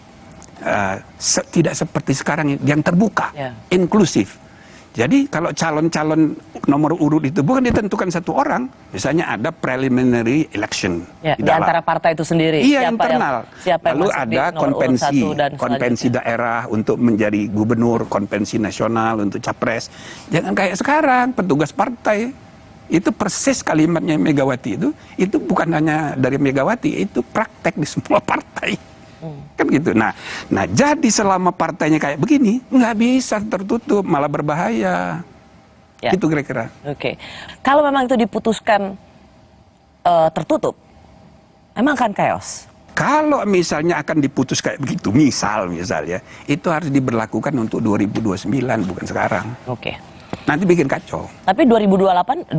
tidak seperti sekarang yang terbuka, inklusif. Jadi kalau calon-calon nomor urut itu bukan ditentukan satu orang, misalnya ada preliminary election di antara partai itu sendiri. Iya, internal. Lalu ada konvensi daerah untuk menjadi gubernur, konvensi nasional untuk capres. Jangan kayak sekarang petugas partai itu persis kalimatnya Megawati itu bukan hanya dari Megawati, itu praktek di semua partai. Kan gitu. Nah jadi selama partainya kayak begini nggak bisa tertutup, malah berbahaya. Gitu kira-kira. Oke. Kalau memang itu diputuskan tertutup, emang akan chaos. Kalau misalnya akan diputus kayak begitu, misalnya itu harus diberlakukan untuk 2029 bukan sekarang. Oke. Nanti bikin kacau. Tapi 2028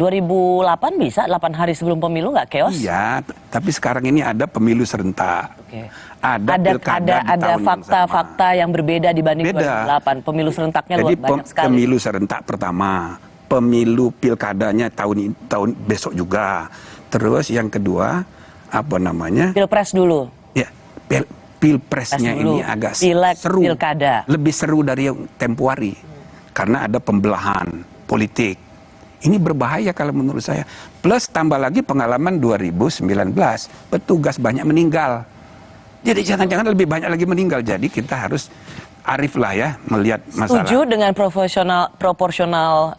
bisa 8 hari sebelum pemilu nggak chaos? Iya, tapi sekarang ini ada pemilu serentak. Oke. Ada fakta-fakta yang berbeda dibanding 2008. Pemilu serentaknya luar banyak sekali. Pemilu serentak pertama, pemilu pilkadanya tahun besok juga. Terus yang kedua Pilpres dulu. Ya, pilpresnya ini agak seru. Pilkada. Lebih seru dari yang tempo hari. Karena ada pembelahan politik. Ini berbahaya kalau menurut saya. Plus tambah lagi pengalaman 2019. Petugas banyak meninggal. Jadi jangan-jangan lebih banyak lagi meninggal. Jadi kita harus arif lah ya melihat masalah. Setuju dengan proporsional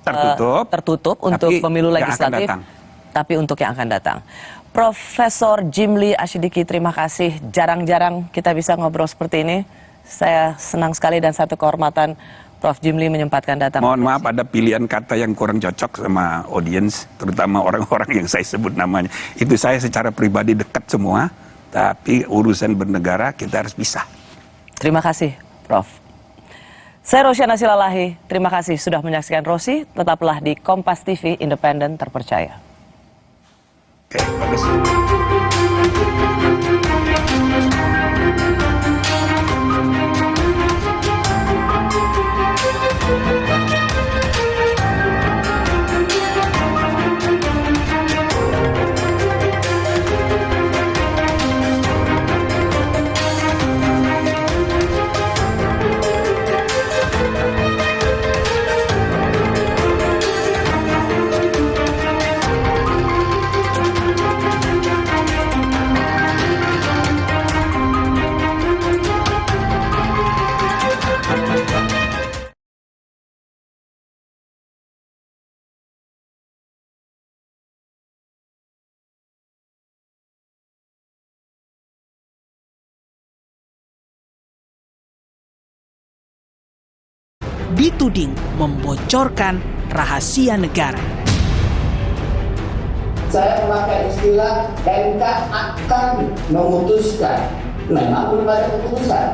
tertutup untuk pemilu legislatif. Tapi untuk yang akan datang. Profesor Jimli Asyidiki, terima kasih. Jarang-jarang kita bisa ngobrol seperti ini. Saya senang sekali dan satu kehormatan Prof. Jimli menyempatkan datang. Mohon maaf ada pilihan kata yang kurang cocok sama audiens, terutama orang-orang yang saya sebut namanya. Itu saya secara pribadi dekat semua, tapi urusan bernegara kita harus pisah. Terima kasih, Prof. Saya Rosyana Silalahi, terima kasih sudah menyaksikan Rosi. Tetaplah di Kompas TV, independen, terpercaya. Oke, bagus. Dituding membocorkan rahasia negara. Saya memakai istilah MK akan memutuskan, memang belum ada keputusan,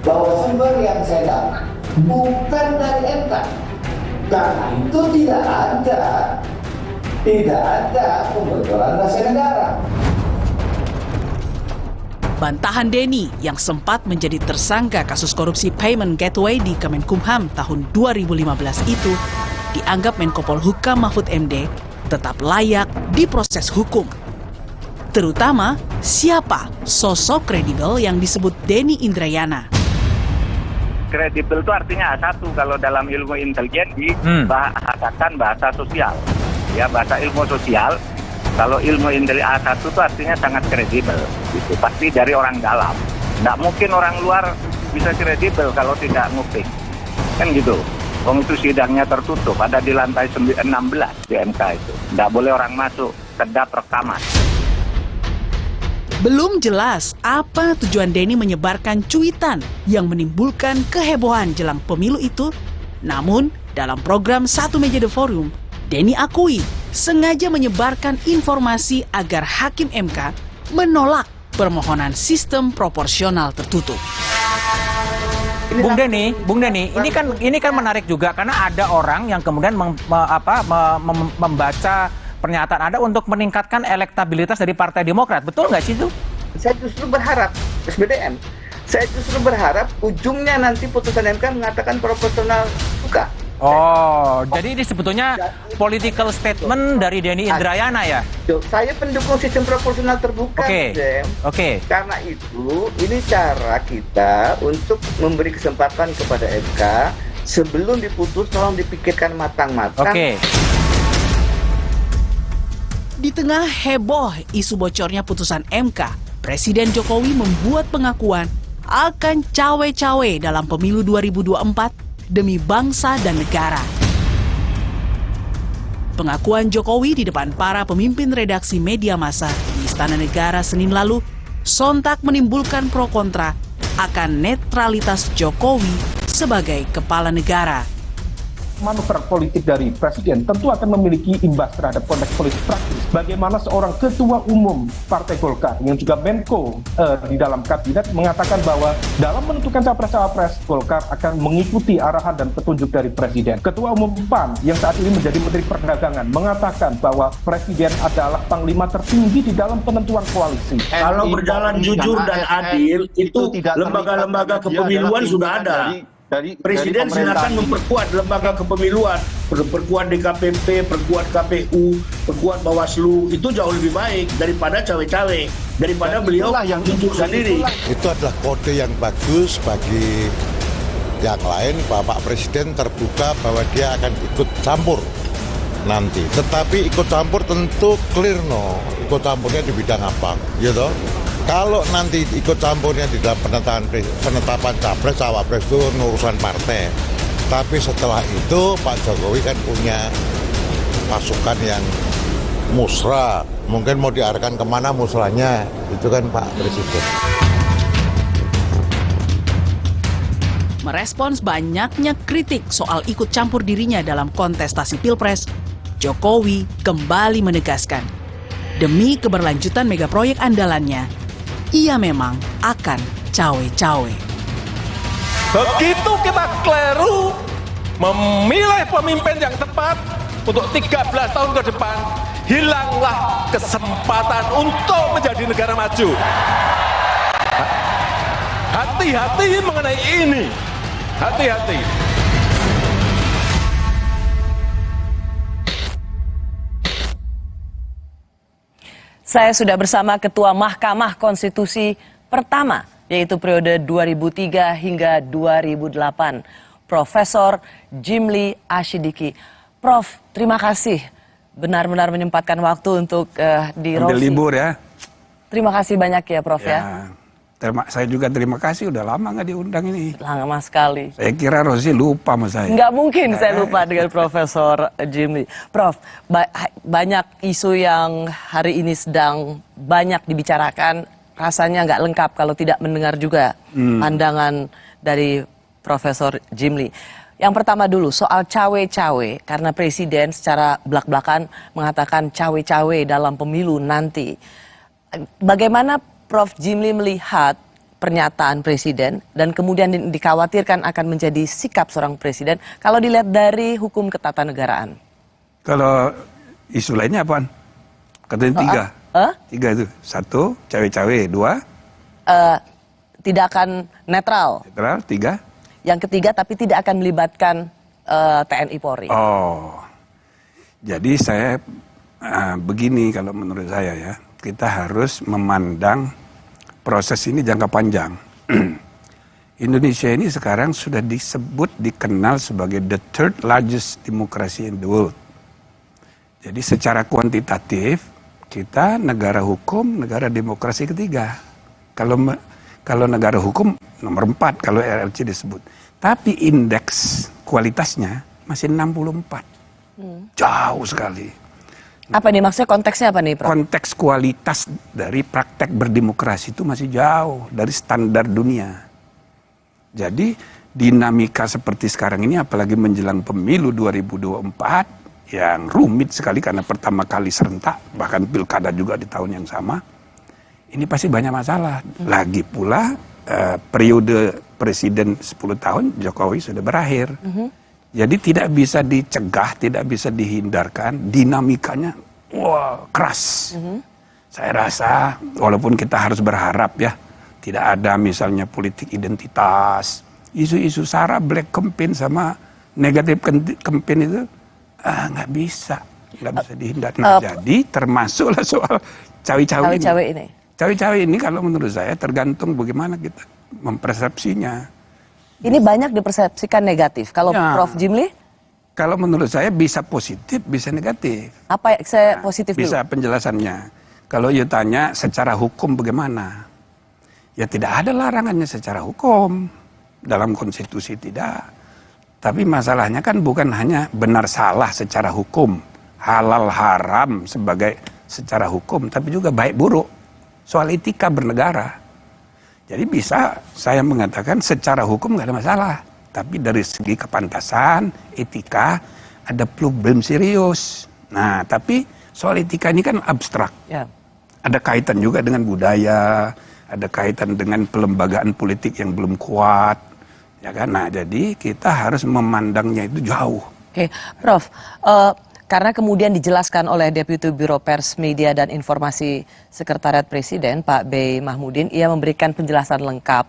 bahwa sumber yang saya dapat bukan dari MK. Karena itu tidak ada pembocoran rahasia negara. Bantahan Denny yang sempat menjadi tersangka kasus korupsi payment gateway di Kemenkumham tahun 2015 itu dianggap Menko Polhukam Mahfud MD tetap layak diproses hukum. Terutama siapa sosok kredibel yang disebut Denny Indrayana. Kredibel itu artinya A1 kalau dalam ilmu intelijen dibahasakan bahasa sosial. Ya, bahasa ilmu sosial. Kalau ilmu A1 itu artinya sangat kredibel, gitu. Pasti dari orang dalam. Nggak mungkin orang luar bisa kredibel kalau tidak nguping. Kan gitu. Wong itu sidangnya tertutup, ada di lantai 16 di MK itu. Nggak boleh orang masuk, kedap rekaman. Belum jelas apa tujuan Denny menyebarkan cuitan yang menimbulkan kehebohan jelang pemilu itu. Namun, dalam program Satu Meja The Forum, Denny akui sengaja menyebarkan informasi agar Hakim MK menolak permohonan sistem proporsional tertutup. Bung Denny, ini kan menarik juga karena ada orang yang kemudian membaca pernyataan Anda untuk meningkatkan elektabilitas dari Partai Demokrat. Betul nggak sih itu? Saya justru berharap SBDM. Saya justru berharap ujungnya nanti putusan MK mengatakan proporsional buka. Oh, jadi ini sebetulnya political statement dari Denny Indrayana ya? Saya pendukung sistem proporsional terbuka, Oke. Karena itu, ini cara kita untuk memberi kesempatan kepada MK sebelum diputus, tolong dipikirkan matang-matang. Di tengah heboh isu bocornya putusan MK, Presiden Jokowi membuat pengakuan akan cawe-cawe dalam pemilu 2024 demi bangsa dan negara. Pengakuan Jokowi di depan para pemimpin redaksi media massa di Istana Negara Senin lalu sontak menimbulkan pro kontra akan netralitas Jokowi sebagai kepala negara. Manuver politik dari Presiden tentu akan memiliki imbas terhadap konteks politik praktis. Bagaimana seorang ketua umum Partai Golkar yang juga Menko di dalam kabinet mengatakan bahwa dalam menentukan capres-cawapres, Golkar akan mengikuti arahan dan petunjuk dari Presiden. Ketua umum PAN yang saat ini menjadi Menteri Perdagangan mengatakan bahwa Presiden adalah panglima tertinggi di dalam penentuan koalisi. Kalau berjalan jujur dan adil, itu lembaga-lembaga kepemiluan sudah ada. Presiden silakan memperkuat lembaga kepemiluan, perkuat DKPP, perkuat KPU, perkuat Bawaslu, itu jauh lebih baik daripada cawe-cawe, daripada beliau yang jujur sendiri. Itu adalah kode yang bagus bagi yang lain. Bapak Presiden terbuka bahwa dia akan ikut campur nanti. Tetapi ikut campur tentu clear ikut campurnya di bidang apa, gitu. Kalau nanti ikut campurnya di dalam penetapan capres, cawapres itu urusan partai. Tapi setelah itu Pak Jokowi kan punya pasukan yang musra. Mungkin mau diarahkan kemana musranya, itu kan Pak Presiden. Merespons banyaknya kritik soal ikut campur dirinya dalam kontestasi Pilpres, Jokowi kembali menegaskan, demi keberlanjutan megaproyek andalannya, ia memang akan cawe-cawe. Begitu kita keliru memilih pemimpin yang tepat untuk 13 tahun ke depan, hilanglah kesempatan untuk menjadi negara maju. Hati-hati mengenai ini. Hati-hati. Saya sudah bersama Ketua Mahkamah Konstitusi pertama, yaitu periode 2003 hingga 2008, Profesor Jimli Asyidiki. Prof, terima kasih benar-benar menyempatkan waktu untuk di Rosi. Ambil libur ya. Terima kasih banyak ya, Prof ya. Saya juga terima kasih, udah lama nggak diundang ini. Lama sekali. Saya kira Rosi lupa sama saya. Nggak mungkin saya lupa dengan Profesor Jimli. Prof, banyak isu yang hari ini sedang banyak dibicarakan, rasanya nggak lengkap kalau tidak mendengar juga pandangan dari Profesor Jimli. Yang pertama dulu, soal cawe-cawe, karena Presiden secara belak-belakan mengatakan cawe-cawe dalam pemilu nanti. Bagaimana Prof. Jimli melihat pernyataan Presiden dan kemudian dikhawatirkan akan menjadi sikap seorang Presiden kalau dilihat dari hukum ketatanegaraan? Kalau isu lainnya apaan? Katanya tiga. Tiga itu. Satu, cawe-cawe. Dua? Tidak akan netral. Netral. Tiga? Yang ketiga, tapi tidak akan melibatkan TNI Polri. Oh, jadi saya begini kalau menurut saya ya. Kita harus memandang proses ini jangka panjang. Indonesia ini sekarang sudah dikenal sebagai the third largest democracy in the world. Jadi secara kuantitatif, kita negara hukum, negara demokrasi ketiga. Kalau negara hukum nomor 4 kalau RRC disebut. Tapi indeks kualitasnya masih 64. Jauh sekali. Apa nih maksudnya, konteksnya apa nih, Prof? Konteks kualitas dari praktek berdemokrasi itu masih jauh dari standar dunia. Jadi dinamika seperti sekarang ini, apalagi menjelang pemilu 2024 yang rumit sekali karena pertama kali serentak, bahkan pilkada juga di tahun yang sama, ini pasti banyak masalah. Lagi pula periode Presiden 10 tahun Jokowi sudah berakhir. Jadi tidak bisa dicegah, tidak bisa dihindarkan, dinamikanya keras. Saya rasa walaupun kita harus berharap ya, tidak ada misalnya politik identitas, isu-isu SARA, black campaign sama Negatif campaign itu nggak bisa dihindari. Nah, jadi termasuklah soal cawe-cawe ini. Cawe-cawe ini kalau menurut saya tergantung bagaimana kita mempersepsinya. Ini banyak dipersepsikan negatif. Kalau Prof. Jimli? Kalau menurut saya bisa positif, bisa negatif. Apa saya positif dulu? Bisa penjelasannya. Kalau you tanya secara hukum bagaimana? Ya tidak ada larangannya secara hukum. Dalam konstitusi tidak. Tapi masalahnya kan bukan hanya benar salah secara hukum, halal haram sebagai secara hukum, tapi juga baik buruk soal etika bernegara. Jadi bisa saya mengatakan secara hukum nggak ada masalah, tapi dari segi kepantasan, etika ada problem serius. Nah, tapi soal etika ini kan abstrak. Ya. Ada kaitan juga dengan budaya, ada kaitan dengan pelembagaan politik yang belum kuat. Ya kan? Nah, jadi kita harus memandangnya itu jauh. Oke, Prof. Karena kemudian dijelaskan oleh Deputi Biro Pers Media dan Informasi Sekretariat Presiden, Pak B. Mahmudin, ia memberikan penjelasan lengkap,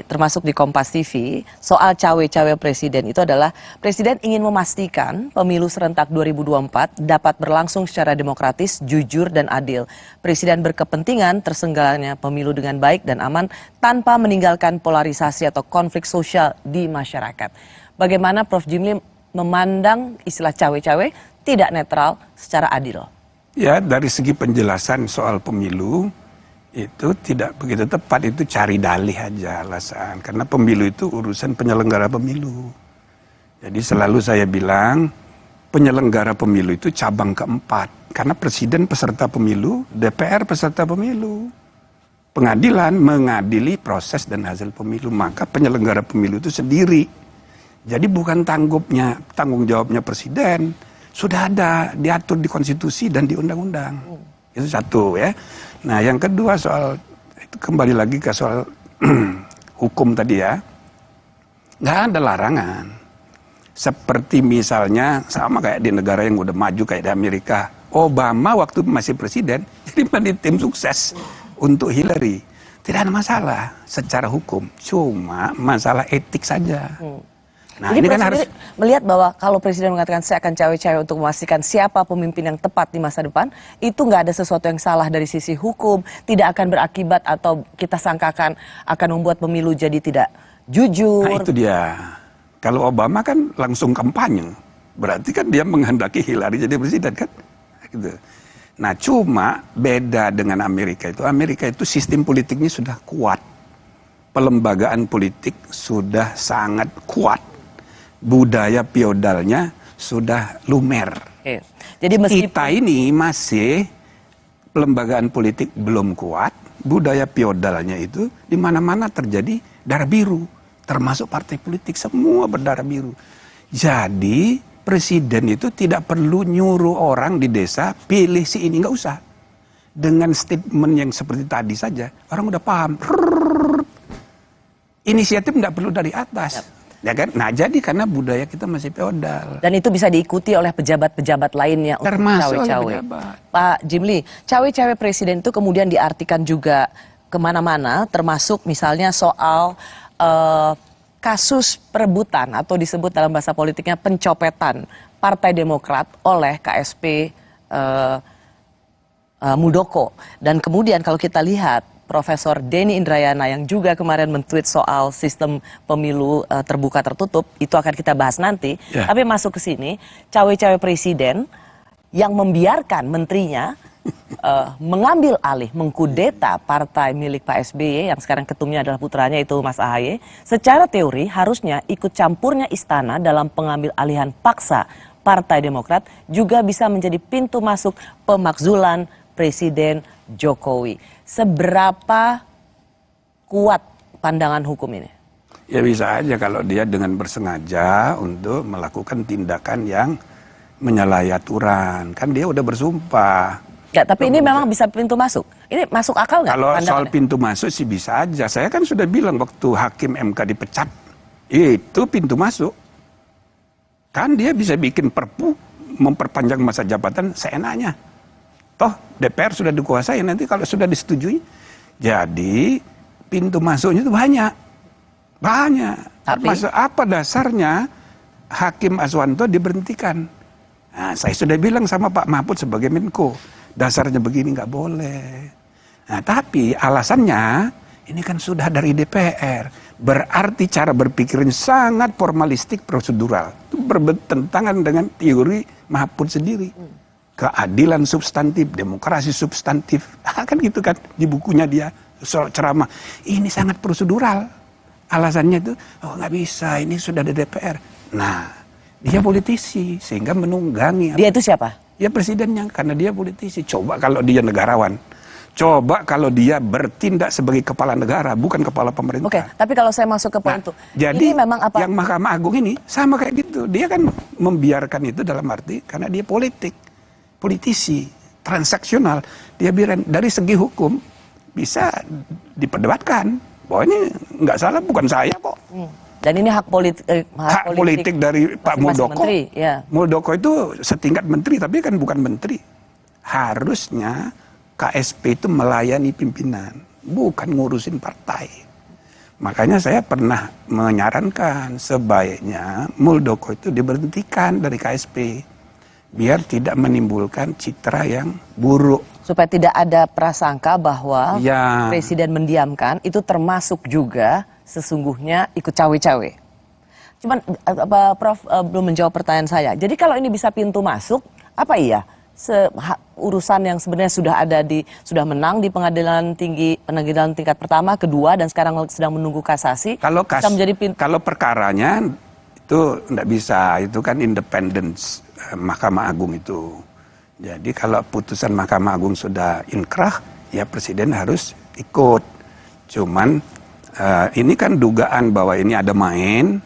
termasuk di Kompas TV, soal cawe-cawe Presiden. Itu adalah Presiden ingin memastikan pemilu serentak 2024 dapat berlangsung secara demokratis, jujur, dan adil. Presiden berkepentingan terselenggaranya pemilu dengan baik dan aman tanpa meninggalkan polarisasi atau konflik sosial di masyarakat. Bagaimana Prof. Jimli memandang istilah cawe-cawe tidak netral secara adil? Ya, dari segi penjelasan soal pemilu itu tidak begitu tepat, itu cari dalih aja alasan. Karena pemilu itu urusan penyelenggara pemilu. Jadi selalu saya bilang penyelenggara pemilu itu cabang keempat. Karena presiden peserta pemilu, DPR peserta pemilu. Pengadilan mengadili proses dan hasil pemilu, maka penyelenggara pemilu itu sendiri. Jadi bukan tanggung jawabnya presiden, sudah ada diatur di konstitusi dan di undang-undang. Itu satu ya. Nah, yang kedua soal itu kembali lagi ke soal hukum tadi ya. Nggak ada larangan. Seperti misalnya sama kayak di negara yang udah maju kayak di Amerika. Obama waktu masih presiden jadi menjadi tim sukses untuk Hillary. Tidak ada masalah secara hukum, cuma masalah etik saja. Nah, jadi ini kan harus melihat bahwa kalau Presiden mengatakan saya akan cawe-cawe untuk memastikan siapa pemimpin yang tepat di masa depan, itu nggak ada sesuatu yang salah dari sisi hukum, tidak akan berakibat atau kita sangkakan akan membuat pemilu jadi tidak jujur. Nah, itu dia. Kalau Obama kan langsung kampanye, berarti kan dia menghendaki Hillary jadi presiden kan? Gitu. Nah, cuma beda dengan Amerika itu sistem politiknya sudah kuat, pelembagaan politik sudah sangat kuat. Budaya feodalnya sudah lumer. Oke. Jadi kita ini masih pelembagaan politik belum kuat, budaya feodalnya itu di mana-mana terjadi darah biru, termasuk partai politik semua berdarah biru. Jadi presiden itu tidak perlu nyuruh orang di desa pilih si ini, nggak usah. Dengan statement yang seperti tadi saja orang udah paham. Inisiatif nggak perlu dari atas. Ya kan? Nah, jadi karena budaya kita masih feodal. Dan itu bisa diikuti oleh pejabat-pejabat lainnya untuk cawe-cawe. Pak Jimli, cawe-cawe presiden itu kemudian diartikan juga kemana-mana, termasuk misalnya soal kasus perebutan atau disebut dalam bahasa politiknya pencopetan Partai Demokrat oleh KSP Muldoko. Dan kemudian kalau kita lihat Profesor Denny Indrayana yang juga kemarin men-tweet soal sistem pemilu terbuka tertutup, itu akan kita bahas nanti. Yeah. Tapi masuk ke sini, cawe-cawe presiden yang membiarkan menterinya mengambil alih, mengkudeta partai milik Pak SBY yang sekarang ketumnya adalah putranya itu Mas AHY. Secara teori harusnya ikut campurnya istana dalam pengambil alihan paksa Partai Demokrat juga bisa menjadi pintu masuk pemakzulan Presiden Jokowi. Seberapa kuat pandangan hukum ini? Ya bisa aja kalau dia dengan bersengaja untuk melakukan tindakan yang menyalahi aturan. Kan dia udah bersumpah. Ya, tapi ini memang bisa pintu masuk. Ini masuk akal nggak? Kalau soal pintu masuk sih bisa aja. Saya kan sudah bilang waktu hakim MK dipecat, itu pintu masuk. Kan dia bisa bikin perpu memperpanjang masa jabatan seenaknya. Toh DPR sudah dikuasai, nanti kalau sudah disetujui. Jadi pintu masuknya itu banyak. Tapi apa dasarnya Hakim Aswanto diberhentikan. Nah, saya sudah bilang sama Pak Mahfud sebagai Menko, dasarnya begini nggak boleh. Nah, tapi alasannya ini kan sudah dari DPR, berarti cara berpikirnya sangat formalistik prosedural. Itu bertentangan dengan teori Mahfud sendiri. Keadilan substantif, demokrasi substantif, kan gitu kan di bukunya dia soal ceramah. Ini sangat prosedural. Alasannya itu, oh nggak bisa, ini sudah ada DPR. Nah, dia politisi, sehingga menunggangi. Dia itu siapa? Ya presidennya, karena dia politisi. Coba kalau dia negarawan. Coba kalau dia bertindak sebagai kepala negara, bukan kepala pemerintah. Oke, tapi kalau saya masuk ke poin itu, jadi ini memang apa? Yang Mahkamah Agung ini sama kayak gitu. Dia kan membiarkan itu dalam arti, karena dia politisi, transaksional. Dia bilang dari segi hukum bisa diperdebatkan. Bahwa ini nggak salah, bukan saya kok. Dan ini hak politik dari Pak Muldoko. Menteri, ya. Muldoko itu setingkat menteri, tapi kan bukan menteri. Harusnya KSP itu melayani pimpinan, bukan ngurusin partai. Makanya saya pernah menyarankan sebaiknya Muldoko itu diberhentikan dari KSP. Biar tidak menimbulkan citra yang buruk. Supaya tidak ada prasangka bahwa presiden mendiamkan, itu termasuk juga sesungguhnya ikut cawe-cawe. Cuman Prof belum menjawab pertanyaan saya. Jadi kalau ini bisa pintu masuk, apa iya? Urusan yang sebenarnya sudah menang di pengadilan tingkat pertama, kedua, dan sekarang sedang menunggu kasasi. Kalau perkaranya itu tidak bisa, itu kan independence Mahkamah Agung itu. Jadi kalau putusan Mahkamah Agung sudah inkrah, ya presiden harus ikut. Cuman ini kan dugaan bahwa ini ada main,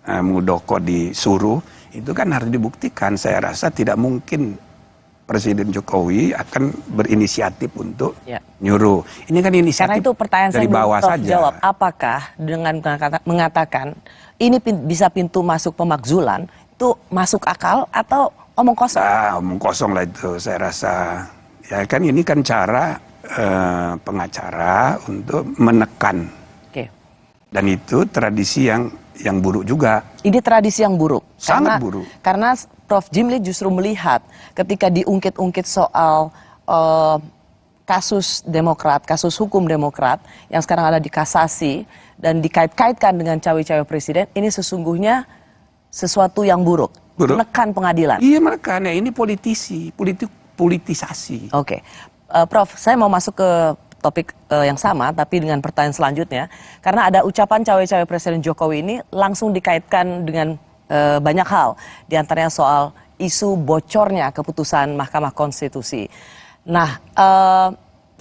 Muldoko disuruh, itu kan harus dibuktikan. Saya rasa tidak mungkin Presiden Jokowi akan berinisiatif untuk nyuruh. Ini kan inisiatif. Karena itu pertanyaan dari saya bawah saja. Jawab, apakah dengan mengatakan ini bisa pintu masuk pemakzulan, itu masuk akal atau omong kosong? Omong kosong lah itu, saya rasa. Ya kan ini kan cara pengacara untuk menekan. Dan itu tradisi yang buruk juga. Ini tradisi yang buruk. Sangat buruk. Karena Prof Jimli justru melihat ketika diungkit-ungkit soal kasus Demokrat, kasus hukum Demokrat yang sekarang ada di kasasi dan dikait-kaitkan dengan cawe-cawe presiden, ini sesungguhnya sesuatu yang buruk. Menekan pengadilan. Iya, menekan. Ya, ini politisasi. Oke. Prof, saya mau masuk ke topik yang sama, tapi dengan pertanyaan selanjutnya. Karena ada ucapan cawe-cawe Presiden Jokowi ini langsung dikaitkan dengan banyak hal. Di antaranya soal isu bocornya keputusan Mahkamah Konstitusi. Nah,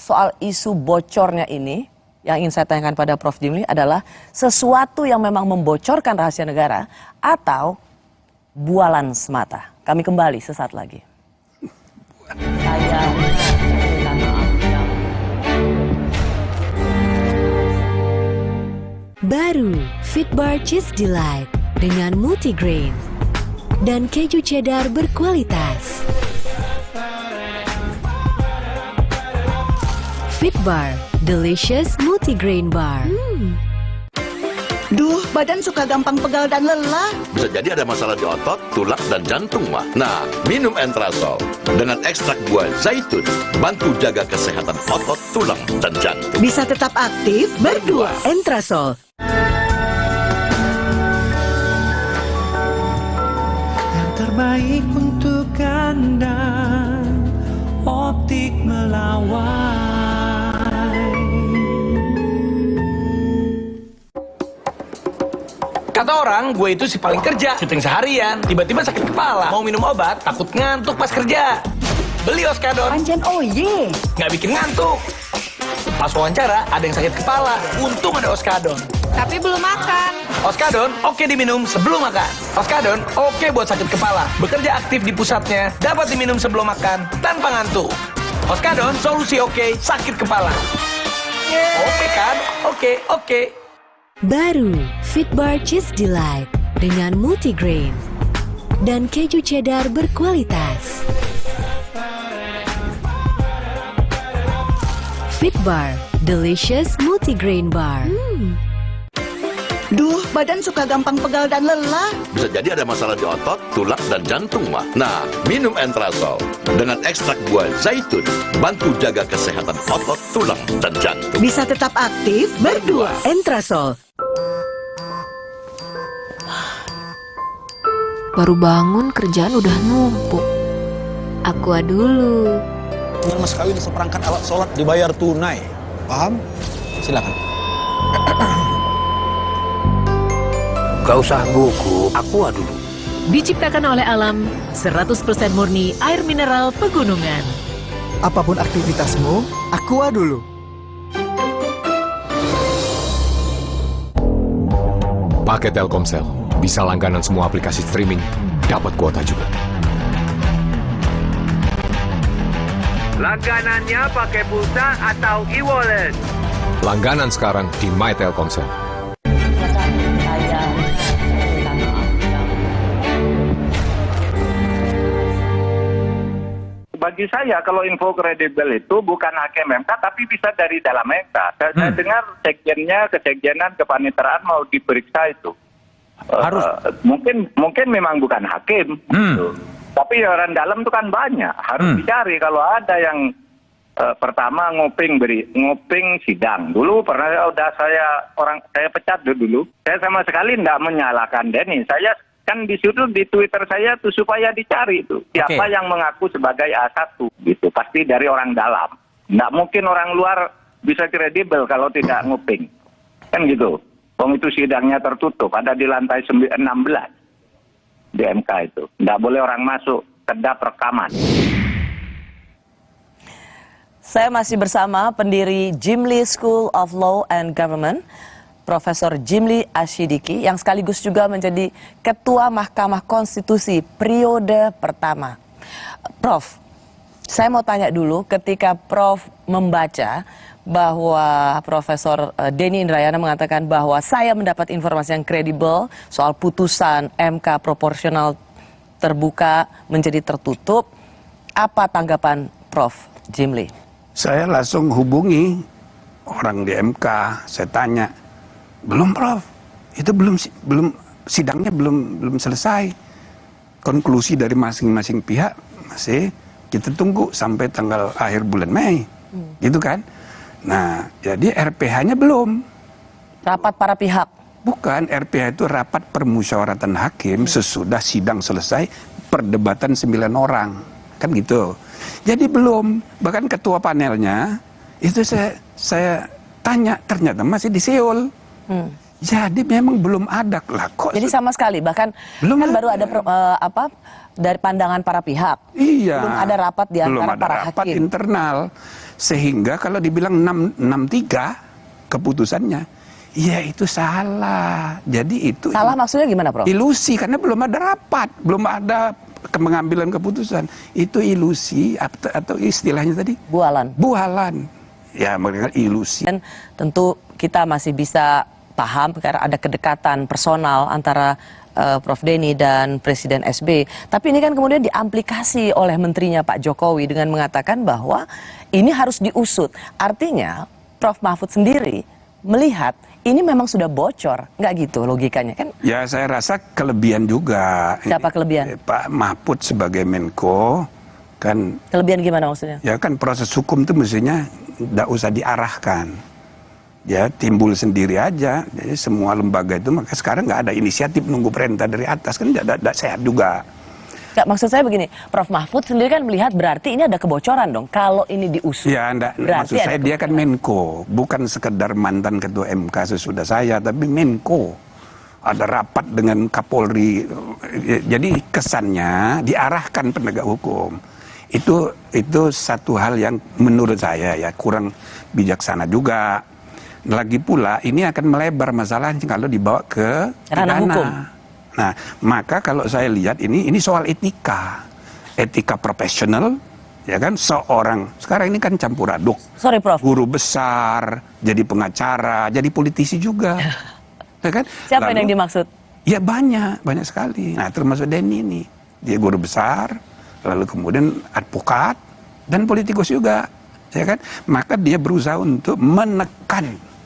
soal isu bocornya ini, yang ingin saya tanyakan pada Prof Jimli adalah sesuatu yang memang membocorkan rahasia negara atau bualan semata. Kami kembali sesaat lagi. Baru Fitbar Cheese Delight dengan multigrain dan keju cheddar berkualitas. Fitbar Delicious Multigrain Bar. Duh, badan suka gampang pegal dan lelah. Bisa jadi ada masalah di otot, tulang, dan jantung, mah. Nah, minum Entrasol dengan ekstrak buah zaitun, bantu jaga kesehatan otot, tulang, dan jantung. Bisa tetap aktif berdua. Entrasol. Yang terbaik untuk Anda, Optik Melawai. Kata orang, gue itu si paling kerja, syuting seharian, tiba-tiba sakit kepala, mau minum obat, takut ngantuk pas kerja. Beli Oskadon. Panjen oye. Nggak bikin ngantuk. Pas wawancara, ada yang sakit kepala, untung ada Oskadon. Tapi belum makan. Oskadon, oke diminum sebelum makan. Oskadon, oke buat sakit kepala. Bekerja aktif di pusatnya, dapat diminum sebelum makan, tanpa ngantuk. Oskadon, solusi oke, sakit kepala. Oke kan? Oke. Baru Fitbar Cheese Delight dengan multigrain dan keju cheddar berkualitas. Fitbar Delicious Multigrain Bar. Duh, badan suka gampang pegal dan lelah. Bisa jadi ada masalah di otot, tulang, dan jantung, mah. Nah, minum Entrasol dengan ekstrak buah zaitun, bantu jaga kesehatan otot, tulang, dan jantung. Bisa tetap aktif berdua. Entrasol. Baru bangun kerjaan udah numpuk. Aqua dulu. Dengan mas kawin seperangkat alat sholat dibayar tunai. Paham? Silakan. Gak usah gugup, Aqua dulu. Diciptakan oleh alam, 100% murni air mineral pegunungan. Apapun aktivitasmu, Aqua dulu. Pakai Telkomsel, bisa langganan semua aplikasi streaming, dapat kuota juga. Langganannya pakai pulsa atau e-wallet. Langganan sekarang di My Telkomsel. Bagi saya kalau info kredibel itu bukan hakim MK tapi bisa dari dalam MK. Saya dengar sekjennya, kesekjenan, kepaniteraan mau diperiksa itu. Harus mungkin memang bukan hakim. Gitu. Tapi orang dalam itu kan banyak. Harus dicari kalau ada yang pertama nguping sidang. Dulu pernah saya pecat dulu. Saya sama sekali tidak menyalahkan Denny. Saya kan di situ di Twitter saya tuh supaya dicari itu siapa yang mengaku sebagai A1 gitu, pasti dari orang dalam. Nggak mungkin orang luar bisa kredibel kalau tidak nguping, kan gitu. Wong itu sidangnya tertutup, ada di lantai 16 di MK itu, nggak boleh orang masuk, kedap rekaman. Saya masih bersama pendiri Jimli School of Law and Government, Profesor Jimli Asyidiki, yang sekaligus juga menjadi Ketua Mahkamah Konstitusi periode pertama. Prof, saya mau tanya dulu, ketika Prof membaca bahwa Profesor Denny Indrayana mengatakan bahwa saya mendapat informasi yang kredibel soal putusan MK proporsional terbuka menjadi tertutup, apa tanggapan Prof Jimli? Saya langsung hubungi orang di MK, saya tanya, belum Prof, itu belum sidangnya belum selesai. Konklusi dari masing-masing pihak masih kita tunggu sampai tanggal akhir bulan Mei, gitu kan? Nah, jadi RPH-nya belum. Rapat para pihak? Bukan, RPH itu rapat permusyawaratan hakim sesudah sidang selesai, perdebatan 9 orang, kan gitu. Jadi belum, bahkan ketua panelnya itu saya tanya, ternyata masih di Seoul. Jadi memang belum ada lah kok. Jadi sama sekali, bahkan belum kan baru ada dari pandangan para pihak. Iya. Belum ada rapat di antara para rapat hakim internal. Sehingga kalau dibilang 663 keputusannya, ya itu salah. Jadi itu salah maksudnya gimana, Prof? Ilusi, karena belum ada rapat, belum ada pengambilan keputusan. Itu ilusi atau istilahnya tadi? Bualan. Bualan. Ya, mereka ilusi. Dan tentu kita masih bisa paham karena ada kedekatan personal antara Prof Denny dan Presiden SB. Tapi ini kan kemudian diamplikasi oleh menterinya Pak Jokowi dengan mengatakan bahwa ini harus diusut. Artinya Prof Mahfud sendiri melihat ini memang sudah bocor, nggak gitu logikanya kan? Ya, saya rasa kelebihan juga. Siapa kelebihan? Pak Mahfud sebagai Menko kan. Kelebihan gimana maksudnya? Ya kan proses hukum itu mestinya nggak usah diarahkan. Ya timbul sendiri aja. Jadi semua lembaga itu, maka sekarang nggak ada inisiatif nunggu perintah dari atas, kan tidak sehat juga. Nggak, maksud saya begini, Prof Mahfud sendiri kan melihat berarti ini ada kebocoran dong kalau ini diusut. Ya, maksud saya dia kan Menko, bukan sekedar mantan ketua MK sesudah saya, tapi Menko. Ada rapat dengan Kapolri, jadi kesannya diarahkan penegak hukum. Itu satu hal yang menurut saya ya kurang bijaksana juga. Lagi pula ini akan melebar masalahnya kalau dibawa ke ranah hukum. Nah, maka kalau saya lihat ini soal etika profesional, ya kan, seorang sekarang ini kan campur aduk. Sorry, Prof. Guru besar, jadi pengacara, jadi politisi juga, ya kan? Siapa yang dimaksud? Ya banyak sekali. Nah, termasuk Denny ini, dia guru besar, lalu kemudian advokat dan politikus juga, ya kan? Maka dia berusaha untuk menekan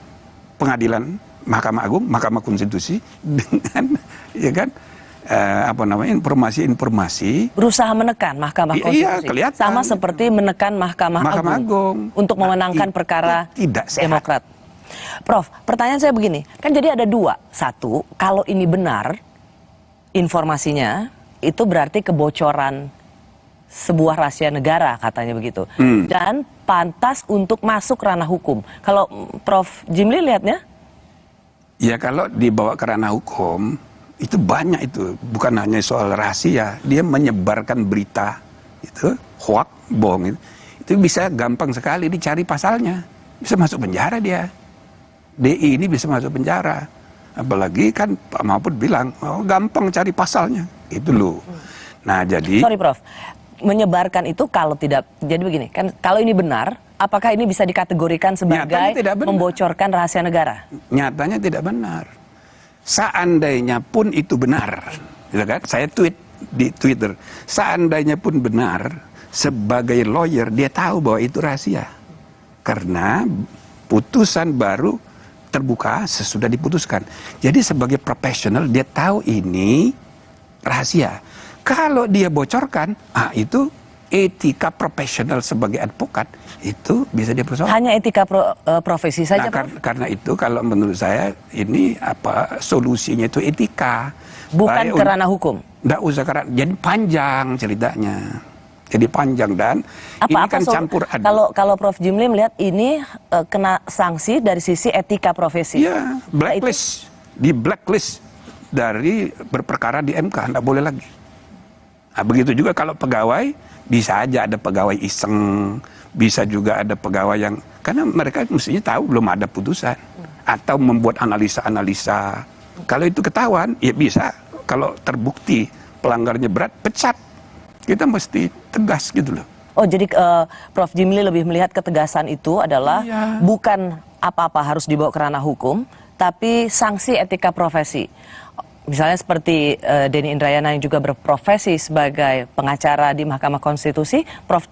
pengadilan Mahkamah Agung, Mahkamah Konstitusi dengan ya kan informasi-informasi berusaha menekan Mahkamah Konstitusi. Iya, kelihatan. Sama seperti menekan Mahkamah Agung untuk memenangkan perkara Demokrat. Prof, pertanyaan saya begini, kan jadi ada dua. Satu, kalau ini benar informasinya, itu berarti kebocoran sebuah rahasia negara, katanya begitu. Dan pantas untuk masuk ranah hukum. Kalau Prof Jimli lihatnya? Ya kalau dibawa ke ranah hukum, itu banyak itu. Bukan hanya soal rahasia, dia menyebarkan berita, itu hoax, bohong. Itu bisa gampang sekali dicari pasalnya. Bisa masuk penjara dia. DI ini bisa masuk penjara. Apalagi kan Pak Mahfud bilang, oh, gampang cari pasalnya. Itu loh. Nah jadi... Sorry Prof, menyebarkan itu kalau tidak, jadi begini, kan kalau ini benar, apakah ini bisa dikategorikan sebagai membocorkan rahasia negara? Nyatanya tidak benar. Seandainya pun itu benar, gitu kan? Saya tweet di Twitter, seandainya pun benar, sebagai lawyer dia tahu bahwa itu rahasia. Karena putusan baru terbuka sesudah diputuskan. Jadi sebagai profesional dia tahu ini rahasia. Kalau dia bocorkan, itu etika profesional sebagai advokat itu bisa dipersoalkan. Hanya etika profesi saja, Prof? Karena itu kalau menurut saya ini solusinya itu etika. Bukan ke ranah hukum. Nggak usah jadi panjang ceritanya. Jadi panjang dan ini kan campur aduk. Kalau Prof Jimli melihat ini kena sanksi dari sisi etika profesi. Iya, blacklist. Di blacklist dari berperkara di MK, nggak boleh lagi. Nah, begitu juga kalau pegawai, bisa aja ada pegawai iseng, bisa juga ada pegawai yang, karena mereka mestinya tahu belum ada putusan, atau membuat analisa-analisa. Kalau itu ketahuan, ya bisa, kalau terbukti pelanggarnya berat, pecat. Kita mesti tegas gitu loh. Oh, jadi Prof Jimli lebih melihat ketegasan itu adalah bukan apa-apa harus dibawa ke ranah hukum, tapi sanksi etika profesi. Misalnya seperti Denny Indrayana yang juga berprofesi sebagai pengacara di Mahkamah Konstitusi, Prof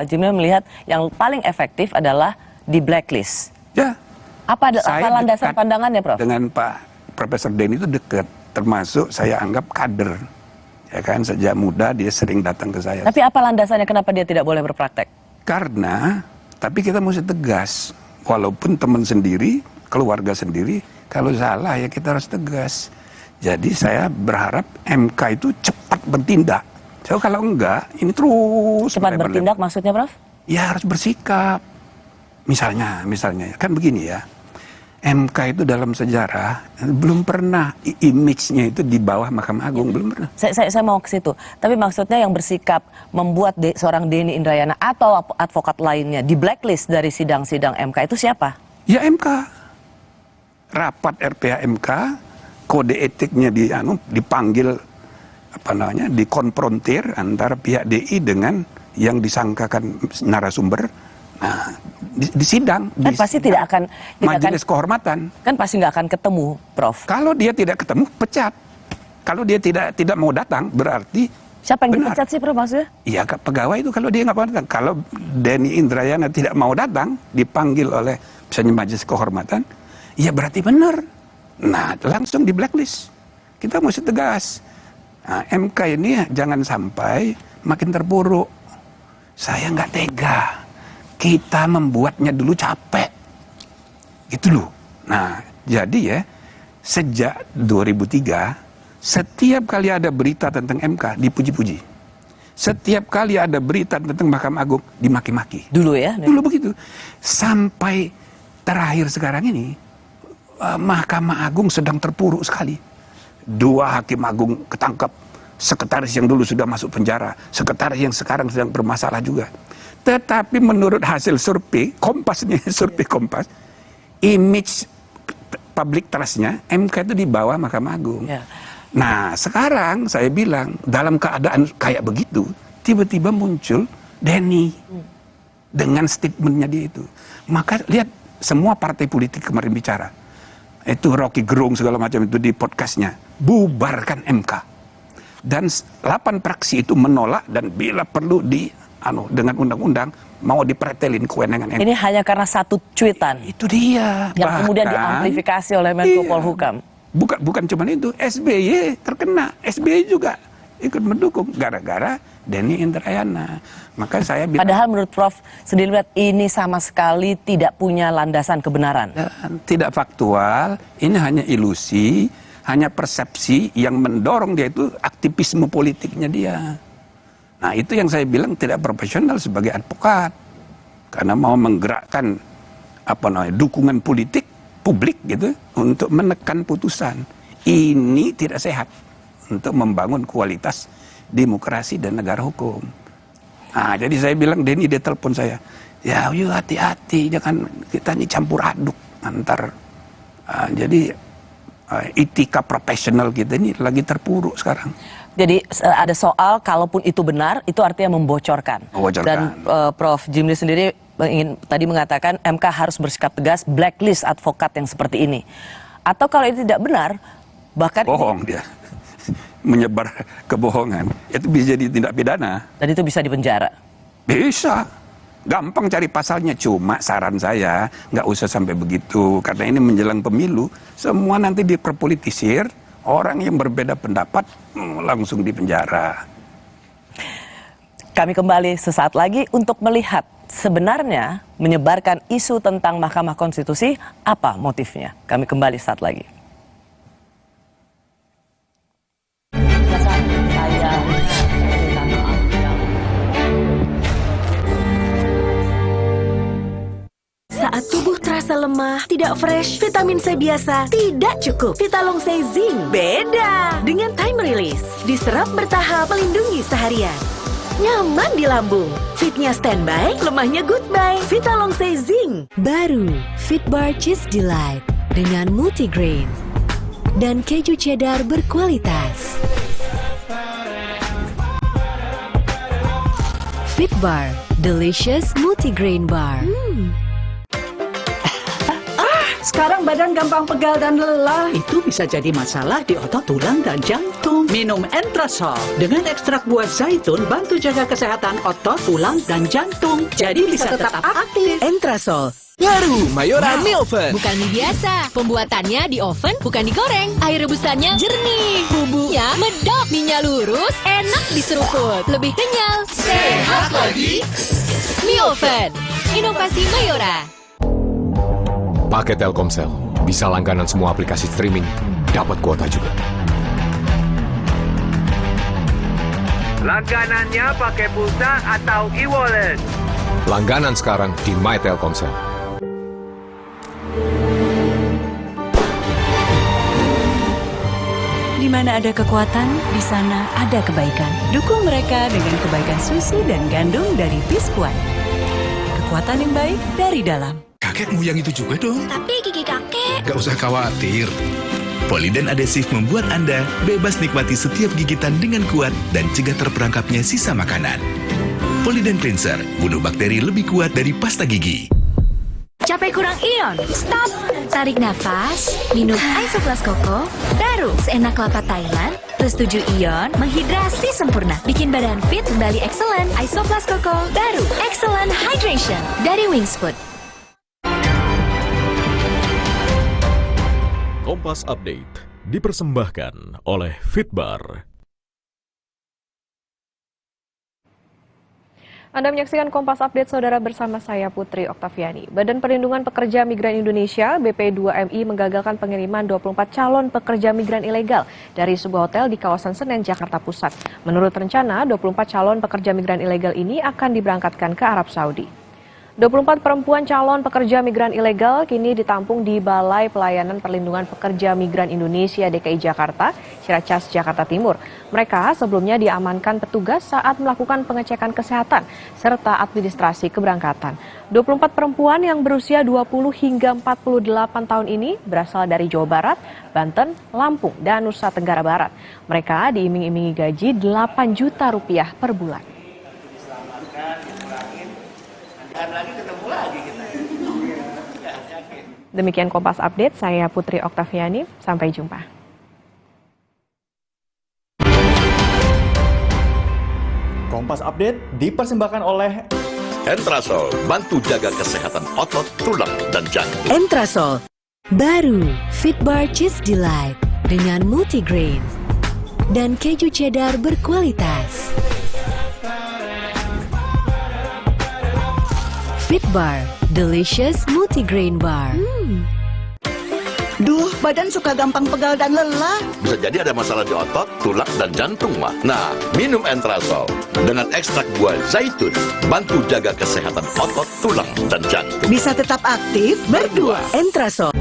Jimli melihat yang paling efektif adalah di blacklist. Ya. Apa landasan pandangannya, Prof? Dengan Pak Profesor Denny itu dekat, termasuk saya anggap kader. Ya kan, sejak muda dia sering datang ke saya. Tapi apa landasannya kenapa dia tidak boleh berpraktek? Karena, tapi kita mesti tegas. Walaupun teman sendiri, keluarga sendiri, kalau salah ya kita harus tegas. Jadi saya berharap MK itu cepat bertindak. So kalau enggak, ini terus cepat bertindak maksudnya, Prof? Ya harus bersikap. Misalnya kan begini ya. MK itu dalam sejarah belum pernah image-nya itu di bawah Mahkamah Agung, belum pernah. Saya mau ke situ. Tapi maksudnya yang bersikap membuat seorang Denny Indrayana atau advokat lainnya di blacklist dari sidang-sidang MK itu siapa? Ya MK. Rapat RPH MK, kode etiknya dipanggil dikonfrontir antara pihak DI dengan yang disangkakan narasumber. Nah, di sidang kan pasti tidak akan majelis kehormatan kan pasti nggak akan ketemu, Prof. Kalau dia tidak ketemu, pecat. Kalau dia tidak mau datang, berarti siapa yang dipecat sih, Prof, maksudnya? Iya, pegawai itu kalau dia nggak mau datang. Kalau Denny Indrayana tidak mau datang, dipanggil oleh misalnya majelis kehormatan, ya berarti benar. Nah, langsung di blacklist. Kita mesti tegas. Nah, MK ini jangan sampai makin terpuruk. Saya nggak tega. Kita membuatnya dulu capek. Gitu loh. Nah, jadi ya, sejak 2003, setiap kali ada berita tentang MK, dipuji-puji. Setiap kali ada berita tentang Mahkamah Agung, dimaki-maki. Dulu ya? Dulu begitu. Sampai terakhir sekarang ini, Mahkamah Agung sedang terpuruk sekali. 2 hakim agung ketangkap. Sekretaris yang dulu sudah masuk penjara. Sekretaris yang sekarang sedang bermasalah juga. Tetapi menurut hasil survei, survei Kompas, image public trust-nya, MK itu di bawah Mahkamah Agung. Ya. Nah, sekarang saya bilang, dalam keadaan kayak begitu, tiba-tiba muncul Denny dengan statementnya dia itu. Maka lihat, semua partai politik kemarin bicara. Itu Rocky Gerung segala macam itu di podcastnya. Bubarkan MK. Dan 8 fraksi itu menolak dan bila perlu dengan undang-undang mau dipretelin kewenangan MK. Ini hanya karena satu cuitan. Itu dia. Yang kemudian diamplifikasi oleh Menko Polhukam. Bukan cuma itu, SBY terkena, SBY juga ikut mendukung gara-gara Denny Indrayana. Maka saya bilang, padahal menurut Prof sendiri lihat ini sama sekali tidak punya landasan kebenaran. Tidak faktual, ini hanya ilusi, hanya persepsi yang mendorong dia itu aktivisme politiknya dia. Nah itu yang saya bilang tidak profesional sebagai advokat. Karena mau menggerakkan dukungan politik publik gitu untuk menekan putusan. Ini tidak sehat untuk membangun kualitas demokrasi dan negara hukum. Nah, jadi saya bilang, Denny dia telepon saya, ya yuk hati-hati, jangan kita ini campur aduk antar. Jadi etika profesional kita ini lagi terpuruk sekarang. Jadi ada soal, kalaupun itu benar, itu artinya membocorkan. Dan Prof Jimli sendiri ingin tadi mengatakan MK harus bersikap tegas, blacklist advokat yang seperti ini. Atau kalau itu tidak benar, bahkan bohong dia. Menyebar kebohongan, itu bisa jadi tindak pidana. Dan itu bisa dipenjara? Bisa. Gampang cari pasalnya, cuma saran saya nggak usah sampai begitu. Karena ini menjelang pemilu, semua nanti diperpolitisir, orang yang berbeda pendapat langsung dipenjara. Kami kembali sesaat lagi untuk melihat sebenarnya menyebarkan isu tentang Mahkamah Konstitusi, apa motifnya? Kami kembali saat lagi. Saat tubuh terasa lemah, tidak fresh, vitamin C biasa tidak cukup. Vitalong C Zinc beda. Dengan time release, diserap bertahap melindungi seharian. Nyaman di lambung, fitnya standby, lemahnya goodbye. Vitalong C Zinc. Baru, Fitbar Cheese Delight dengan multigrain dan keju cheddar berkualitas. Fitbar, delicious multigrain bar. Sekarang badan gampang pegal dan lelah. Itu bisa jadi masalah di otot, tulang, dan jantung. Minum Entrasol dengan ekstrak buah zaitun bantu jaga kesehatan otot, tulang, dan jantung. Jadi bisa tetap aktif. Entrasol. Baru Mayora mie oven. Bukan mie biasa. Pembuatannya di oven, bukan digoreng. Air rebusannya jernih. Bumbunya medok. Mie-nya lurus, enak diseruput. Lebih kenyal. Sehat lagi. Mie oven. Inovasi Mayora. Pakai Telkomsel, bisa langganan semua aplikasi streaming, dapat kuota juga. Langganannya pakai pulsa atau e-wallet? Langganan sekarang di My Telkomsel. Di mana ada kekuatan, di sana ada kebaikan. Dukung mereka dengan kebaikan susu dan gandum dari Biskuat. Kekuatan yang baik dari dalam. Kakek mau yang itu juga dong. Tapi gigi kakek. Gak usah khawatir. Poliden Adhesive membuat Anda bebas nikmati setiap gigitan dengan kuat dan cegah terperangkapnya sisa makanan. Poliden Cleanser, bunuh bakteri lebih kuat dari pasta gigi. Capek kurang ion? Stop! Tarik nafas, minum Isoplas Koko, baru seenak kelapa Thailand, plus 7 ion, menghidrasi sempurna. Bikin badan fit kembali excellent. Isoplas Koko, baru excellent hydration dari Wings Food. Kompas Update dipersembahkan oleh Fitbar. Anda menyaksikan Kompas Update, saudara, bersama saya Putri Oktaviani. Badan Perlindungan Pekerja Migran Indonesia (BP2MI) menggagalkan pengiriman 24 calon pekerja migran ilegal dari sebuah hotel di kawasan Senen, Jakarta Pusat. Menurut rencana, 24 calon pekerja migran ilegal ini akan diberangkatkan ke Arab Saudi. 24 perempuan calon pekerja migran ilegal kini ditampung di Balai Pelayanan Perlindungan Pekerja Migran Indonesia DKI Jakarta, Ciracas, Jakarta Timur. Mereka sebelumnya diamankan petugas saat melakukan pengecekan kesehatan serta administrasi keberangkatan. 24 perempuan yang berusia 20 hingga 48 tahun ini berasal dari Jawa Barat, Banten, Lampung, dan Nusa Tenggara Barat. Mereka diiming-imingi gaji 8 juta rupiah per bulan. Demikian Kompas Update, saya Putri Oktaviani, sampai jumpa. Kompas Update dipersembahkan oleh Entrasol, bantu jaga kesehatan otot, tulang, dan jantung. Entrasol, baru Fitbar Cheese Delight dengan multigrain dan keju cheddar berkualitas. Fitbar, delicious multigrain bar. Duh, badan suka gampang pegal dan lelah. Bisa jadi ada masalah di otot, tulang, dan jantung, mah. Nah, minum Entrasol dengan ekstrak buah zaitun, bantu jaga kesehatan otot, tulang, dan jantung. Bisa tetap aktif berdua. Entrasol.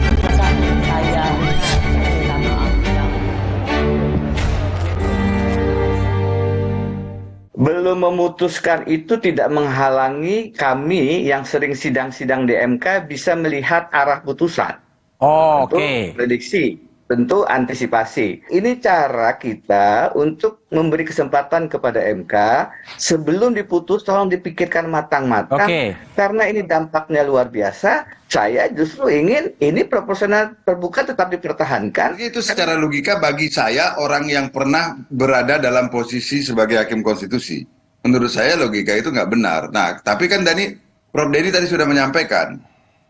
Belum memutuskan itu tidak menghalangi kami yang sering sidang-sidang di MK bisa melihat arah putusan. Oke. Prediksi, tentu antisipasi. Ini cara kita untuk memberi kesempatan kepada MK sebelum diputus, tolong dipikirkan matang-matang. Karena ini dampaknya luar biasa. Saya justru ingin ini proporsional terbuka tetap dipertahankan. Itu secara logika bagi saya orang yang pernah berada dalam posisi sebagai hakim konstitusi. Menurut saya logika itu nggak benar. Nah, tapi kan Prof. Denny tadi sudah menyampaikan.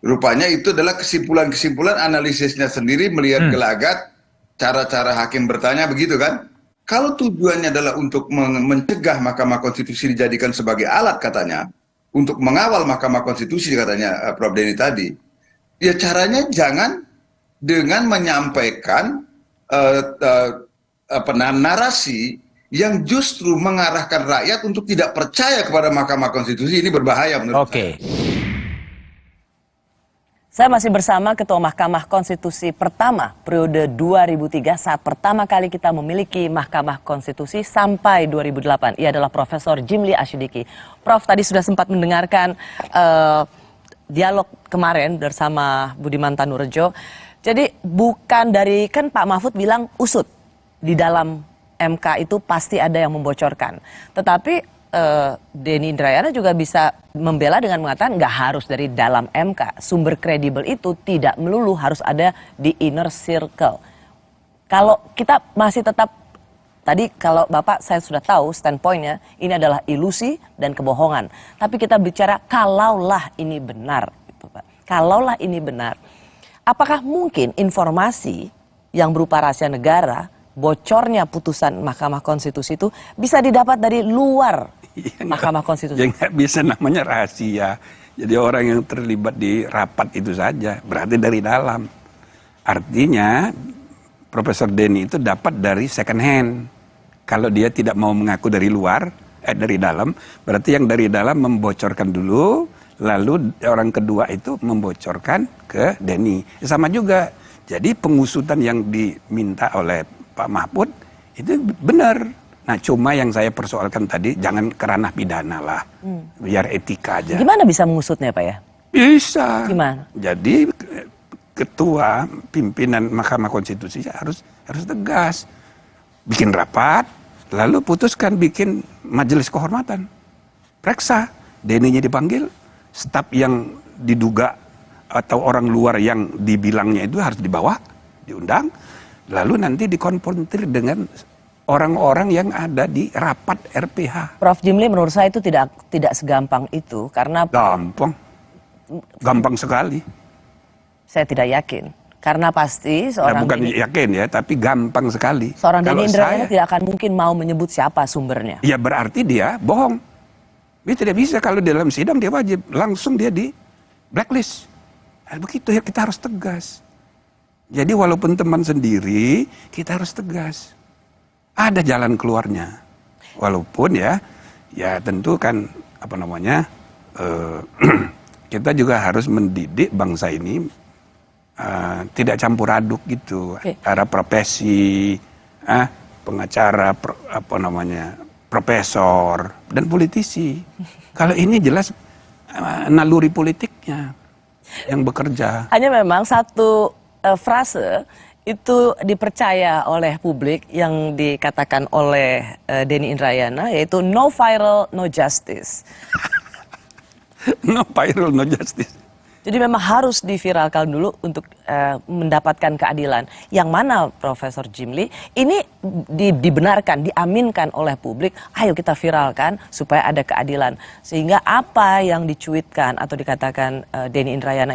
Rupanya itu adalah kesimpulan-kesimpulan analisisnya sendiri melihat gelagat cara-cara hakim bertanya begitu kan. Kalau tujuannya adalah untuk mencegah Mahkamah Konstitusi dijadikan sebagai alat katanya, untuk mengawal Mahkamah Konstitusi katanya Prof. Denny tadi, ya caranya jangan dengan menyampaikan narasi yang justru mengarahkan rakyat untuk tidak percaya kepada Mahkamah Konstitusi. Ini berbahaya menurut saya. Saya masih bersama Ketua Mahkamah Konstitusi pertama periode 2003 saat pertama kali kita memiliki Mahkamah Konstitusi sampai 2008. Ia adalah Profesor Jimli Asyidiki. Prof tadi sudah sempat mendengarkan dialog kemarin bersama Budiman Tanurejo. Jadi bukan dari, kan Pak Mahfud bilang usut di dalam MK itu pasti ada yang membocorkan. Tetapi Denny Indrayana juga bisa membela dengan mengatakan nggak harus dari dalam MK. Sumber kredibel itu tidak melulu harus ada di inner circle. Kalau kita masih tetap, tadi kalau Bapak saya sudah tahu standpointnya, ini adalah ilusi dan kebohongan. Tapi kita bicara kalaulah ini benar. Kalaulah ini benar. Apakah mungkin informasi yang berupa rahasia negara, bocornya putusan Mahkamah Konstitusi itu bisa didapat dari luar Mahkamah Konstitusi? Ya nggak bisa, namanya rahasia. Jadi orang yang terlibat di rapat itu saja, berarti dari dalam. Artinya Profesor Denny itu dapat dari second hand. Kalau dia tidak mau mengaku dari luar, dari dalam, berarti yang dari dalam membocorkan dulu, lalu orang kedua itu membocorkan ke Denny. Sama juga. Jadi pengusutan yang diminta oleh Pak Mahfud itu benar. Nah cuma yang saya persoalkan tadi, jangan kerana pidana lah, biar etika aja. Gimana bisa mengusutnya Pak ya? Bisa. Gimana? Jadi ketua pimpinan Mahkamah Konstitusi harus tegas. Bikin rapat, lalu putuskan bikin majelis kehormatan. Periksa, Denny-nya dipanggil, staf yang diduga atau orang luar yang dibilangnya itu harus dibawa, diundang. Lalu nanti dikonfrontir dengan orang-orang yang ada di rapat RPH. Prof. Jimli, menurut saya itu tidak segampang itu karena gampang sekali. Saya tidak yakin karena pasti seorang bukan yakin ya, tapi gampang sekali. Seorang Denny Indrayana tidak akan mungkin mau menyebut siapa sumbernya. Ya berarti dia bohong. Dia tidak bisa kalau dalam sidang dia wajib langsung dia di blacklist. Nah, begitu ya, kita harus tegas. Jadi walaupun teman sendiri, kita harus tegas. Ada jalan keluarnya. Walaupun ya tentu kan kita juga harus mendidik bangsa ini tidak campur aduk gitu. Antara profesi, pengacara, profesor dan politisi. Kalau ini jelas naluri politiknya yang bekerja. Hanya memang satu frase itu dipercaya oleh publik yang dikatakan oleh Denny Indrayana, yaitu no viral, no justice. No viral, no justice. Jadi memang harus diviralkan dulu untuk mendapatkan keadilan. Yang mana Profesor Jimli ini dibenarkan, diaminkan oleh publik, ayo kita viralkan supaya ada keadilan. Sehingga apa yang dicuitkan atau dikatakan Denny Indrayana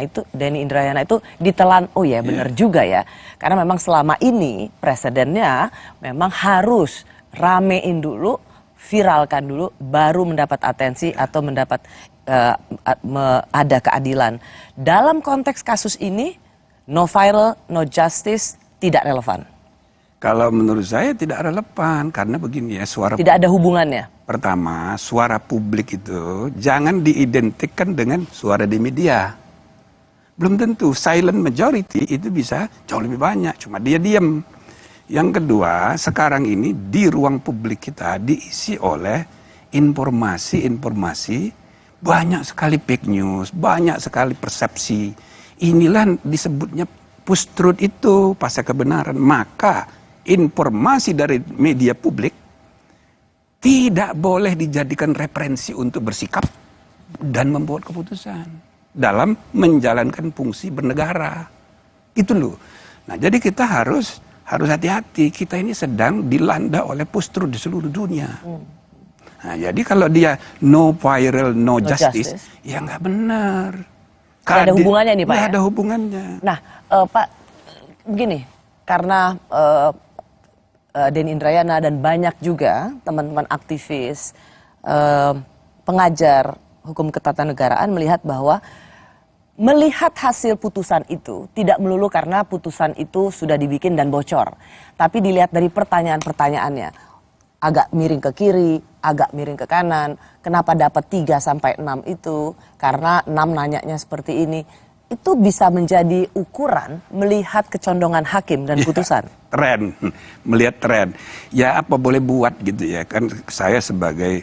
itu ditelan, oh ya benar juga ya. Karena memang selama ini presidennya memang harus ramein dulu, viralkan dulu, baru mendapat atensi atau mendapat ada keadilan. Dalam konteks kasus ini, no viral, no justice tidak relevan. Kalau menurut saya tidak relevan, karena begini ya, suara tidak ada hubungannya. Pertama, suara publik itu jangan diidentikan dengan suara di media. Belum tentu silent majority itu bisa jauh lebih banyak, cuma dia diam. Yang kedua, sekarang ini di ruang publik kita diisi oleh informasi-informasi, banyak sekali fake news, banyak sekali persepsi. Inilah disebutnya post-truth itu, pasca kebenaran. Maka informasi dari media publik tidak boleh dijadikan referensi untuk bersikap dan membuat keputusan dalam menjalankan fungsi bernegara. Itu loh. Nah, jadi kita harus hati-hati. Kita ini sedang dilanda oleh post-truth di seluruh dunia. Nah, jadi kalau dia no viral, no justice, ya nggak benar. Nggak ada hubungannya nih Pak. Nggak ada hubungannya. Nah, Pak, begini, karena Denny Indrayana dan banyak juga teman-teman aktivis, pengajar hukum ketatanegaraan melihat bahwa melihat hasil putusan itu tidak melulu karena putusan itu sudah dibikin dan bocor, tapi dilihat dari pertanyaan-pertanyaannya. Agak miring ke kiri, agak miring ke kanan. Kenapa dapat 3-6 itu? Karena 6 nanyanya seperti ini. Itu bisa menjadi ukuran melihat kecondongan hakim dan putusan. Tren, melihat tren. Ya apa boleh buat gitu ya. Kan saya sebagai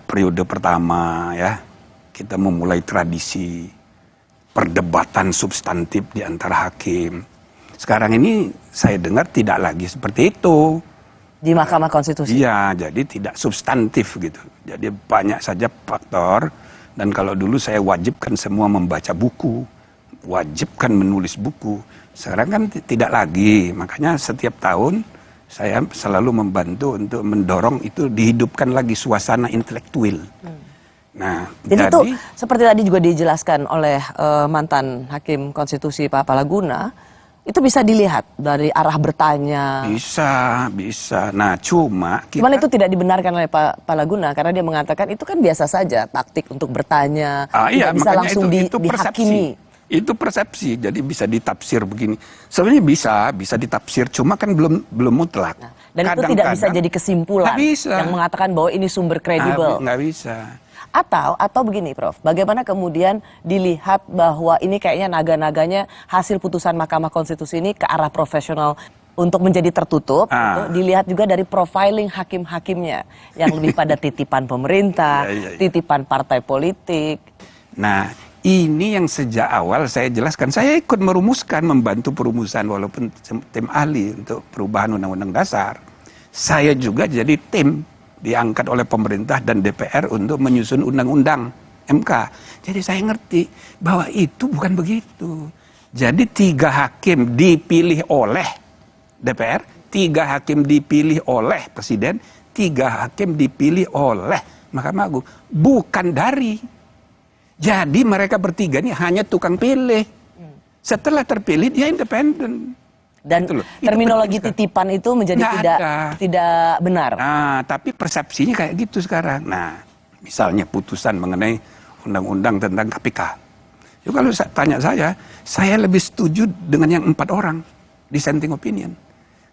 periode pertama ya, kita memulai tradisi perdebatan substantif di antara hakim. Sekarang ini saya dengar tidak lagi seperti itu. Di Mahkamah Konstitusi? Iya, jadi tidak substantif gitu. Jadi banyak saja faktor, dan kalau dulu saya wajibkan semua membaca buku, wajibkan menulis buku. Sekarang kan tidak lagi, makanya setiap tahun saya selalu membantu untuk mendorong itu dihidupkan lagi suasana intelektual. Nah, jadi itu seperti tadi juga dijelaskan oleh mantan Hakim Konstitusi Pak Palaguna, itu bisa dilihat dari arah bertanya. Bisa. Nah, cuman itu tidak dibenarkan oleh Pak Palaguna karena dia mengatakan itu kan biasa saja taktik untuk bertanya, iya, tidak bisa langsung itu dihakimi. Itu persepsi, jadi bisa ditafsir begini. Sebenarnya bisa ditafsir, cuma kan belum mutlak. Nah, dan itu tidak bisa jadi kesimpulan yang mengatakan bahwa ini sumber kredibel. Nggak bisa. Atau begini Prof, bagaimana kemudian dilihat bahwa ini kayaknya naga-naganya hasil putusan Mahkamah Konstitusi ini ke arah profesional untuk menjadi tertutup, dilihat juga dari profiling hakim-hakimnya yang lebih pada titipan pemerintah, titipan partai politik. Nah, ini yang sejak awal saya jelaskan, saya ikut merumuskan, membantu perumusan walaupun tim ahli untuk perubahan Undang-Undang Dasar. Saya juga jadi tim diangkat oleh pemerintah dan DPR untuk menyusun undang-undang MK. Jadi saya ngerti bahwa itu bukan begitu. Jadi 3 hakim dipilih oleh DPR, 3 hakim dipilih oleh Presiden, 3 hakim dipilih oleh Mahkamah Agung. Bukan dari. Jadi mereka bertiga ini hanya tukang pilih. Setelah terpilih dia independen. Dan terminologi titipan itu menjadi tidak benar. Nah, tapi persepsinya kayak gitu sekarang. Nah, misalnya putusan mengenai undang-undang tentang KPK. Jadi kalau tanya saya lebih setuju dengan yang 4 orang dissenting opinion.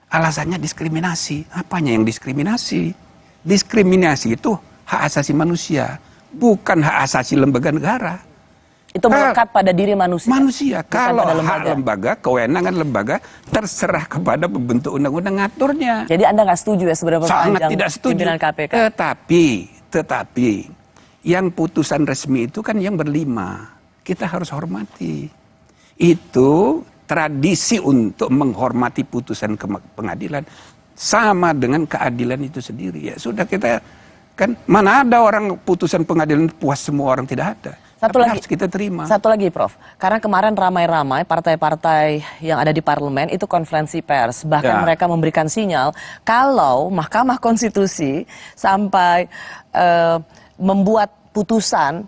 Alasannya diskriminasi. Apanya yang diskriminasi? Diskriminasi itu hak asasi manusia, bukan hak asasi lembaga negara. Itu melekat pada diri manusia. Kalau hak lembaga, kewenangan lembaga terserah kepada pembentuk undang-undang ngaturnya. Jadi Anda nggak setuju ya sebenarnya sangat tidak setuju. Pimpinan KPK. Tetapi yang putusan resmi itu kan yang berlima. Kita harus hormati. Itu tradisi untuk menghormati putusan pengadilan sama dengan keadilan itu sendiri. Ya sudah, kita kan mana ada orang putusan pengadilan puas semua orang, tidak ada. harus kita terima. Satu lagi, Prof. Karena kemarin ramai-ramai partai-partai yang ada di parlemen itu konferensi pers. Bahkan mereka memberikan sinyal kalau Mahkamah Konstitusi sampai membuat putusan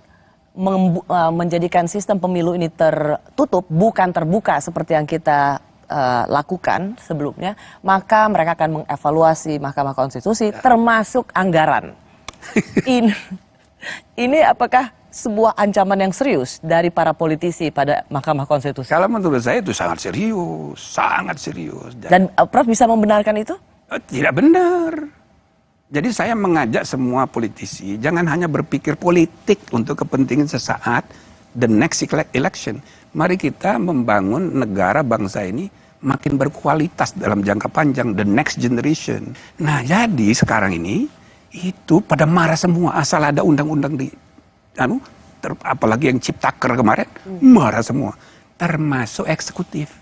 menjadikan sistem pemilu ini tertutup, bukan terbuka seperti yang kita lakukan sebelumnya, maka mereka akan mengevaluasi Mahkamah Konstitusi termasuk anggaran. Ini apakah sebuah ancaman yang serius dari para politisi pada Mahkamah Konstitusi? Kalau menurut saya itu sangat serius, sangat serius. Dan Prof bisa membenarkan itu? Tidak benar. Jadi saya mengajak semua politisi jangan hanya berpikir politik untuk kepentingan sesaat, the next election. Mari kita membangun negara bangsa ini makin berkualitas dalam jangka panjang, the next generation. Nah, jadi sekarang ini itu pada marah semua asal ada undang-undang di apalagi yang Ciptaker kemarin marah semua, termasuk eksekutif.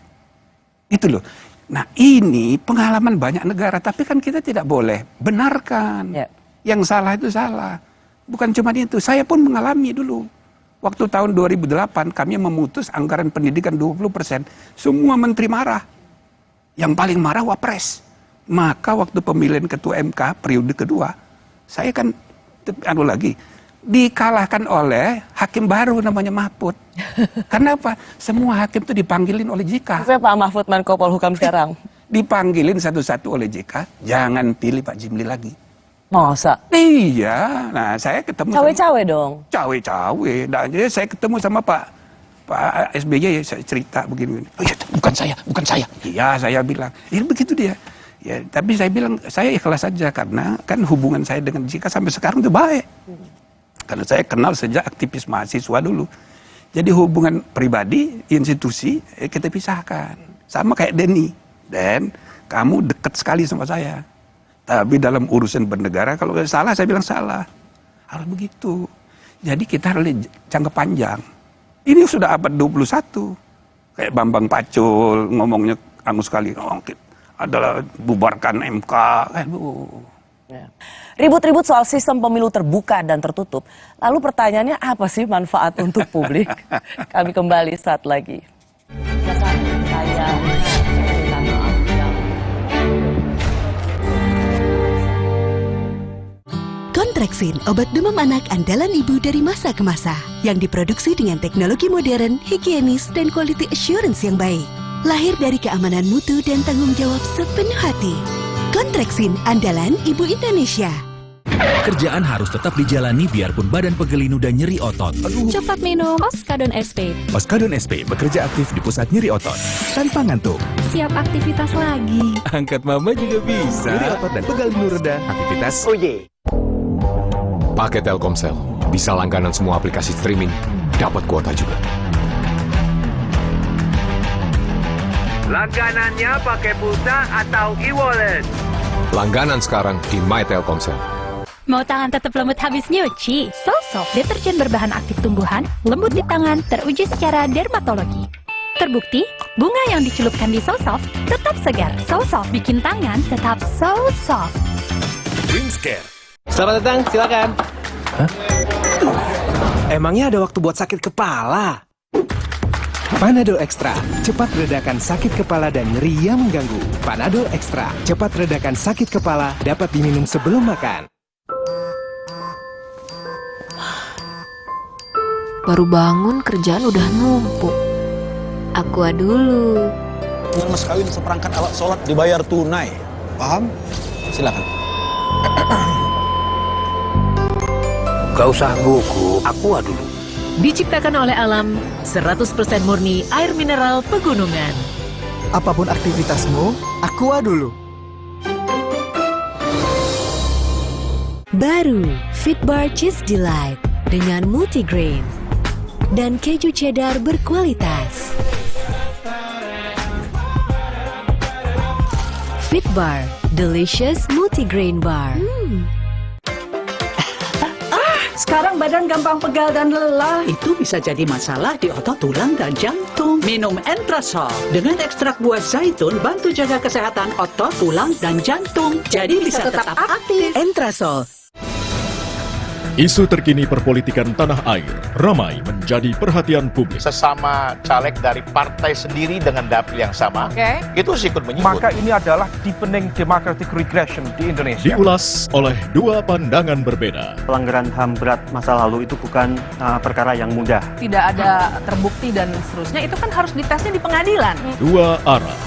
Itu loh. Nah, ini pengalaman banyak negara, tapi kan kita tidak boleh benarkan. Yang salah itu salah. Bukan cuma itu, saya pun mengalami dulu. Waktu tahun 2008 kami memutus anggaran pendidikan 20%. Semua menteri marah. Yang paling marah Wapres. Maka waktu pemilihan ketua MK periode kedua, saya kan dikalahkan oleh hakim baru namanya Mahfud. Karena apa? Semua hakim itu dipanggilin oleh JK. Saya Pak Mahfud Menko Polhukam sekarang. Dipanggilin satu-satu oleh JK, jangan pilih Pak Jimli lagi. Masa? Iya. Nah, saya ketemu cawe-cawe dong. Cawe-cawe. Nah, jadi saya ketemu sama Pak SBY, saya cerita begini. Oh, ya, bukan saya. Iya, saya bilang. Ya begitu dia. Ya, tapi saya bilang saya ikhlas saja karena kan hubungan saya dengan JK sampai sekarang itu baik. Karena saya kenal sejak aktivis mahasiswa dulu. Jadi hubungan pribadi, institusi, kita pisahkan. Sama kayak Denny. Dan kamu dekat sekali sama saya. Tapi dalam urusan bernegara, kalau salah, saya bilang salah. Harus begitu. Jadi kita harus jangka panjang. Ini sudah abad 21. Kayak Bambang Pacul ngomongnya sekali. Adalah bubarkan MK. Ribut-ribut soal sistem pemilu terbuka dan tertutup. Lalu pertanyaannya apa sih manfaat untuk publik? Kami kembali saat lagi. Kontraksin, obat demam anak andalan ibu dari masa ke masa. Yang diproduksi dengan teknologi modern, higienis, dan quality assurance yang baik. Lahir dari keamanan mutu dan tanggung jawab sepenuh hati. Kontraksin, andalan ibu Indonesia. Kerjaan harus tetap dijalani biarpun badan pegel dan nyeri otot. Cepat minum Oskadon SP. Oskadon SP bekerja aktif di pusat nyeri otot. Tanpa ngantuk. Siap aktivitas lagi. Angkat mama juga bisa. Nyeri otot dan pegal reda. Aktivitas. Pakai Telkomsel. Bisa langganan semua aplikasi streaming. Dapat kuota juga. Langganannya pakai pulsa atau e-wallet. Langganan sekarang di My Telkomsel. Mau tangan tetap lembut habis nyuci? Soulsoft, deterjen berbahan aktif tumbuhan, lembut di tangan, teruji secara dermatologi. Terbukti, bunga yang dicelupkan di Soulsoft tetap segar. Soulsoft bikin tangan tetap so soft. Dreamscare. Selamat datang, silakan. Hah? Emangnya ada waktu buat sakit kepala? Panadol Extra, cepat redakan sakit kepala dan nyeri yang mengganggu. Panadol Extra, cepat redakan sakit kepala, dapat diminum sebelum makan. Baru bangun kerjaan udah numpuk. Aqua dulu. Yang mas kawin seperangkat alat sholat dibayar tunai. Paham? Silakan. Gak usah gugup, Aqua dulu. Diciptakan oleh alam, 100% murni air mineral pegunungan. Apapun aktivitasmu, Aqua dulu. Baru, Fitbar Cheese Delight dengan multigrain dan keju cheddar berkualitas. Fitbar, delicious multigrain bar. Sekarang badan gampang pegal dan lelah. Itu bisa jadi masalah di otot, tulang, dan jantung. Minum Entrasol. Dengan ekstrak buah zaitun, bantu jaga kesehatan otot, tulang, dan jantung. Jadi bisa tetap aktif. Entrasol. Isu terkini perpolitikan tanah air ramai menjadi perhatian publik. Sesama caleg dari partai sendiri dengan dapil yang sama, itu sikut menyikut. Maka ini adalah deepening democratic regression di Indonesia. Diulas oleh dua pandangan berbeda. Pelanggaran HAM berat masa lalu itu bukan perkara yang mudah. Tidak ada terbukti dan seterusnya, itu kan harus ditesnya di pengadilan. Dua arah.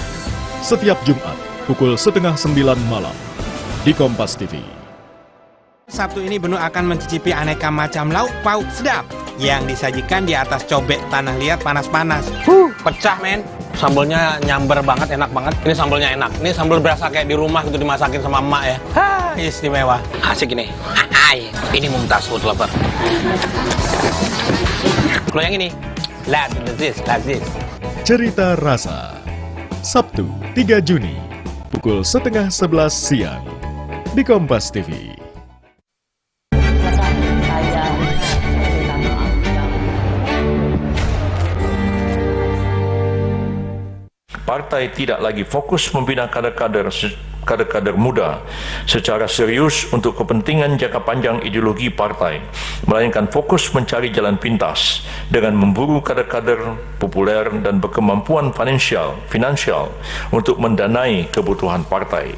Setiap Jumat pukul 8:30 malam di Kompas TV. Sabtu ini Benu akan mencicipi aneka macam lauk pauk sedap yang disajikan di atas cobek tanah liat panas-panas. Pecah men. Sambalnya nyamber banget, enak banget. Ini sambalnya enak. Ini sambal berasa kayak di rumah gitu dimasakin sama emak ya. Istimewa. Asik ini. Ini Mumtaz food lover. Kalau yang ini, like this. Cerita Rasa. Sabtu 3 Juni pukul 10:30 siang di Kompas TV. Partai tidak lagi fokus membina kader-kader muda secara serius untuk kepentingan jangka panjang ideologi partai, melainkan fokus mencari jalan pintas dengan memburu kader-kader populer dan berkemampuan finansial untuk mendanai kebutuhan partai.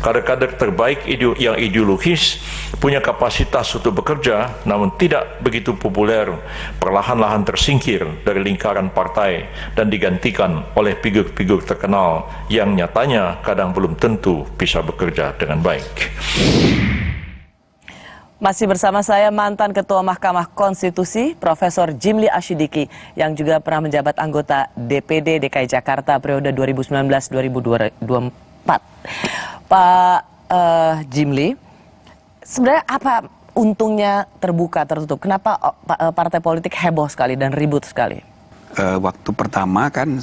Kader-kader terbaik yang ideologis punya kapasitas untuk bekerja namun tidak begitu populer, perlahan-lahan tersingkir dari lingkaran partai dan digantikan oleh figur-figur terkenal yang nyatanya kadang belum tentu bisa bekerja dengan baik. Masih bersama saya mantan Ketua Mahkamah Konstitusi, Profesor Jimli Asyidiki, yang juga pernah menjabat anggota DPD DKI Jakarta periode 2019-2024. Pak Jimli, sebenarnya apa untungnya terbuka tertutup? Kenapa partai politik heboh sekali dan ribut sekali? Waktu pertama kan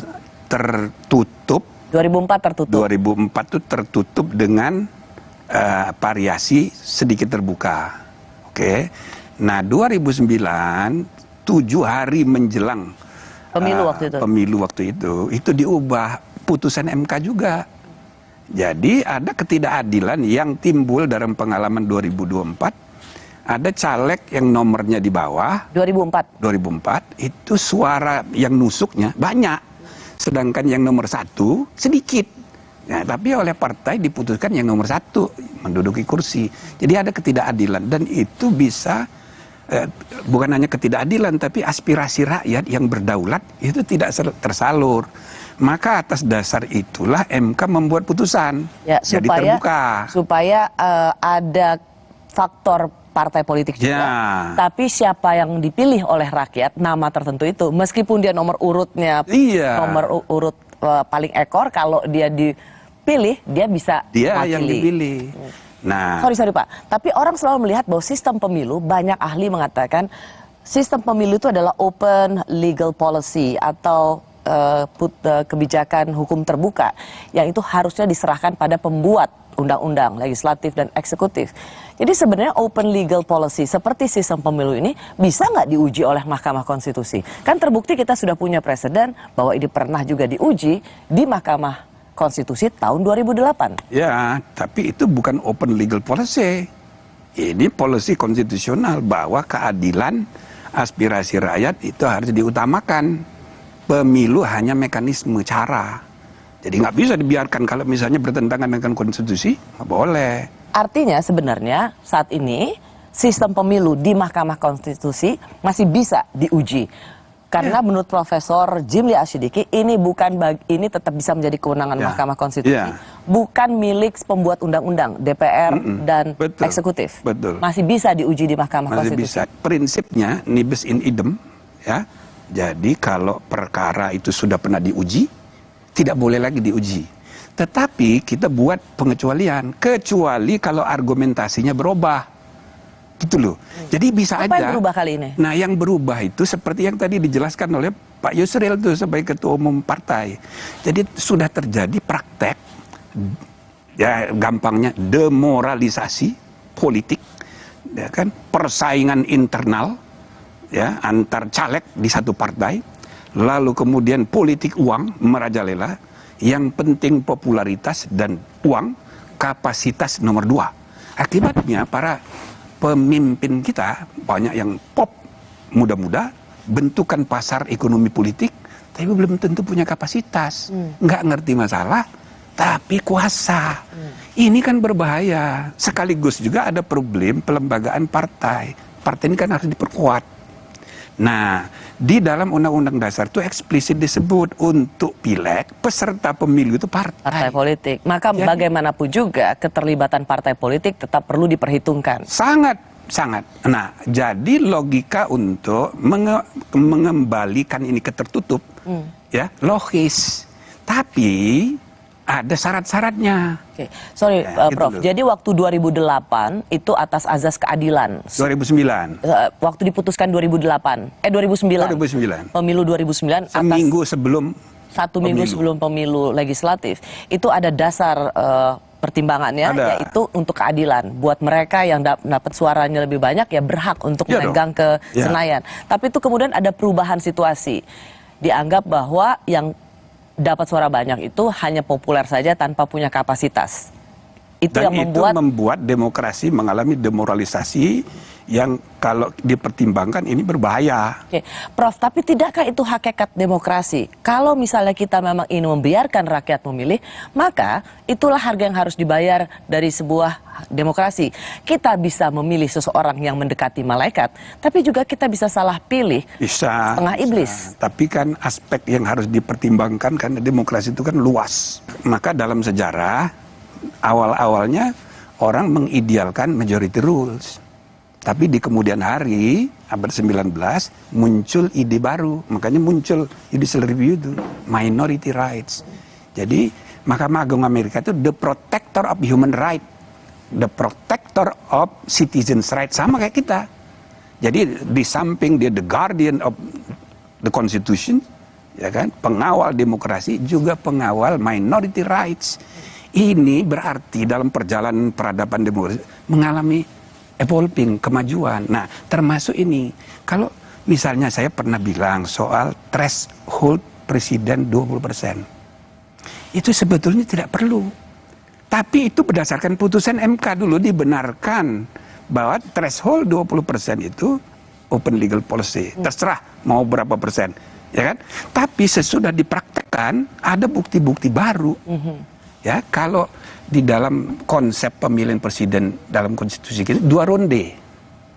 tertutup. 2004 tertutup. 2004 itu tertutup dengan variasi sedikit terbuka. Oke. Nah, 2009 7 hari menjelang pemilu waktu itu diubah putusan MK juga. Jadi ada ketidakadilan yang timbul dalam pengalaman 2024. Ada caleg yang nomornya di bawah 2004 itu suara yang nusuknya banyak. Sedangkan yang nomor 1 sedikit. Ya, tapi oleh partai diputuskan yang nomor 1 menduduki kursi. Jadi ada ketidakadilan dan itu bisa bukan hanya ketidakadilan tapi aspirasi rakyat yang berdaulat itu tidak tersalur. Maka atas dasar itulah MK membuat putusan. Ya, jadi terbuka. Supaya ada faktor partai politik juga, tapi siapa yang dipilih oleh rakyat, nama tertentu itu, meskipun dia nomor urutnya, nomor urut paling ekor, kalau dia dipilih, dia bisa wakili. Yang dipilih. Nah, sorry Pak, tapi orang selalu melihat bahwa sistem pemilu, banyak ahli mengatakan sistem pemilu itu adalah open legal policy atau kebijakan hukum terbuka, yang itu harusnya diserahkan pada pembuat undang-undang, legislatif dan eksekutif. Jadi sebenarnya open legal policy seperti sistem pemilu ini bisa nggak diuji oleh Mahkamah Konstitusi? Kan terbukti kita sudah punya presiden bahwa ini pernah juga diuji di Mahkamah Konstitusi tahun 2008. Ya, tapi itu bukan open legal policy. Ini policy konstitusional bahwa keadilan aspirasi rakyat itu harus diutamakan. Pemilu hanya mekanisme cara. Jadi nggak bisa dibiarkan kalau misalnya bertentangan dengan konstitusi, nggak boleh. Artinya sebenarnya saat ini sistem pemilu di Mahkamah Konstitusi masih bisa diuji. Karena menurut Profesor Jimli Asyidiki ini ini tetap bisa menjadi kewenangan Mahkamah Konstitusi. Bukan milik pembuat undang-undang, DPR dan eksekutif. Betul. Masih bisa diuji di Mahkamah Konstitusi. Bisa. Prinsipnya nibus in idem, ya. Jadi kalau perkara itu sudah pernah diuji, tidak boleh lagi diuji. Tetapi kita buat pengecualian, kecuali kalau argumentasinya berubah. Gitu loh. Jadi bisa aja. Apa yang berubah kali ini? Nah, yang berubah itu seperti yang tadi dijelaskan oleh Pak Yusril itu sebagai Ketua Umum Partai. Jadi sudah terjadi praktek, ya gampangnya demoralisasi politik, ya kan, persaingan internal, ya antar caleg di satu partai. Lalu kemudian politik uang merajalela, yang penting popularitas dan uang, kapasitas nomor 2. Akibatnya para pemimpin kita banyak yang pop, muda-muda, bentukan pasar ekonomi politik, tapi belum tentu punya kapasitas, nggak ngerti masalah, tapi kuasa. Ini kan berbahaya. Sekaligus juga ada problem pelembagaan partai. Partai ini kan harus diperkuat. Nah, di dalam Undang-Undang Dasar itu eksplisit disebut untuk pileg, peserta pemilu itu partai politik. Maka bagaimanapun juga keterlibatan partai politik tetap perlu diperhitungkan. Sangat. Nah, jadi logika untuk mengembalikan ini ke tertutup, ya logis. Tapi ada syarat-syaratnya. Oke. Sorry, Prof. Jadi waktu 2008 itu atas azas keadilan. 2009. Waktu diputuskan 2009. 2009. Pemilu 2009. Seminggu sebelum. Satu minggu sebelum pemilu legislatif. Itu ada dasar pertimbangannya, yaitu untuk keadilan. Buat mereka yang dapat suaranya lebih banyak, ya berhak untuk memegang ke Senayan. Tapi itu kemudian ada perubahan situasi. Dianggap bahwa yang dapat suara banyak itu hanya populer saja tanpa punya kapasitas. Itu Dan yang membuat demokrasi mengalami demoralisasi yang kalau dipertimbangkan ini berbahaya. Oke, Prof, tapi tidakkah itu hakikat demokrasi? Kalau misalnya kita memang ingin membiarkan rakyat memilih, maka itulah harga yang harus dibayar dari sebuah demokrasi. Kita bisa memilih seseorang yang mendekati malaikat, tapi juga kita bisa salah pilih setengah iblis. Tapi kan aspek yang harus dipertimbangkan, karena demokrasi itu kan luas. Maka dalam sejarah, awal-awalnya orang mengidealkan majority rules. Tapi di kemudian hari, abad 19, muncul ide baru. Makanya muncul judicial review itu, minority rights. Jadi, Mahkamah Agung Amerika itu the protector of human right. The protector of citizens' rights. Sama kayak kita. Jadi, di samping dia the guardian of the constitution, ya kan, pengawal demokrasi, juga pengawal minority rights. Ini berarti dalam perjalanan peradaban demokrasi mengalami evolving, kemajuan. Nah, termasuk ini. Kalau misalnya saya pernah bilang soal threshold presiden 20%. Itu sebetulnya tidak perlu. Tapi itu berdasarkan putusan MK dulu dibenarkan bahwa threshold 20% itu open legal policy. Terserah mau berapa persen. Ya kan? Tapi sesudah dipraktekkan ada bukti-bukti baru. Ya, kalau di dalam konsep pemilihan presiden dalam konstitusi kita 2 ronde,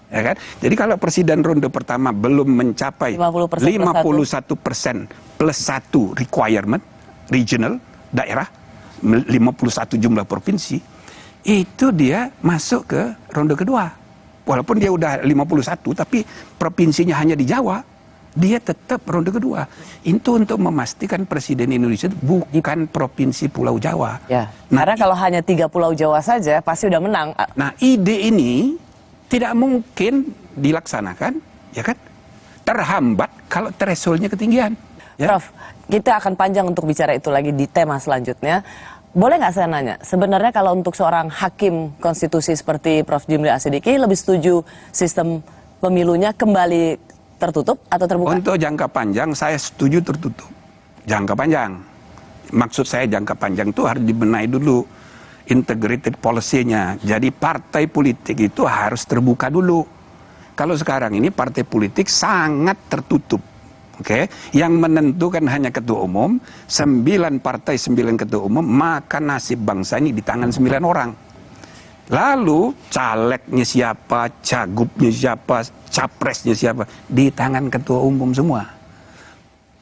ya kan? Jadi kalau presiden ronde pertama belum mencapai 51% plus 1 requirement regional daerah, 51 jumlah provinsi, itu dia masuk ke ronde kedua. Walaupun dia udah 51, tapi provinsinya hanya di Jawa, dia tetap ronde kedua. Itu untuk memastikan presiden Indonesia itu bukan provinsi Pulau Jawa. Ya, karena kalau hanya 3 Pulau Jawa saja pasti udah menang. Nah, ide ini tidak mungkin dilaksanakan, ya kan? Terhambat kalau thresholdnya ketinggian. Ya? Prof, kita akan panjang untuk bicara itu lagi di tema selanjutnya. Boleh nggak saya nanya, sebenarnya kalau untuk seorang hakim konstitusi seperti Prof. Jimli Asidiki lebih setuju sistem pemilunya kembali tertutup atau terbuka? Untuk jangka panjang saya setuju tertutup. Jangka panjang. Maksud saya jangka panjang itu harus dibenahi dulu integrated policy-nya. Jadi partai politik itu harus terbuka dulu. Kalau sekarang ini partai politik sangat tertutup. Oke, yang menentukan hanya ketua umum, 9 partai 9 ketua umum, maka nasib bangsa ini di tangan 9 orang. Lalu calegnya siapa, cagupnya siapa, capresnya siapa, di tangan ketua umum semua.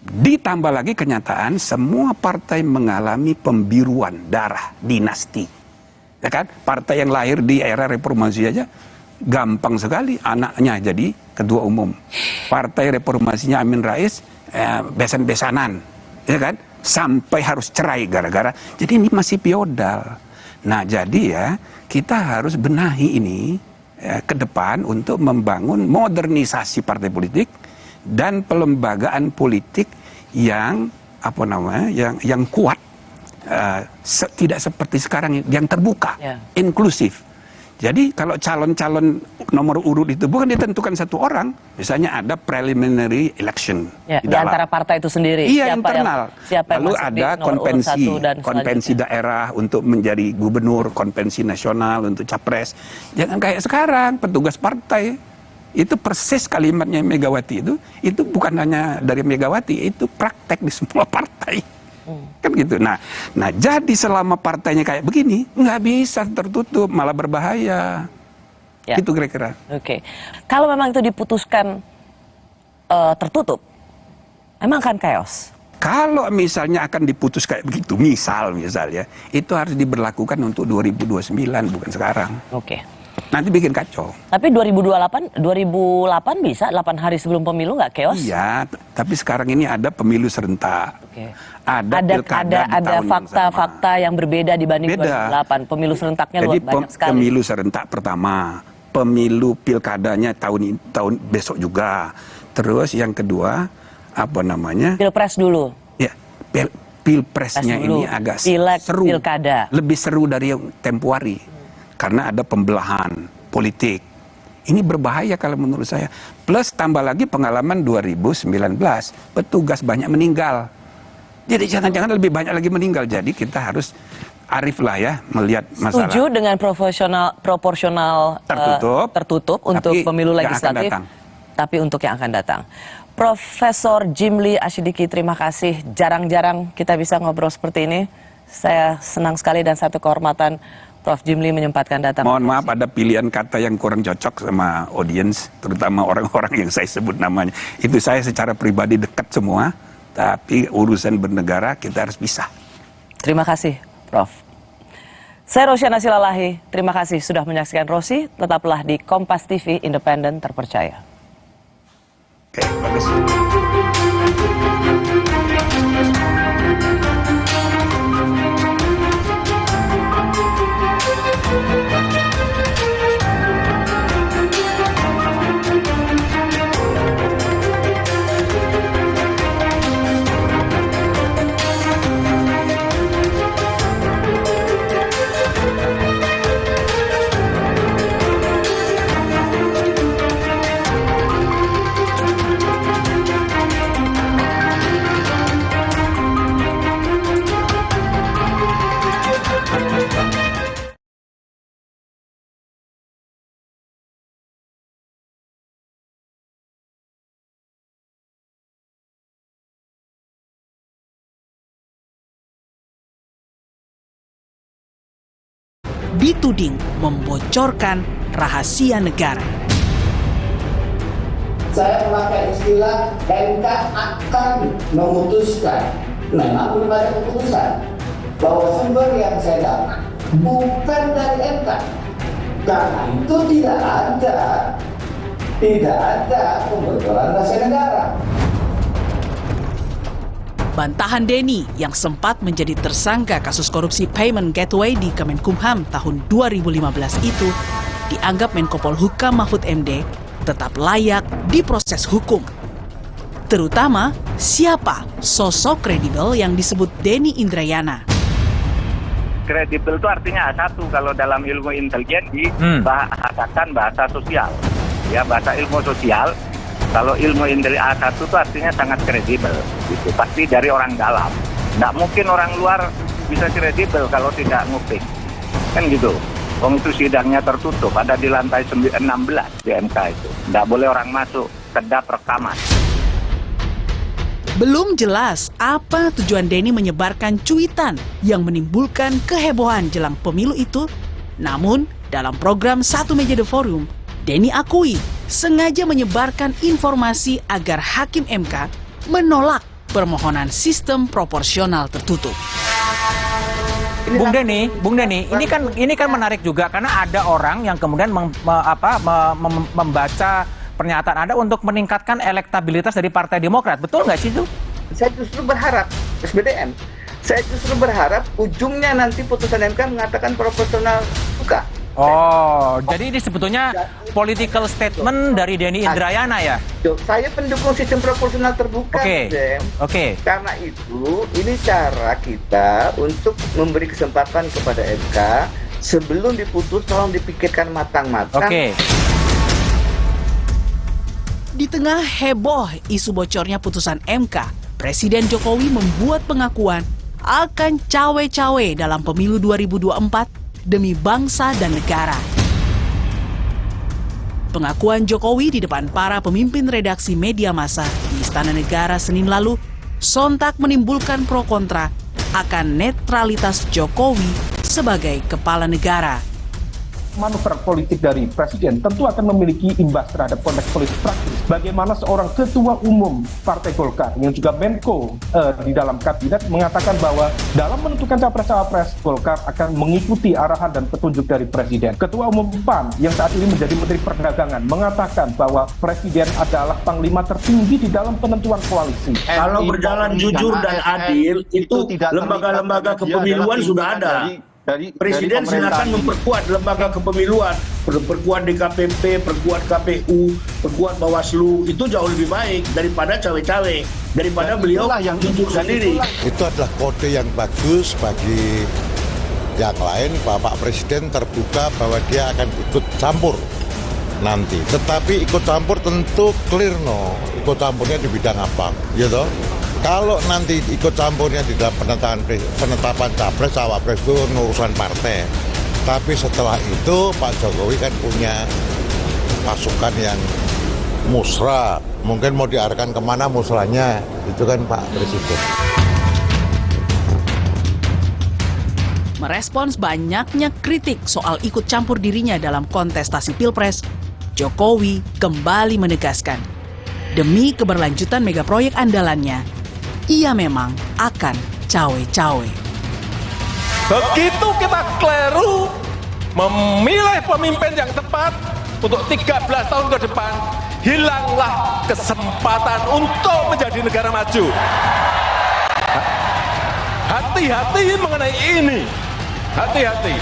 Ditambah lagi kenyataan semua partai mengalami pembiruan darah dinasti. Ya kan? Partai yang lahir di era reformasi aja gampang sekali anaknya jadi ketua umum. Partai reformasinya Amin Rais besan-besanan, ya kan? Sampai harus cerai gara-gara. Jadi ini masih feodal. Nah, jadi ya kita harus benahi ini ke depan untuk membangun modernisasi partai politik dan pelembagaan politik yang yang kuat, tidak seperti sekarang yang terbuka, inklusif. Jadi kalau calon-calon nomor urut itu bukan ditentukan satu orang, misalnya ada preliminary election di antara partai itu sendiri. Iya, internal. Lalu ada konvensi daerah untuk menjadi gubernur, konvensi nasional untuk capres. Jangan kayak sekarang petugas partai itu persis kalimatnya Megawati itu bukan hanya dari Megawati, itu praktek di semua partai. Kan gitu. Nah jadi selama partainya kayak begini nggak bisa tertutup, malah berbahaya. Gitu kira-kira. Oke. Kalau memang itu diputuskan tertutup, emang kan chaos. Kalau misalnya akan diputus kayak begitu, misalnya itu harus diberlakukan untuk 2029 bukan sekarang. Oke. Nanti bikin kacau. Tapi 2008 bisa 8 hari sebelum pemilu nggak chaos? Iya, tapi sekarang ini ada pemilu serentak. Oke. Ada fakta-fakta yang berbeda dibanding 2008. Pemilu serentaknya Jadi banyak sekali. Pemilu serentak pertama, pemilu pilkadanya tahun besok juga. Terus yang kedua Pilpres dulu. Ya, pilpresnya ini agak seru. Pilkada. Lebih seru dari yang tempo hari. Karena ada pembelahan politik. Ini berbahaya kalau menurut saya. Plus tambah lagi pengalaman 2019. Petugas banyak meninggal. Jadi jangan-jangan lebih banyak lagi meninggal. Jadi kita harus arif lah ya melihat masalah. Setuju dengan proporsional tertutup untuk pemilu legislatif. Tapi untuk yang akan datang. Profesor Jimli Asyidiki, terima kasih. Jarang-jarang kita bisa ngobrol seperti ini. Saya senang sekali dan satu kehormatan Prof. Jimli menyempatkan datang. Mohon maaf ada pilihan kata yang kurang cocok sama audiens, terutama orang-orang yang saya sebut namanya. Itu saya secara pribadi dekat semua, tapi urusan bernegara kita harus pisah. Terima kasih, Prof. Saya Rosyana Silalahi, terima kasih sudah menyaksikan Rosi. Tetaplah di Kompas TV, independen, terpercaya. Oke, bagus. dituding membocorkan rahasia negara. Saya memakai istilah MK akan memutuskan, memang belum ada keputusan, bahwa sumber yang saya dapat bukan dari MK. Karena itu tidak ada pembocoran rahasia negara. Bantahan Denny yang sempat menjadi tersangka kasus korupsi payment gateway di Kemenkumham tahun 2015 itu dianggap Menko Polhukam Mahfud MD tetap layak diproses hukum. Terutama siapa sosok kredibel yang disebut Denny Indrayana. Kredibel itu artinya A1 kalau dalam ilmu intelijen dibahasakan bahasa sosial. Ya, bahasa ilmu sosial. Kalau ilmu intelijen A1 itu artinya sangat kredibel, gitu. Pasti dari orang dalam. Nggak mungkin orang luar bisa kredibel kalau tidak nguping. Kan gitu. Wong itu sidangnya tertutup, ada di lantai 16 di MK itu. Nggak boleh orang masuk, kedap rekaman. Belum jelas apa tujuan Denny menyebarkan cuitan yang menimbulkan kehebohan jelang pemilu itu. Namun, dalam program Satu Meja The Forum, Denny akui sengaja menyebarkan informasi agar Hakim MK menolak permohonan sistem proporsional tertutup. Bung Denny, ini kan menarik juga karena ada orang yang kemudian membaca pernyataan Anda untuk meningkatkan elektabilitas dari Partai Demokrat. Betul nggak sih itu? Saya justru berharap, SBDM, saya justru berharap ujungnya nanti putusan MK mengatakan proporsional buka. Oh, jadi ini sebetulnya political statement dari Denny Indrayana ya? Saya pendukung sistem proporsional terbuka, Oke. Karena itu, ini cara kita untuk memberi kesempatan kepada MK sebelum diputus tolong dipikirkan matang-matang. Di tengah heboh isu bocornya putusan MK, Presiden Jokowi membuat pengakuan akan cawe-cawe dalam pemilu 2024 demi bangsa dan negara. Pengakuan Jokowi di depan para pemimpin redaksi media massa di Istana Negara Senin lalu sontak menimbulkan pro kontra akan netralitas Jokowi sebagai kepala negara. Manuver politik dari Presiden tentu akan memiliki imbas terhadap konteks politik praktis. Bagaimana seorang ketua umum Partai Golkar yang juga Menko di dalam kabinet mengatakan bahwa dalam menentukan capres-cawapres Golkar akan mengikuti arahan dan petunjuk dari Presiden. Ketua umum PAN yang saat ini menjadi Menteri Perdagangan mengatakan bahwa Presiden adalah panglima tertinggi di dalam penentuan koalisi. Kalau berjalan jujur dan adil, itu lembaga-lembaga kepemiluan sudah ada. Presiden silakan memperkuat lembaga kepemiluan, perkuat DKPP, perkuat KPU, perkuat Bawaslu, itu jauh lebih baik daripada cawe-cawe, daripada beliau yang jujur sendiri. Itu adalah kode yang bagus bagi yang lain. Bapak Presiden terbuka bahwa dia akan ikut campur nanti. Tetapi ikut campur tentu clear ikut campurnya di bidang apa, gitu. Kalau nanti ikut campurnya di dalam penetapan capres, cawapres itu urusan partai. Tapi setelah itu Pak Jokowi kan punya pasukan yang musra. Mungkin mau diarahkan kemana musranya, itu kan Pak Presiden. Merespons banyaknya kritik soal ikut campur dirinya dalam kontestasi Pilpres, Jokowi kembali menegaskan, demi keberlanjutan megaproyek andalannya, ia memang akan cawe-cawe. Begitu kita keliru memilih pemimpin yang tepat untuk 13 tahun ke depan, hilanglah kesempatan untuk menjadi negara maju. Hati-hati mengenai ini. Hati-hati.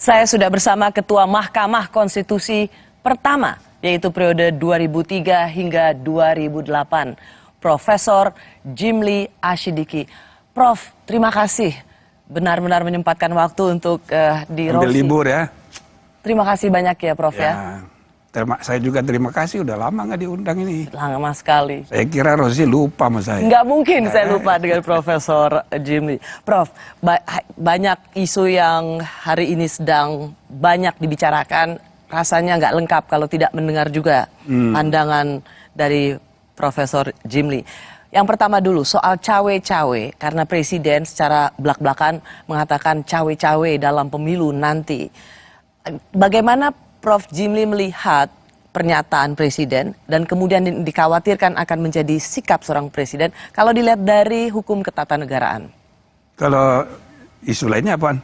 Saya sudah bersama Ketua Mahkamah Konstitusi pertama, yaitu periode 2003 hingga 2008, Profesor Jimli Asyidiki. Prof, terima kasih benar-benar menyempatkan waktu untuk di Rosi. Ambil libur ya. Terima kasih banyak ya, Prof ya. Saya juga terima kasih, udah lama nggak diundang ini. Lama sekali. Saya kira Rosi lupa sama saya. Nggak mungkin saya lupa dengan Profesor Jimli. Prof, banyak isu yang hari ini sedang banyak dibicarakan, rasanya nggak lengkap kalau tidak mendengar juga pandangan dari Profesor Jimli. Yang pertama dulu, soal cawe-cawe, karena Presiden secara belak-belakan mengatakan cawe-cawe dalam pemilu nanti. Bagaimana Prof. Jimli melihat pernyataan Presiden dan kemudian dikhawatirkan akan menjadi sikap seorang Presiden kalau dilihat dari hukum ketatanegaraan? Kalau isu lainnya apaan?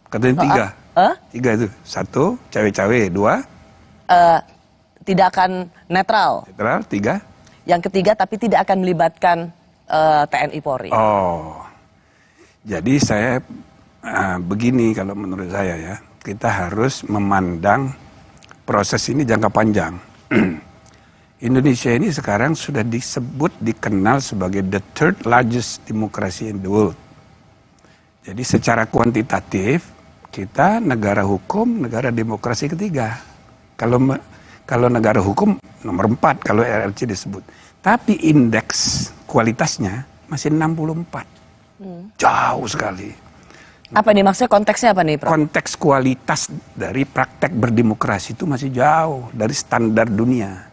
Katanya 3. 3 itu. 1, cawe-cawe. 2, tidak akan netral. Netral. 3. Yang ketiga, tapi tidak akan melibatkan TNI Polri. Oh, jadi saya begini kalau menurut saya ya. Kita harus memandang proses ini jangka panjang. Indonesia ini sekarang sudah dikenal sebagai the third largest democracy in the world. Jadi secara kuantitatif, kita negara hukum, negara demokrasi ketiga. Kalau negara hukum nomor 4 kalau RRC disebut. Tapi indeks kualitasnya masih 64. Jauh sekali. Apa nih maksudnya, konteksnya apa nih, Prof? Konteks kualitas dari praktek berdemokrasi itu masih jauh dari standar dunia.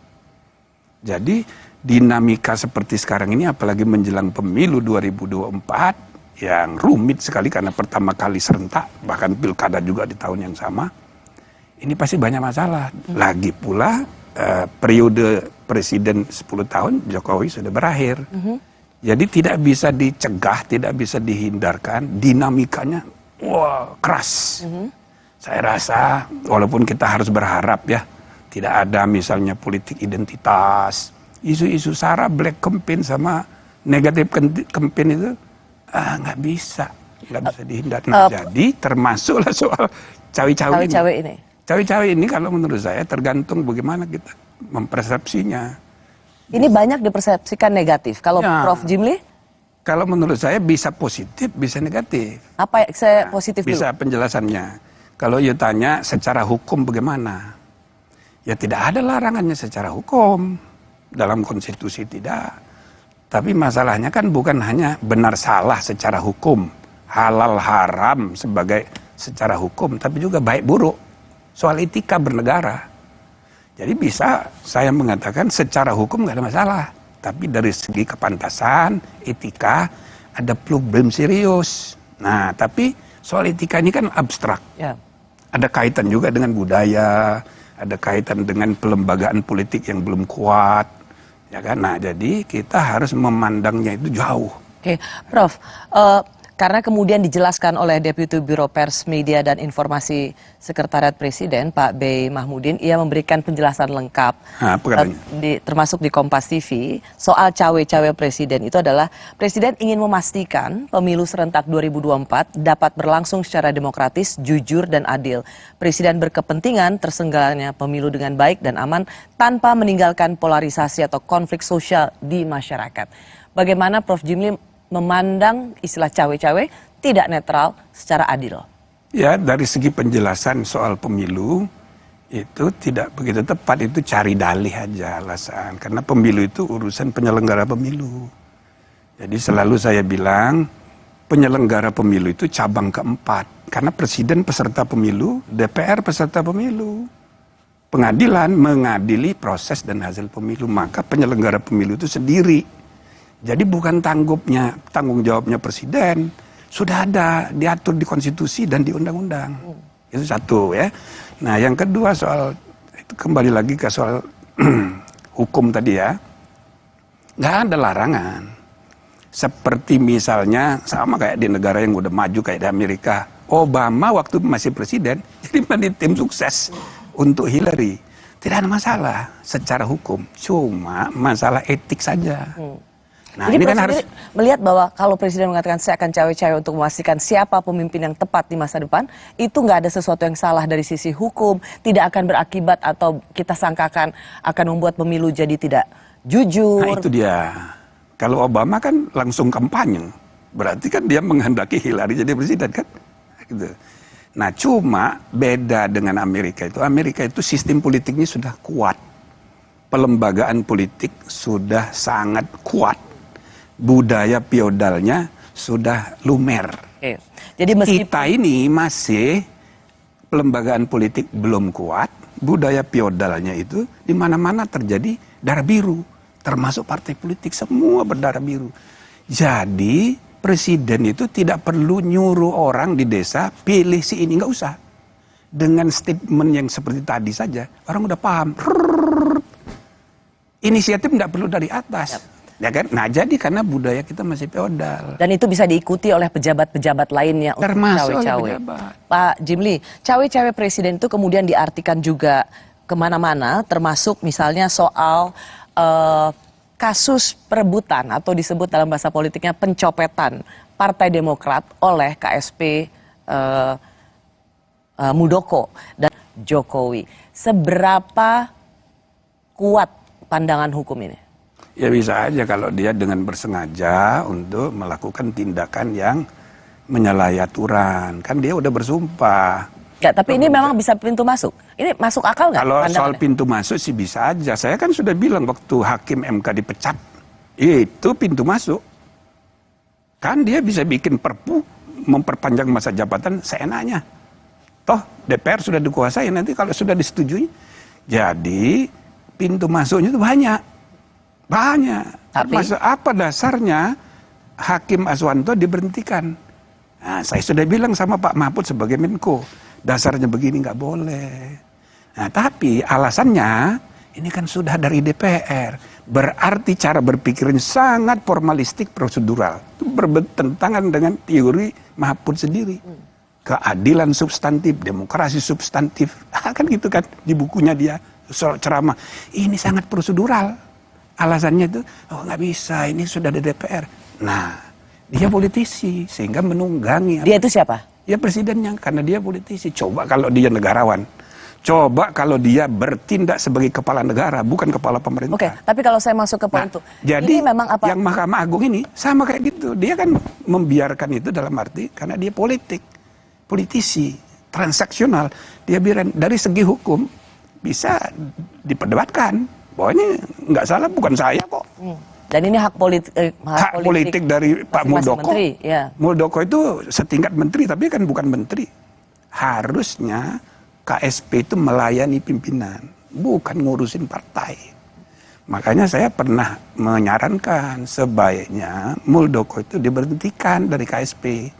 Jadi dinamika seperti sekarang ini apalagi menjelang pemilu 2024 yang rumit sekali karena pertama kali serentak, bahkan pilkada juga di tahun yang sama. Ini pasti banyak masalah. Lagi pula periode presiden 10 tahun Jokowi sudah berakhir. Jadi tidak bisa dicegah, tidak bisa dihindarkan, dinamikanya keras. Saya rasa walaupun kita harus berharap ya, tidak ada misalnya politik identitas, isu-isu SARA, black campaign sama negatif campaign itu nggak bisa dihindarkan. Jadi termasuklah soal cawe-cawe ini. Cawe-cawe ini kalau menurut saya tergantung bagaimana kita mempersepsinya. Ini banyak dipersepsikan negatif. Kalau Prof. Jimli? Kalau menurut saya bisa positif, bisa negatif. Apa saya positif dulu? Bisa penjelasannya. Kalau you tanya secara hukum bagaimana? Ya tidak ada larangannya secara hukum. Dalam konstitusi tidak. Tapi masalahnya kan bukan hanya benar salah secara hukum. Halal haram sebagai secara hukum. Tapi juga baik buruk. Soal etika bernegara. Jadi bisa saya mengatakan secara hukum nggak ada masalah. Tapi dari segi kepantasan, etika, ada problem serius. Nah, tapi soal etika ini kan abstrak. Ya. Ada kaitan juga dengan budaya, ada kaitan dengan pelembagaan politik yang belum kuat. Ya kan? Nah, jadi kita harus memandangnya itu jauh. Oke, Prof. Karena kemudian dijelaskan oleh Deputi Biro Pers Media dan Informasi Sekretariat Presiden, Pak B. Mahmudin, ia memberikan penjelasan lengkap, termasuk di Kompas TV, soal cawe-cawe Presiden. Itu adalah Presiden ingin memastikan pemilu serentak 2024 dapat berlangsung secara demokratis, jujur, dan adil. Presiden berkepentingan terselenggaranya pemilu dengan baik dan aman tanpa meninggalkan polarisasi atau konflik sosial di masyarakat. Bagaimana Prof. Jimli memandang istilah cawe-cawe tidak netral secara adil? Ya, dari segi penjelasan soal pemilu itu tidak begitu tepat, itu cari dalih aja alasan. Karena pemilu itu urusan penyelenggara pemilu. Jadi selalu saya bilang penyelenggara pemilu itu cabang keempat. Karena presiden peserta pemilu, DPR peserta pemilu. Pengadilan mengadili proses dan hasil pemilu, maka penyelenggara pemilu itu sendiri. Jadi bukan tanggung jawabnya presiden, sudah ada diatur di konstitusi dan di undang-undang. Itu satu ya. Nah yang kedua soal, itu kembali lagi ke soal hukum tadi ya. Nggak ada larangan. Seperti misalnya sama kayak di negara yang udah maju kayak di Amerika. Obama waktu masih presiden, jadi menjadi tim sukses untuk Hillary. Tidak ada masalah secara hukum, cuma masalah etik saja. Nah, jadi ini kan harus melihat bahwa kalau Presiden mengatakan saya akan cawe-cawe untuk memastikan siapa pemimpin yang tepat di masa depan, itu nggak ada sesuatu yang salah dari sisi hukum, tidak akan berakibat atau kita sangkakan akan membuat pemilu jadi tidak jujur. Nah itu dia. Kalau Obama kan langsung kampanye, berarti kan dia menghendaki Hillary jadi presiden kan? Gitu. Nah cuma beda dengan Amerika itu sistem politiknya sudah kuat, pelembagaan politik sudah sangat kuat. Budaya feodalnya sudah lumer. Jadi kita ini masih pelembagaan politik belum kuat, budaya feodalnya itu di mana-mana terjadi darah biru, termasuk partai politik semua berdarah biru. Jadi presiden itu tidak perlu nyuruh orang di desa pilih si ini, nggak usah. Dengan statement yang seperti tadi saja orang udah paham. Inisiatif nggak perlu dari atas. Ya kan? Nah jadi karena budaya kita masih feodal. Dan itu bisa diikuti oleh pejabat-pejabat lainnya untuk cawe-cawe. Pak Jimli, cawe-cawe presiden itu kemudian diartikan juga kemana-mana, termasuk misalnya soal kasus perebutan atau disebut dalam bahasa politiknya pencopetan Partai Demokrat oleh KSP Muldoko dan Jokowi. Seberapa kuat pandangan hukum ini? Ya bisa aja kalau dia dengan bersengaja untuk melakukan tindakan yang menyalahi aturan. Kan dia udah bersumpah. Ya, tapi ini memang bisa pintu masuk. Ini masuk akal nggak? Kalau soal pintu masuk sih bisa aja. Saya kan sudah bilang waktu hakim MK dipecat, itu pintu masuk. Kan dia bisa bikin perpu memperpanjang masa jabatan seenaknya. Toh DPR sudah dikuasai, nanti kalau sudah disetujui. Jadi pintu masuknya itu banyak. Tapi apa dasarnya Hakim Aswanto diberhentikan? Nah, saya sudah bilang sama Pak Mahfud sebagai Menko, dasarnya begini nggak boleh. Nah, tapi alasannya ini kan sudah dari DPR, berarti cara berpikirnya sangat formalistik prosedural, itu bertentangan dengan teori Mahfud sendiri. Keadilan substantif, demokrasi substantif, kan gitu kan di bukunya dia ceramah. Ini sangat prosedural. Alasannya itu, oh nggak bisa, ini sudah ada DPR. Nah, dia politisi, sehingga menunggangi. Dia itu siapa? Ya presidennya, karena dia politisi. Coba kalau dia negarawan. Coba kalau dia bertindak sebagai kepala negara, bukan kepala pemerintah. Oke, tapi kalau saya masuk ke poin itu, jadi ini memang apa? Yang Mahkamah Agung ini sama kayak gitu. Dia kan membiarkan itu dalam arti karena dia politisi, transaksional. Dia biarin dari segi hukum bisa diperdebatkan. Bahwa ini nggak salah, bukan saya kok. Dan ini hak politik dari Pak Muldoko. Menteri, ya. Muldoko itu setingkat menteri, tapi kan bukan menteri. Harusnya KSP itu melayani pimpinan, bukan ngurusin partai. Makanya saya pernah menyarankan sebaiknya Muldoko itu diberhentikan dari KSP,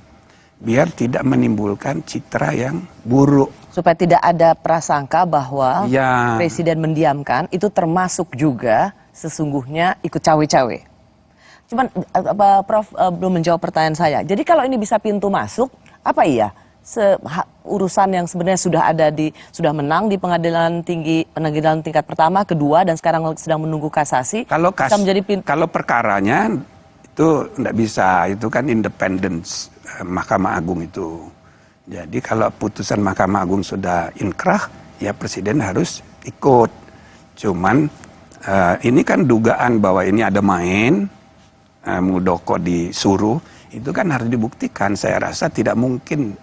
biar tidak menimbulkan citra yang buruk. Supaya tidak ada prasangka bahwa Presiden mendiamkan, itu termasuk juga sesungguhnya ikut cawe-cawe. Cuman Prof belum menjawab pertanyaan saya. Jadi kalau ini bisa pintu masuk, apa iya? Urusan yang sebenarnya sudah menang di pengadilan tingkat pertama, kedua, dan sekarang sedang menunggu kasasi. Kalau perkaranya itu tidak bisa, itu kan independence Mahkamah Agung itu. Jadi kalau putusan Mahkamah Agung sudah inkrah, ya Presiden harus ikut. Cuman ini kan dugaan bahwa ini ada main, Muldoko disuruh, itu kan harus dibuktikan. Saya rasa tidak mungkin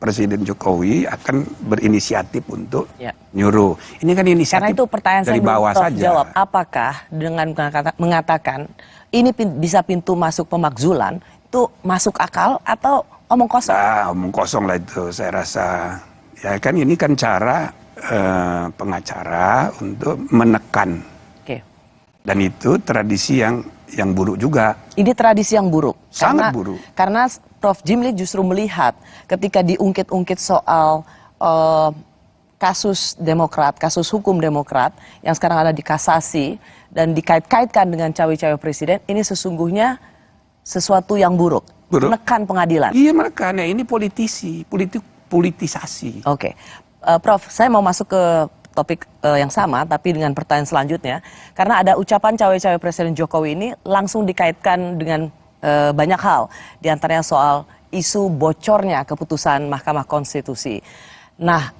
Presiden Jokowi akan berinisiatif untuk nyuruh. Ini kan inisiatif. Karena itu pertanyaan dari bawah saja. Jawab, apakah dengan mengatakan ini bisa pintu masuk pemakzulan, itu masuk akal atau omong kosong? Omong kosong lah itu, saya rasa. Ya kan ini kan cara pengacara untuk menekan. Dan itu tradisi yang buruk juga. Ini tradisi yang buruk. Sangat buruk. Karena Prof Jimli justru melihat ketika diungkit-ungkit soal kasus Demokrat, kasus hukum Demokrat yang sekarang ada di kasasi dan dikait-kaitkan dengan cawe-cawe Presiden, ini sesungguhnya sesuatu yang buruk. Menekan pengadilan. Iya, menekan. Ya, ini politisasi. Oke. Prof, saya mau masuk ke topik yang sama, tapi dengan pertanyaan selanjutnya. Karena ada ucapan cawe-cawe Presiden Jokowi ini langsung dikaitkan dengan banyak hal. Di antaranya soal isu bocornya keputusan Mahkamah Konstitusi. Nah,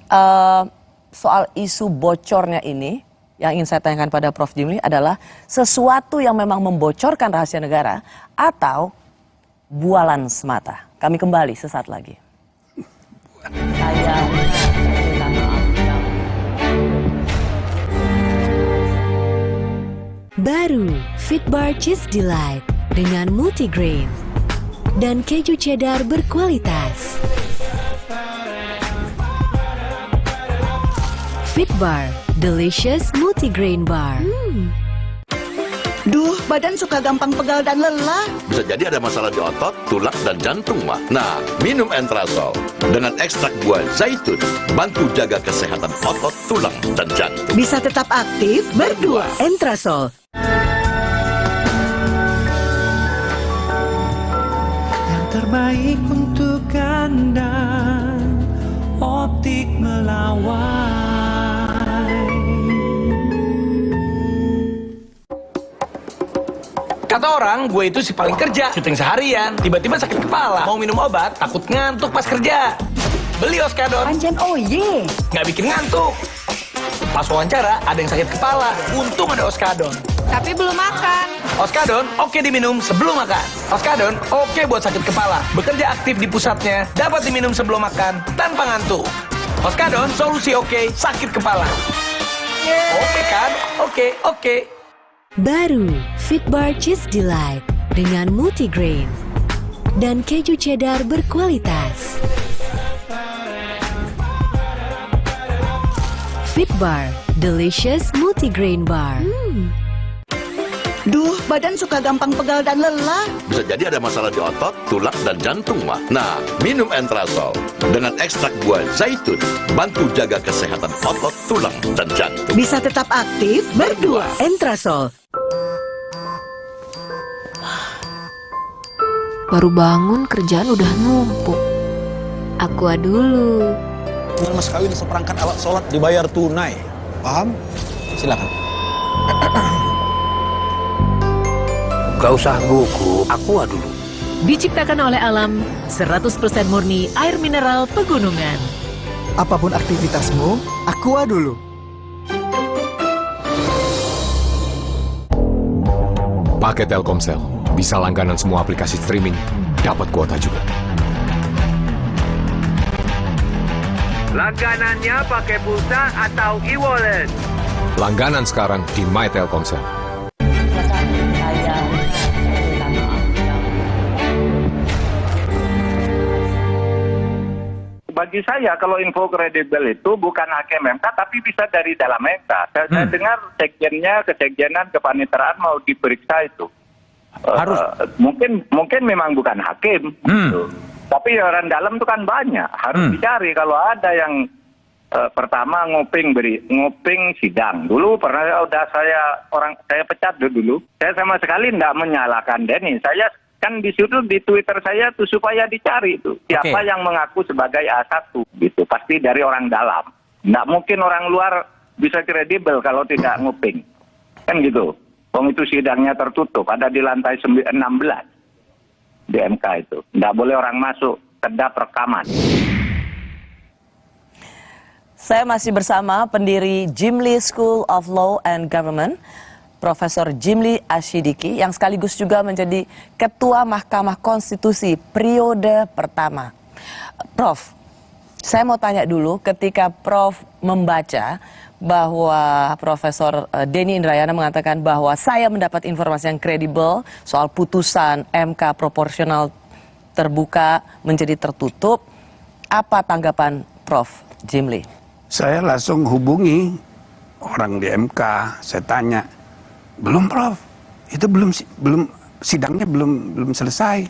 soal isu bocornya ini, yang ingin saya tanyakan pada Prof Jimli adalah sesuatu yang memang membocorkan rahasia negara atau bualan semata. Kami kembali sesaat lagi. Baru Fitbar Cheese Delight dengan multigrain dan keju cheddar berkualitas. Fitbar Delicious Multigrain Bar. Duh, badan suka gampang pegal dan lelah. Bisa jadi ada masalah di otot, tulang, dan jantung, mah. Nah, minum Entrasol dengan ekstrak buah zaitun, bantu jaga kesehatan otot, tulang, dan jantung. Bisa tetap aktif berdua. Entrasol. Yang terbaik untuk Anda, Optik Melawai. Kata orang, gue itu si paling kerja, syuting seharian, tiba-tiba sakit kepala, mau minum obat, takut ngantuk pas kerja. Beli Oskadon. Anjen oye. Nggak bikin ngantuk. Pas wawancara, ada yang sakit kepala, untung ada Oskadon. Tapi belum makan. Oskadon, oke diminum sebelum makan. Oskadon, oke buat sakit kepala. Bekerja aktif di pusatnya, dapat diminum sebelum makan, tanpa ngantuk. Oskadon, solusi oke, sakit kepala. Oke kan? Oke. Baru Fitbar Cheese Delight dengan multigrain dan keju cheddar berkualitas. Fitbar Delicious Multigrain Bar. Duh, badan suka gampang pegal dan lelah. Bisa jadi ada masalah di otot, tulang, dan jantung, mah. Nah, minum Entrasol dengan ekstrak buah zaitun, bantu jaga kesehatan otot, tulang, dan jantung. Bisa tetap aktif berdua. Entrasol. Baru bangun kerjaan udah numpuk. Aqua dulu. Dengan mas kawin seperangkat alat sholat dibayar tunai. Paham? Silakan. Gak usah gugup, Aqua dulu. Diciptakan oleh alam, 100% murni air mineral pegunungan. Apapun aktivitasmu, Aqua dulu. Pakai Telkomsel, bisa langganan semua aplikasi streaming, dapat kuota juga. Langganannya pakai pulsa atau e-wallet? Langganan sekarang di My Telkomsel. Bagi saya kalau info kredibel itu bukan hakim MK tapi bisa dari dalam MK. Saya dengar sekjennya, kesekjenan, kepaniteraan mau diperiksa itu. Mungkin memang bukan hakim. Gitu. Tapi orang dalam itu kan banyak. Harus dicari kalau ada yang pertama nguping sidang. Dulu pernah saya pecat dulu. Saya sama sekali tidak menyalahkan Denny. Saya kan di situ di Twitter saya tuh supaya dicari itu siapa yang mengaku sebagai A1 gitu, pasti dari orang dalam. Nggak mungkin orang luar bisa kredibel kalau tidak nguping, kan gitu. Wong itu sidangnya tertutup, ada di lantai 16 di MK itu, nggak boleh orang masuk, kedap rekaman. Saya masih bersama pendiri Jimli School of Law and Government, Profesor Jimli Asyidiki, yang sekaligus juga menjadi Ketua Mahkamah Konstitusi periode pertama. Prof, saya mau tanya dulu, ketika Prof membaca bahwa Profesor Denny Indrayana mengatakan bahwa saya mendapat informasi yang kredibel soal putusan MK proporsional terbuka menjadi tertutup, apa tanggapan Prof Jimli? Saya langsung hubungi orang di MK, saya tanya, belum Prof, itu belum sidangnya belum selesai.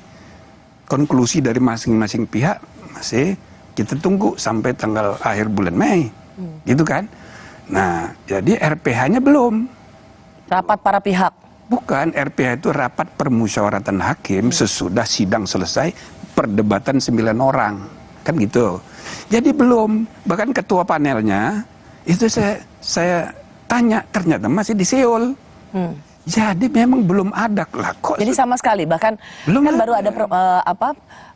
Konklusi dari masing-masing pihak masih kita tunggu sampai tanggal akhir bulan Mei, gitu kan? Nah, jadi RPH-nya belum. Rapat para pihak? Bukan, RPH itu rapat permusyawaratan hakim sesudah sidang selesai, perdebatan 9 orang, kan gitu. Jadi belum, bahkan ketua panelnya itu saya tanya, ternyata masih di Seoul. Jadi memang belum ada lah kok. Jadi sama sekali, bahkan belum kan baru ada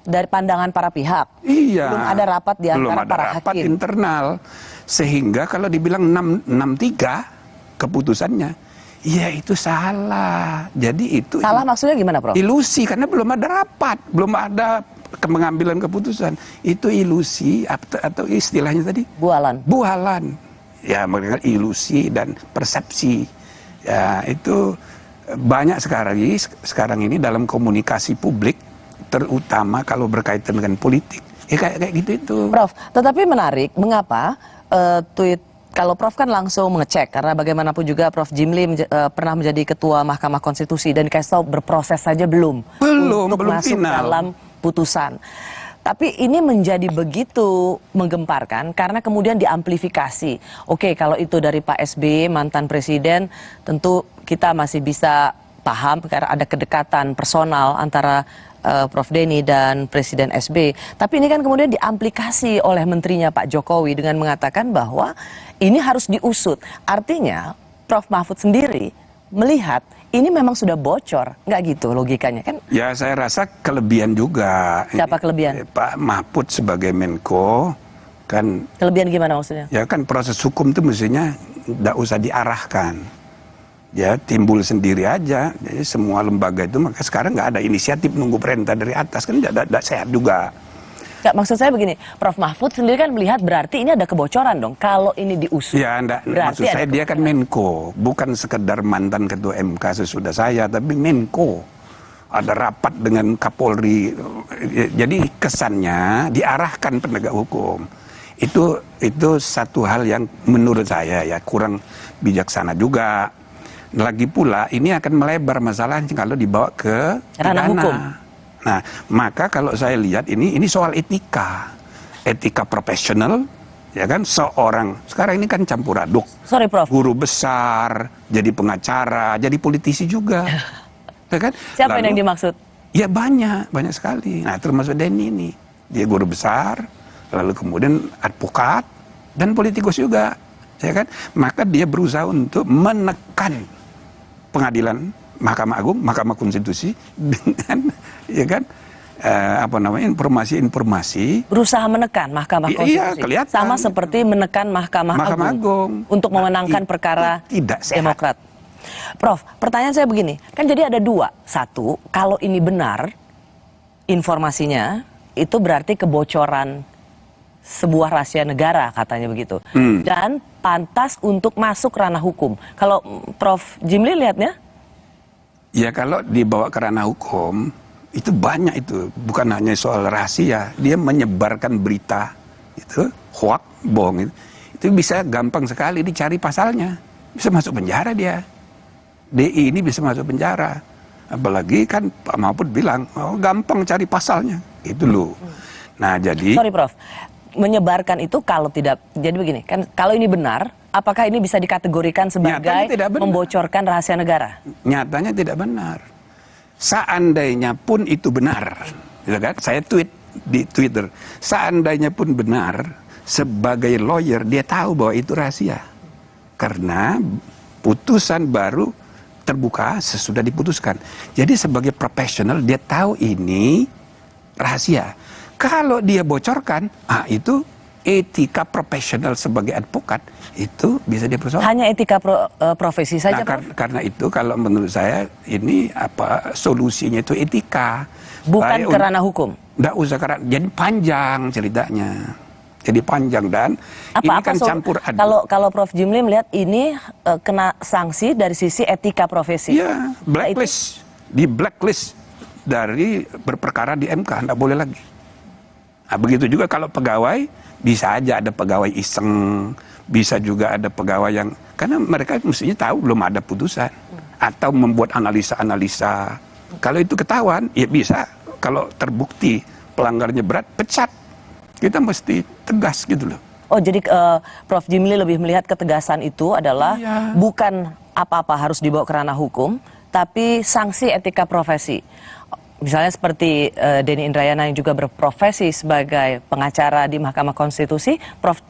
dari pandangan para pihak. Iya. Belum ada rapat di antara para hakim. Rapat internal. Sehingga kalau dibilang 663 keputusannya, ya itu salah. Jadi itu salah maksudnya gimana, Prof? Ilusi, karena belum ada rapat, belum ada pengambilan keputusan. Itu ilusi atau istilahnya tadi? Bualan. Bualan. Ya, mereka ilusi dan persepsi. Ya, itu banyak sekarang ini dalam komunikasi publik, terutama kalau berkaitan dengan politik. Ya kayak gitu itu. Prof, tetapi menarik, mengapa tweet, kalau Prof kan langsung mengecek, karena bagaimanapun juga Prof Jimli pernah menjadi Ketua Mahkamah Konstitusi dan dikasih tahu berproses saja belum untuk masuk final dalam putusan. Tapi ini menjadi begitu menggemparkan karena kemudian diamplifikasi. Oke, kalau itu dari Pak SBY, mantan presiden, tentu kita masih bisa paham karena ada kedekatan personal antara Prof Denny dan Presiden SBY. Tapi ini kan kemudian diamplikasi oleh menterinya Pak Jokowi dengan mengatakan bahwa ini harus diusut. Artinya Prof Mahfud sendiri melihat ini memang sudah bocor, nggak gitu logikanya kan? Ya, saya rasa kelebihan juga. Siapa kelebihan? Pak Mahfud sebagai Menko kan. Kelebihan gimana maksudnya? Ya kan proses hukum itu mestinya nggak usah diarahkan. Ya timbul sendiri aja. Jadi semua lembaga itu, maka sekarang nggak ada inisiatif nunggu perintah dari atas, kan nggak sehat juga. Nggak, maksud saya begini, Prof Mahfud sendiri kan melihat berarti ini ada kebocoran dong kalau ini diusut. Ya, maksud saya dia kan Menko, bukan sekedar mantan ketua MK sesudah saya, tapi Menko. Ada rapat dengan Kapolri, jadi kesannya diarahkan penegak hukum. Itu satu hal yang menurut saya ya kurang bijaksana juga. Lagi pula ini akan melebar masalahnya kalau dibawa ke ranah hukum. Nah, maka kalau saya lihat ini soal etika profesional, ya kan, seorang sekarang ini kan campur aduk. Sorry, Prof. Guru besar, jadi pengacara, jadi politisi juga, ya kan? Siapa yang dimaksud? Ya banyak sekali. Nah, termasuk Denny ini, dia guru besar, lalu kemudian advokat dan politikus juga, ya kan? Maka dia berusaha untuk menekan pengadilan, Mahkamah Agung, Mahkamah Konstitusi dengan, ya kan, informasi-informasi. Berusaha menekan Mahkamah Konstitusi. Iya, kelihatan. Sama seperti menekan Mahkamah Agung untuk memenangkan perkara Demokrat. Prof, pertanyaan saya begini, kan jadi ada dua. Satu, kalau ini benar informasinya, itu berarti kebocoran sebuah rahasia negara, katanya begitu. Dan pantas untuk masuk ranah hukum. Kalau Prof Jimli lihatnya? Ya kalau dibawa ke ranah hukum, itu banyak itu. Bukan hanya soal rahasia, dia menyebarkan berita, itu hoax, bohong. Itu bisa gampang sekali dicari pasalnya. Bisa masuk penjara dia. DI ini bisa masuk penjara. Apalagi kan Pak Mahfud bilang, oh, gampang cari pasalnya. Itu loh. Nah jadi... Sorry Prof, menyebarkan itu kalau tidak, jadi begini, kan kalau ini benar, apakah ini bisa dikategorikan sebagai membocorkan rahasia negara? Nyatanya tidak benar. Seandainya pun itu benar, gitu kan? Saya tweet di Twitter, seandainya pun benar, sebagai lawyer dia tahu bahwa itu rahasia. Karena putusan baru terbuka sesudah diputuskan. Jadi sebagai profesional dia tahu ini rahasia. Kalau dia bocorkan, itu etika profesional sebagai advokat itu bisa dipersoalkan. Hanya etika profesi saja, Prof? Karena itu kalau menurut saya ini solusinya itu etika. Bukan ke ranah hukum. Nggak usah karena jadi panjang ceritanya. Jadi panjang dan ini kan campur aduk. Kalau Prof Jimli melihat ini kena sanksi dari sisi etika profesi. Iya, blacklist. Di blacklist dari berperkara di MK, nggak boleh lagi. Nah, begitu juga kalau pegawai, bisa aja ada pegawai iseng, bisa juga ada pegawai yang, karena mereka mestinya tahu belum ada putusan. Atau membuat analisa-analisa. Kalau itu ketahuan, ya bisa. Kalau terbukti pelanggarnya berat, pecat. Kita mesti tegas gitu loh. Oh jadi Prof Jimli lebih melihat ketegasan itu adalah bukan apa-apa harus dibawa ke ranah hukum, tapi sanksi etika profesi. Misalnya seperti Denny Indrayana yang juga berprofesi sebagai pengacara di Mahkamah Konstitusi, Prof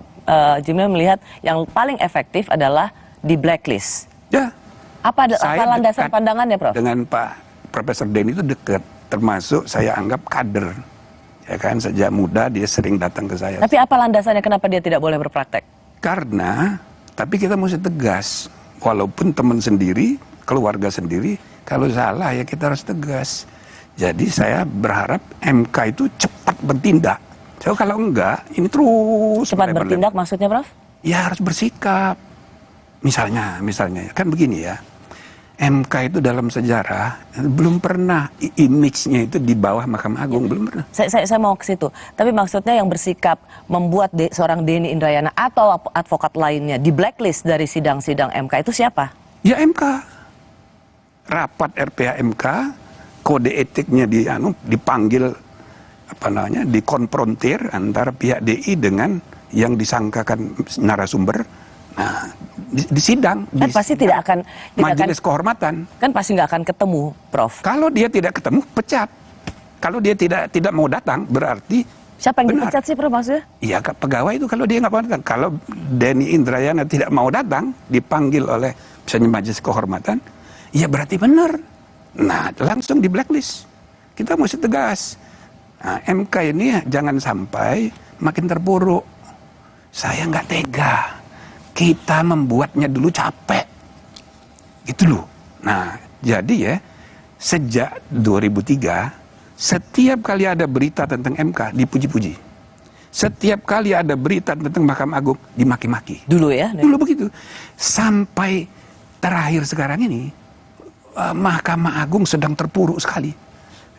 Jimli melihat yang paling efektif adalah di blacklist. Ya. Apa landasan pandangannya, Prof? Dengan Pak Profesor Denny itu dekat, termasuk saya anggap kader. Ya kan, sejak muda dia sering datang ke saya. Tapi apa landasannya kenapa dia tidak boleh berpraktek? Karena, tapi kita mesti tegas. Walaupun teman sendiri, keluarga sendiri, kalau salah ya kita harus tegas. Jadi saya berharap MK itu cepat bertindak. So kalau enggak, ini terus cepat bertindak maksudnya, Prof? Ya harus bersikap. Misalnya kan begini ya. MK itu dalam sejarah belum pernah image-nya itu di bawah Mahkamah Agung, belum pernah. Saya mau ke situ. Tapi maksudnya yang bersikap membuat seorang Denny Indrayana atau advokat lainnya di blacklist dari sidang-sidang MK itu siapa? Ya MK. Rapat RPH MK, kode etiknya dipanggil dikonfrontir antara pihak DI dengan yang disangkakan narasumber. Nah, di sidang kan pasti tidak akan majelis kehormatan kan pasti nggak akan ketemu, Prof. Kalau dia tidak ketemu, pecat. Kalau dia tidak mau datang, berarti siapa yang dipecat sih, Prof, maksudnya? Iya, pegawai itu kalau dia nggak mau datang. Kalau Denny Indrayana tidak mau datang, dipanggil oleh misalnya majelis kehormatan, ya berarti benar. Nah, langsung di blacklist. Kita mesti tegas. Nah, MK ini jangan sampai makin terpuruk. Saya nggak tega. Kita membuatnya dulu capek. Gitu loh. Nah, jadi ya, sejak 2003, setiap kali ada berita tentang MK, dipuji-puji. Setiap kali ada berita tentang Mahkamah Agung, dimaki-maki. Dulu ya? Dulu begitu. Sampai terakhir sekarang ini, Mahkamah Agung sedang terpuruk sekali.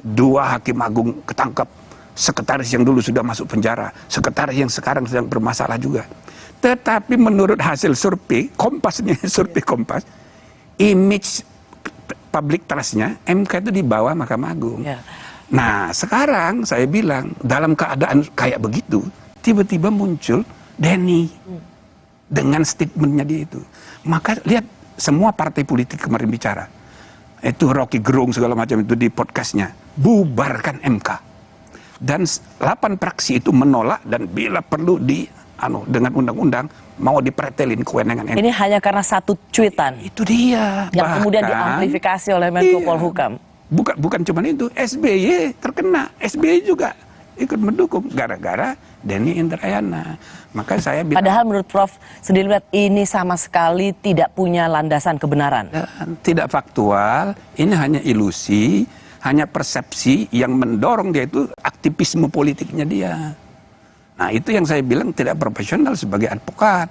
2 hakim agung ketangkap. Sekretaris yang dulu sudah masuk penjara. Sekretaris yang sekarang sedang bermasalah juga. Tetapi menurut hasil survei, survei Kompas, image public trust-nya, MK itu di bawah Mahkamah Agung. Ya. Nah, sekarang saya bilang, dalam keadaan kayak begitu, tiba-tiba muncul Denny dengan statementnya dia itu. Maka lihat, semua partai politik kemarin bicara. Itu Rocky Gerung segala macam itu di podcastnya. Bubarkan MK. Dan 8 fraksi itu menolak dan bila perlu dengan undang-undang mau dipretelin kewenangan MK. Ini hanya karena satu cuitan. Itu dia. Yang kemudian diamplifikasi oleh Menko Polhukam. Bukan cuma itu, SBY terkena, SBY juga ikut mendukung gara-gara Denny Indrayana. Maka saya bilang, padahal menurut Prof sendiri lihat ini sama sekali tidak punya landasan kebenaran. Tidak faktual, ini hanya ilusi, hanya persepsi yang mendorong dia itu aktivisme politiknya dia. Nah itu yang saya bilang tidak profesional sebagai advokat,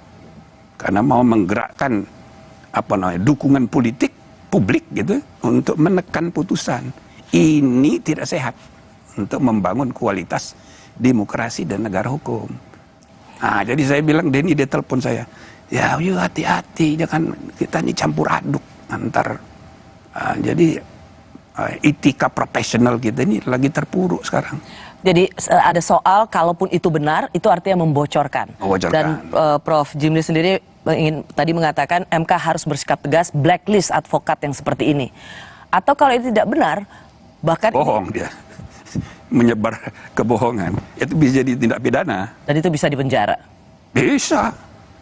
karena mau menggerakkan dukungan politik publik gitu untuk menekan putusan. Ini tidak sehat untuk membangun kualitas demokrasi dan negara hukum. Nah, jadi saya bilang, Denny dia telepon saya, ya yuk hati-hati, jangan kita ini campur aduk antar. Jadi etika profesional kita ini lagi terpuruk sekarang. Jadi ada soal, kalaupun itu benar, itu artinya membocorkan. Dan Prof Jimli sendiri ingin tadi mengatakan MK harus bersikap tegas, blacklist advokat yang seperti ini. Atau kalau itu tidak benar, bahkan bohong dia. Menyebar kebohongan, itu bisa jadi tindak pidana. Dan itu bisa dipenjara? Bisa.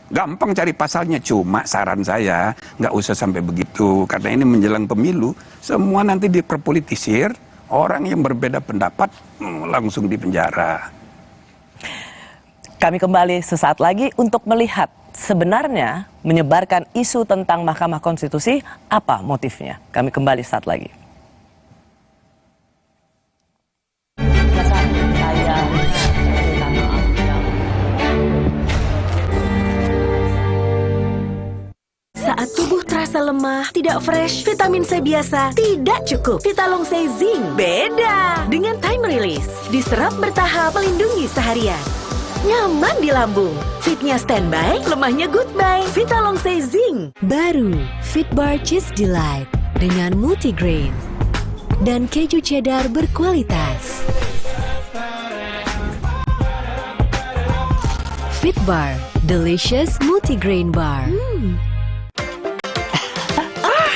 Gampang cari pasalnya, cuma saran saya nggak usah sampai begitu, karena ini menjelang pemilu, semua nanti diperpolitisir, orang yang berbeda pendapat langsung dipenjara. Kami kembali sesaat lagi untuk melihat sebenarnya menyebarkan isu tentang Mahkamah Konstitusi, apa motifnya? Kami kembali saat lagi. Saat tubuh terasa lemah, tidak fresh, vitamin C biasa tidak cukup. Vitalong C Zinc beda. Dengan time release, diserap bertahap melindungi seharian. Nyaman di lambung, fitnya standby, lemahnya goodbye. Vitalong C Zinc. Baru Fitbar Cheese Delight dengan multigrain dan keju cheddar berkualitas. Fitbar Delicious Multigrain Bar.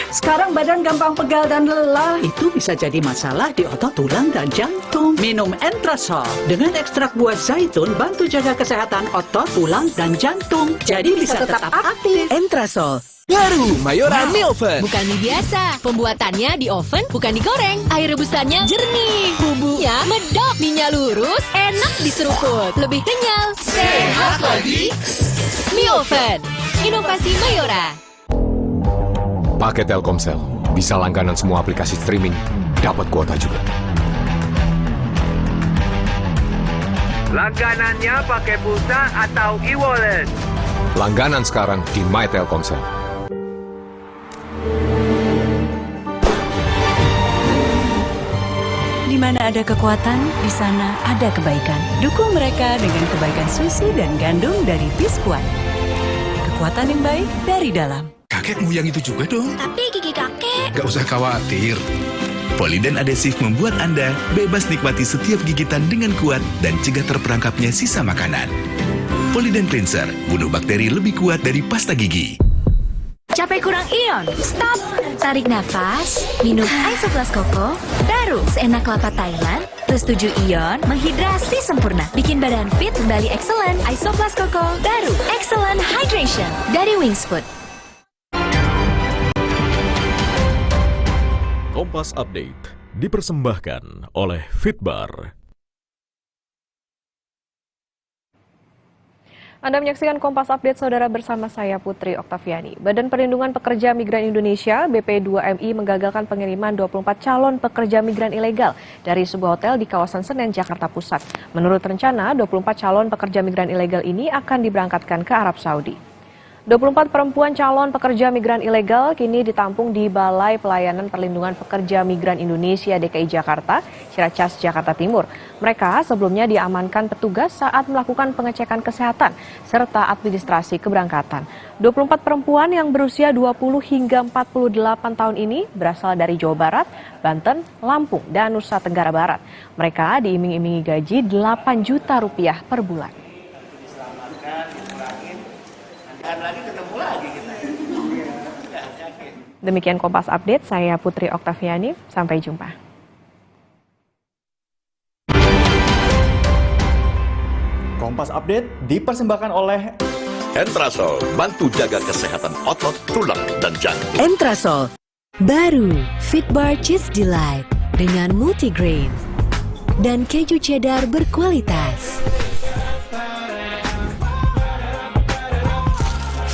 Sekarang badan gampang pegal dan lelah. Itu bisa jadi masalah di otot, tulang, dan jantung. Minum Entrasol. Dengan ekstrak buah zaitun, bantu jaga kesehatan otot, tulang, dan jantung. Jadi bisa tetap aktif. Entrasol. Baru Mayora Mie Oven. Bukan mie biasa. Pembuatannya di oven, bukan digoreng. Air rebusannya jernih. Bumbunya medok. Mie-nya lurus, enak diseruput. Lebih kenyal. Sehat lagi. Mie Oven. Inovasi Mayora. Pakai Telkomsel, bisa langganan semua aplikasi streaming, dapat kuota juga. Langganannya pakai pulsa atau e-wallet? Langganan sekarang di My Telkomsel. Di mana ada kekuatan, di sana ada kebaikan. Dukung mereka dengan kebaikan susu dan gandum dari Biskuat. Kekuatan yang baik dari dalam. Kakek mau yang itu juga dong. Tapi gigi kakek. Gak usah khawatir. Poliden Adhesive membuat Anda bebas nikmati setiap gigitan dengan kuat dan cegah terperangkapnya sisa makanan. Poliden Cleanser, bunuh bakteri lebih kuat dari pasta gigi. Capek kurang ion? Stop! Tarik nafas, minum Isoflas Koko, baru seenak kelapa Thailand, plus 7 ion, menghidrasi sempurna. Bikin badan fit kembali excellent. Isoflas Koko, baru Excellent Hydration dari Wings Food. Kompas Update dipersembahkan oleh Fitbar. Anda menyaksikan Kompas Update, saudara, bersama saya Putri Oktaviani. Badan Perlindungan Pekerja Migran Indonesia (BP2MI) menggagalkan pengiriman 24 calon pekerja migran ilegal dari sebuah hotel di kawasan Senen, Jakarta Pusat. Menurut rencana, 24 calon pekerja migran ilegal ini akan diberangkatkan ke Arab Saudi. 24 perempuan calon pekerja migran ilegal kini ditampung di Balai Pelayanan Perlindungan Pekerja Migran Indonesia DKI Jakarta, Ciracas, Jakarta Timur. Mereka sebelumnya diamankan petugas saat melakukan pengecekan kesehatan serta administrasi keberangkatan. 24 perempuan yang berusia 20 hingga 48 tahun ini berasal dari Jawa Barat, Banten, Lampung, dan Nusa Tenggara Barat. Mereka diiming-imingi gaji 8 juta rupiah per bulan. Demikian Kompas Update, saya Putri Oktaviani, sampai jumpa. Kompas Update dipersembahkan oleh Entrasol, bantu jaga kesehatan otot, tulang, dan jantung. Entrasol. Baru Fitbar Cheese Delight dengan multigrain dan keju cheddar berkualitas.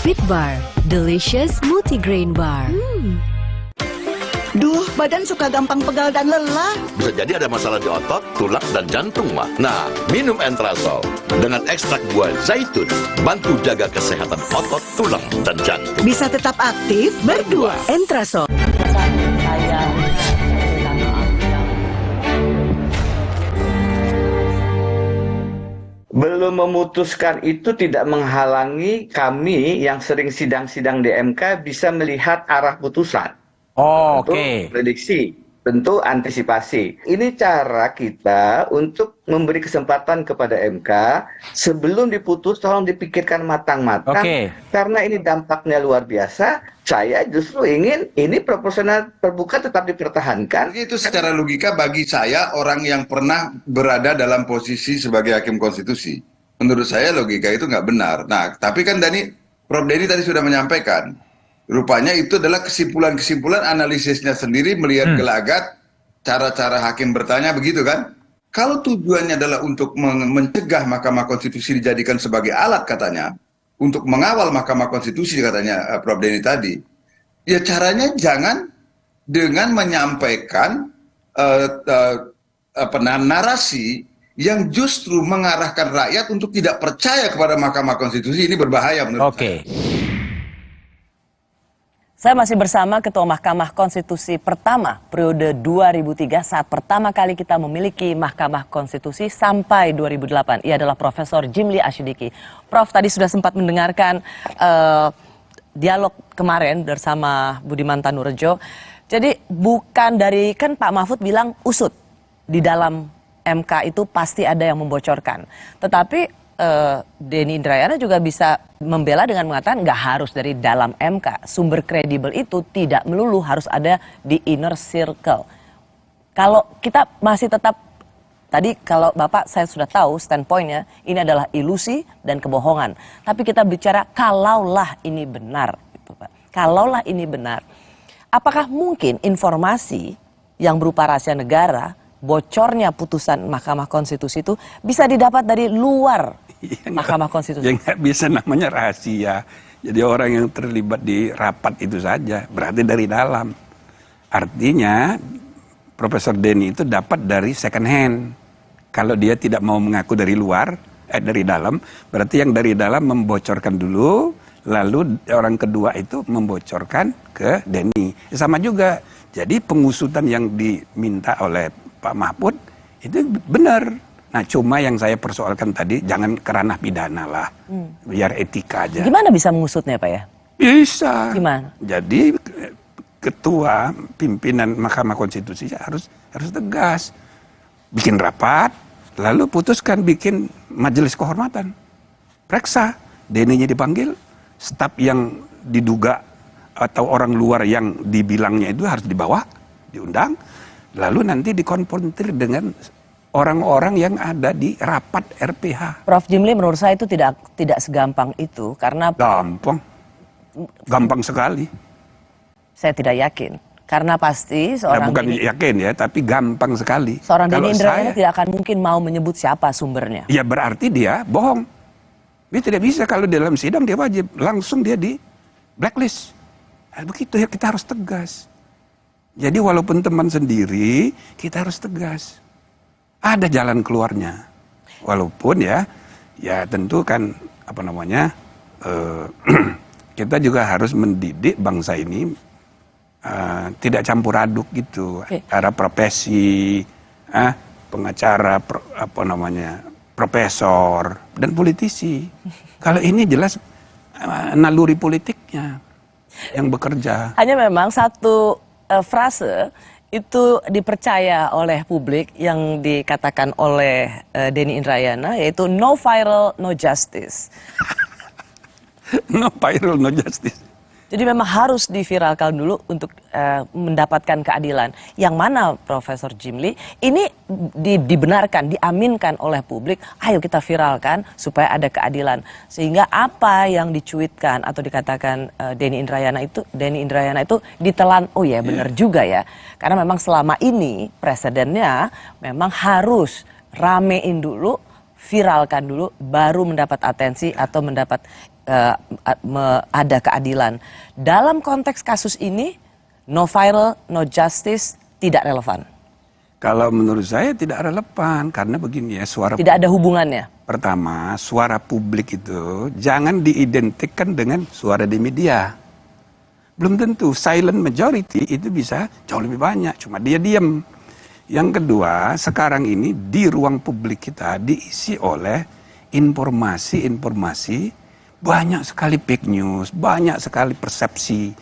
Fitbar, delicious multigrain bar. Duh, badan suka gampang pegal dan lelah. Bisa jadi ada masalah di otot, tulang, dan jantung, mah. Nah, minum Entrasol dengan ekstrak buah zaitun, bantu jaga kesehatan otot, tulang, dan jantung. Bisa tetap aktif berdua. Entrasol. Belum memutuskan itu tidak menghalangi kami yang sering sidang-sidang di MK bisa melihat arah putusan. Oke. Prediksi, tentu antisipasi. Ini cara kita untuk memberi kesempatan kepada MK sebelum diputus, tolong dipikirkan matang-matang. Karena ini dampaknya luar biasa. Saya justru ingin ini proporsional terbuka tetap dipertahankan. Itu secara logika bagi saya orang yang pernah berada dalam posisi sebagai hakim konstitusi. Menurut saya logika itu nggak benar. Nah, tapi kan Prof. Denny tadi sudah menyampaikan. Rupanya itu adalah kesimpulan-kesimpulan analisisnya sendiri melihat gelagat cara-cara hakim bertanya begitu kan. Kalau tujuannya adalah untuk mencegah Mahkamah Konstitusi dijadikan sebagai alat katanya, untuk mengawal Mahkamah Konstitusi katanya Prof. Denny tadi, ya caranya jangan dengan menyampaikan narasi yang justru mengarahkan rakyat untuk tidak percaya kepada Mahkamah Konstitusi. Ini berbahaya menurut saya. Saya masih bersama Ketua Mahkamah Konstitusi pertama periode 2003 saat pertama kali kita memiliki Mahkamah Konstitusi sampai 2008. Ia adalah Profesor Jimli Asyidiki. Prof tadi sudah sempat mendengarkan dialog kemarin bersama Budiman Tanurejo. Jadi bukan dari, kan Pak Mahfud bilang usut di dalam MK itu pasti ada yang membocorkan. Tetapi Denny Indrayana juga bisa membela dengan mengatakan nggak harus dari dalam MK. Sumber kredibel itu tidak melulu harus ada di inner circle. Kalau kita masih tetap, tadi kalau Bapak saya sudah tahu standpointnya, ini adalah ilusi dan kebohongan. Tapi kita bicara kalaulah ini benar. Gitu, Pak. Kalaulah ini benar, apakah mungkin informasi yang berupa rahasia negara, bocornya putusan Mahkamah Konstitusi itu bisa didapat dari luar Mahkamah Konstitusi? Ya nggak bisa, namanya rahasia. Jadi orang yang terlibat di rapat itu saja, berarti dari dalam. Artinya Profesor Denny itu dapat dari second hand. Kalau dia tidak mau mengaku dari luar, dari dalam, berarti yang dari dalam membocorkan dulu, lalu orang kedua itu membocorkan ke Denny. Sama juga. Jadi pengusutan yang diminta oleh Pak Mahfud itu benar. Nah cuma yang saya persoalkan tadi, jangan kerana pidana lah, biar etika aja. Gimana bisa mengusutnya Pak ya? Bisa. Gimana? Jadi ketua pimpinan Mahkamah Konstitusi harus tegas. Bikin rapat, lalu putuskan bikin majelis kehormatan. Periksa, Denny-nya dipanggil, staf yang diduga atau orang luar yang dibilangnya itu harus dibawa, diundang. Lalu nanti dikonfrontir dengan orang-orang yang ada di rapat RPH. Prof Jimli, menurut saya itu tidak segampang itu karena gampang sekali. Saya tidak yakin karena pasti seorang bukan yakin ya, tapi gampang sekali. Seorang Denny Indrayana tidak akan mungkin mau menyebut siapa sumbernya. Ya berarti dia bohong. Dia tidak bisa, kalau dalam sidang dia wajib langsung dia di blacklist. Nah, begitu ya, kita harus tegas. Jadi walaupun teman sendiri, kita harus tegas. Ada jalan keluarnya. Walaupun ya tentu kan kita juga harus mendidik bangsa ini tidak campur aduk gitu. Antara profesi, pengacara, profesor dan politisi. Kalau ini jelas naluri politiknya yang bekerja. Hanya memang satu frase itu dipercaya oleh publik yang dikatakan oleh Denny Indrayana, yaitu no viral, no justice. No viral, no justice. Jadi memang harus diviralkan dulu untuk mendapatkan keadilan. Yang mana Profesor Jimli ini dibenarkan, diaminkan oleh publik, ayo kita viralkan supaya ada keadilan. Sehingga apa yang dicuitkan atau dikatakan Denny Indrayana itu ditelan, oh ya benar juga ya. Karena memang selama ini presidennya memang harus ramein dulu, viralkan dulu, baru mendapat atensi atau mendapat ada keadilan. Dalam konteks kasus ini, no viral, no justice tidak relevan. Kalau menurut saya tidak relevan, karena begini ya, suara tidak ada hubungannya. Pertama, suara publik itu jangan diidentikan dengan suara di media. Belum tentu silent majority itu bisa jauh lebih banyak, cuma dia diam. Yang kedua, sekarang ini di ruang publik kita diisi oleh informasi-informasi, banyak sekali fake news, banyak sekali persepsi.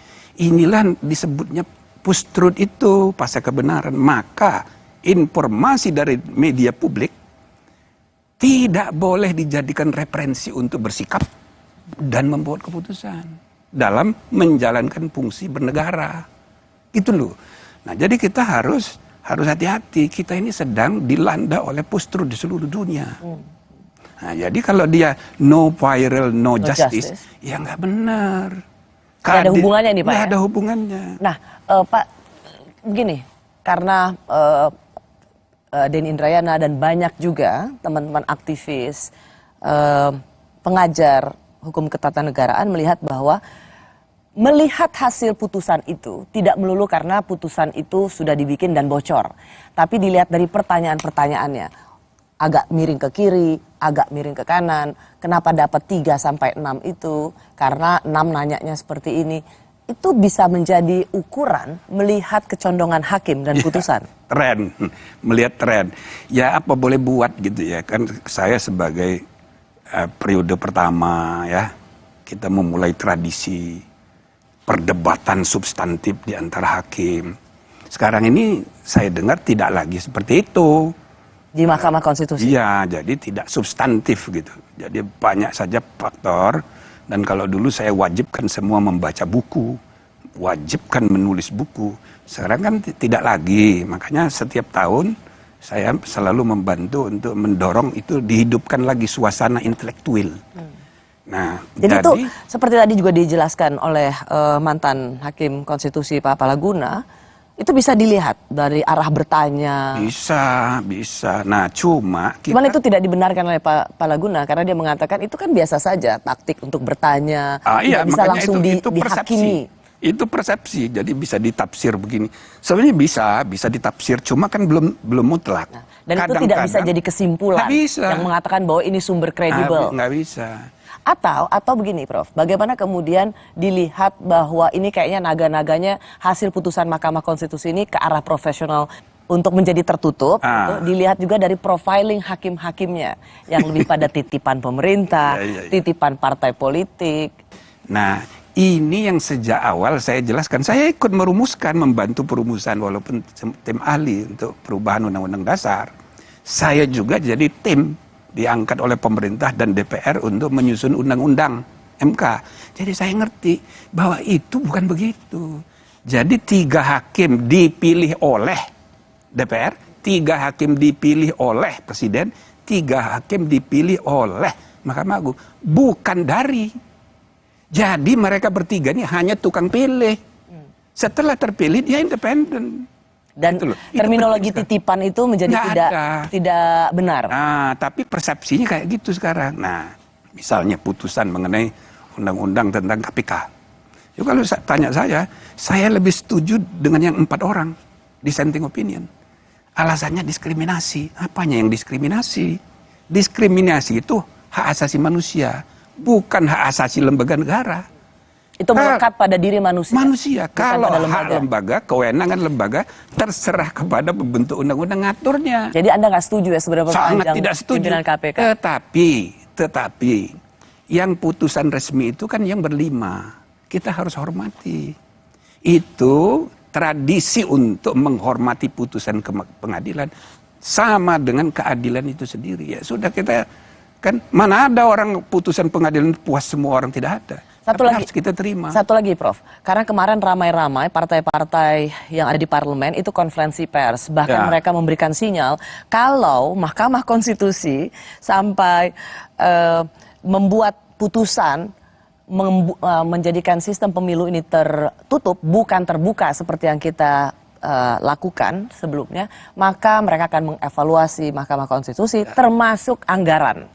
Inilah disebutnya post-truth itu, pasca kebenaran. Maka informasi dari media publik tidak boleh dijadikan referensi untuk bersikap dan membuat keputusan dalam menjalankan fungsi bernegara. Gitu loh. Nah, jadi kita harus hati-hati. Kita ini sedang dilanda oleh post-truth di seluruh dunia. Nah, jadi kalau dia no viral, no justice, ya nggak benar. Nggak ada hubungannya nih Pak. Nggak ada hubungannya. Nah, Pak, begini, karena Denny Indrayana dan banyak juga teman-teman aktivis, pengajar hukum ketatanegaraan melihat bahwa melihat hasil putusan itu tidak melulu karena putusan itu sudah dibikin dan bocor, tapi dilihat dari pertanyaan-pertanyaannya. Agak miring ke kiri, agak miring ke kanan. Kenapa dapat 3 sampai 6 itu? Karena 6 nanyanya seperti ini. Itu bisa menjadi ukuran melihat kecondongan hakim dan putusan. Tren, melihat tren. Ya apa boleh buat gitu ya. Kan saya sebagai periode pertama ya, kita memulai tradisi perdebatan substantif di antara hakim. Sekarang ini saya dengar tidak lagi seperti itu. Di Mahkamah Konstitusi? Iya, jadi tidak substantif gitu. Jadi banyak saja faktor, dan kalau dulu saya wajibkan semua membaca buku, wajibkan menulis buku. Sekarang kan tidak lagi, makanya setiap tahun saya selalu membantu untuk mendorong itu dihidupkan lagi suasana intelektual. Nah, jadi itu seperti tadi juga dijelaskan oleh mantan Hakim Konstitusi Pak Palaguna, itu bisa dilihat dari arah bertanya. Bisa. Nah, cuman itu tidak dibenarkan oleh Pak Palaguna karena dia mengatakan itu kan biasa saja taktik untuk bertanya, iya, tidak bisa langsung itu dihakimi. Itu persepsi, jadi bisa ditafsir begini. Sebenarnya bisa ditafsir, cuma kan belum mutlak. Nah, dan itu tidak bisa jadi kesimpulan yang mengatakan bahwa ini sumber kredibel. Nggak bisa. Atau begini Prof, bagaimana kemudian dilihat bahwa ini kayaknya naga-naganya hasil putusan Mahkamah Konstitusi ini ke arah profesional untuk menjadi tertutup, gitu. Dilihat juga dari profiling hakim-hakimnya yang lebih pada titipan pemerintah, titipan partai politik. Nah, ini yang sejak awal saya jelaskan, saya ikut merumuskan, membantu perumusan walaupun tim ahli untuk perubahan Undang-Undang Dasar. Saya juga jadi tim diangkat oleh pemerintah dan DPR untuk menyusun undang-undang MK. Jadi saya ngerti bahwa itu bukan begitu. Jadi 3 hakim dipilih oleh DPR, 3 hakim dipilih oleh Presiden, 3 hakim dipilih oleh Mahkamah Agung. Bukan dari. Jadi mereka bertiga ini hanya tukang pilih. Setelah terpilih dia independen. Dan terminologi titipan itu menjadi tidak benar. Nah, tapi persepsinya kayak gitu sekarang. Nah, misalnya putusan mengenai undang-undang tentang KPK. Ya, kalau tanya saya lebih setuju dengan yang 4 orang dissenting opinion. Alasannya diskriminasi. Apanya yang diskriminasi? Diskriminasi itu hak asasi manusia, bukan hak asasi lembaga negara. Itu melekat pada diri manusia. Kalau hak lembaga, kewenangan lembaga terserah kepada pembentuk undang-undang ngaturnya. Jadi Anda nggak setuju ya sebenarnya? Sangat tidak setuju. KPK. Tetapi yang putusan resmi itu kan yang berlima. Kita harus hormati. Itu tradisi untuk menghormati putusan pengadilan sama dengan keadilan itu sendiri. Ya sudah, kita kan mana ada orang putusan pengadilan puas semua orang, tidak ada. Satu lagi harus kita terima. Satu lagi, Prof. Karena kemarin ramai-ramai partai-partai yang ada di parlemen itu konferensi pers. Bahkan mereka memberikan sinyal kalau Mahkamah Konstitusi sampai membuat putusan menjadikan sistem pemilu ini tertutup, bukan terbuka seperti yang kita lakukan sebelumnya, maka mereka akan mengevaluasi Mahkamah Konstitusi termasuk anggaran.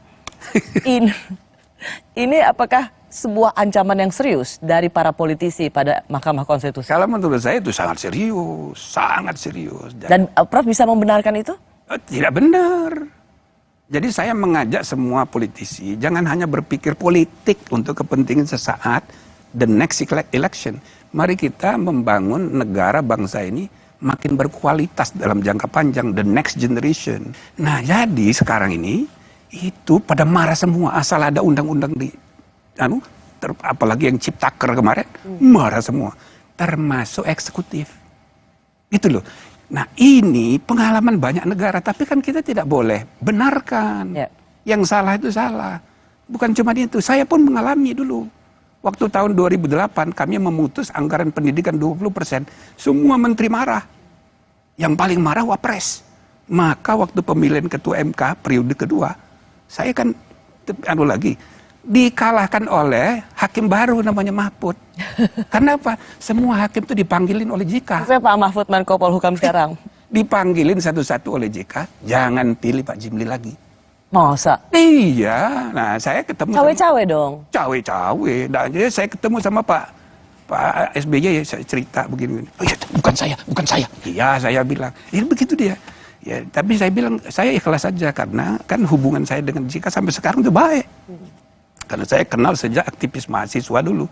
Ini apakah sebuah ancaman yang serius dari para politisi pada Mahkamah Konstitusi? Kalau menurut saya itu sangat serius, sangat serius. Dan Prof bisa membenarkan itu? Tidak benar. Jadi saya mengajak semua politisi jangan hanya berpikir politik untuk kepentingan sesaat, the next election. Mari kita membangun negara bangsa ini makin berkualitas dalam jangka panjang, the next generation. Nah, jadi sekarang ini itu pada marah semua asal ada undang-undang di apalagi yang Ciptaker kemarin, marah semua, termasuk eksekutif. Gitu loh. Nah, ini pengalaman banyak negara, tapi kan kita tidak boleh benarkan. Yang salah itu salah. Bukan cuma itu, saya pun mengalami dulu. Waktu tahun 2008 kami memutus anggaran pendidikan 20%, semua menteri marah. Yang paling marah Wapres. Maka waktu pemilihan ketua MK periode kedua, saya kan dikalahkan oleh hakim baru namanya Mahfud. Karena apa? Semua hakim itu dipanggilin oleh JK. Saya Pak Mahfud Menko Polhukam sekarang. Dipanggilin satu-satu oleh JK, jangan pilih Pak Jimli lagi. Masa? Iya. Nah, saya ketemu cawe-cawe dong. Cawe-cawe. Nah, jadi saya ketemu sama Pak SBY, saya cerita begini. Oh, ya, bukan saya. Iya, saya bilang. Ya begitu dia. Ya, tapi saya bilang saya ikhlas saja karena kan hubungan saya dengan JK sampai sekarang itu baik. Karena saya kenal sejak aktivis mahasiswa dulu.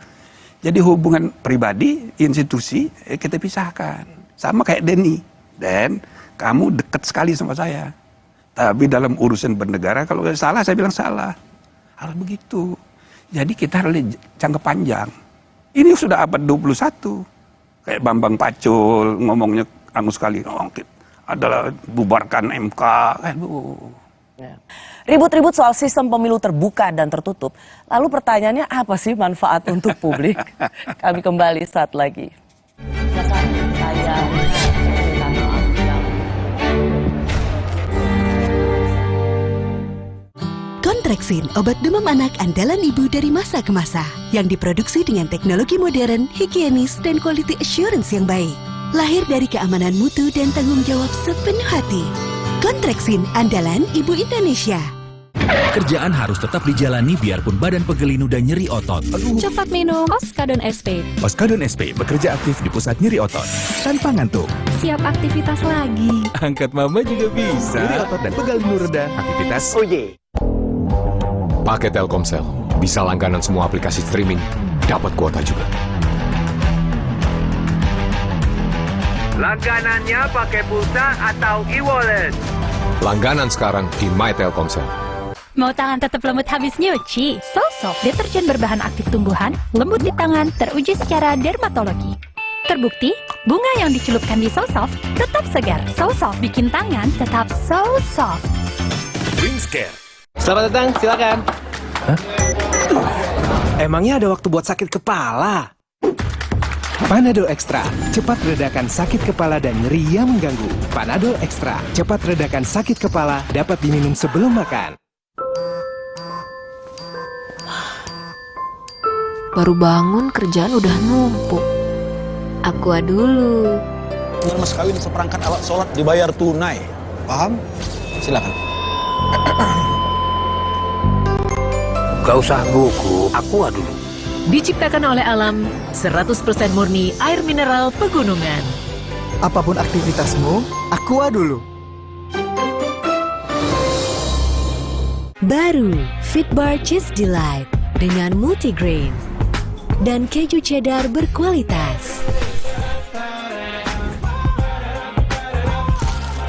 Jadi hubungan pribadi, institusi, kita pisahkan. Sama kayak Denny. Dan kamu dekat sekali sama saya. Tapi dalam urusan bernegara, kalau salah, saya bilang salah. Harus begitu. Jadi kita harus jangka panjang. Ini sudah abad 21. Kayak Bambang Pacul ngomongnya sekali. Adalah bubarkan MK. Ribut-ribut soal sistem pemilu terbuka dan tertutup. Lalu pertanyaannya apa sih manfaat untuk publik? Kami kembali saat lagi. Kontreksin, obat demam anak andalan ibu dari masa ke masa. Yang diproduksi dengan teknologi modern, higienis, dan quality assurance yang baik. Lahir dari keamanan mutu dan tanggung jawab sepenuh hati. Kontreksin, andalan ibu Indonesia. Kerjaan harus tetap dijalani biarpun badan pegel linu dan nyeri otot. Cepat minum Oskadon SP. Oskadon SP bekerja aktif di pusat nyeri otot tanpa ngantuk. Siap aktivitas lagi. Angkat mama juga bisa. Nyeri otot dan pegal linu reda, aktivitas. Pakai Telkomsel, bisa langganan semua aplikasi streaming, dapat kuota juga. Langganannya pakai pulsa atau e-wallet. Langganan sekarang di My Telkomsel. Mau tangan tetap lembut habis nyuci? Soulsoft, deterjen berbahan aktif tumbuhan, lembut di tangan, teruji secara dermatologi. Terbukti, bunga yang dicelupkan di Soulsoft tetap segar. Soulsoft bikin tangan tetap so soft. Wingscare. Selamat datang, silakan. Hah? Emangnya ada waktu buat sakit kepala? Panadol Extra, cepat redakan sakit kepala dan nyeri yang mengganggu. Panadol Extra, cepat redakan sakit kepala, dapat diminum sebelum makan. Baru bangun, kerjaan udah numpuk. Aqua dulu. Mas kawin seperangkat alat sholat dibayar tunai. Paham? Silakan. Gak usah gugup, Aqua dulu. Diciptakan oleh alam, 100% murni air mineral pegunungan. Apapun aktivitasmu, Aqua dulu. Baru, Fitbar Cheese Delight dengan multigrain dan keju cheddar berkualitas.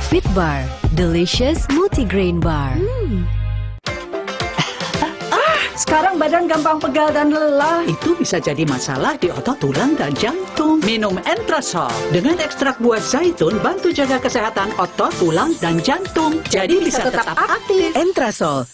Fitbar, delicious multigrain bar. Sekarang badan gampang pegal dan lelah. Itu bisa jadi masalah di otot, tulang, dan jantung. Minum Entrasol dengan ekstrak buah zaitun bantu jaga kesehatan otot, tulang, dan jantung. Jadi bisa tetap aktif. Entrasol.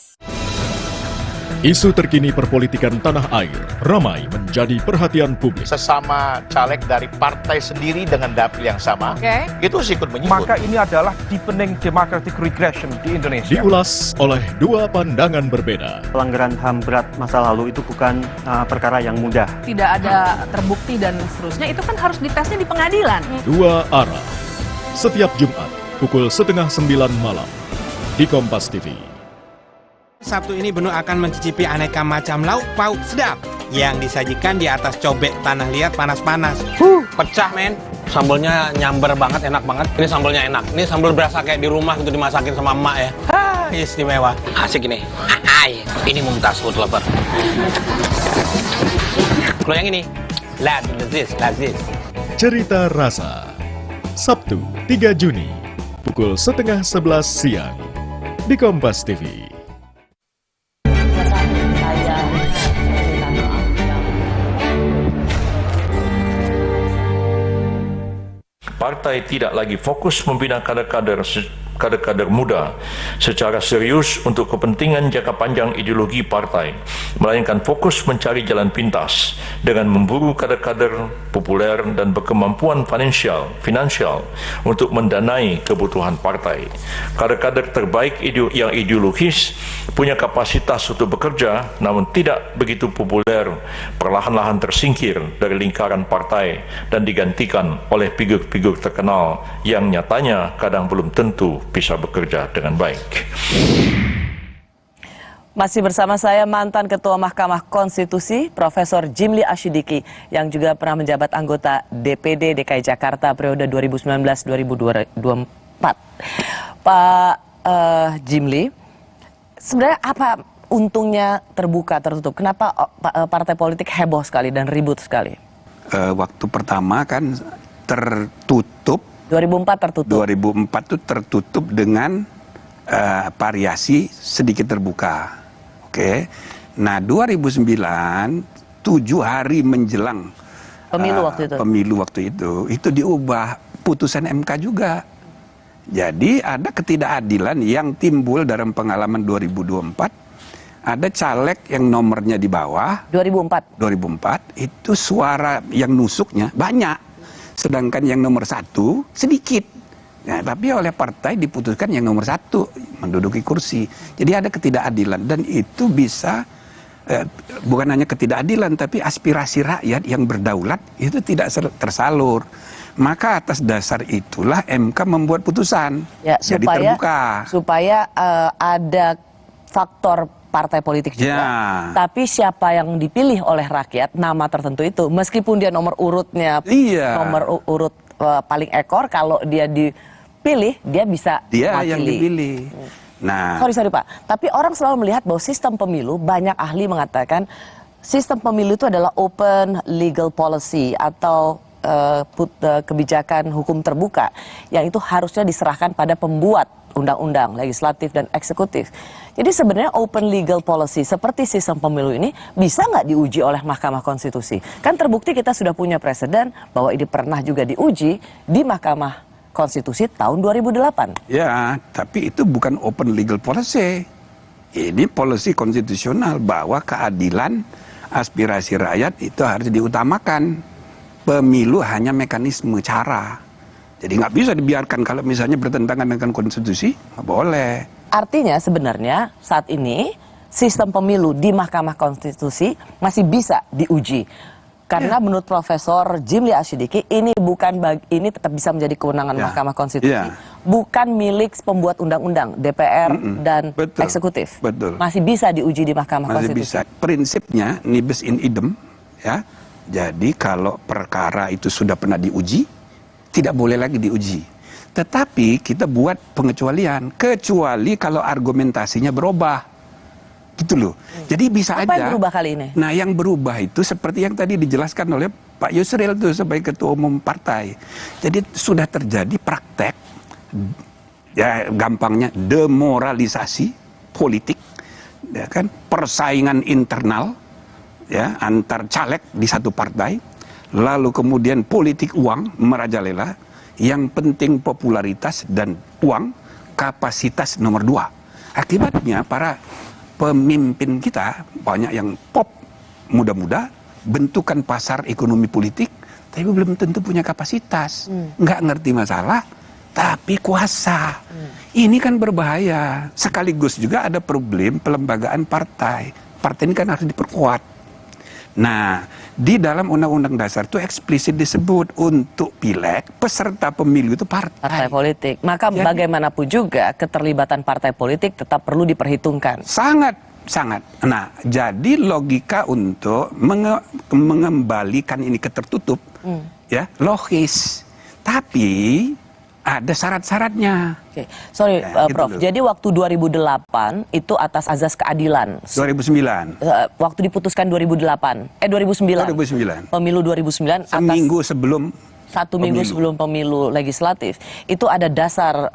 Isu terkini perpolitikan tanah air ramai menjadi perhatian publik. Sesama caleg dari partai sendiri dengan dapil yang sama, itu harus ikut menyebut. Maka ini adalah deepening democratic regression di Indonesia. Diulas oleh dua pandangan berbeda. Pelanggaran HAM berat masa lalu itu bukan perkara yang mudah. Tidak ada terbukti dan seterusnya, itu kan harus ditesnya di pengadilan. Dua arah. Setiap Jumat pukul 8:30 malam di Kompas TV. Sabtu ini Benu akan mencicipi aneka macam lauk pauk sedap yang disajikan di atas cobek tanah liat panas-panas. Pecah men, sambalnya nyamber banget, enak banget. Ini sambalnya enak, ini sambal berasa kayak di rumah gitu dimasakin sama emak ya. Istimewa. Asik ini. Ini Mumtaz food lover. Kalau yang ini, lazis. Cerita Rasa, Sabtu 3 Juni, pukul 10:30 siang di Kompas TV. Partai tidak lagi fokus membina kader-kader muda secara serius untuk kepentingan jangka panjang ideologi partai, melainkan fokus mencari jalan pintas dengan memburu kader-kader populer dan berkemampuan finansial untuk mendanai kebutuhan partai. Kader-kader terbaik yang ideologis punya kapasitas untuk bekerja namun tidak begitu populer, perlahan-lahan tersingkir dari lingkaran partai dan digantikan oleh figur-figur terkenal yang nyatanya kadang belum tentu bisa bekerja dengan baik. Masih bersama saya mantan Ketua Mahkamah Konstitusi, Profesor Jimli Asyidiki, yang juga pernah menjabat anggota DPD DKI Jakarta periode 2019-2024. Pak Jimli, sebenarnya apa untungnya terbuka tertutup? Kenapa partai politik heboh sekali dan ribut sekali? Waktu pertama kan tertutup. 2004 tertutup. 2004 itu tertutup dengan variasi sedikit terbuka. Oke. Nah, 2009 7 hari menjelang pemilu waktu itu diubah putusan MK juga. Jadi ada ketidakadilan yang timbul dalam pengalaman 2024. Ada caleg yang nomornya di bawah 2004 itu suara yang nusuknya banyak. Sedangkan yang nomor 1 sedikit. Nah, tapi oleh partai diputuskan yang nomor 1 menduduki kursi. Jadi ada ketidakadilan dan itu bisa bukan hanya ketidakadilan tapi aspirasi rakyat yang berdaulat itu tidak tersalur. Maka atas dasar itulah MK membuat putusan. Ya, jadi terbuka. Supaya ada faktor partai politik juga, tapi siapa yang dipilih oleh rakyat, nama tertentu itu, meskipun dia nomor urutnya, nomor urut paling ekor, kalau dia dipilih, dia bisa mewakili. Yang dipilih. Nah, sorry Pak, tapi orang selalu melihat bahwa sistem pemilu, banyak ahli mengatakan sistem pemilu itu adalah open legal policy atau kebijakan hukum terbuka, yang itu harusnya diserahkan pada pembuat undang-undang, legislatif dan eksekutif. Jadi sebenarnya open legal policy seperti sistem pemilu ini bisa nggak diuji oleh Mahkamah Konstitusi? Kan terbukti kita sudah punya presiden bahwa ini pernah juga diuji di Mahkamah Konstitusi tahun 2008. Ya, tapi itu bukan open legal policy. Ini policy konstitusional bahwa keadilan aspirasi rakyat itu harus diutamakan. Pemilu hanya mekanisme cara. Jadi nggak bisa dibiarkan kalau misalnya bertentangan dengan konstitusi, nggak boleh. Artinya sebenarnya saat ini sistem pemilu di Mahkamah Konstitusi masih bisa diuji. Karena menurut Profesor Jimli Asyidiki ini ini tetap bisa menjadi kewenangan Mahkamah Konstitusi. Bukan milik pembuat undang-undang, DPR dan eksekutif. Betul. Masih bisa diuji di Mahkamah Konstitusi. Bisa. Prinsipnya nibus in idem, ya. Jadi kalau perkara itu sudah pernah diuji, tidak boleh lagi diuji. Tetapi kita buat pengecualian, kecuali kalau argumentasinya berubah. Gitu loh. Jadi bisa aja. Apa yang berubah kali ini? Nah, yang berubah itu seperti yang tadi dijelaskan oleh Pak Yusril tuh sebagai Ketua Umum Partai. Jadi sudah terjadi praktek, ya gampangnya demoralisasi politik, ya kan, persaingan internal, ya antar caleg di satu partai, lalu kemudian politik uang merajalela, yang penting popularitas dan uang, kapasitas nomor 2. Akibatnya para pemimpin kita banyak yang pop, muda-muda, bentukan pasar ekonomi politik, tapi belum tentu punya kapasitas, nggak ngerti masalah, tapi kuasa. Ini kan berbahaya. Sekaligus juga ada problem pelembagaan partai. Partai ini kan harus diperkuat. Nah, di dalam Undang-Undang Dasar itu eksplisit disebut untuk pileg, peserta pemilu itu partai politik. Maka bagaimanapun juga keterlibatan partai politik tetap perlu diperhitungkan. Sangat. Nah, jadi logika untuk mengembalikan ini ke tertutup, ya logis. Tapi ada syarat-syaratnya. Oke. Sorry, Prof. Jadi waktu 2008 itu atas azas keadilan. 2009. Waktu diputuskan 2009. Pemilu 2009. Seminggu sebelum. 1 minggu sebelum pemilu legislatif. Itu ada dasar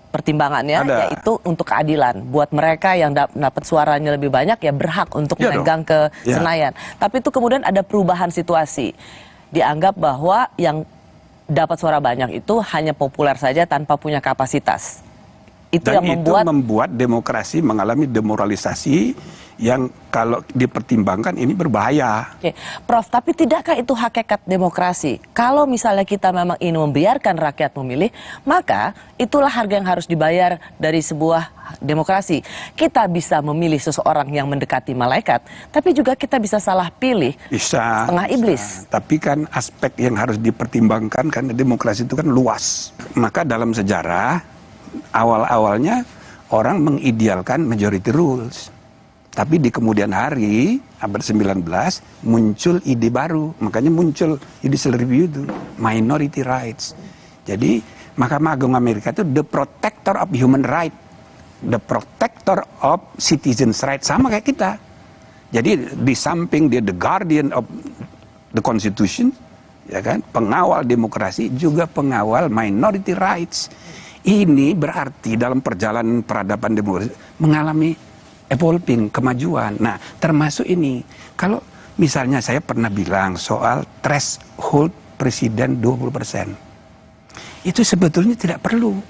pertimbangannya, yaitu untuk keadilan. Buat mereka yang dapat suaranya lebih banyak, ya berhak untuk memegang ke Senayan. Tapi itu kemudian ada perubahan situasi. Dianggap bahwa yang dapat suara banyak itu hanya populer saja tanpa punya kapasitas. Itu Dan yang membuat demokrasi mengalami demoralisasi yang kalau dipertimbangkan ini berbahaya. Oke. Prof, tapi tidakkah itu hakikat demokrasi? Kalau misalnya kita memang ingin membiarkan rakyat memilih, maka itulah harga yang harus dibayar dari sebuah demokrasi. Kita bisa memilih seseorang yang mendekati malaikat, tapi juga kita bisa salah pilih setengah iblis. Tapi kan aspek yang harus dipertimbangkan, karena demokrasi itu kan luas. Maka dalam sejarah, awal-awalnya orang mengidealkan majority rules. Tapi di kemudian hari, abad 19, muncul ide baru. Makanya muncul judicial review itu, minority rights. Jadi, Mahkamah Agung Amerika itu the protector of human right. The protector of citizens' rights. Sama kayak kita. Jadi, di samping dia the guardian of the constitution, ya kan, pengawal demokrasi, juga pengawal minority rights. Ini berarti dalam perjalanan peradaban demokrasi mengalami evolving, kemajuan. Nah, termasuk ini. Kalau misalnya saya pernah bilang soal threshold presiden 20%. Itu sebetulnya tidak perlu.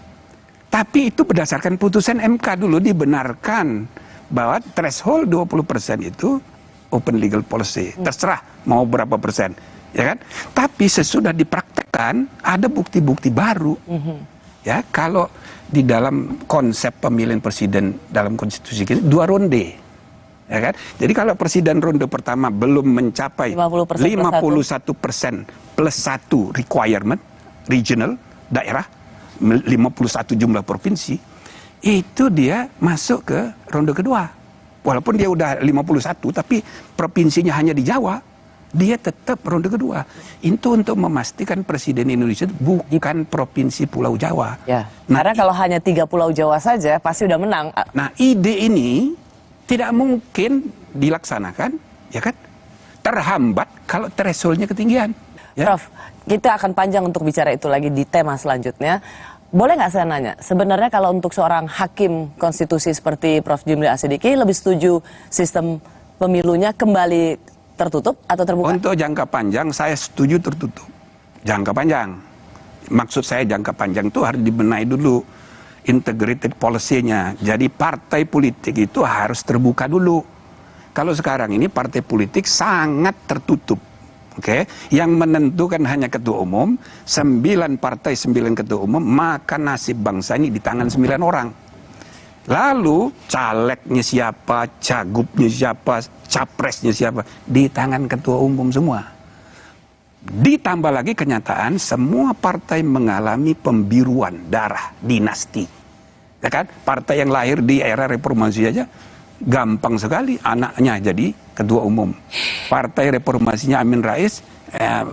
Tapi itu berdasarkan putusan MK dulu dibenarkan bahwa threshold 20% itu open legal policy. Terserah mau berapa persen. Ya kan? Tapi sesudah dipraktekkan ada bukti-bukti baru. Ya, kalau di dalam konsep pemilihan presiden dalam konstitusi kita 2 ronde, ya kan? Jadi kalau presiden ronde pertama belum mencapai 51% plus 1 requirement regional daerah, 51 jumlah provinsi, itu dia masuk ke ronde kedua. Walaupun dia udah 51, tapi provinsinya hanya di Jawa, dia tetap ronde kedua. Itu untuk memastikan presiden Indonesia bukan provinsi Pulau Jawa. Ya, karena kalau hanya 3 Pulau Jawa saja pasti udah menang. Nah, ide ini tidak mungkin dilaksanakan, ya kan? Terhambat kalau thresholdnya ketinggian. Ya? Prof, kita akan panjang untuk bicara itu lagi di tema selanjutnya. Boleh nggak saya nanya, sebenarnya kalau untuk seorang hakim konstitusi seperti Prof. Jimli Asidiki, lebih setuju sistem pemilunya kembali tertutup atau terbuka? Untuk jangka panjang saya setuju tertutup. Jangka panjang. Maksud saya jangka panjang itu harus dibenahi dulu integrated policy-nya. Jadi partai politik itu harus terbuka dulu. Kalau sekarang ini partai politik sangat tertutup. Oke, yang menentukan hanya ketua umum, 9 partai 9 ketua umum, maka nasib bangsa ini di tangan 9 orang. Lalu calegnya siapa, cagupnya siapa, capresnya siapa, di tangan ketua umum semua. Ditambah lagi kenyataan semua partai mengalami pembiruan darah dinasti. Ya kan? Partai yang lahir di era reformasi aja gampang sekali anaknya jadi ketua umum. Partai reformasinya Amin Rais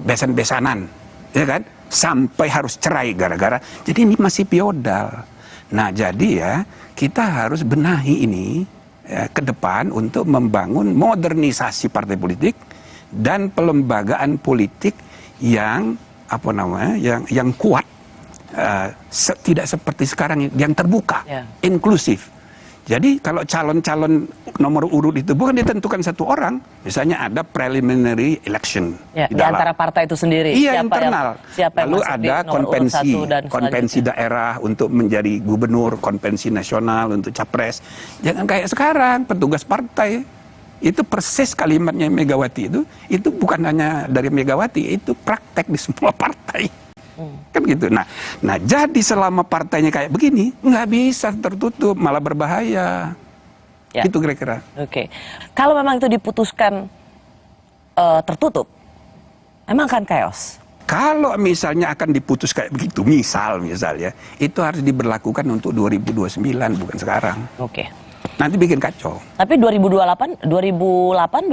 besan-besanan, ya kan? Sampai harus cerai gara-gara. Jadi ini masih feodal. Nah, jadi ya kita harus benahi ini ke depan untuk membangun modernisasi partai politik dan pelembagaan politik yang yang kuat, tidak seperti sekarang yang terbuka, inklusif. Jadi kalau calon-calon nomor urut itu bukan ditentukan satu orang, misalnya ada preliminary election ya, di antara partai itu sendiri. Iya, internal. Lalu ada konvensi daerah untuk menjadi gubernur, konvensi nasional untuk capres. Jangan kayak sekarang petugas partai itu persis kalimatnya Megawati itu bukan hanya dari Megawati, itu praktek di semua partai. Kan gitu. Nah, jadi selama partainya kayak begini, nggak bisa tertutup, malah berbahaya. Ya. Gitu kira-kira. Oke. Kalau memang itu diputuskan tertutup, emang akan chaos? Kalau misalnya akan diputus kayak begitu, misalnya, itu harus diberlakukan untuk 2029, bukan sekarang. Oke. Nanti bikin kacau. Tapi 2028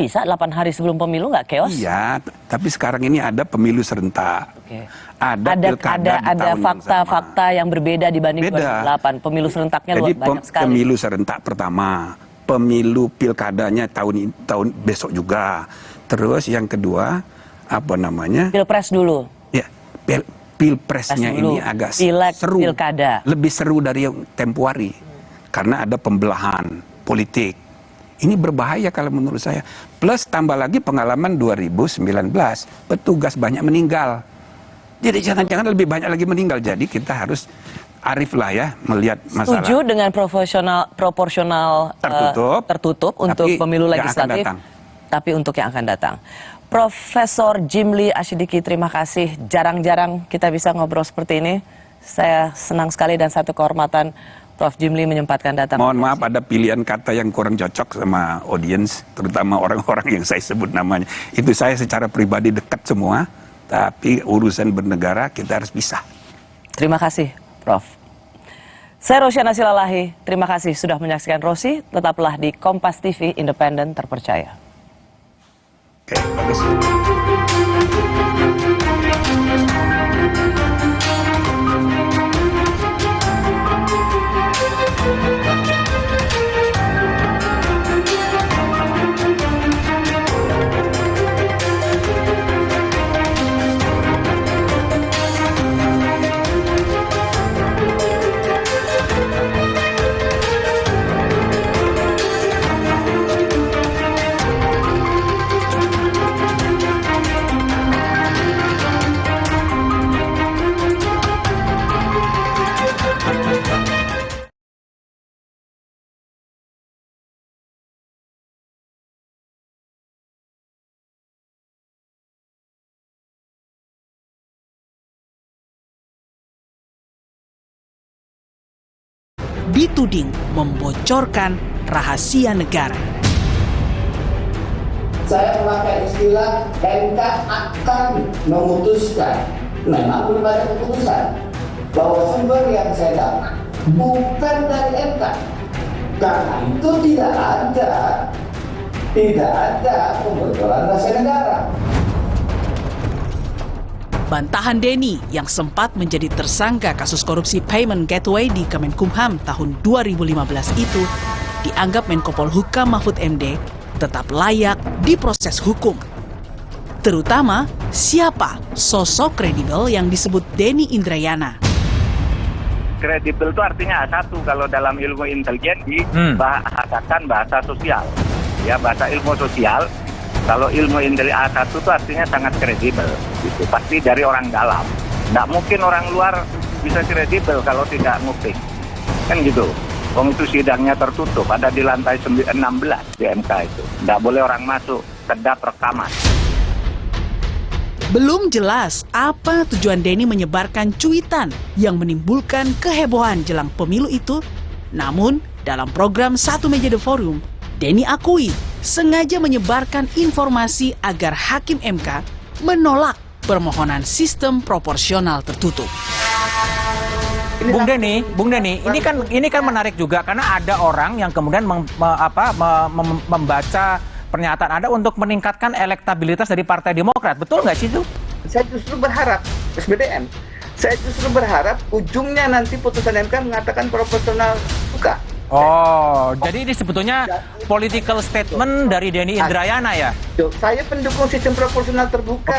bisa 8 hari sebelum pemilu nggak chaos? Iya, tapi sekarang ini ada pemilu serentak. Oke. Ada fakta-fakta yang berbeda dibanding 2008. Pemilu serentaknya Jadi banyak sekali. Pemilu serentak pertama, pemilu pilkadanya tahun besok juga. Terus yang kedua Pilpres dulu. Ya, pilpresnya ini agak seru. Pilkada. Lebih seru dari yang tempo hari. Karena ada pembelahan politik. Ini berbahaya kalau menurut saya. Plus tambah lagi pengalaman 2019. Petugas banyak meninggal. Jadi jangan-jangan lebih banyak lagi meninggal. Jadi kita harus arif lah ya melihat masalah. Setuju dengan proporsional tertutup untuk pemilu legislatif. Tapi untuk yang akan datang. Profesor Jimli Asyidiki, terima kasih. Jarang-jarang kita bisa ngobrol seperti ini. Saya senang sekali dan satu kehormatan Prof. Jimli menyempatkan datang. Mohon maaf ada pilihan kata yang kurang cocok sama audiens, terutama orang-orang yang saya sebut namanya. Itu saya secara pribadi dekat semua, tapi urusan bernegara kita harus pisah. Terima kasih, Prof. Saya Rosyana Silalahi, terima kasih sudah menyaksikan Rosi. Tetaplah di Kompas TV, independen terpercaya. Oke, bagus. dituding membocorkan rahasia negara. Saya memakai istilah MK akan memutuskan, memang belum ada keputusan, bahwa sumber yang saya dapat bukan dari MK. Karena itu tidak ada pembocoran rahasia negara. Bantahan Denny yang sempat menjadi tersangka kasus korupsi payment gateway di Kemenkumham tahun 2015 itu dianggap Menko Polhukam Mahfud MD tetap layak diproses hukum. Terutama siapa sosok kredibel yang disebut Denny Indrayana. Kredibel itu artinya A1 kalau dalam ilmu intelijen dibahasakan bahasa sosial. Ya, bahasa ilmu sosial. Kalau ilmu intelijen A1 itu artinya sangat kredibel, gitu. Pasti dari orang dalam. Nggak mungkin orang luar bisa kredibel kalau tidak nguping. Kan gitu. Wong itu sidangnya tertutup, ada di lantai 16 di MK itu. Nggak boleh orang masuk, kedap rekaman. Belum jelas apa tujuan Denny menyebarkan cuitan yang menimbulkan kehebohan jelang pemilu itu. Namun, dalam program Satu Meja The Forum, Denny akui sengaja menyebarkan informasi agar Hakim MK menolak permohonan sistem proporsional tertutup. Bung Denny, ini kan menarik juga karena ada orang yang kemudian membaca pernyataan Anda untuk meningkatkan elektabilitas dari Partai Demokrat. Betul nggak sih itu? Saya justru berharap, SBDN, saya justru berharap ujungnya nanti putusan MK mengatakan proporsional buka. Oh, jadi ini sebetulnya political statement dari Denny Indrayana ya? Saya pendukung sistem proporsional terbuka.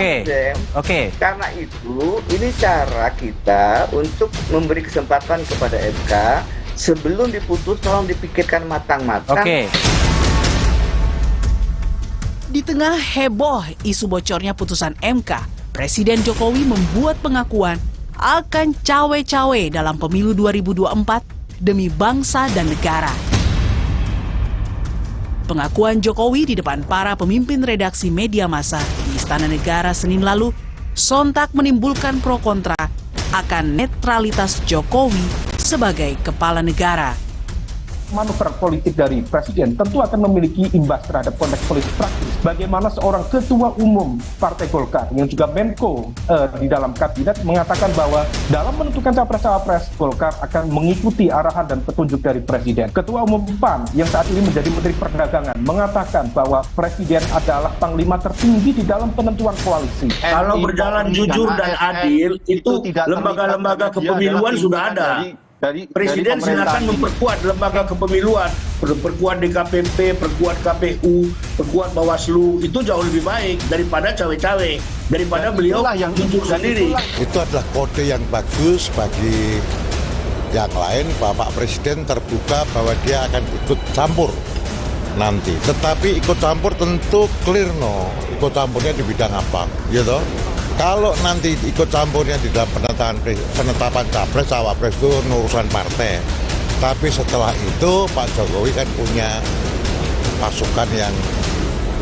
Oke. Karena itu, ini cara kita untuk memberi kesempatan kepada MK sebelum diputus tolong dipikirkan matang-matang. Di tengah heboh isu bocornya putusan MK, Presiden Jokowi membuat pengakuan akan cawe-cawe dalam pemilu 2024 demi bangsa dan negara. Pengakuan Jokowi di depan para pemimpin redaksi media massa di Istana Negara Senin lalu sontak menimbulkan pro kontra akan netralitas Jokowi sebagai kepala negara. Manuver politik dari Presiden tentu akan memiliki imbas terhadap konteks politik praktis. Bagaimana seorang ketua umum Partai Golkar yang juga Menko di dalam kabinet mengatakan bahwa dalam menentukan capres-cawapres Golkar akan mengikuti arahan dan petunjuk dari Presiden. Ketua umum PAN yang saat ini menjadi Menteri Perdagangan mengatakan bahwa Presiden adalah panglima tertinggi di dalam penentuan koalisi. Kalau berjalan jujur dan adil, itu lembaga-lembaga kepemiluan sudah ada. Presiden silakan memperkuat lembaga kepemiluan, perkuat DKPP, perkuat KPU, perkuat Bawaslu, itu jauh lebih baik daripada cawe-cawe, daripada beliau yang jujur sendiri. Itu adalah kode yang bagus bagi yang lain. Bapak Presiden terbuka bahwa dia akan ikut campur nanti. Tetapi ikut campur tentu clear ikut campurnya di bidang apa, gitu. Kalau nanti ikut campurnya di dalam penetapan capres, cawapres itu urusan partai. Tapi setelah itu Pak Jokowi kan punya pasukan yang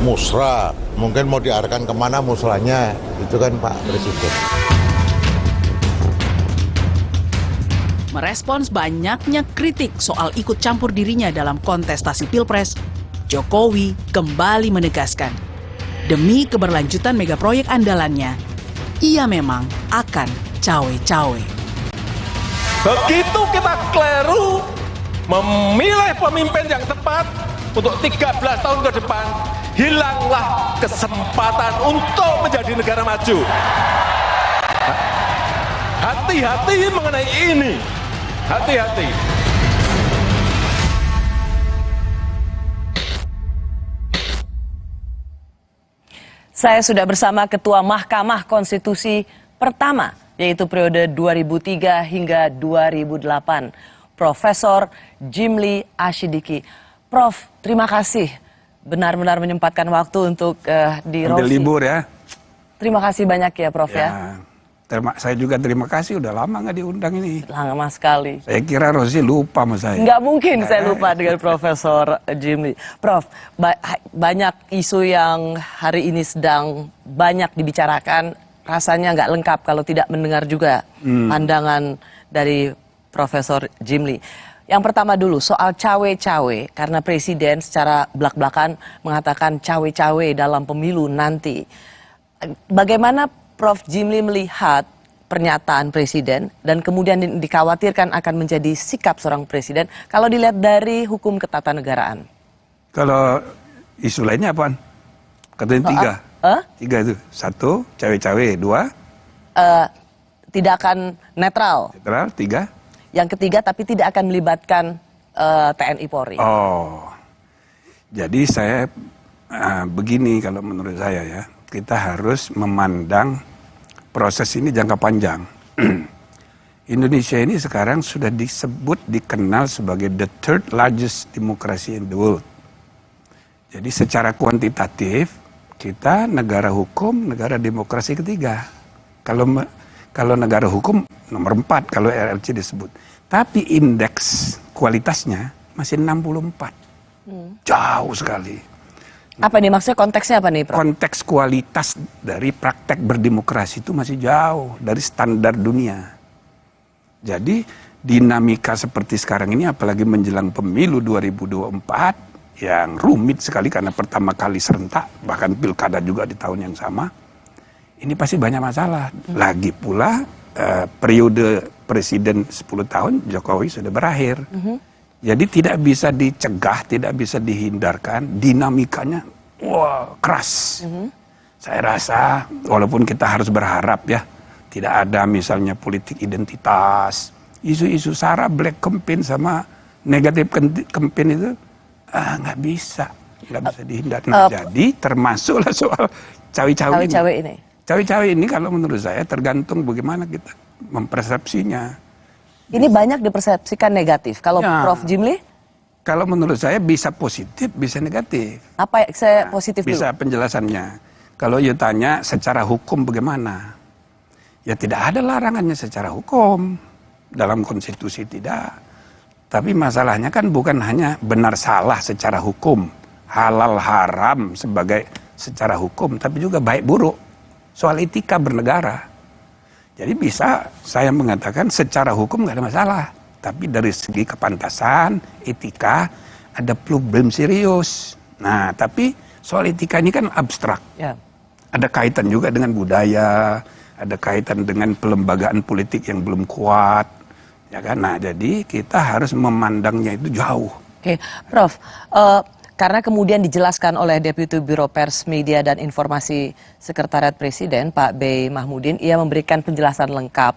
musra. Mungkin mau diarahkan kemana musranya, itu kan Pak Presiden. Merespons banyaknya kritik soal ikut campur dirinya dalam kontestasi Pilpres, Jokowi kembali menegaskan, demi keberlanjutan megaproyek andalannya, ia memang akan cawe-cawe. Begitu kita keliru memilih pemimpin yang tepat untuk 13 tahun ke depan, hilanglah kesempatan untuk menjadi negara maju. Hati-hati mengenai ini. Hati-hati. Saya sudah bersama Ketua Mahkamah Konstitusi pertama, yaitu periode 2003 hingga 2008, Profesor Jimli Asyidiki. Prof, terima kasih benar-benar menyempatkan waktu untuk di Rosi. Ambil libur ya. Terima kasih banyak ya, Prof ya. Saya juga terima kasih, udah lama nggak diundang ini. Lama sekali. Saya kira Rosi lupa sama saya. Nggak mungkin saya lupa dengan Profesor Jimli. Prof, banyak isu yang hari ini sedang banyak dibicarakan, rasanya nggak lengkap kalau tidak mendengar juga pandangan dari Profesor Jimli. Yang pertama dulu, soal cawe-cawe, karena Presiden secara belak-belakan mengatakan cawe-cawe dalam pemilu nanti. Bagaimana Prof. Jimli melihat pernyataan Presiden dan kemudian dikhawatirkan akan menjadi sikap seorang Presiden kalau dilihat dari hukum ketatanegaraan? Kalau isu lainnya apaan? Katanya 3. 3 itu. 1, cawe-cawe. 2? Tidak akan netral. Netral. 3? Yang ketiga, tapi tidak akan melibatkan TNI Polri. Oh, jadi saya begini kalau menurut saya ya. Kita harus memandang proses ini jangka panjang. Indonesia ini sekarang sudah dikenal sebagai the third largest democracy in the world. Jadi secara kuantitatif, kita negara hukum, negara demokrasi ketiga. Kalau negara hukum nomor 4 kalau RRC disebut. Tapi indeks kualitasnya masih 64. Jauh sekali. Apa nih maksudnya, konteksnya apa nih, Prof? Konteks kualitas dari praktek berdemokrasi itu masih jauh dari standar dunia. Jadi dinamika seperti sekarang ini, apalagi menjelang pemilu 2024 yang rumit sekali karena pertama kali serentak, bahkan pilkada juga di tahun yang sama, ini pasti banyak masalah. Lagi pula periode Presiden 10 tahun Jokowi sudah berakhir. Jadi tidak bisa dicegah, tidak bisa dihindarkan, dinamikanya keras. Saya rasa walaupun kita harus berharap ya, tidak ada misalnya politik identitas, isu-isu SARA, black campaign sama negatif campaign itu nggak bisa dihindarkan. Jadi termasuklah soal cawe-cawe ini. Cawe-cawe ini kalau menurut saya tergantung bagaimana kita mempersepsinya. Ini banyak dipersepsikan negatif. Kalau Ya. Prof. Jimli? Kalau menurut saya bisa positif, bisa negatif. Apa saya positif dulu? Bisa penjelasannya. Kalau you tanya secara hukum bagaimana? Ya tidak ada larangannya secara hukum. Dalam konstitusi tidak. Tapi masalahnya kan bukan hanya benar salah secara hukum. Halal haram sebagai secara hukum. Tapi juga baik buruk. Soal etika bernegara. Jadi bisa saya mengatakan secara hukum nggak ada masalah. Tapi dari segi kepantasan, etika, ada problem serius. Nah, tapi soal etika ini kan abstrak. Ya. Ada kaitan juga dengan budaya, ada kaitan dengan pelembagaan politik yang belum kuat. Ya kan? Nah, jadi kita harus memandangnya itu jauh. Oke, Prof. Karena kemudian dijelaskan oleh Deputi Biro Pers Media dan Informasi Sekretariat Presiden, Pak Bey Mahmudin, ia memberikan penjelasan lengkap,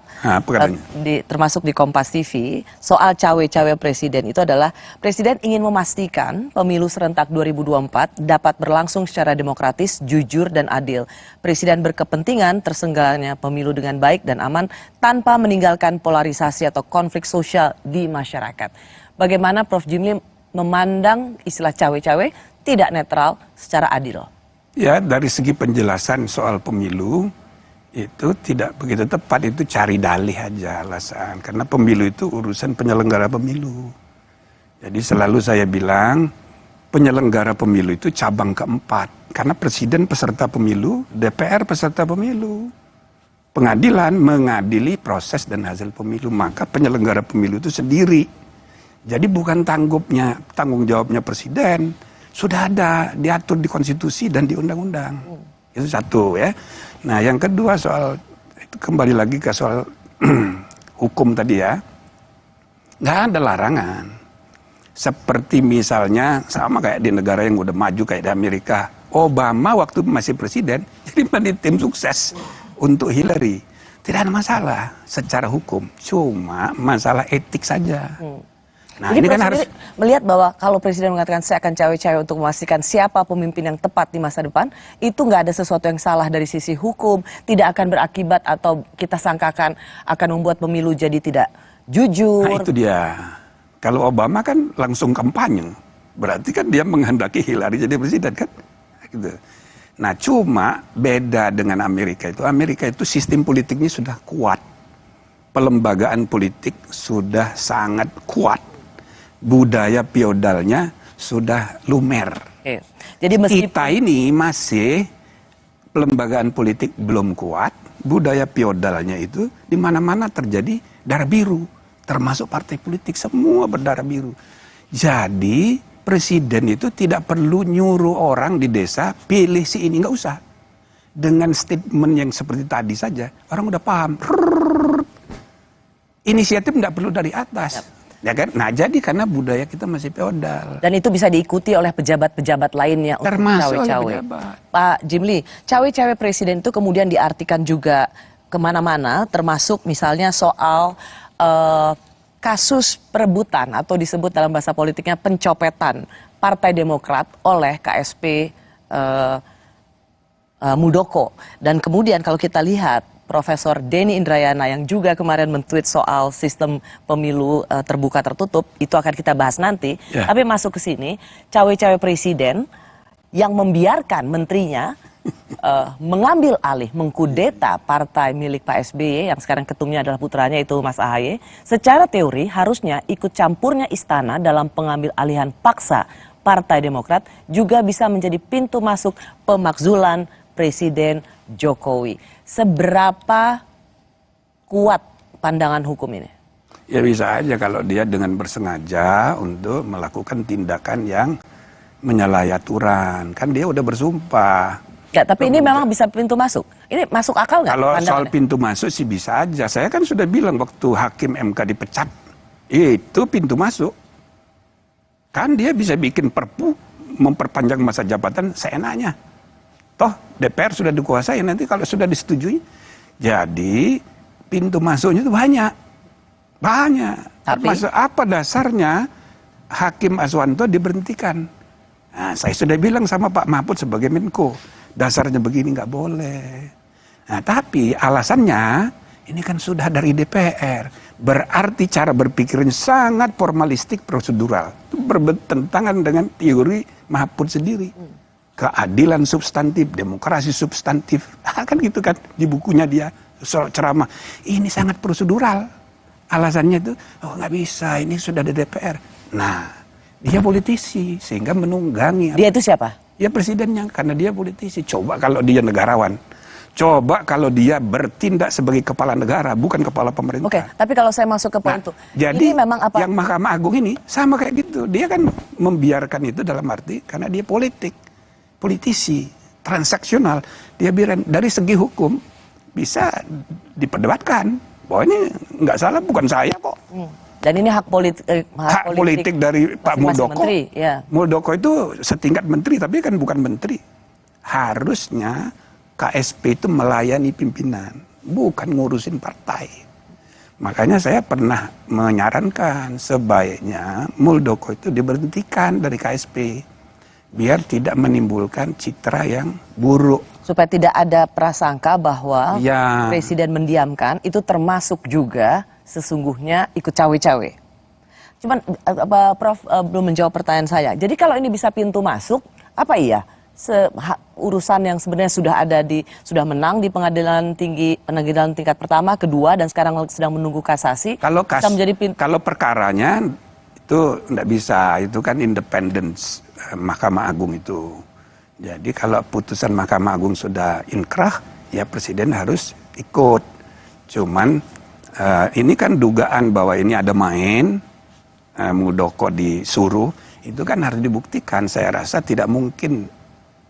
termasuk di Kompas TV, soal cawe-cawe Presiden. Itu adalah Presiden ingin memastikan pemilu serentak 2024 dapat berlangsung secara demokratis, jujur, dan adil. Presiden berkepentingan terselenggaranya pemilu dengan baik dan aman tanpa meninggalkan polarisasi atau konflik sosial di masyarakat. Bagaimana Prof. Jimli memandang istilah cawe-cawe tidak netral secara adil? Ya, dari segi penjelasan soal pemilu itu tidak begitu tepat, itu cari dalih aja alasan. Karena pemilu itu urusan penyelenggara pemilu. Jadi selalu saya bilang penyelenggara pemilu itu cabang keempat. Karena presiden peserta pemilu, DPR peserta pemilu. Pengadilan mengadili proses dan hasil pemilu, maka penyelenggara pemilu itu sendiri. Jadi bukan tanggung jawabnya presiden, sudah ada diatur di konstitusi dan di undang-undang. Itu satu ya. Nah yang kedua soal, itu kembali lagi ke soal hukum tadi ya. Nggak ada larangan. Seperti misalnya sama kayak di negara yang udah maju kayak di Amerika. Obama waktu masih presiden, jadi menjadi tim sukses untuk Hillary. Tidak ada masalah secara hukum, cuma masalah etik saja. Nah, jadi ini kan harus melihat bahwa kalau Presiden mengatakan saya akan cawe-cawe untuk memastikan siapa pemimpin yang tepat di masa depan, itu nggak ada sesuatu yang salah dari sisi hukum, tidak akan berakibat atau kita sangkakan akan membuat pemilu jadi tidak jujur. Nah itu dia. Kalau Obama kan langsung kampanye, berarti kan dia menghendaki Hillary jadi presiden kan. Gitu. Nah cuma beda dengan Amerika itu sistem politiknya sudah kuat, pelembagaan politik sudah sangat kuat. Budaya feodalnya sudah lumer. Jadi kita ini masih pelembagaan politik belum kuat, budaya feodalnya itu di mana-mana terjadi darah biru, termasuk partai politik semua berdarah biru. Jadi presiden itu tidak perlu nyuruh orang di desa pilih si ini, nggak usah. Dengan statement yang seperti tadi saja orang udah paham. Inisiatif nggak perlu dari atas. Ya kan? Nah jadi karena budaya kita masih feodal. Dan itu bisa diikuti oleh pejabat-pejabat lainnya untuk cawe-cawe. Pak Jimli, cawe-cawe presiden itu kemudian diartikan juga kemana-mana, termasuk misalnya soal kasus perebutan atau disebut dalam bahasa politiknya pencopetan Partai Demokrat oleh KSP Muldoko. Dan kemudian kalau kita lihat Profesor Denny Indrayana yang juga kemarin men-tweet soal sistem pemilu terbuka tertutup, itu akan kita bahas nanti. Yeah. Tapi masuk ke sini, cawe-cawe presiden yang membiarkan menterinya mengambil alih, mengkudeta partai milik Pak SBY yang sekarang ketumnya adalah putranya itu Mas AHY. Secara teori harusnya ikut campurnya istana dalam pengambil alihan paksa Partai Demokrat juga bisa menjadi pintu masuk pemakzulan Presiden Jokowi. Seberapa kuat pandangan hukum ini? Ya bisa aja kalau dia dengan bersengaja untuk melakukan tindakan yang menyalahi aturan. Kan dia udah bersumpah. Ya, tapi ini memang bisa pintu masuk. Ini masuk akal nggak? Kalau soal pintu masuk sih bisa aja. Saya kan sudah bilang waktu hakim MK dipecat, itu pintu masuk. Kan dia bisa bikin perpu memperpanjang masa jabatan seenaknya. Toh DPR sudah dikuasai, nanti kalau sudah disetujui. Jadi pintu masuknya itu banyak. Tapi apa dasarnya Hakim Aswanto diberhentikan? Nah, saya sudah bilang sama Pak Mahfud sebagai Menko, dasarnya begini nggak boleh. Nah, tapi alasannya ini kan sudah dari DPR. berarti cara berpikirnya sangat formalistik prosedural. Itu bertentangan dengan teori Mahfud sendiri. Keadilan substantif, demokrasi substantif. Kan gitu kan di bukunya dia soal ceramah. Ini sangat prosedural. Alasannya itu, oh nggak bisa, ini sudah ada DPR. Nah, dia politisi sehingga menunggangi. Dia itu siapa? Ya presidennya, karena dia politisi. Coba kalau dia negarawan. Coba kalau dia bertindak sebagai kepala negara, bukan kepala pemerintah. Oke, tapi kalau saya masuk ke poin itu, jadi ini memang apa? Yang Mahkamah Agung ini sama kayak gitu. Dia kan membiarkan itu dalam arti karena dia politisi, transaksional. Dia biarin dari segi hukum bisa diperdebatkan bahwa ini nggak salah, bukan saya kok. Dan ini hak politik dari Pak Muldoko. Menteri, ya. Muldoko itu setingkat menteri, tapi kan bukan menteri. Harusnya KSP itu melayani pimpinan, bukan ngurusin partai. Makanya saya pernah menyarankan sebaiknya Muldoko itu diberhentikan dari KSP, biar tidak menimbulkan citra yang buruk. Supaya tidak ada prasangka bahwa Presiden mendiamkan, itu termasuk juga sesungguhnya ikut cawe-cawe. Cuman Prof belum menjawab pertanyaan saya. Jadi kalau ini bisa pintu masuk, apa iya? Urusan yang sebenarnya sudah menang di pengadilan tingkat pertama, kedua, dan sekarang sedang menunggu kasasi. Kalau perkaranya itu tidak bisa, itu kan independence Mahkamah Agung itu. Jadi kalau putusan Mahkamah Agung sudah inkrah, ya presiden harus ikut. Cuman ini kan dugaan bahwa ini ada main, Muldoko disuruh, itu kan harus dibuktikan. Saya rasa tidak mungkin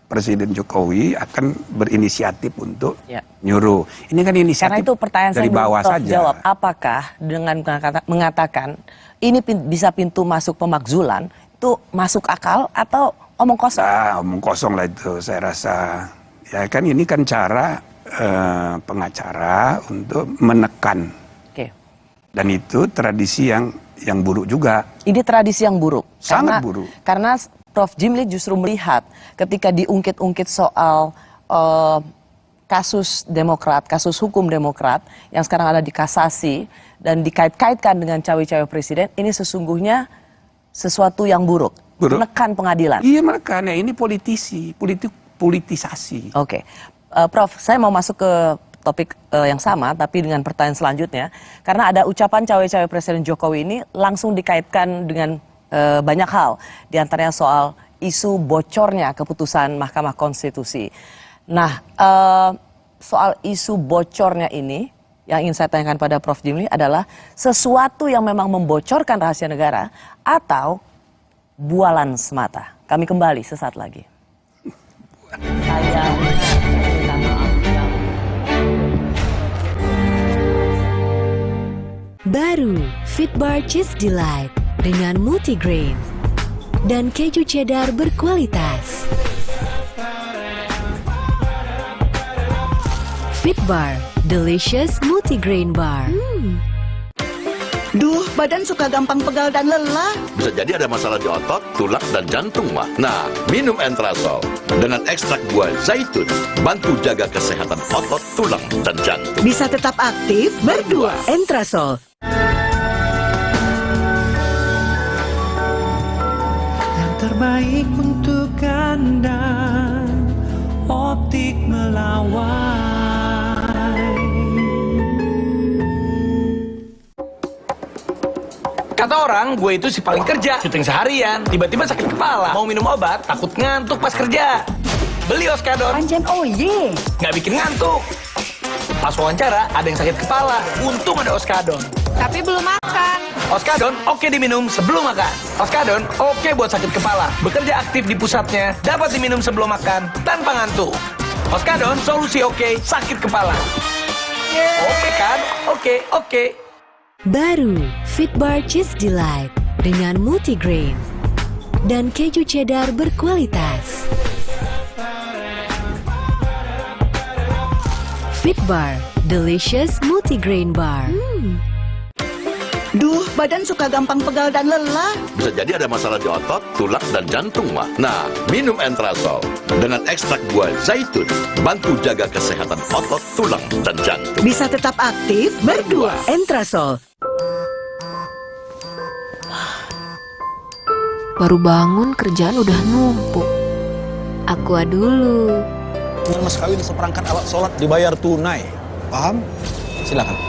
Presiden Jokowi akan berinisiatif untuk nyuruh. Ini kan inisiatif. Karena itu pertanyaan dari saya bawah saja. Jawab, apakah dengan mengatakan ini bisa pintu masuk pemakzulan, itu masuk akal atau omong kosong? Nah, omong kosong lah itu saya rasa. Ya kan ini kan cara pengacara untuk menekan. Dan itu tradisi yang buruk juga. Ini tradisi yang buruk. Sangat buruk. Karena Prof. Jimli justru melihat ketika diungkit-ungkit soal kasus Demokrat, kasus hukum Demokrat yang sekarang ada di kasasi dan dikait-kaitkan dengan cawe-cawe presiden, ini sesungguhnya sesuatu yang buruk. Menekan pengadilan. Iya, menekan. Ya, ini politisasi. Oke. Prof, saya mau masuk ke topik yang sama tapi dengan pertanyaan selanjutnya, karena ada ucapan cawe-cawe Presiden Jokowi ini langsung dikaitkan dengan banyak hal, diantaranya soal isu bocornya keputusan Mahkamah Konstitusi. Nah, soal isu bocornya ini, yang ingin saya tanyakan pada Prof. Jimli adalah sesuatu yang memang membocorkan rahasia negara atau bualan semata. Kami kembali sesaat lagi. Baru Fitbar Cheese Delight dengan multigrain dan keju cheddar berkualitas. Fitbar, delicious multigrain bar. Duh, badan suka gampang pegal dan lelah. Bisa jadi ada masalah di otot, tulang, dan jantung, mah. Nah, minum Entrasol dengan ekstrak buah zaitun, bantu jaga kesehatan otot, tulang, dan jantung. Bisa tetap aktif berdua. Entrasol. Terbaik untuk Anda, Optik Melawai. Kata orang, gue itu si paling kerja, syuting seharian, tiba-tiba sakit kepala, mau minum obat, takut ngantuk pas kerja. Beli Oskadon. Pancen oye. Nggak bikin ngantuk. Pas wawancara, ada yang sakit kepala, untung ada Oskadon. Tapi belum makan. Oskadon oke diminum sebelum makan. Oskadon oke buat sakit kepala. Bekerja aktif di pusatnya, dapat diminum sebelum makan tanpa ngantuk. Oskadon solusi oke sakit kepala. Oke kan? Oke. Baru Fitbar Cheese Delight dengan multigrain dan keju cheddar berkualitas. Fitbar, delicious multigrain bar. Duh, badan suka gampang pegal dan lelah. Bisa jadi ada masalah di otot, tulang, dan jantung, mah. Nah, minum Entrasol dengan ekstrak buah zaitun, bantu jaga kesehatan otot, tulang, dan jantung. Bisa tetap aktif berdua. Entrasol. Baru bangun kerjaan udah numpuk. Aqua dulu. Mas kawin seperangkat alat sholat dibayar tunai. Paham? Silakan.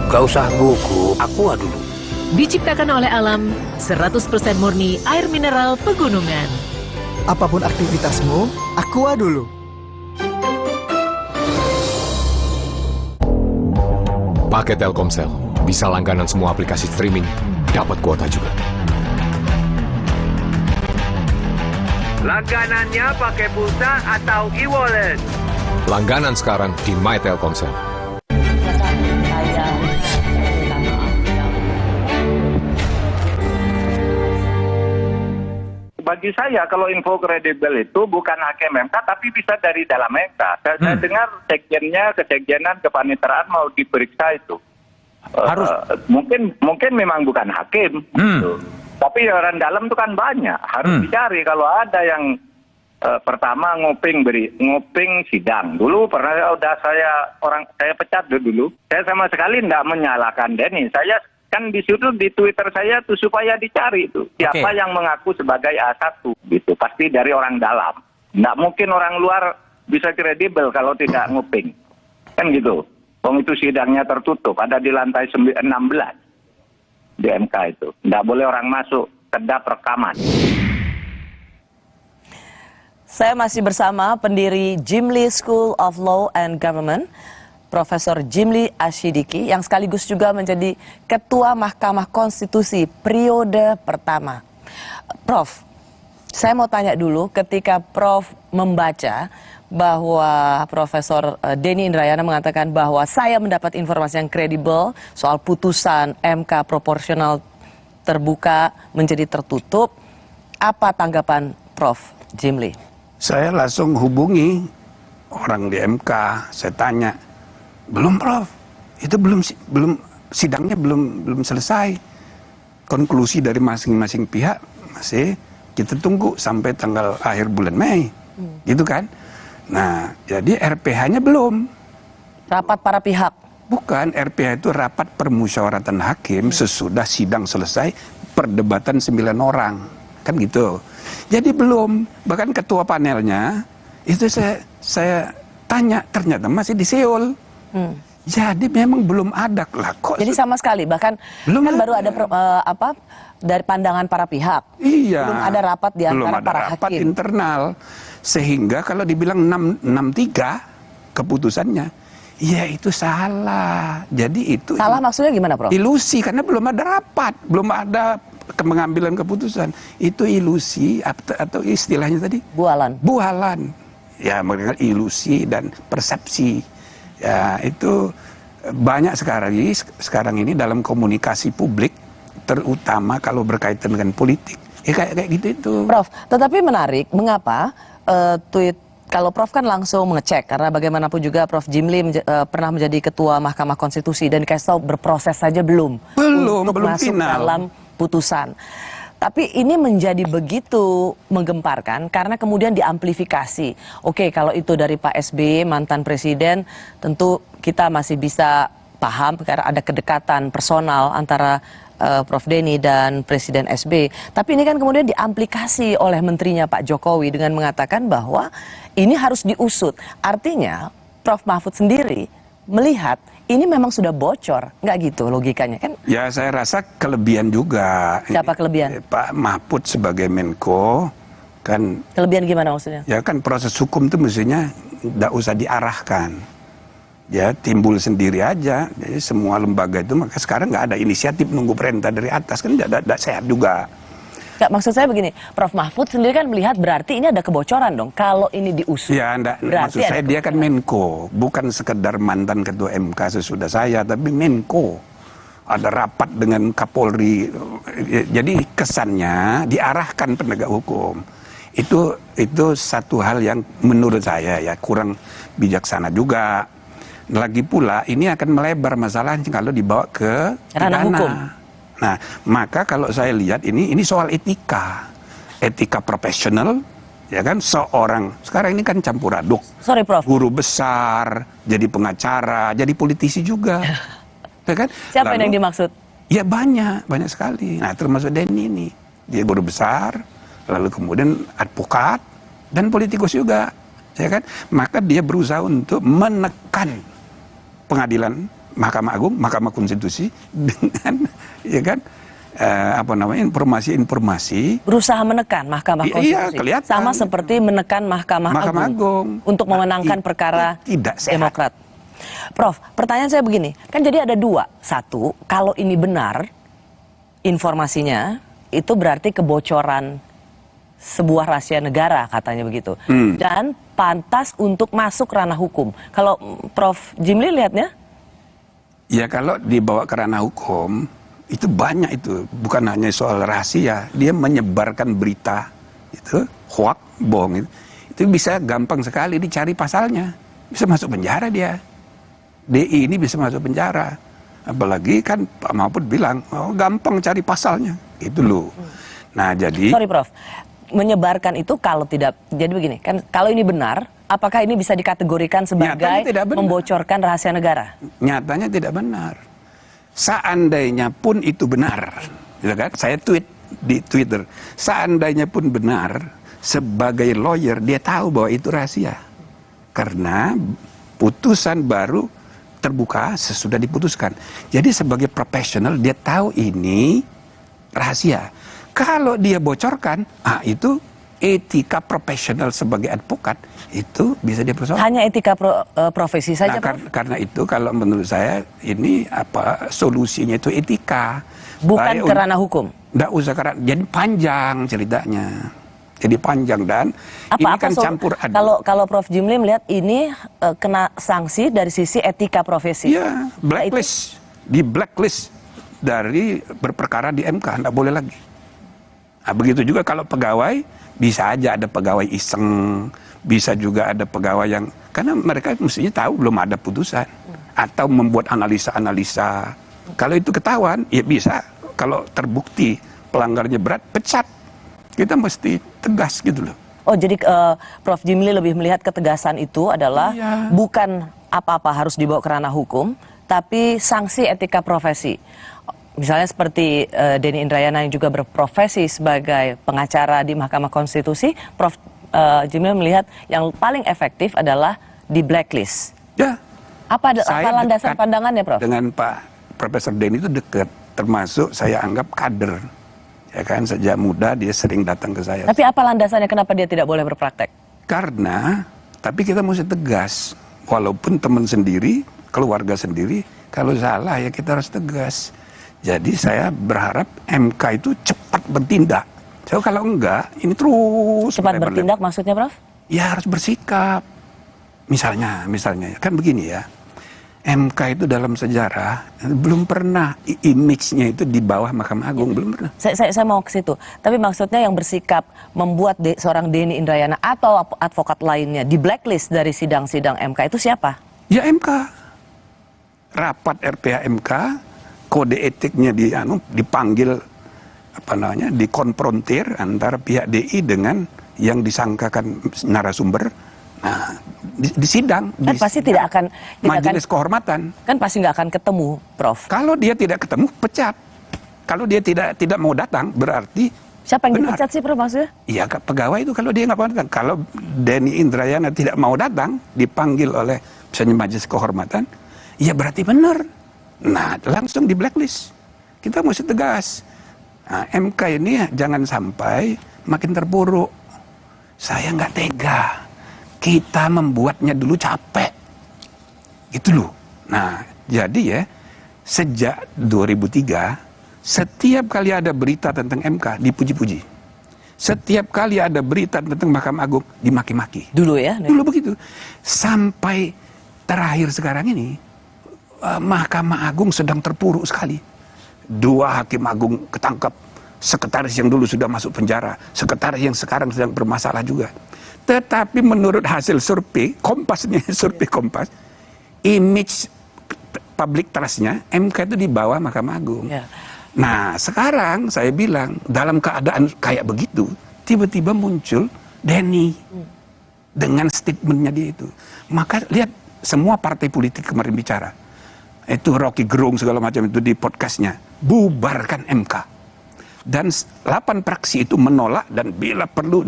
Gak usah gugup, Aqua dulu. Diciptakan oleh alam, 100% murni air mineral pegunungan. Apapun aktivitasmu, Aqua dulu. Pakai Telkomsel, bisa langganan semua aplikasi streaming, dapat kuota juga. Langganannya pakai pulsa atau e-wallet? Langganan sekarang di My Telkomsel. Bagi saya kalau info kredibel itu bukan hakim MK tapi bisa dari dalam MK. Saya dengar sekjennya, kesekjenan, kepaniteraan mau diperiksa itu. Harus mungkin memang bukan hakim. Gitu. Tapi orang dalam itu kan banyak. Harus dicari kalau ada yang pertama nguping sidang. Dulu pernah saya pecat dulu. Saya sama sekali tidak menyalahkan Denny. Saya kan di situ di Twitter saya tuh supaya dicari itu siapa yang mengaku sebagai A1 gitu. Pasti dari orang dalam. Nggak mungkin orang luar bisa kredibel kalau tidak nguping. Kan gitu. Wong itu sidangnya tertutup, ada di lantai 16 di MK itu. Nggak boleh orang masuk, kedap rekaman. Saya masih bersama pendiri Jimli School of Law and Government, Profesor Jimli Asyidiki, yang sekaligus juga menjadi Ketua Mahkamah Konstitusi periode pertama. Prof, saya mau tanya dulu, ketika Prof membaca bahwa Profesor Denny Indrayana mengatakan bahwa saya mendapat informasi yang kredibel soal putusan MK proporsional terbuka menjadi tertutup, apa tanggapan Prof Jimli? Saya langsung hubungi orang di MK, saya tanya, belum Prof, itu belum sidangnya belum selesai, konklusi dari masing-masing pihak masih kita tunggu sampai tanggal akhir bulan Mei, gitu kan? Nah, jadi RPH-nya belum. Rapat para pihak? Bukan, RPH itu rapat permusyawaratan hakim sesudah sidang selesai, perdebatan 9 orang. Kan gitu. Jadi belum, bahkan ketua panelnya, itu saya tanya, ternyata masih di Seoul. Jadi memang belum ada lah kok. Jadi sama sekali, bahkan belum kan baru ada dari pandangan para pihak. Iya. Belum ada rapat di antara para hakim. Rapat internal. Sehingga kalau dibilang 6-3 keputusannya, ya itu salah. Jadi itu salah maksudnya gimana, Prof? Ilusi, karena belum ada rapat, belum ada pengambilan keputusan. Itu ilusi atau istilahnya tadi? Bualan. Bualan. Ya, mereka ilusi dan persepsi. Ya, itu banyak sekarang ini dalam komunikasi publik, terutama kalau berkaitan dengan politik. Ya kayak gitu itu. Prof, tetapi menarik, mengapa tweet, kalau Prof kan langsung mengecek, karena bagaimanapun juga Prof Jimli pernah menjadi Ketua Mahkamah Konstitusi dan dikasih tahu berproses saja belum untuk masuk final dalam putusan. Tapi ini menjadi begitu menggemparkan karena kemudian diamplifikasi. Oke, kalau itu dari Pak SBY, mantan presiden, tentu kita masih bisa paham karena ada kedekatan personal antara Prof Denny dan Presiden SBY. Tapi ini kan kemudian diamplikasi oleh menterinya Pak Jokowi dengan mengatakan bahwa ini harus diusut. Artinya Prof Mahfud sendiri melihat ini memang sudah bocor, nggak gitu logikanya kan? Ya saya rasa kelebihan juga. Siapa kelebihan? Pak Mahfud sebagai Menko kan. Kelebihan gimana maksudnya? Ya kan proses hukum itu mestinya nggak usah diarahkan. Ya timbul sendiri aja. Jadi semua lembaga itu maka sekarang nggak ada inisiatif nunggu perintah dari atas, kan tidak sehat juga. Nggak, maksud saya begini, Prof Mahfud sendiri kan melihat berarti ini ada kebocoran dong kalau ini diusut. Ya maksud saya dia kan Menko, bukan sekedar mantan ketua MK sesudah saya, tapi Menko. Ada rapat dengan Kapolri, jadi kesannya diarahkan penegak hukum. Itu satu hal yang menurut saya ya kurang bijaksana juga. Lagi pula ini akan melebar masalahnya kalau dibawa ke ranah hukum. Nah, maka kalau saya lihat ini soal etika profesional, ya kan, seorang sekarang ini kan campur aduk. Sorry, Prof. Guru besar, jadi pengacara, jadi politisi juga, ya kan? Siapa yang dimaksud? Ya banyak sekali. Nah termasuk Denny ini. Dia guru besar, lalu kemudian advokat, dan politikus juga. Ya kan? Maka dia berusaha untuk menekan pengadilan Mahkamah Agung, Mahkamah Konstitusi dengan ya kan informasi-informasi. Berusaha menekan Mahkamah Konstitusi. Iya, kelihatan. Sama seperti menekan Mahkamah Agung untuk memenangkan perkara Demokrat. Prof, pertanyaan saya begini, kan jadi ada dua. Satu, kalau ini benar informasinya, itu berarti kebocoran sebuah rahasia negara, katanya begitu. Dan pantas untuk masuk ranah hukum. Kalau Prof Jimli lihatnya? Ya kalau dibawa ke ranah hukum, itu banyak itu. Bukan hanya soal rahasia, dia menyebarkan berita, itu hoax, bohong. Itu bisa gampang sekali dicari pasalnya. Bisa masuk penjara dia. DI ini bisa masuk penjara. Apalagi kan Pak Mahfud bilang, oh, gampang cari pasalnya. Itu loh. Nah jadi... Sorry Prof, menyebarkan itu kalau tidak... Jadi begini, kan kalau ini benar, apakah ini bisa dikategorikan sebagai membocorkan rahasia negara? Nyatanya tidak benar. Seandainya pun itu benar, gitu kan? Saya tweet di Twitter, seandainya pun benar, sebagai lawyer dia tahu bahwa itu rahasia. Karena putusan baru terbuka sesudah diputuskan. Jadi sebagai profesional dia tahu ini rahasia. Kalau dia bocorkan, itu etika profesional sebagai advokat itu bisa dipersoalkan. Hanya etika profesi saja. Karena itu kalau menurut saya ini solusinya itu etika. Bukan ke ranah hukum. Nggak usah karena jadi panjang ceritanya. Jadi panjang dan ini kan campur aduk. Kalau Prof Jimli melihat ini kena sanksi dari sisi etika profesi. Iya, blacklist. Di blacklist dari berperkara di MK, nggak boleh lagi. Nah, begitu juga kalau pegawai, bisa aja ada pegawai iseng, bisa juga ada pegawai yang, karena mereka mestinya tahu belum ada putusan. Atau membuat analisa-analisa. Kalau itu ketahuan, ya bisa. Kalau terbukti pelanggarnya berat, pecat. Kita mesti tegas gitu loh. Oh jadi Prof Jimli lebih melihat ketegasan itu adalah bukan apa-apa harus dibawa ke ranah hukum, tapi sanksi etika profesi. Misalnya seperti Denny Indrayana yang juga berprofesi sebagai pengacara di Mahkamah Konstitusi, Prof Jimli melihat yang paling efektif adalah di blacklist. Ya. Apa landasan pandangannya, Prof? Dengan Pak Profesor Denny itu dekat, termasuk saya anggap kader. Ya kan, sejak muda dia sering datang ke saya. Tapi apa landasannya kenapa dia tidak boleh berpraktek? Karena, tapi kita mesti tegas. Walaupun teman sendiri, keluarga sendiri, kalau salah ya kita harus tegas. Jadi saya berharap MK itu cepat bertindak. So, kalau enggak, ini terus... Cepat bertindak maksudnya, Prof? Ya harus bersikap. Misalnya, kan begini ya. MK itu dalam sejarah belum pernah image-nya itu di bawah Mahkamah Agung, belum pernah. Saya mau ke situ. Tapi maksudnya yang bersikap membuat seorang Denny Indrayana atau advokat lainnya di blacklist dari sidang-sidang MK itu siapa? Ya MK. Rapat RPH MK, kode etiknya dipanggil dikonfrontir antara pihak DI dengan yang disangkakan narasumber. Nah, di sidang kan pasti tidak akan majelis kehormatan kan pasti nggak akan ketemu, Prof. Kalau dia tidak ketemu pecat. Kalau dia tidak mau datang berarti siapa yang dipecat sih, Prof, maksudnya? Iya, pegawai itu kalau dia nggak mau datang. Kalau Denny Indrayana tidak mau datang, dipanggil oleh misalnya majelis kehormatan, ya berarti benar. Nah, langsung di blacklist. Kita mesti tegas. Nah, MK ini jangan sampai makin terpuruk. Saya nggak tega. Kita membuatnya dulu capek. Gitu loh. Nah, jadi ya, sejak 2003, setiap kali ada berita tentang MK, dipuji-puji. Setiap kali ada berita tentang Mahkamah Agung, dimaki-maki. Dulu ya? Dulu begitu. Sampai terakhir sekarang ini, Mahkamah Agung sedang terpuruk sekali. 2 hakim agung ketangkap. Sekretaris yang dulu sudah masuk penjara. Sekretaris yang sekarang sedang bermasalah juga. Tetapi menurut hasil survei, survei Kompas, image public trust-nya MK itu di bawah Mahkamah Agung. Ya. Nah, sekarang saya bilang dalam keadaan kayak begitu, tiba-tiba muncul Denny dengan statementnya dia itu. Maka lihat semua partai politik kemarin bicara. Itu Rocky Gerung segala macam itu di podcastnya. bubarkan MK. Dan 8 fraksi itu menolak dan bila perlu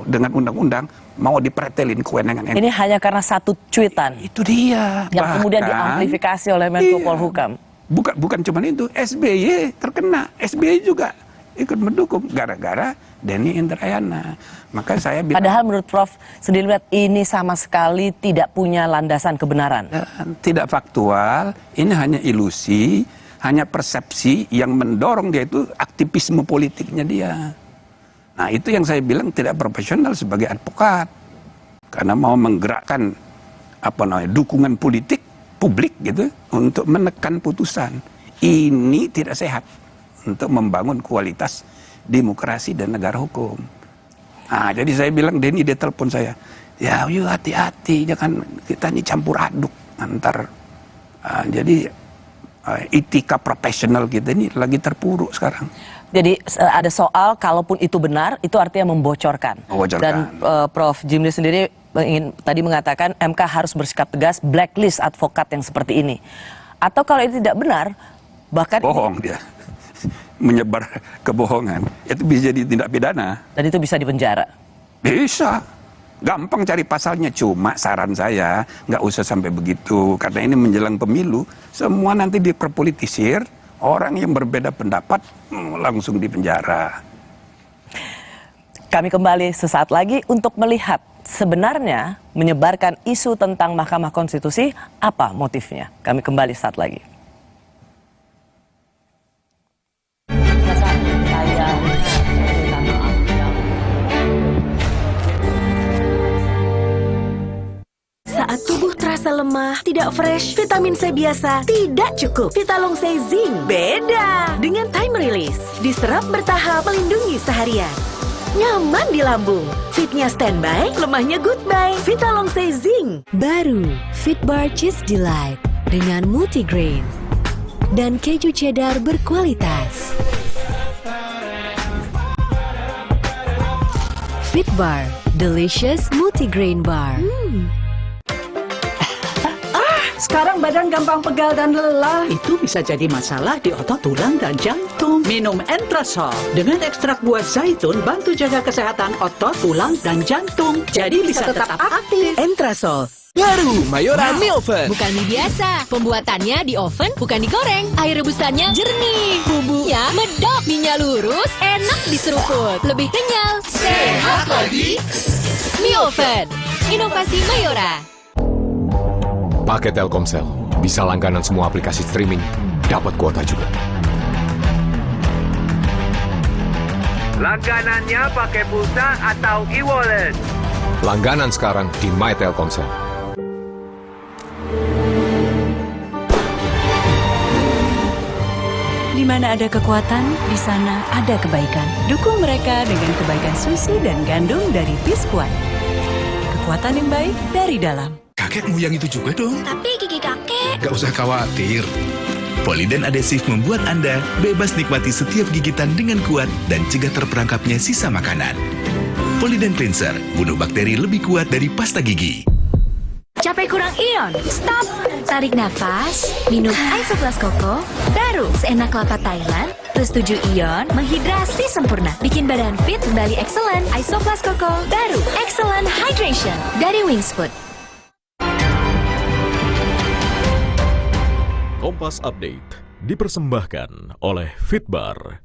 dengan undang-undang mau dipretelin kewenangan MK. Ini hanya karena satu cuitan. Itu dia. Yang kemudian diamplifikasi oleh Menko Polhukam. Bukan cuma itu, SBY terkena, SBY juga ikut mendukung gara-gara Denny Indrayana. Maka saya bilang, padahal menurut Prof sendiri lihat ini sama sekali tidak punya landasan kebenaran. Tidak faktual, ini hanya ilusi, hanya persepsi yang mendorong dia itu aktivisme politiknya dia. Nah itu yang saya bilang tidak profesional sebagai advokat. Karena mau menggerakkan dukungan politik publik gitu untuk menekan putusan. Ini tidak sehat untuk membangun kualitas demokrasi dan negara hukum. Nah, jadi saya bilang, Denny dia telepon saya, ya yuk hati-hati, jangan kita ini campur aduk antar. Jadi etika profesional kita ini lagi terpuruk sekarang. Jadi ada soal, kalaupun itu benar, itu artinya membocorkan. Dan Prof Jimli sendiri ingin tadi mengatakan MK harus bersikap tegas, blacklist advokat yang seperti ini. Atau kalau itu tidak benar, bahkan bohong dia. Menyebar kebohongan, itu bisa jadi tindak pidana. Dan itu bisa dipenjara? Bisa. Gampang cari pasalnya, cuma saran saya nggak usah sampai begitu. Karena ini menjelang pemilu, semua nanti diperpolitisir, orang yang berbeda pendapat langsung dipenjara. Kami kembali sesaat lagi untuk melihat sebenarnya menyebarkan isu tentang Mahkamah Konstitusi, apa motifnya? Kami kembali saat lagi. Saat tubuh terasa lemah, tidak fresh, vitamin C biasa tidak cukup. Vitalong C Zinc beda. Dengan time release, diserap bertahap melindungi seharian. Nyaman di lambung, fitnya standby, lemahnya goodbye. Vitalong C Zinc. Baru, Fitbar Cheese Delight dengan multigrain dan keju cheddar berkualitas. Fitbar, delicious multigrain bar. Sekarang badan gampang pegal dan lelah. Itu bisa jadi masalah di otot, tulang, dan jantung. Minum Entrasol dengan ekstrak buah zaitun bantu jaga kesehatan otot, tulang, dan jantung. Jadi bisa tetap aktif. Entrasol. Baru Mayora mie oven. Bukan mie biasa. Pembuatannya di oven, bukan digoreng. Air rebusannya jernih. Bumbunya medok. Mie-nya lurus, enak diseruput. Lebih kenyal. Sehat lagi. Mie oven. Inovasi Mayora. Pakai Telkomsel, bisa langganan semua aplikasi streaming, dapat kuota juga. Langganannya pakai pulsa atau e-wallet? Langganan sekarang di My Telkomsel. Di mana ada kekuatan, di sana ada kebaikan. Dukung mereka dengan kebaikan susu dan gandum dari Biskuat. Kekuatan yang baik dari dalam. Kakekmu yang itu juga dong. Tapi gigi kakek. Gak usah khawatir. Poliden adhesif membuat Anda bebas nikmati setiap gigitan dengan kuat dan cegah terperangkapnya sisa makanan. Poliden Cleanser, bunuh bakteri lebih kuat dari pasta gigi. Capek kurang ion? Stop! Tarik nafas, minum Isoplas Koko, baru seenak kelapa Thailand, plus 7 ion, menghidrasi sempurna. Bikin badan fit kembali excellent. Isoplas Koko, baru excellent hydration dari Wingsfood. Kompas Update dipersembahkan oleh Fitbar.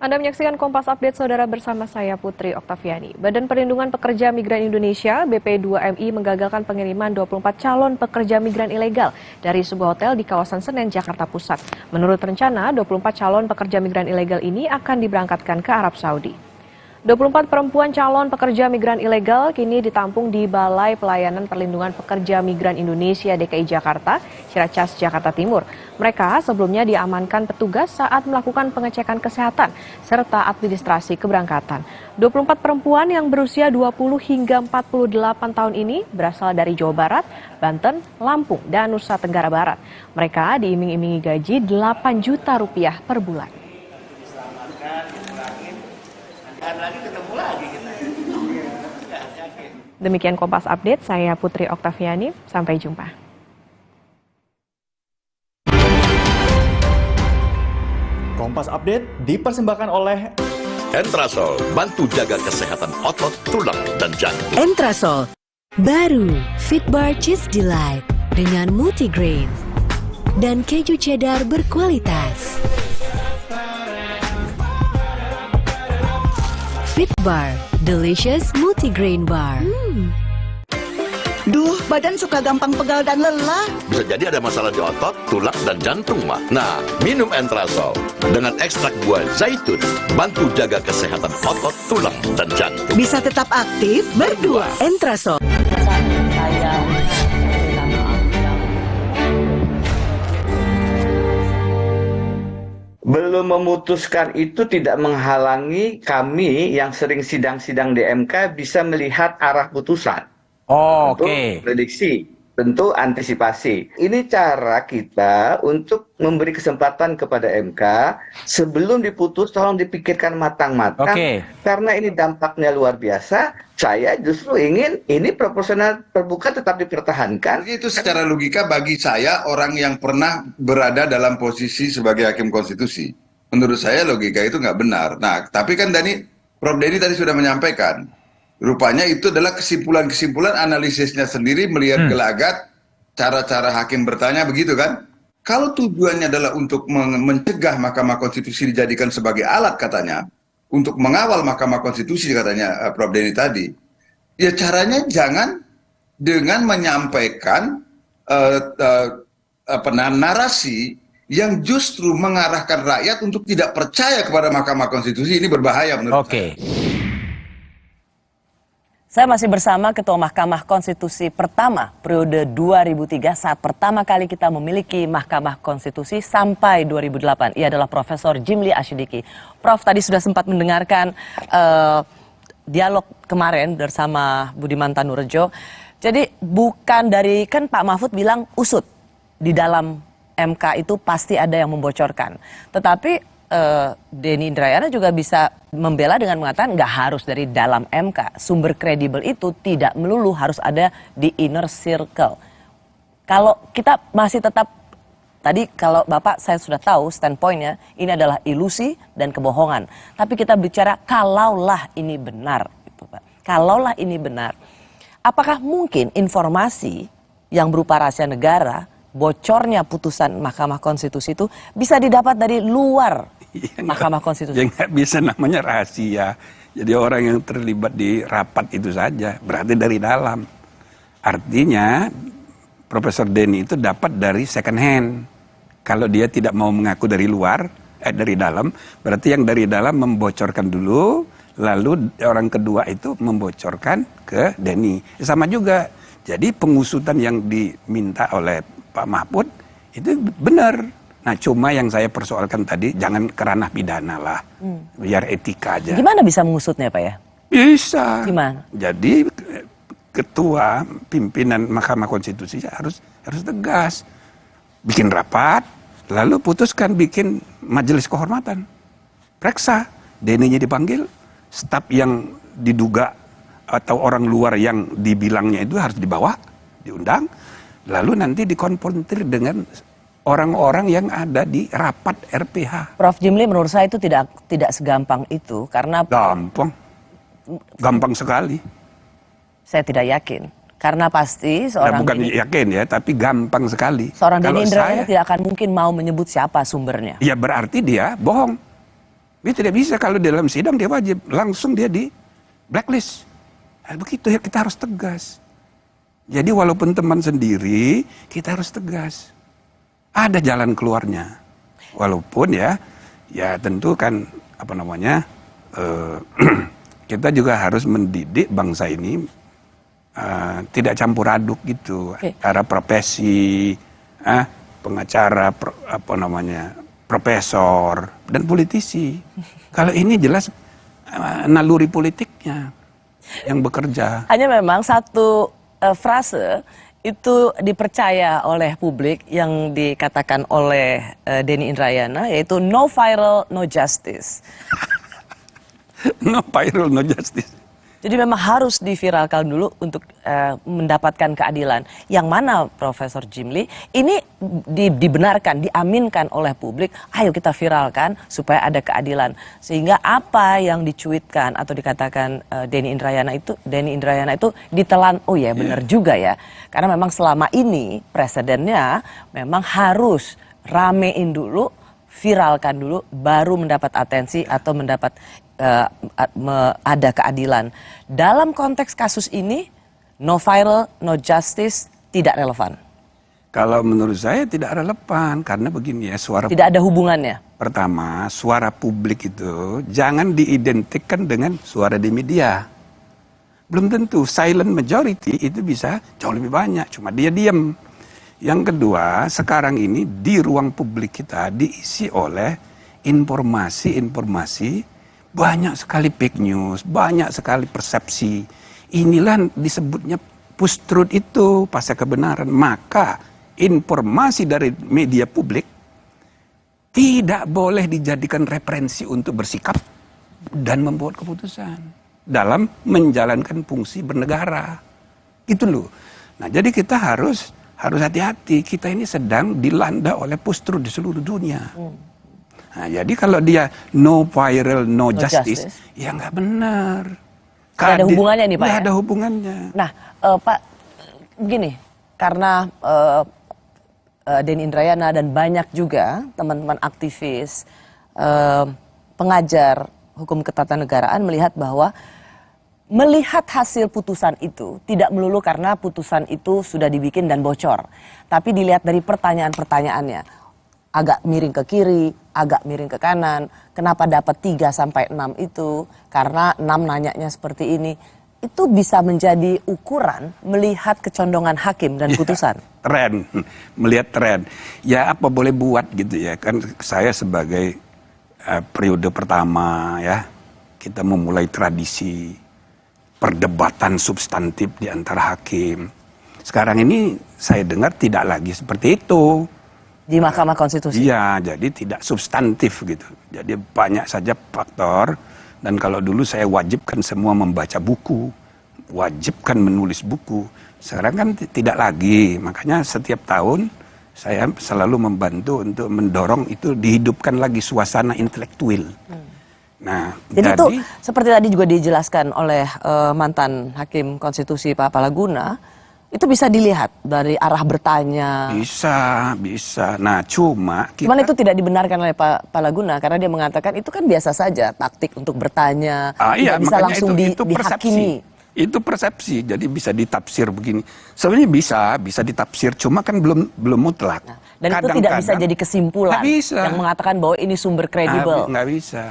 Anda menyaksikan Kompas Update, saudara, bersama saya Putri Oktaviani. Badan Perlindungan Pekerja Migran Indonesia (BP2MI) menggagalkan pengiriman 24 calon pekerja migran ilegal dari sebuah hotel di kawasan Senen, Jakarta Pusat. Menurut rencana, 24 calon pekerja migran ilegal ini akan diberangkatkan ke Arab Saudi. 24 perempuan calon pekerja migran ilegal kini ditampung di Balai Pelayanan Perlindungan Pekerja Migran Indonesia DKI Jakarta, Ciracas, Jakarta Timur. Mereka sebelumnya diamankan petugas saat melakukan pengecekan kesehatan serta administrasi keberangkatan. 24 perempuan yang berusia 20 hingga 48 tahun ini berasal dari Jawa Barat, Banten, Lampung, dan Nusa Tenggara Barat. Mereka diiming-imingi gaji 8 juta rupiah per bulan. Demikian Kompas Update, saya Putri Oktaviani, sampai jumpa. Kompas Update dipersembahkan oleh Entrasol, bantu jaga kesehatan otot, tulang, dan jantung. Entrasol baru Fitbar Cheese Delight dengan multigrain dan keju cheddar berkualitas. Fitbar Delicious Multigrain Bar. Duh, badan suka gampang pegal dan lelah. Bisa jadi ada masalah di otot, tulang, dan jantung, mah. Nah, minum Entrasol dengan ekstrak buah zaitun, bantu jaga kesehatan otot, tulang, dan jantung. Bisa tetap aktif berdua. Entrasol. Belum memutuskan itu tidak menghalangi kami yang sering sidang-sidang di MK bisa melihat arah putusan. Oke. Prediksi, tentu antisipasi. Ini cara kita untuk memberi kesempatan kepada MK sebelum diputus, tolong dipikirkan matang-matang. Karena ini dampaknya luar biasa. Saya justru ingin ini proporsional terbuka tetap dipertahankan. Itu secara logika bagi saya orang yang pernah berada dalam posisi sebagai hakim konstitusi. Menurut saya logika itu nggak benar. Nah, tapi kan Prof. Denny tadi sudah menyampaikan. Rupanya itu adalah kesimpulan-kesimpulan analisisnya sendiri melihat gelagat cara-cara hakim bertanya begitu kan. Kalau tujuannya adalah untuk mencegah Mahkamah Konstitusi dijadikan sebagai alat katanya, untuk mengawal Mahkamah Konstitusi katanya Prof. Denny tadi, ya caranya jangan dengan menyampaikan narasi yang justru mengarahkan rakyat untuk tidak percaya kepada Mahkamah Konstitusi. Ini berbahaya menurut saya. Saya masih bersama Ketua Mahkamah Konstitusi pertama periode 2003 saat pertama kali kita memiliki Mahkamah Konstitusi sampai 2008. Ia adalah Profesor Jimli Asyidiki. Prof tadi sudah sempat mendengarkan dialog kemarin bersama Budiman Tanurejo. Jadi bukan dari, kan Pak Mahfud bilang usut di dalam MK itu pasti ada yang membocorkan. Tetapi Denny Indrayana juga bisa membela dengan mengatakan nggak harus dari dalam MK. Sumber kredibel itu tidak melulu harus ada di inner circle. Kalau kita masih tetap, tadi kalau Bapak saya sudah tahu standpointnya, ini adalah ilusi dan kebohongan. Tapi kita bicara kalaulah ini benar. Kalaulah ini benar. Apakah mungkin informasi yang berupa rahasia negara, bocornya putusan Mahkamah Konstitusi itu bisa didapat dari luar Mahkamah Konstitusi? Ya nggak bisa, namanya rahasia. Jadi orang yang terlibat di rapat itu saja, berarti dari dalam. Artinya Profesor Denny itu dapat dari second hand. Kalau dia tidak mau mengaku dari luar, dari dalam, berarti yang dari dalam membocorkan dulu, lalu orang kedua itu membocorkan ke Denny. Sama juga. Jadi pengusutan yang diminta oleh Pak Mahfud itu benar. Nah cuma yang saya persoalkan tadi, jangan ke ranah pidana lah, biar etika aja. Gimana bisa mengusutnya Pak ya? Bisa. Gimana? Jadi ketua pimpinan Mahkamah Konstitusi harus tegas. Bikin rapat, lalu putuskan bikin majelis kehormatan. Periksa, Denny-nya dipanggil, staf yang diduga atau orang luar yang dibilangnya itu harus dibawa, diundang, lalu nanti dikonfrontir dengan orang-orang yang ada di rapat RPH. Prof Jimli, menurut saya itu tidak segampang itu karena gampang sekali. Saya tidak yakin karena pasti seorang bukan yakin ya, tapi gampang sekali. Seorang Denny Indrayana tidak akan mungkin mau menyebut siapa sumbernya. Ya berarti dia bohong. Dia tidak bisa, kalau di dalam sidang dia wajib langsung dia di blacklist. Nah, begitu ya, kita harus tegas. Jadi walaupun teman sendiri, kita harus tegas. Ada jalan keluarnya, walaupun ya tentu kan kita juga harus mendidik bangsa ini tidak campur aduk gitu, antara profesi, pengacara, profesor dan politisi. Kalau ini jelas naluri politiknya yang bekerja. Hanya memang satu frase itu dipercaya oleh publik yang dikatakan oleh Denny Indrayana, yaitu no viral, no justice. No viral, no justice. Jadi memang harus diviralkan dulu untuk mendapatkan keadilan. Yang mana Profesor Jimli, ini dibenarkan, diaminkan oleh publik, ayo kita viralkan supaya ada keadilan. Sehingga apa yang dicuitkan atau dikatakan Denny Indrayana itu ditelan, oh ya benar juga ya. Karena memang selama ini presidennya memang harus ramein dulu, viralkan dulu, baru mendapat atensi atau mendapat ada keadilan. Dalam konteks kasus ini, no viral, no justice tidak relevan. Kalau menurut saya tidak relevan, karena begini ya, tidak ada hubungannya. Pertama, suara publik itu jangan diidentikan dengan suara di media. Belum tentu silent majority itu bisa jauh lebih banyak, cuma dia diam. Yang kedua, sekarang ini di ruang publik kita diisi oleh informasi-informasi, banyak sekali fake news, banyak sekali persepsi. Inilah disebutnya post-truth itu, pasca kebenaran. Maka informasi dari media publik tidak boleh dijadikan referensi untuk bersikap dan membuat keputusan dalam menjalankan fungsi bernegara. Itu loh. Nah, jadi kita harus hati-hati. Kita ini sedang dilanda oleh post-truth di seluruh dunia. Nah, jadi kalau dia no viral, no justice, ya nggak benar. Nggak ada hubungannya nih Pak. Nggak ada hubungannya. Nah Pak, begini, karena Denny Indrayana dan banyak juga teman-teman aktivis, pengajar hukum ketatanegaraan melihat bahwa melihat hasil putusan itu tidak melulu karena putusan itu sudah dibikin dan bocor, tapi dilihat dari pertanyaan-pertanyaannya. Agak miring ke kiri, agak miring ke kanan. Kenapa dapat 3 sampai 6 itu? Karena 6 nanyanya seperti ini. Itu bisa menjadi ukuran melihat kecondongan hakim dan putusan. Ya, tren, melihat tren. Ya apa boleh buat gitu ya. Kan saya sebagai periode pertama ya, kita memulai tradisi perdebatan substantif di antara hakim. Sekarang ini saya dengar tidak lagi seperti itu. Di Mahkamah Konstitusi? Iya, jadi tidak substantif gitu. Jadi banyak saja faktor, dan kalau dulu saya wajibkan semua membaca buku, wajibkan menulis buku. Sekarang kan tidak lagi, makanya setiap tahun saya selalu membantu untuk mendorong itu dihidupkan lagi suasana intelektual. Nah, jadi itu seperti tadi juga dijelaskan oleh mantan Hakim Konstitusi Pak Palaguna, itu bisa dilihat dari arah bertanya. Bisa. Nah, cuman itu tidak dibenarkan oleh Pak Palaguna karena dia mengatakan itu kan biasa saja taktik untuk bertanya, iya, tidak bisa langsung itu dihakimi. Itu persepsi, jadi bisa ditafsir begini. Sebenarnya bisa ditafsir, cuma kan belum mutlak. Nah, dan itu tidak bisa jadi kesimpulan yang mengatakan bahwa ini sumber kredibel. Nggak bisa.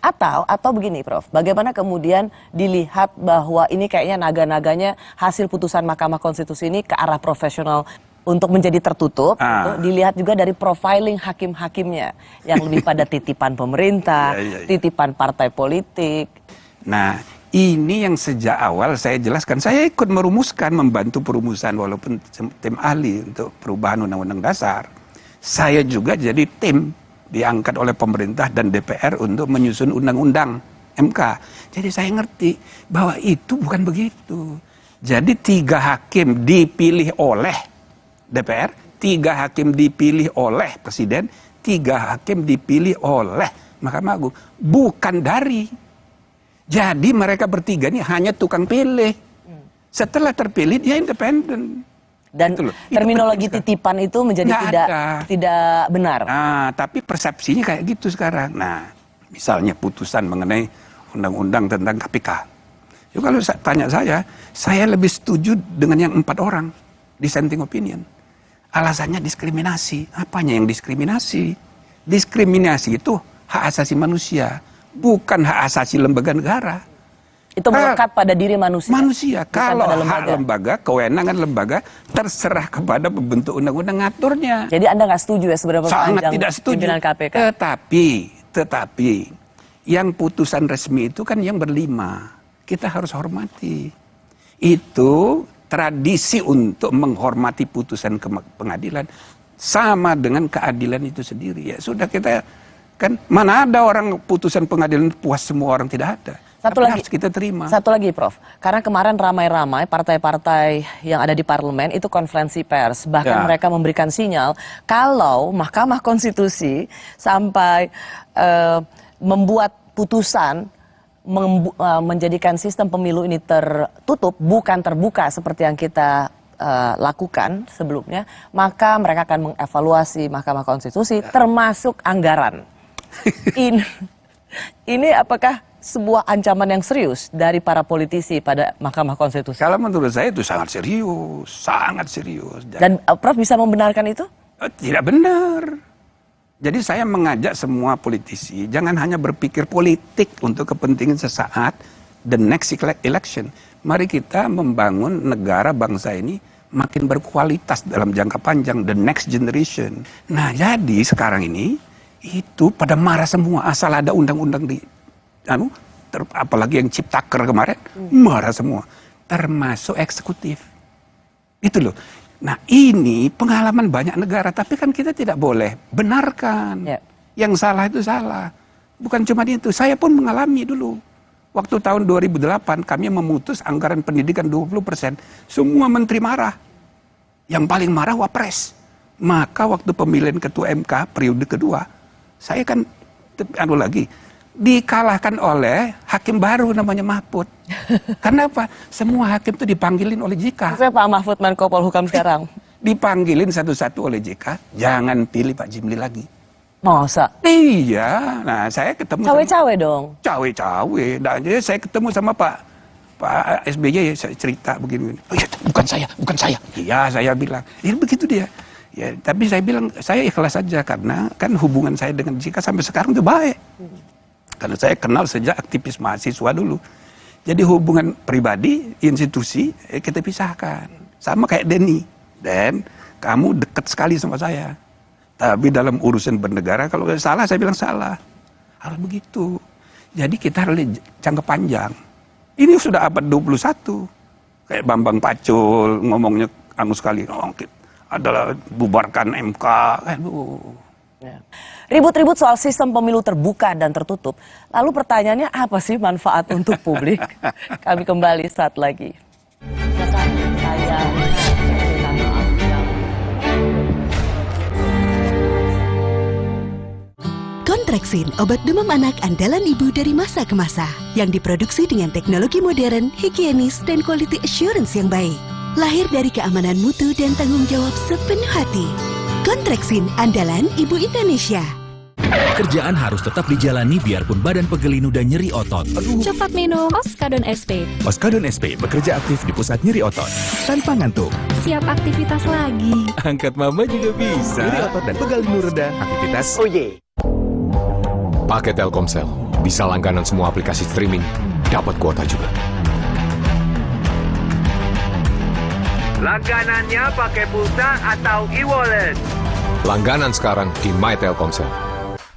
Atau begini Prof, bagaimana kemudian dilihat bahwa ini kayaknya naga-naganya hasil putusan Mahkamah Konstitusi ini ke arah profesional untuk menjadi tertutup, dilihat juga dari profiling hakim-hakimnya yang lebih pada titipan pemerintah, titipan partai politik. Nah, ini yang sejak awal saya jelaskan, saya ikut merumuskan, membantu perumusan walaupun tim ahli untuk perubahan Undang-Undang Dasar. Saya juga jadi tim diangkat oleh pemerintah dan DPR untuk menyusun undang-undang MK. Jadi saya ngerti bahwa itu bukan begitu. Jadi 3 hakim dipilih oleh DPR, 3 hakim dipilih oleh Presiden, 3 hakim dipilih oleh Mahkamah Agung. Bukan dari. Jadi mereka bertiga ini hanya tukang pilih. Setelah terpilih dia independen. Dan terminologi titipan itu menjadi tidak benar. Nah, tapi persepsinya kayak gitu sekarang. Nah, misalnya putusan mengenai undang-undang tentang KPK. Ya, kalau tanya saya lebih setuju dengan yang 4 orang dissenting opinion. Alasannya diskriminasi. Apanya yang diskriminasi? Diskriminasi itu hak asasi manusia, bukan hak asasi lembaga negara. Itu melekat pada diri manusia. Kalau hak lembaga, kewenangan lembaga terserah kepada pembentuk undang-undang ngaturnya. Jadi Anda nggak setuju ya sebenarnya sangat tidak setuju. Pimpinan KPK. Tetapi yang putusan resmi itu kan yang berlima. Kita harus hormati. Itu tradisi untuk menghormati putusan pengadilan sama dengan keadilan itu sendiri. Ya sudah, kita kan mana ada orang putusan pengadilan puas semua orang, tidak ada. harus kita terima. Satu lagi, Prof. Karena kemarin ramai-ramai partai-partai yang ada di parlemen itu konferensi pers. Bahkan mereka memberikan sinyal kalau Mahkamah Konstitusi sampai membuat putusan menjadikan sistem pemilu ini tertutup, bukan terbuka seperti yang kita lakukan sebelumnya, maka mereka akan mengevaluasi Mahkamah Konstitusi termasuk anggaran. Ini apakah sebuah ancaman yang serius dari para politisi pada Mahkamah Konstitusi? Kalau menurut saya itu sangat serius, sangat serius. Dan Prof bisa membenarkan itu? Tidak benar. Jadi saya mengajak semua politisi jangan hanya berpikir politik untuk kepentingan sesaat, the next election. Mari kita membangun negara bangsa ini makin berkualitas dalam jangka panjang, the next generation. Nah, jadi sekarang ini itu pada marah semua asal ada undang-undang di apalagi yang Ciptaker kemarin, marah semua, termasuk eksekutif. Itu loh. Nah, ini pengalaman banyak negara, tapi kan kita tidak boleh benarkan. Yang salah itu salah. Bukan cuma itu, saya pun mengalami dulu. Waktu tahun 2008 kami memutus anggaran pendidikan 20%. Semua menteri marah. Yang paling marah Wapres. Maka waktu pemilihan ketua MK periode kedua, saya kan dikalahkan oleh hakim baru namanya Mahfud. Karena apa? Semua hakim itu dipanggilin oleh JK. Saya Pak Mahfud Menko Polhukam sekarang. Dipanggilin satu-satu oleh JK, jangan pilih Pak Jimli lagi. Masa? Iya. Nah, saya ketemu cawe-cawe dong. Cawe-cawe. Nah, jadi saya ketemu sama Pak SBY, saya cerita begini. Oh, ya, bukan saya. Iya, saya bilang. Ya begitu dia. Ya, tapi saya bilang saya ikhlas saja karena kan hubungan saya dengan JK sampai sekarang itu baik. Karena saya kenal sejak aktivis mahasiswa dulu. Jadi hubungan pribadi, institusi, kita pisahkan. Sama kayak Denny. Dan kamu dekat sekali sama saya. Tapi dalam urusan bernegara, kalau salah, saya bilang salah. Harus begitu. Jadi kita harus jangka panjang. Ini sudah abad 21. Kayak Bambang Pacul ngomongnya sekali. Adalah bubarkan MK. Ribut-ribut soal sistem pemilu terbuka dan tertutup. Lalu pertanyaannya apa sih manfaat untuk publik? Kami kembali saat lagi. Kontraksin, obat demam anak andalan ibu dari masa ke masa. Yang diproduksi dengan teknologi modern, higienis, dan quality assurance yang baik. Lahir dari keamanan mutu dan tanggung jawab sepenuh hati. Kontraksin, andalan ibu Indonesia. Kerjaan harus tetap dijalani biarpun badan pegel linu dan nyeri otot. Cepat minum Oskadon SP. Oskadon SP bekerja aktif di pusat nyeri otot tanpa ngantuk. Siap aktivitas lagi. Angkat mama juga bisa. Nyeri otot dan pegal linu reda, aktivitas. Pakai Telkomsel, bisa langganan semua aplikasi streaming, dapat kuota juga. Langganannya pakai pulsa atau e-wallet? Langganan sekarang di My Telkomsel.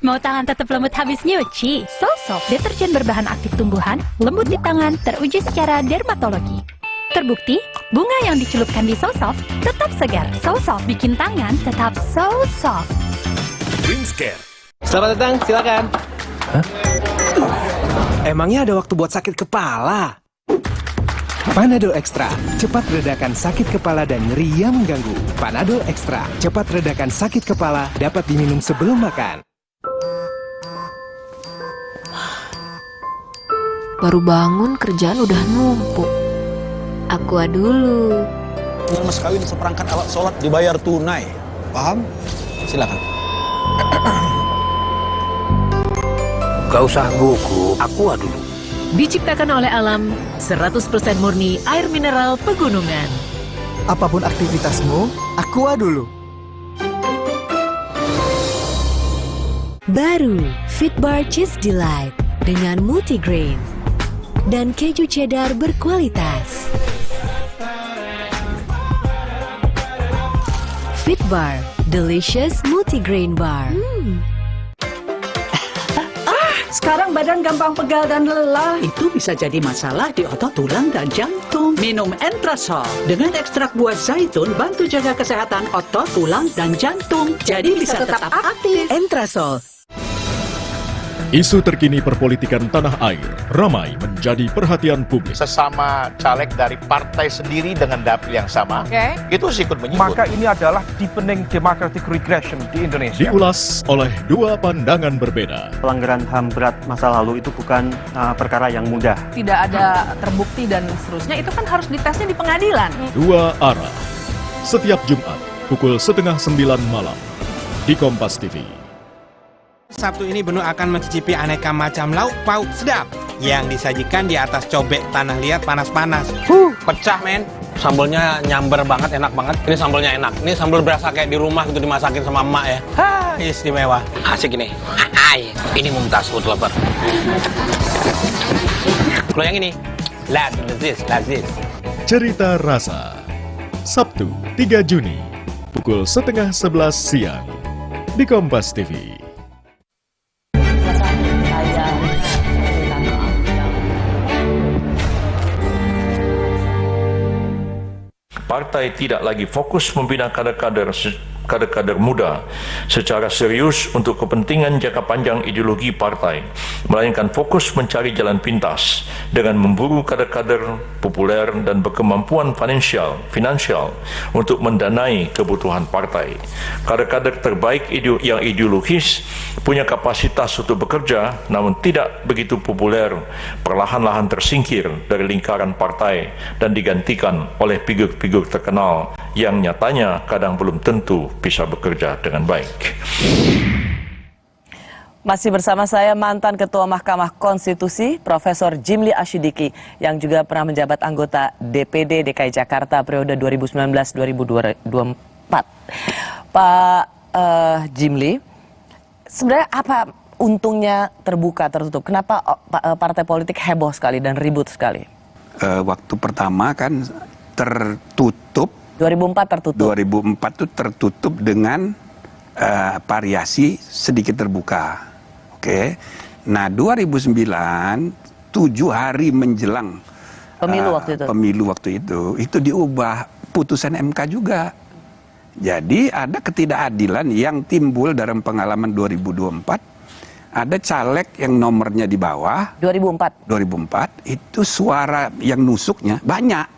Mau tangan tetap lembut habis nyuci? So Soft, deterjen berbahan aktif tumbuhan, lembut di tangan, teruji secara dermatologi. Terbukti, bunga yang dicelupkan di So Soft tetap segar. So Soft bikin tangan tetap so soft. Wingscare. Selamat datang, silakan. Hah? Emangnya ada waktu buat sakit kepala? Panadol Extra, cepat redakan sakit kepala dan nyeri yang mengganggu. Panadol Extra, cepat redakan sakit kepala, dapat diminum sebelum makan. Baru bangun, kerjaan udah numpuk. Aqua dulu. Mas kawin seperangkat alat sholat dibayar tunai. Paham? Silakan. Gak usah gugup, Aqua dulu. Diciptakan oleh alam, 100% murni air mineral pegunungan. Apapun aktivitasmu, Aqua dulu. Baru, Fitbar Cheese Delight dengan multigrain dan keju cheddar berkualitas. Fitbar, delicious multigrain bar. Sekarang badan gampang pegal dan lelah. Itu bisa jadi masalah di otot, tulang, dan jantung. Minum Entrasol dengan ekstrak buah zaitun bantu jaga kesehatan otot, tulang, dan jantung. Jadi bisa tetap aktif. Entrasol. Isu terkini perpolitikan tanah air ramai menjadi perhatian publik. Sesama caleg dari partai sendiri dengan dapil yang sama, itu ikut menyinggung. Maka ini adalah deepening democratic regression di Indonesia. Diulas oleh dua pandangan berbeda. Pelanggaran HAM berat masa lalu itu bukan perkara yang mudah. Tidak ada terbukti dan seterusnya, itu kan harus ditesnya di pengadilan. Dua arah. Setiap Jumat pukul 8:30 malam di Kompas TV. Sabtu ini Benu akan mencicipi aneka macam lauk pauk sedap yang disajikan di atas cobek tanah liat panas-panas. Pecah men, sambalnya nyamber banget, enak banget. Ini sambalnya enak, ini sambal berasa kayak di rumah gitu dimasakin sama emak ya. Istimewa. Asik ini. Hai, ini Mumtaz food lover. Kalau yang ini, like this. Cerita Rasa. Sabtu 3 Juni pukul 10:30 siang di Kompas TV. Partai tidak lagi fokus membina kader-kader muda secara serius untuk kepentingan jangka panjang ideologi partai, melainkan fokus mencari jalan pintas dengan memburu kader-kader populer dan berkemampuan finansial untuk mendanai kebutuhan partai. Kader-kader terbaik yang ideologis punya kapasitas untuk bekerja namun tidak begitu populer, perlahan-lahan tersingkir dari lingkaran partai dan digantikan oleh figur-figur terkenal yang nyatanya kadang belum tentu bisa bekerja dengan baik. Masih bersama saya mantan Ketua Mahkamah Konstitusi, Profesor Jimli Asyidiki, yang juga pernah menjabat anggota DPD DKI Jakarta periode 2019-2024. Pak Jimli, sebenarnya apa untungnya terbuka tertutup? Kenapa partai politik heboh sekali dan ribut sekali? Waktu pertama kan tertutup. 2004 tertutup. 2004 itu tertutup dengan variasi sedikit terbuka. Oke. Nah, 2009 7 hari menjelang pemilu waktu itu diubah putusan MK juga. Jadi ada ketidakadilan yang timbul dalam pengalaman 2024. Ada caleg yang nomornya di bawah 2004 itu suara yang nusuknya banyak.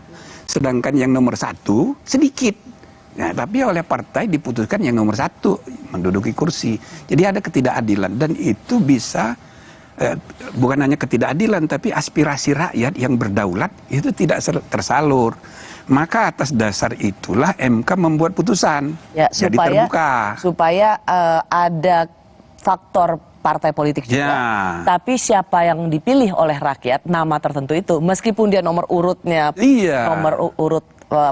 Sedangkan yang nomor 1 sedikit. Nah, tapi oleh partai diputuskan yang nomor 1 menduduki kursi. Jadi ada ketidakadilan dan itu bisa bukan hanya ketidakadilan tapi aspirasi rakyat yang berdaulat itu tidak tersalur. Maka atas dasar itulah MK membuat putusan. Ya, jadi terbuka. Supaya ada faktor partai politik juga, tapi siapa yang dipilih oleh rakyat, nama tertentu itu, meskipun dia nomor urutnya, nomor urut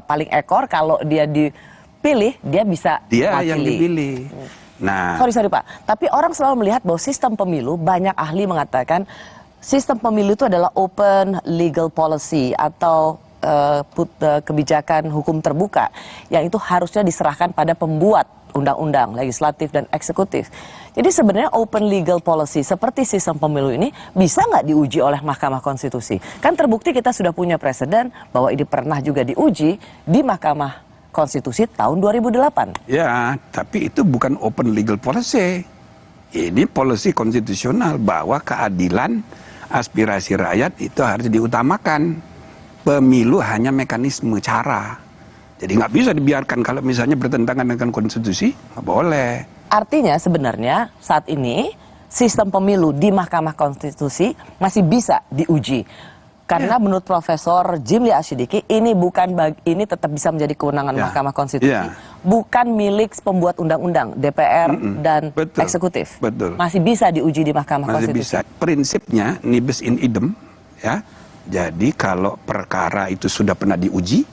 paling ekor, kalau dia dipilih, dia bisa mewakili. Yang dipilih. Nah, sorry Pak, tapi orang selalu melihat bahwa sistem pemilu, banyak ahli mengatakan sistem pemilu itu adalah open legal policy atau kebijakan hukum terbuka, yang itu harusnya diserahkan pada pembuat undang-undang, legislatif dan eksekutif. Jadi sebenarnya open legal policy seperti sistem pemilu ini bisa nggak diuji oleh Mahkamah Konstitusi? Kan terbukti kita sudah punya presiden bahwa ini pernah juga diuji di Mahkamah Konstitusi tahun 2008. Ya, tapi itu bukan open legal policy. Ini policy konstitusional bahwa keadilan aspirasi rakyat itu harus diutamakan. Pemilu hanya mekanisme cara. Jadi nggak bisa dibiarkan kalau misalnya bertentangan dengan konstitusi, nggak boleh. Artinya sebenarnya saat ini sistem pemilu di Mahkamah Konstitusi masih bisa diuji. Karena menurut Profesor Jimli Asyidiki ini ini tetap bisa menjadi kewenangan Mahkamah Konstitusi. Bukan milik pembuat undang-undang, DPR dan eksekutif. Betul. Masih bisa diuji di Mahkamah Konstitusi. Masih bisa. Prinsipnya nibis in idem, ya. Jadi kalau perkara itu sudah pernah diuji,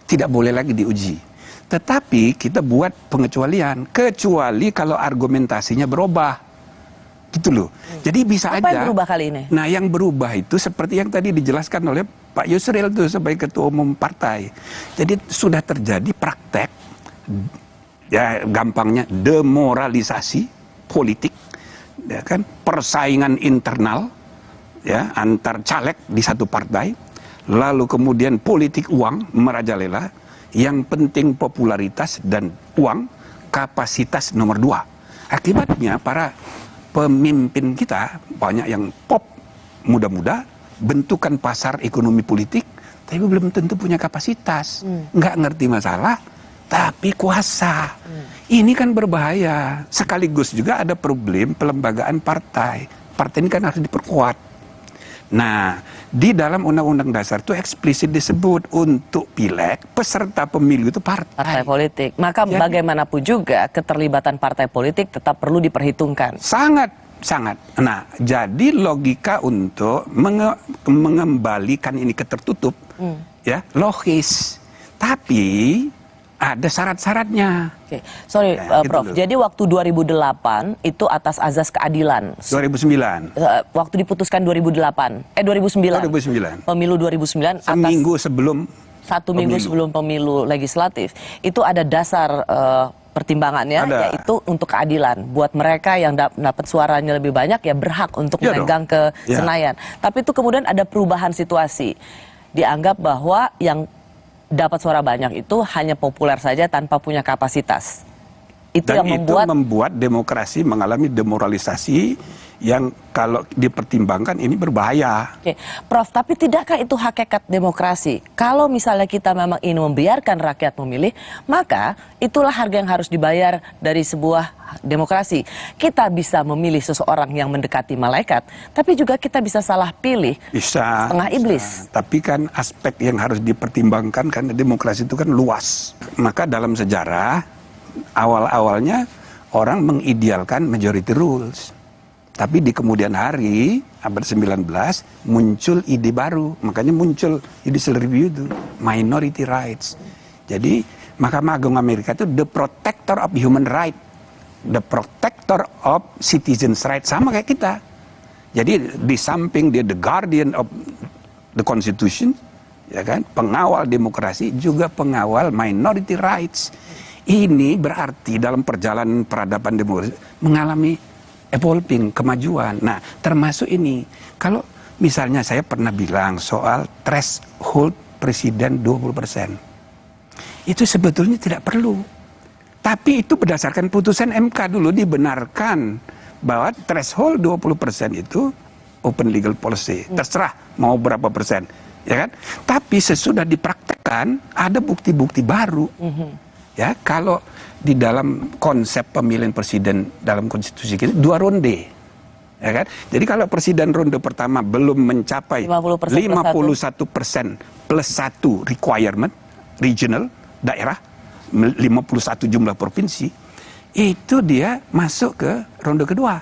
tidak boleh lagi diuji. Tetapi kita buat pengecualian, kecuali kalau argumentasinya berubah. Gitu loh. Jadi bisa aja. Apa yang berubah kali ini? Nah, yang berubah itu seperti yang tadi dijelaskan oleh Pak Yusril itu sebagai Ketua Umum Partai. Jadi sudah terjadi praktek, ya gampangnya demoralisasi politik, ya kan, persaingan internal, ya antar caleg di satu partai. Lalu kemudian politik uang merajalela, yang penting popularitas dan uang, kapasitas nomor 2. Akibatnya para pemimpin kita banyak yang pop, muda-muda, bentukan pasar ekonomi politik, tapi belum tentu punya kapasitas, nggak ngerti masalah, tapi kuasa. Ini kan berbahaya. Sekaligus juga ada problem pelembagaan partai. Partai ini kan harus diperkuat. Nah, di dalam Undang-Undang Dasar itu eksplisit disebut untuk pileg, peserta pemilu itu partai politik. Maka bagaimanapun juga keterlibatan partai politik tetap perlu diperhitungkan. Sangat. Nah, jadi logika untuk mengembalikan ini ke tertutup, ya logis. Tapi ada syarat-syaratnya. Oke. Sorry, Prof. Jadi waktu 2008 itu atas azas keadilan. 2009. Waktu diputuskan 2009. Pemilu 2009. Seminggu sebelum. Satu minggu sebelum pemilu legislatif. Itu ada dasar pertimbangannya, yaitu untuk keadilan. Buat mereka yang dapat suaranya lebih banyak, ya berhak untuk memegang ke Senayan. Tapi itu kemudian ada perubahan situasi. Dianggap bahwa yang dapat suara banyak itu hanya populer saja tanpa punya kapasitas. Itu Dan yang membuat demokrasi mengalami demoralisasi yang kalau dipertimbangkan ini berbahaya. Oke, Prof, tapi tidakkah itu hakikat demokrasi? Kalau misalnya kita memang ingin membiarkan rakyat memilih, maka itulah harga yang harus dibayar dari sebuah demokrasi. Kita bisa memilih seseorang yang mendekati malaikat, tapi juga kita bisa salah pilih setengah iblis. Tapi kan aspek yang harus dipertimbangkan karena demokrasi itu kan luas. Maka dalam sejarah awal-awalnya orang mengidealkan majority rules. Tapi di kemudian hari, abad 19, muncul ide baru. Makanya muncul judicial review itu, minority rights. Jadi, Mahkamah Agung Amerika itu the protector of human right. The protector of citizens' right. Sama kayak kita. Jadi, di samping dia the guardian of the constitution, ya kan, pengawal demokrasi, juga pengawal minority rights. Ini berarti dalam perjalanan peradaban demokrasi mengalami evolving, kemajuan. Nah, termasuk ini. Kalau misalnya saya pernah bilang soal threshold presiden 20%. Itu sebetulnya tidak perlu. Tapi itu berdasarkan putusan MK dulu dibenarkan bahwa threshold 20% itu open legal policy. Terserah mau berapa persen. Ya kan? Tapi sesudah dipraktekkan ada bukti-bukti baru. Ya, kalau di dalam konsep pemilihan presiden dalam konstitusi kita 2 ronde, ya kan? Jadi kalau presiden ronde pertama belum mencapai 51% plus 1 requirement regional daerah, 51 jumlah provinsi, itu dia masuk ke ronde kedua.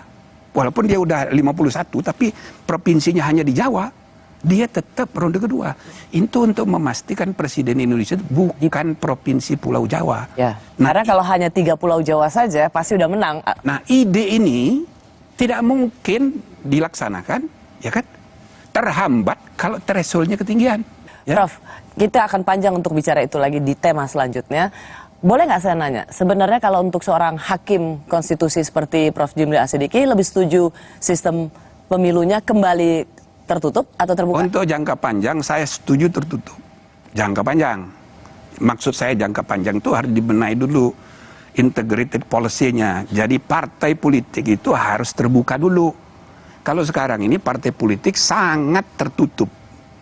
Walaupun dia udah 51, tapi provinsinya hanya di Jawa, dia tetap ronde kedua. Itu untuk memastikan presiden Indonesia bukan provinsi Pulau Jawa. Ya. Nah, karena kalau hanya 3 Pulau Jawa saja pasti udah menang. Nah, ide ini tidak mungkin dilaksanakan, ya kan? Terhambat kalau thresholdnya ketinggian. Ya? Prof, kita akan panjang untuk bicara itu lagi di tema selanjutnya. Boleh nggak saya nanya, sebenarnya kalau untuk seorang hakim konstitusi seperti Prof. Jimli Asidiki lebih setuju sistem pemilunya kembali tertutup atau terbuka? Untuk jangka panjang saya setuju tertutup. Jangka panjang. Maksud saya jangka panjang itu harus dibenahi dulu integrated policy-nya. Jadi partai politik itu harus terbuka dulu. Kalau sekarang ini partai politik sangat tertutup.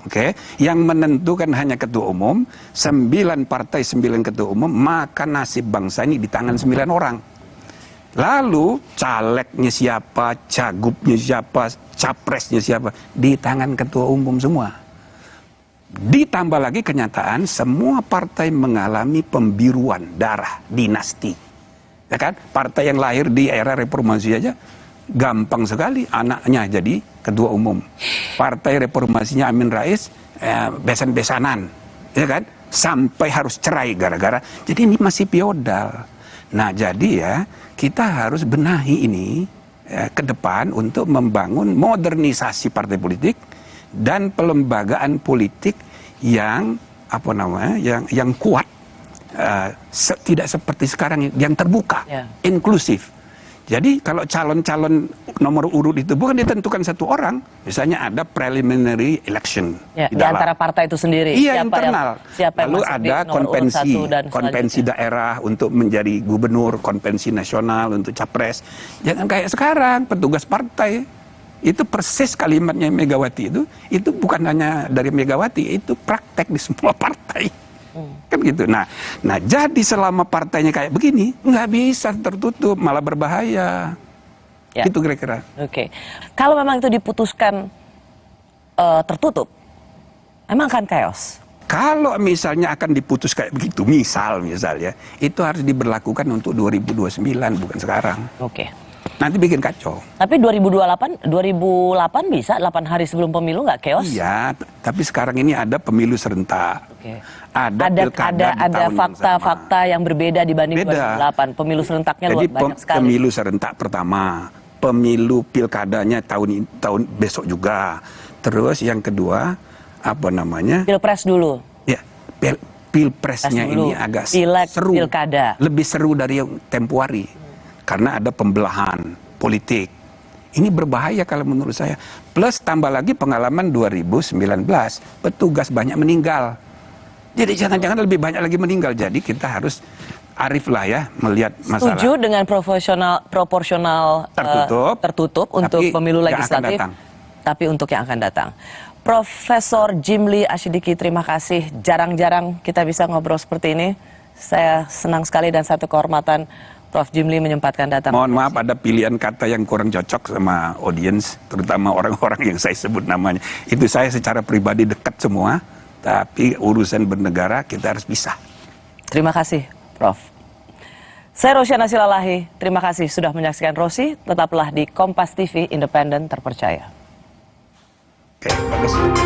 Oke, yang menentukan hanya ketua umum, 9 partai 9 ketua umum, maka nasib bangsa ini di tangan 9 orang. Lalu calegnya siapa, cagupnya siapa, capresnya siapa, di tangan ketua umum semua. Ditambah lagi kenyataan semua partai mengalami pembiruan darah dinasti. Ya kan? Partai yang lahir di era reformasi aja gampang sekali anaknya jadi ketua umum. Partai reformasinya Amin Rais besan-besanan, ya kan? Sampai harus cerai gara-gara. Jadi ini masih feodal. Nah, jadi ya kita harus benahi ini ke depan untuk membangun modernisasi partai politik dan pelembagaan politik yang yang kuat, tidak seperti sekarang yang terbuka, inklusif. Jadi kalau calon-calon nomor urut itu bukan ditentukan satu orang, misalnya ada preliminary election di antara partai itu sendiri. Iya, internal. Lalu ada konvensi daerah untuk menjadi gubernur, konvensi nasional untuk capres. Jangan kayak sekarang petugas partai itu persis kalimatnya Megawati itu bukan hanya dari Megawati, itu praktek di semua partai. Kan gitu. Nah jadi selama partainya kayak begini nggak bisa tertutup, malah berbahaya. Itu kira-kira. Oke. Kalau memang itu diputuskan tertutup, emang akan chaos. Kalau misalnya akan diputus kayak begitu, misalnya itu harus diberlakukan untuk 2029 bukan sekarang. Oke. Nanti bikin kacau. Tapi 2028 bisa 8 hari sebelum pemilu nggak chaos? Iya, tapi sekarang ini ada pemilu serentak. Oke. Ada fakta-fakta yang berbeda dibanding 2008. Pemilu serentaknya luar banyak sekali. Pemilu serentak pertama, pemilu pilkadanya tahun besok juga. Terus yang kedua Pilpres dulu. Ya, pilpresnya ini agak seru. Pilkada. Lebih seru dari yang tempo hari. Karena ada pembelahan politik. Ini berbahaya kalau menurut saya. Plus tambah lagi pengalaman 2019. Petugas banyak meninggal. Jadi jangan-jangan lebih banyak lagi meninggal. Jadi kita harus arif lah ya melihat masalah. Setuju dengan proporsional tertutup untuk pemilu legislatif. Tapi untuk yang akan datang. Profesor Jimli Asyidiki, terima kasih. Jarang-jarang kita bisa ngobrol seperti ini. Saya senang sekali dan satu kehormatan Prof. Jimli menyempatkan datang. Mohon maaf ada pilihan kata yang kurang cocok sama audiens, terutama orang-orang yang saya sebut namanya. Itu saya secara pribadi dekat semua, tapi urusan bernegara kita harus pisah. Terima kasih, Prof. Saya Rosyana Silalahi, terima kasih sudah menyaksikan Rosi. Tetaplah di Kompas TV, independen terpercaya. Oke, bagus.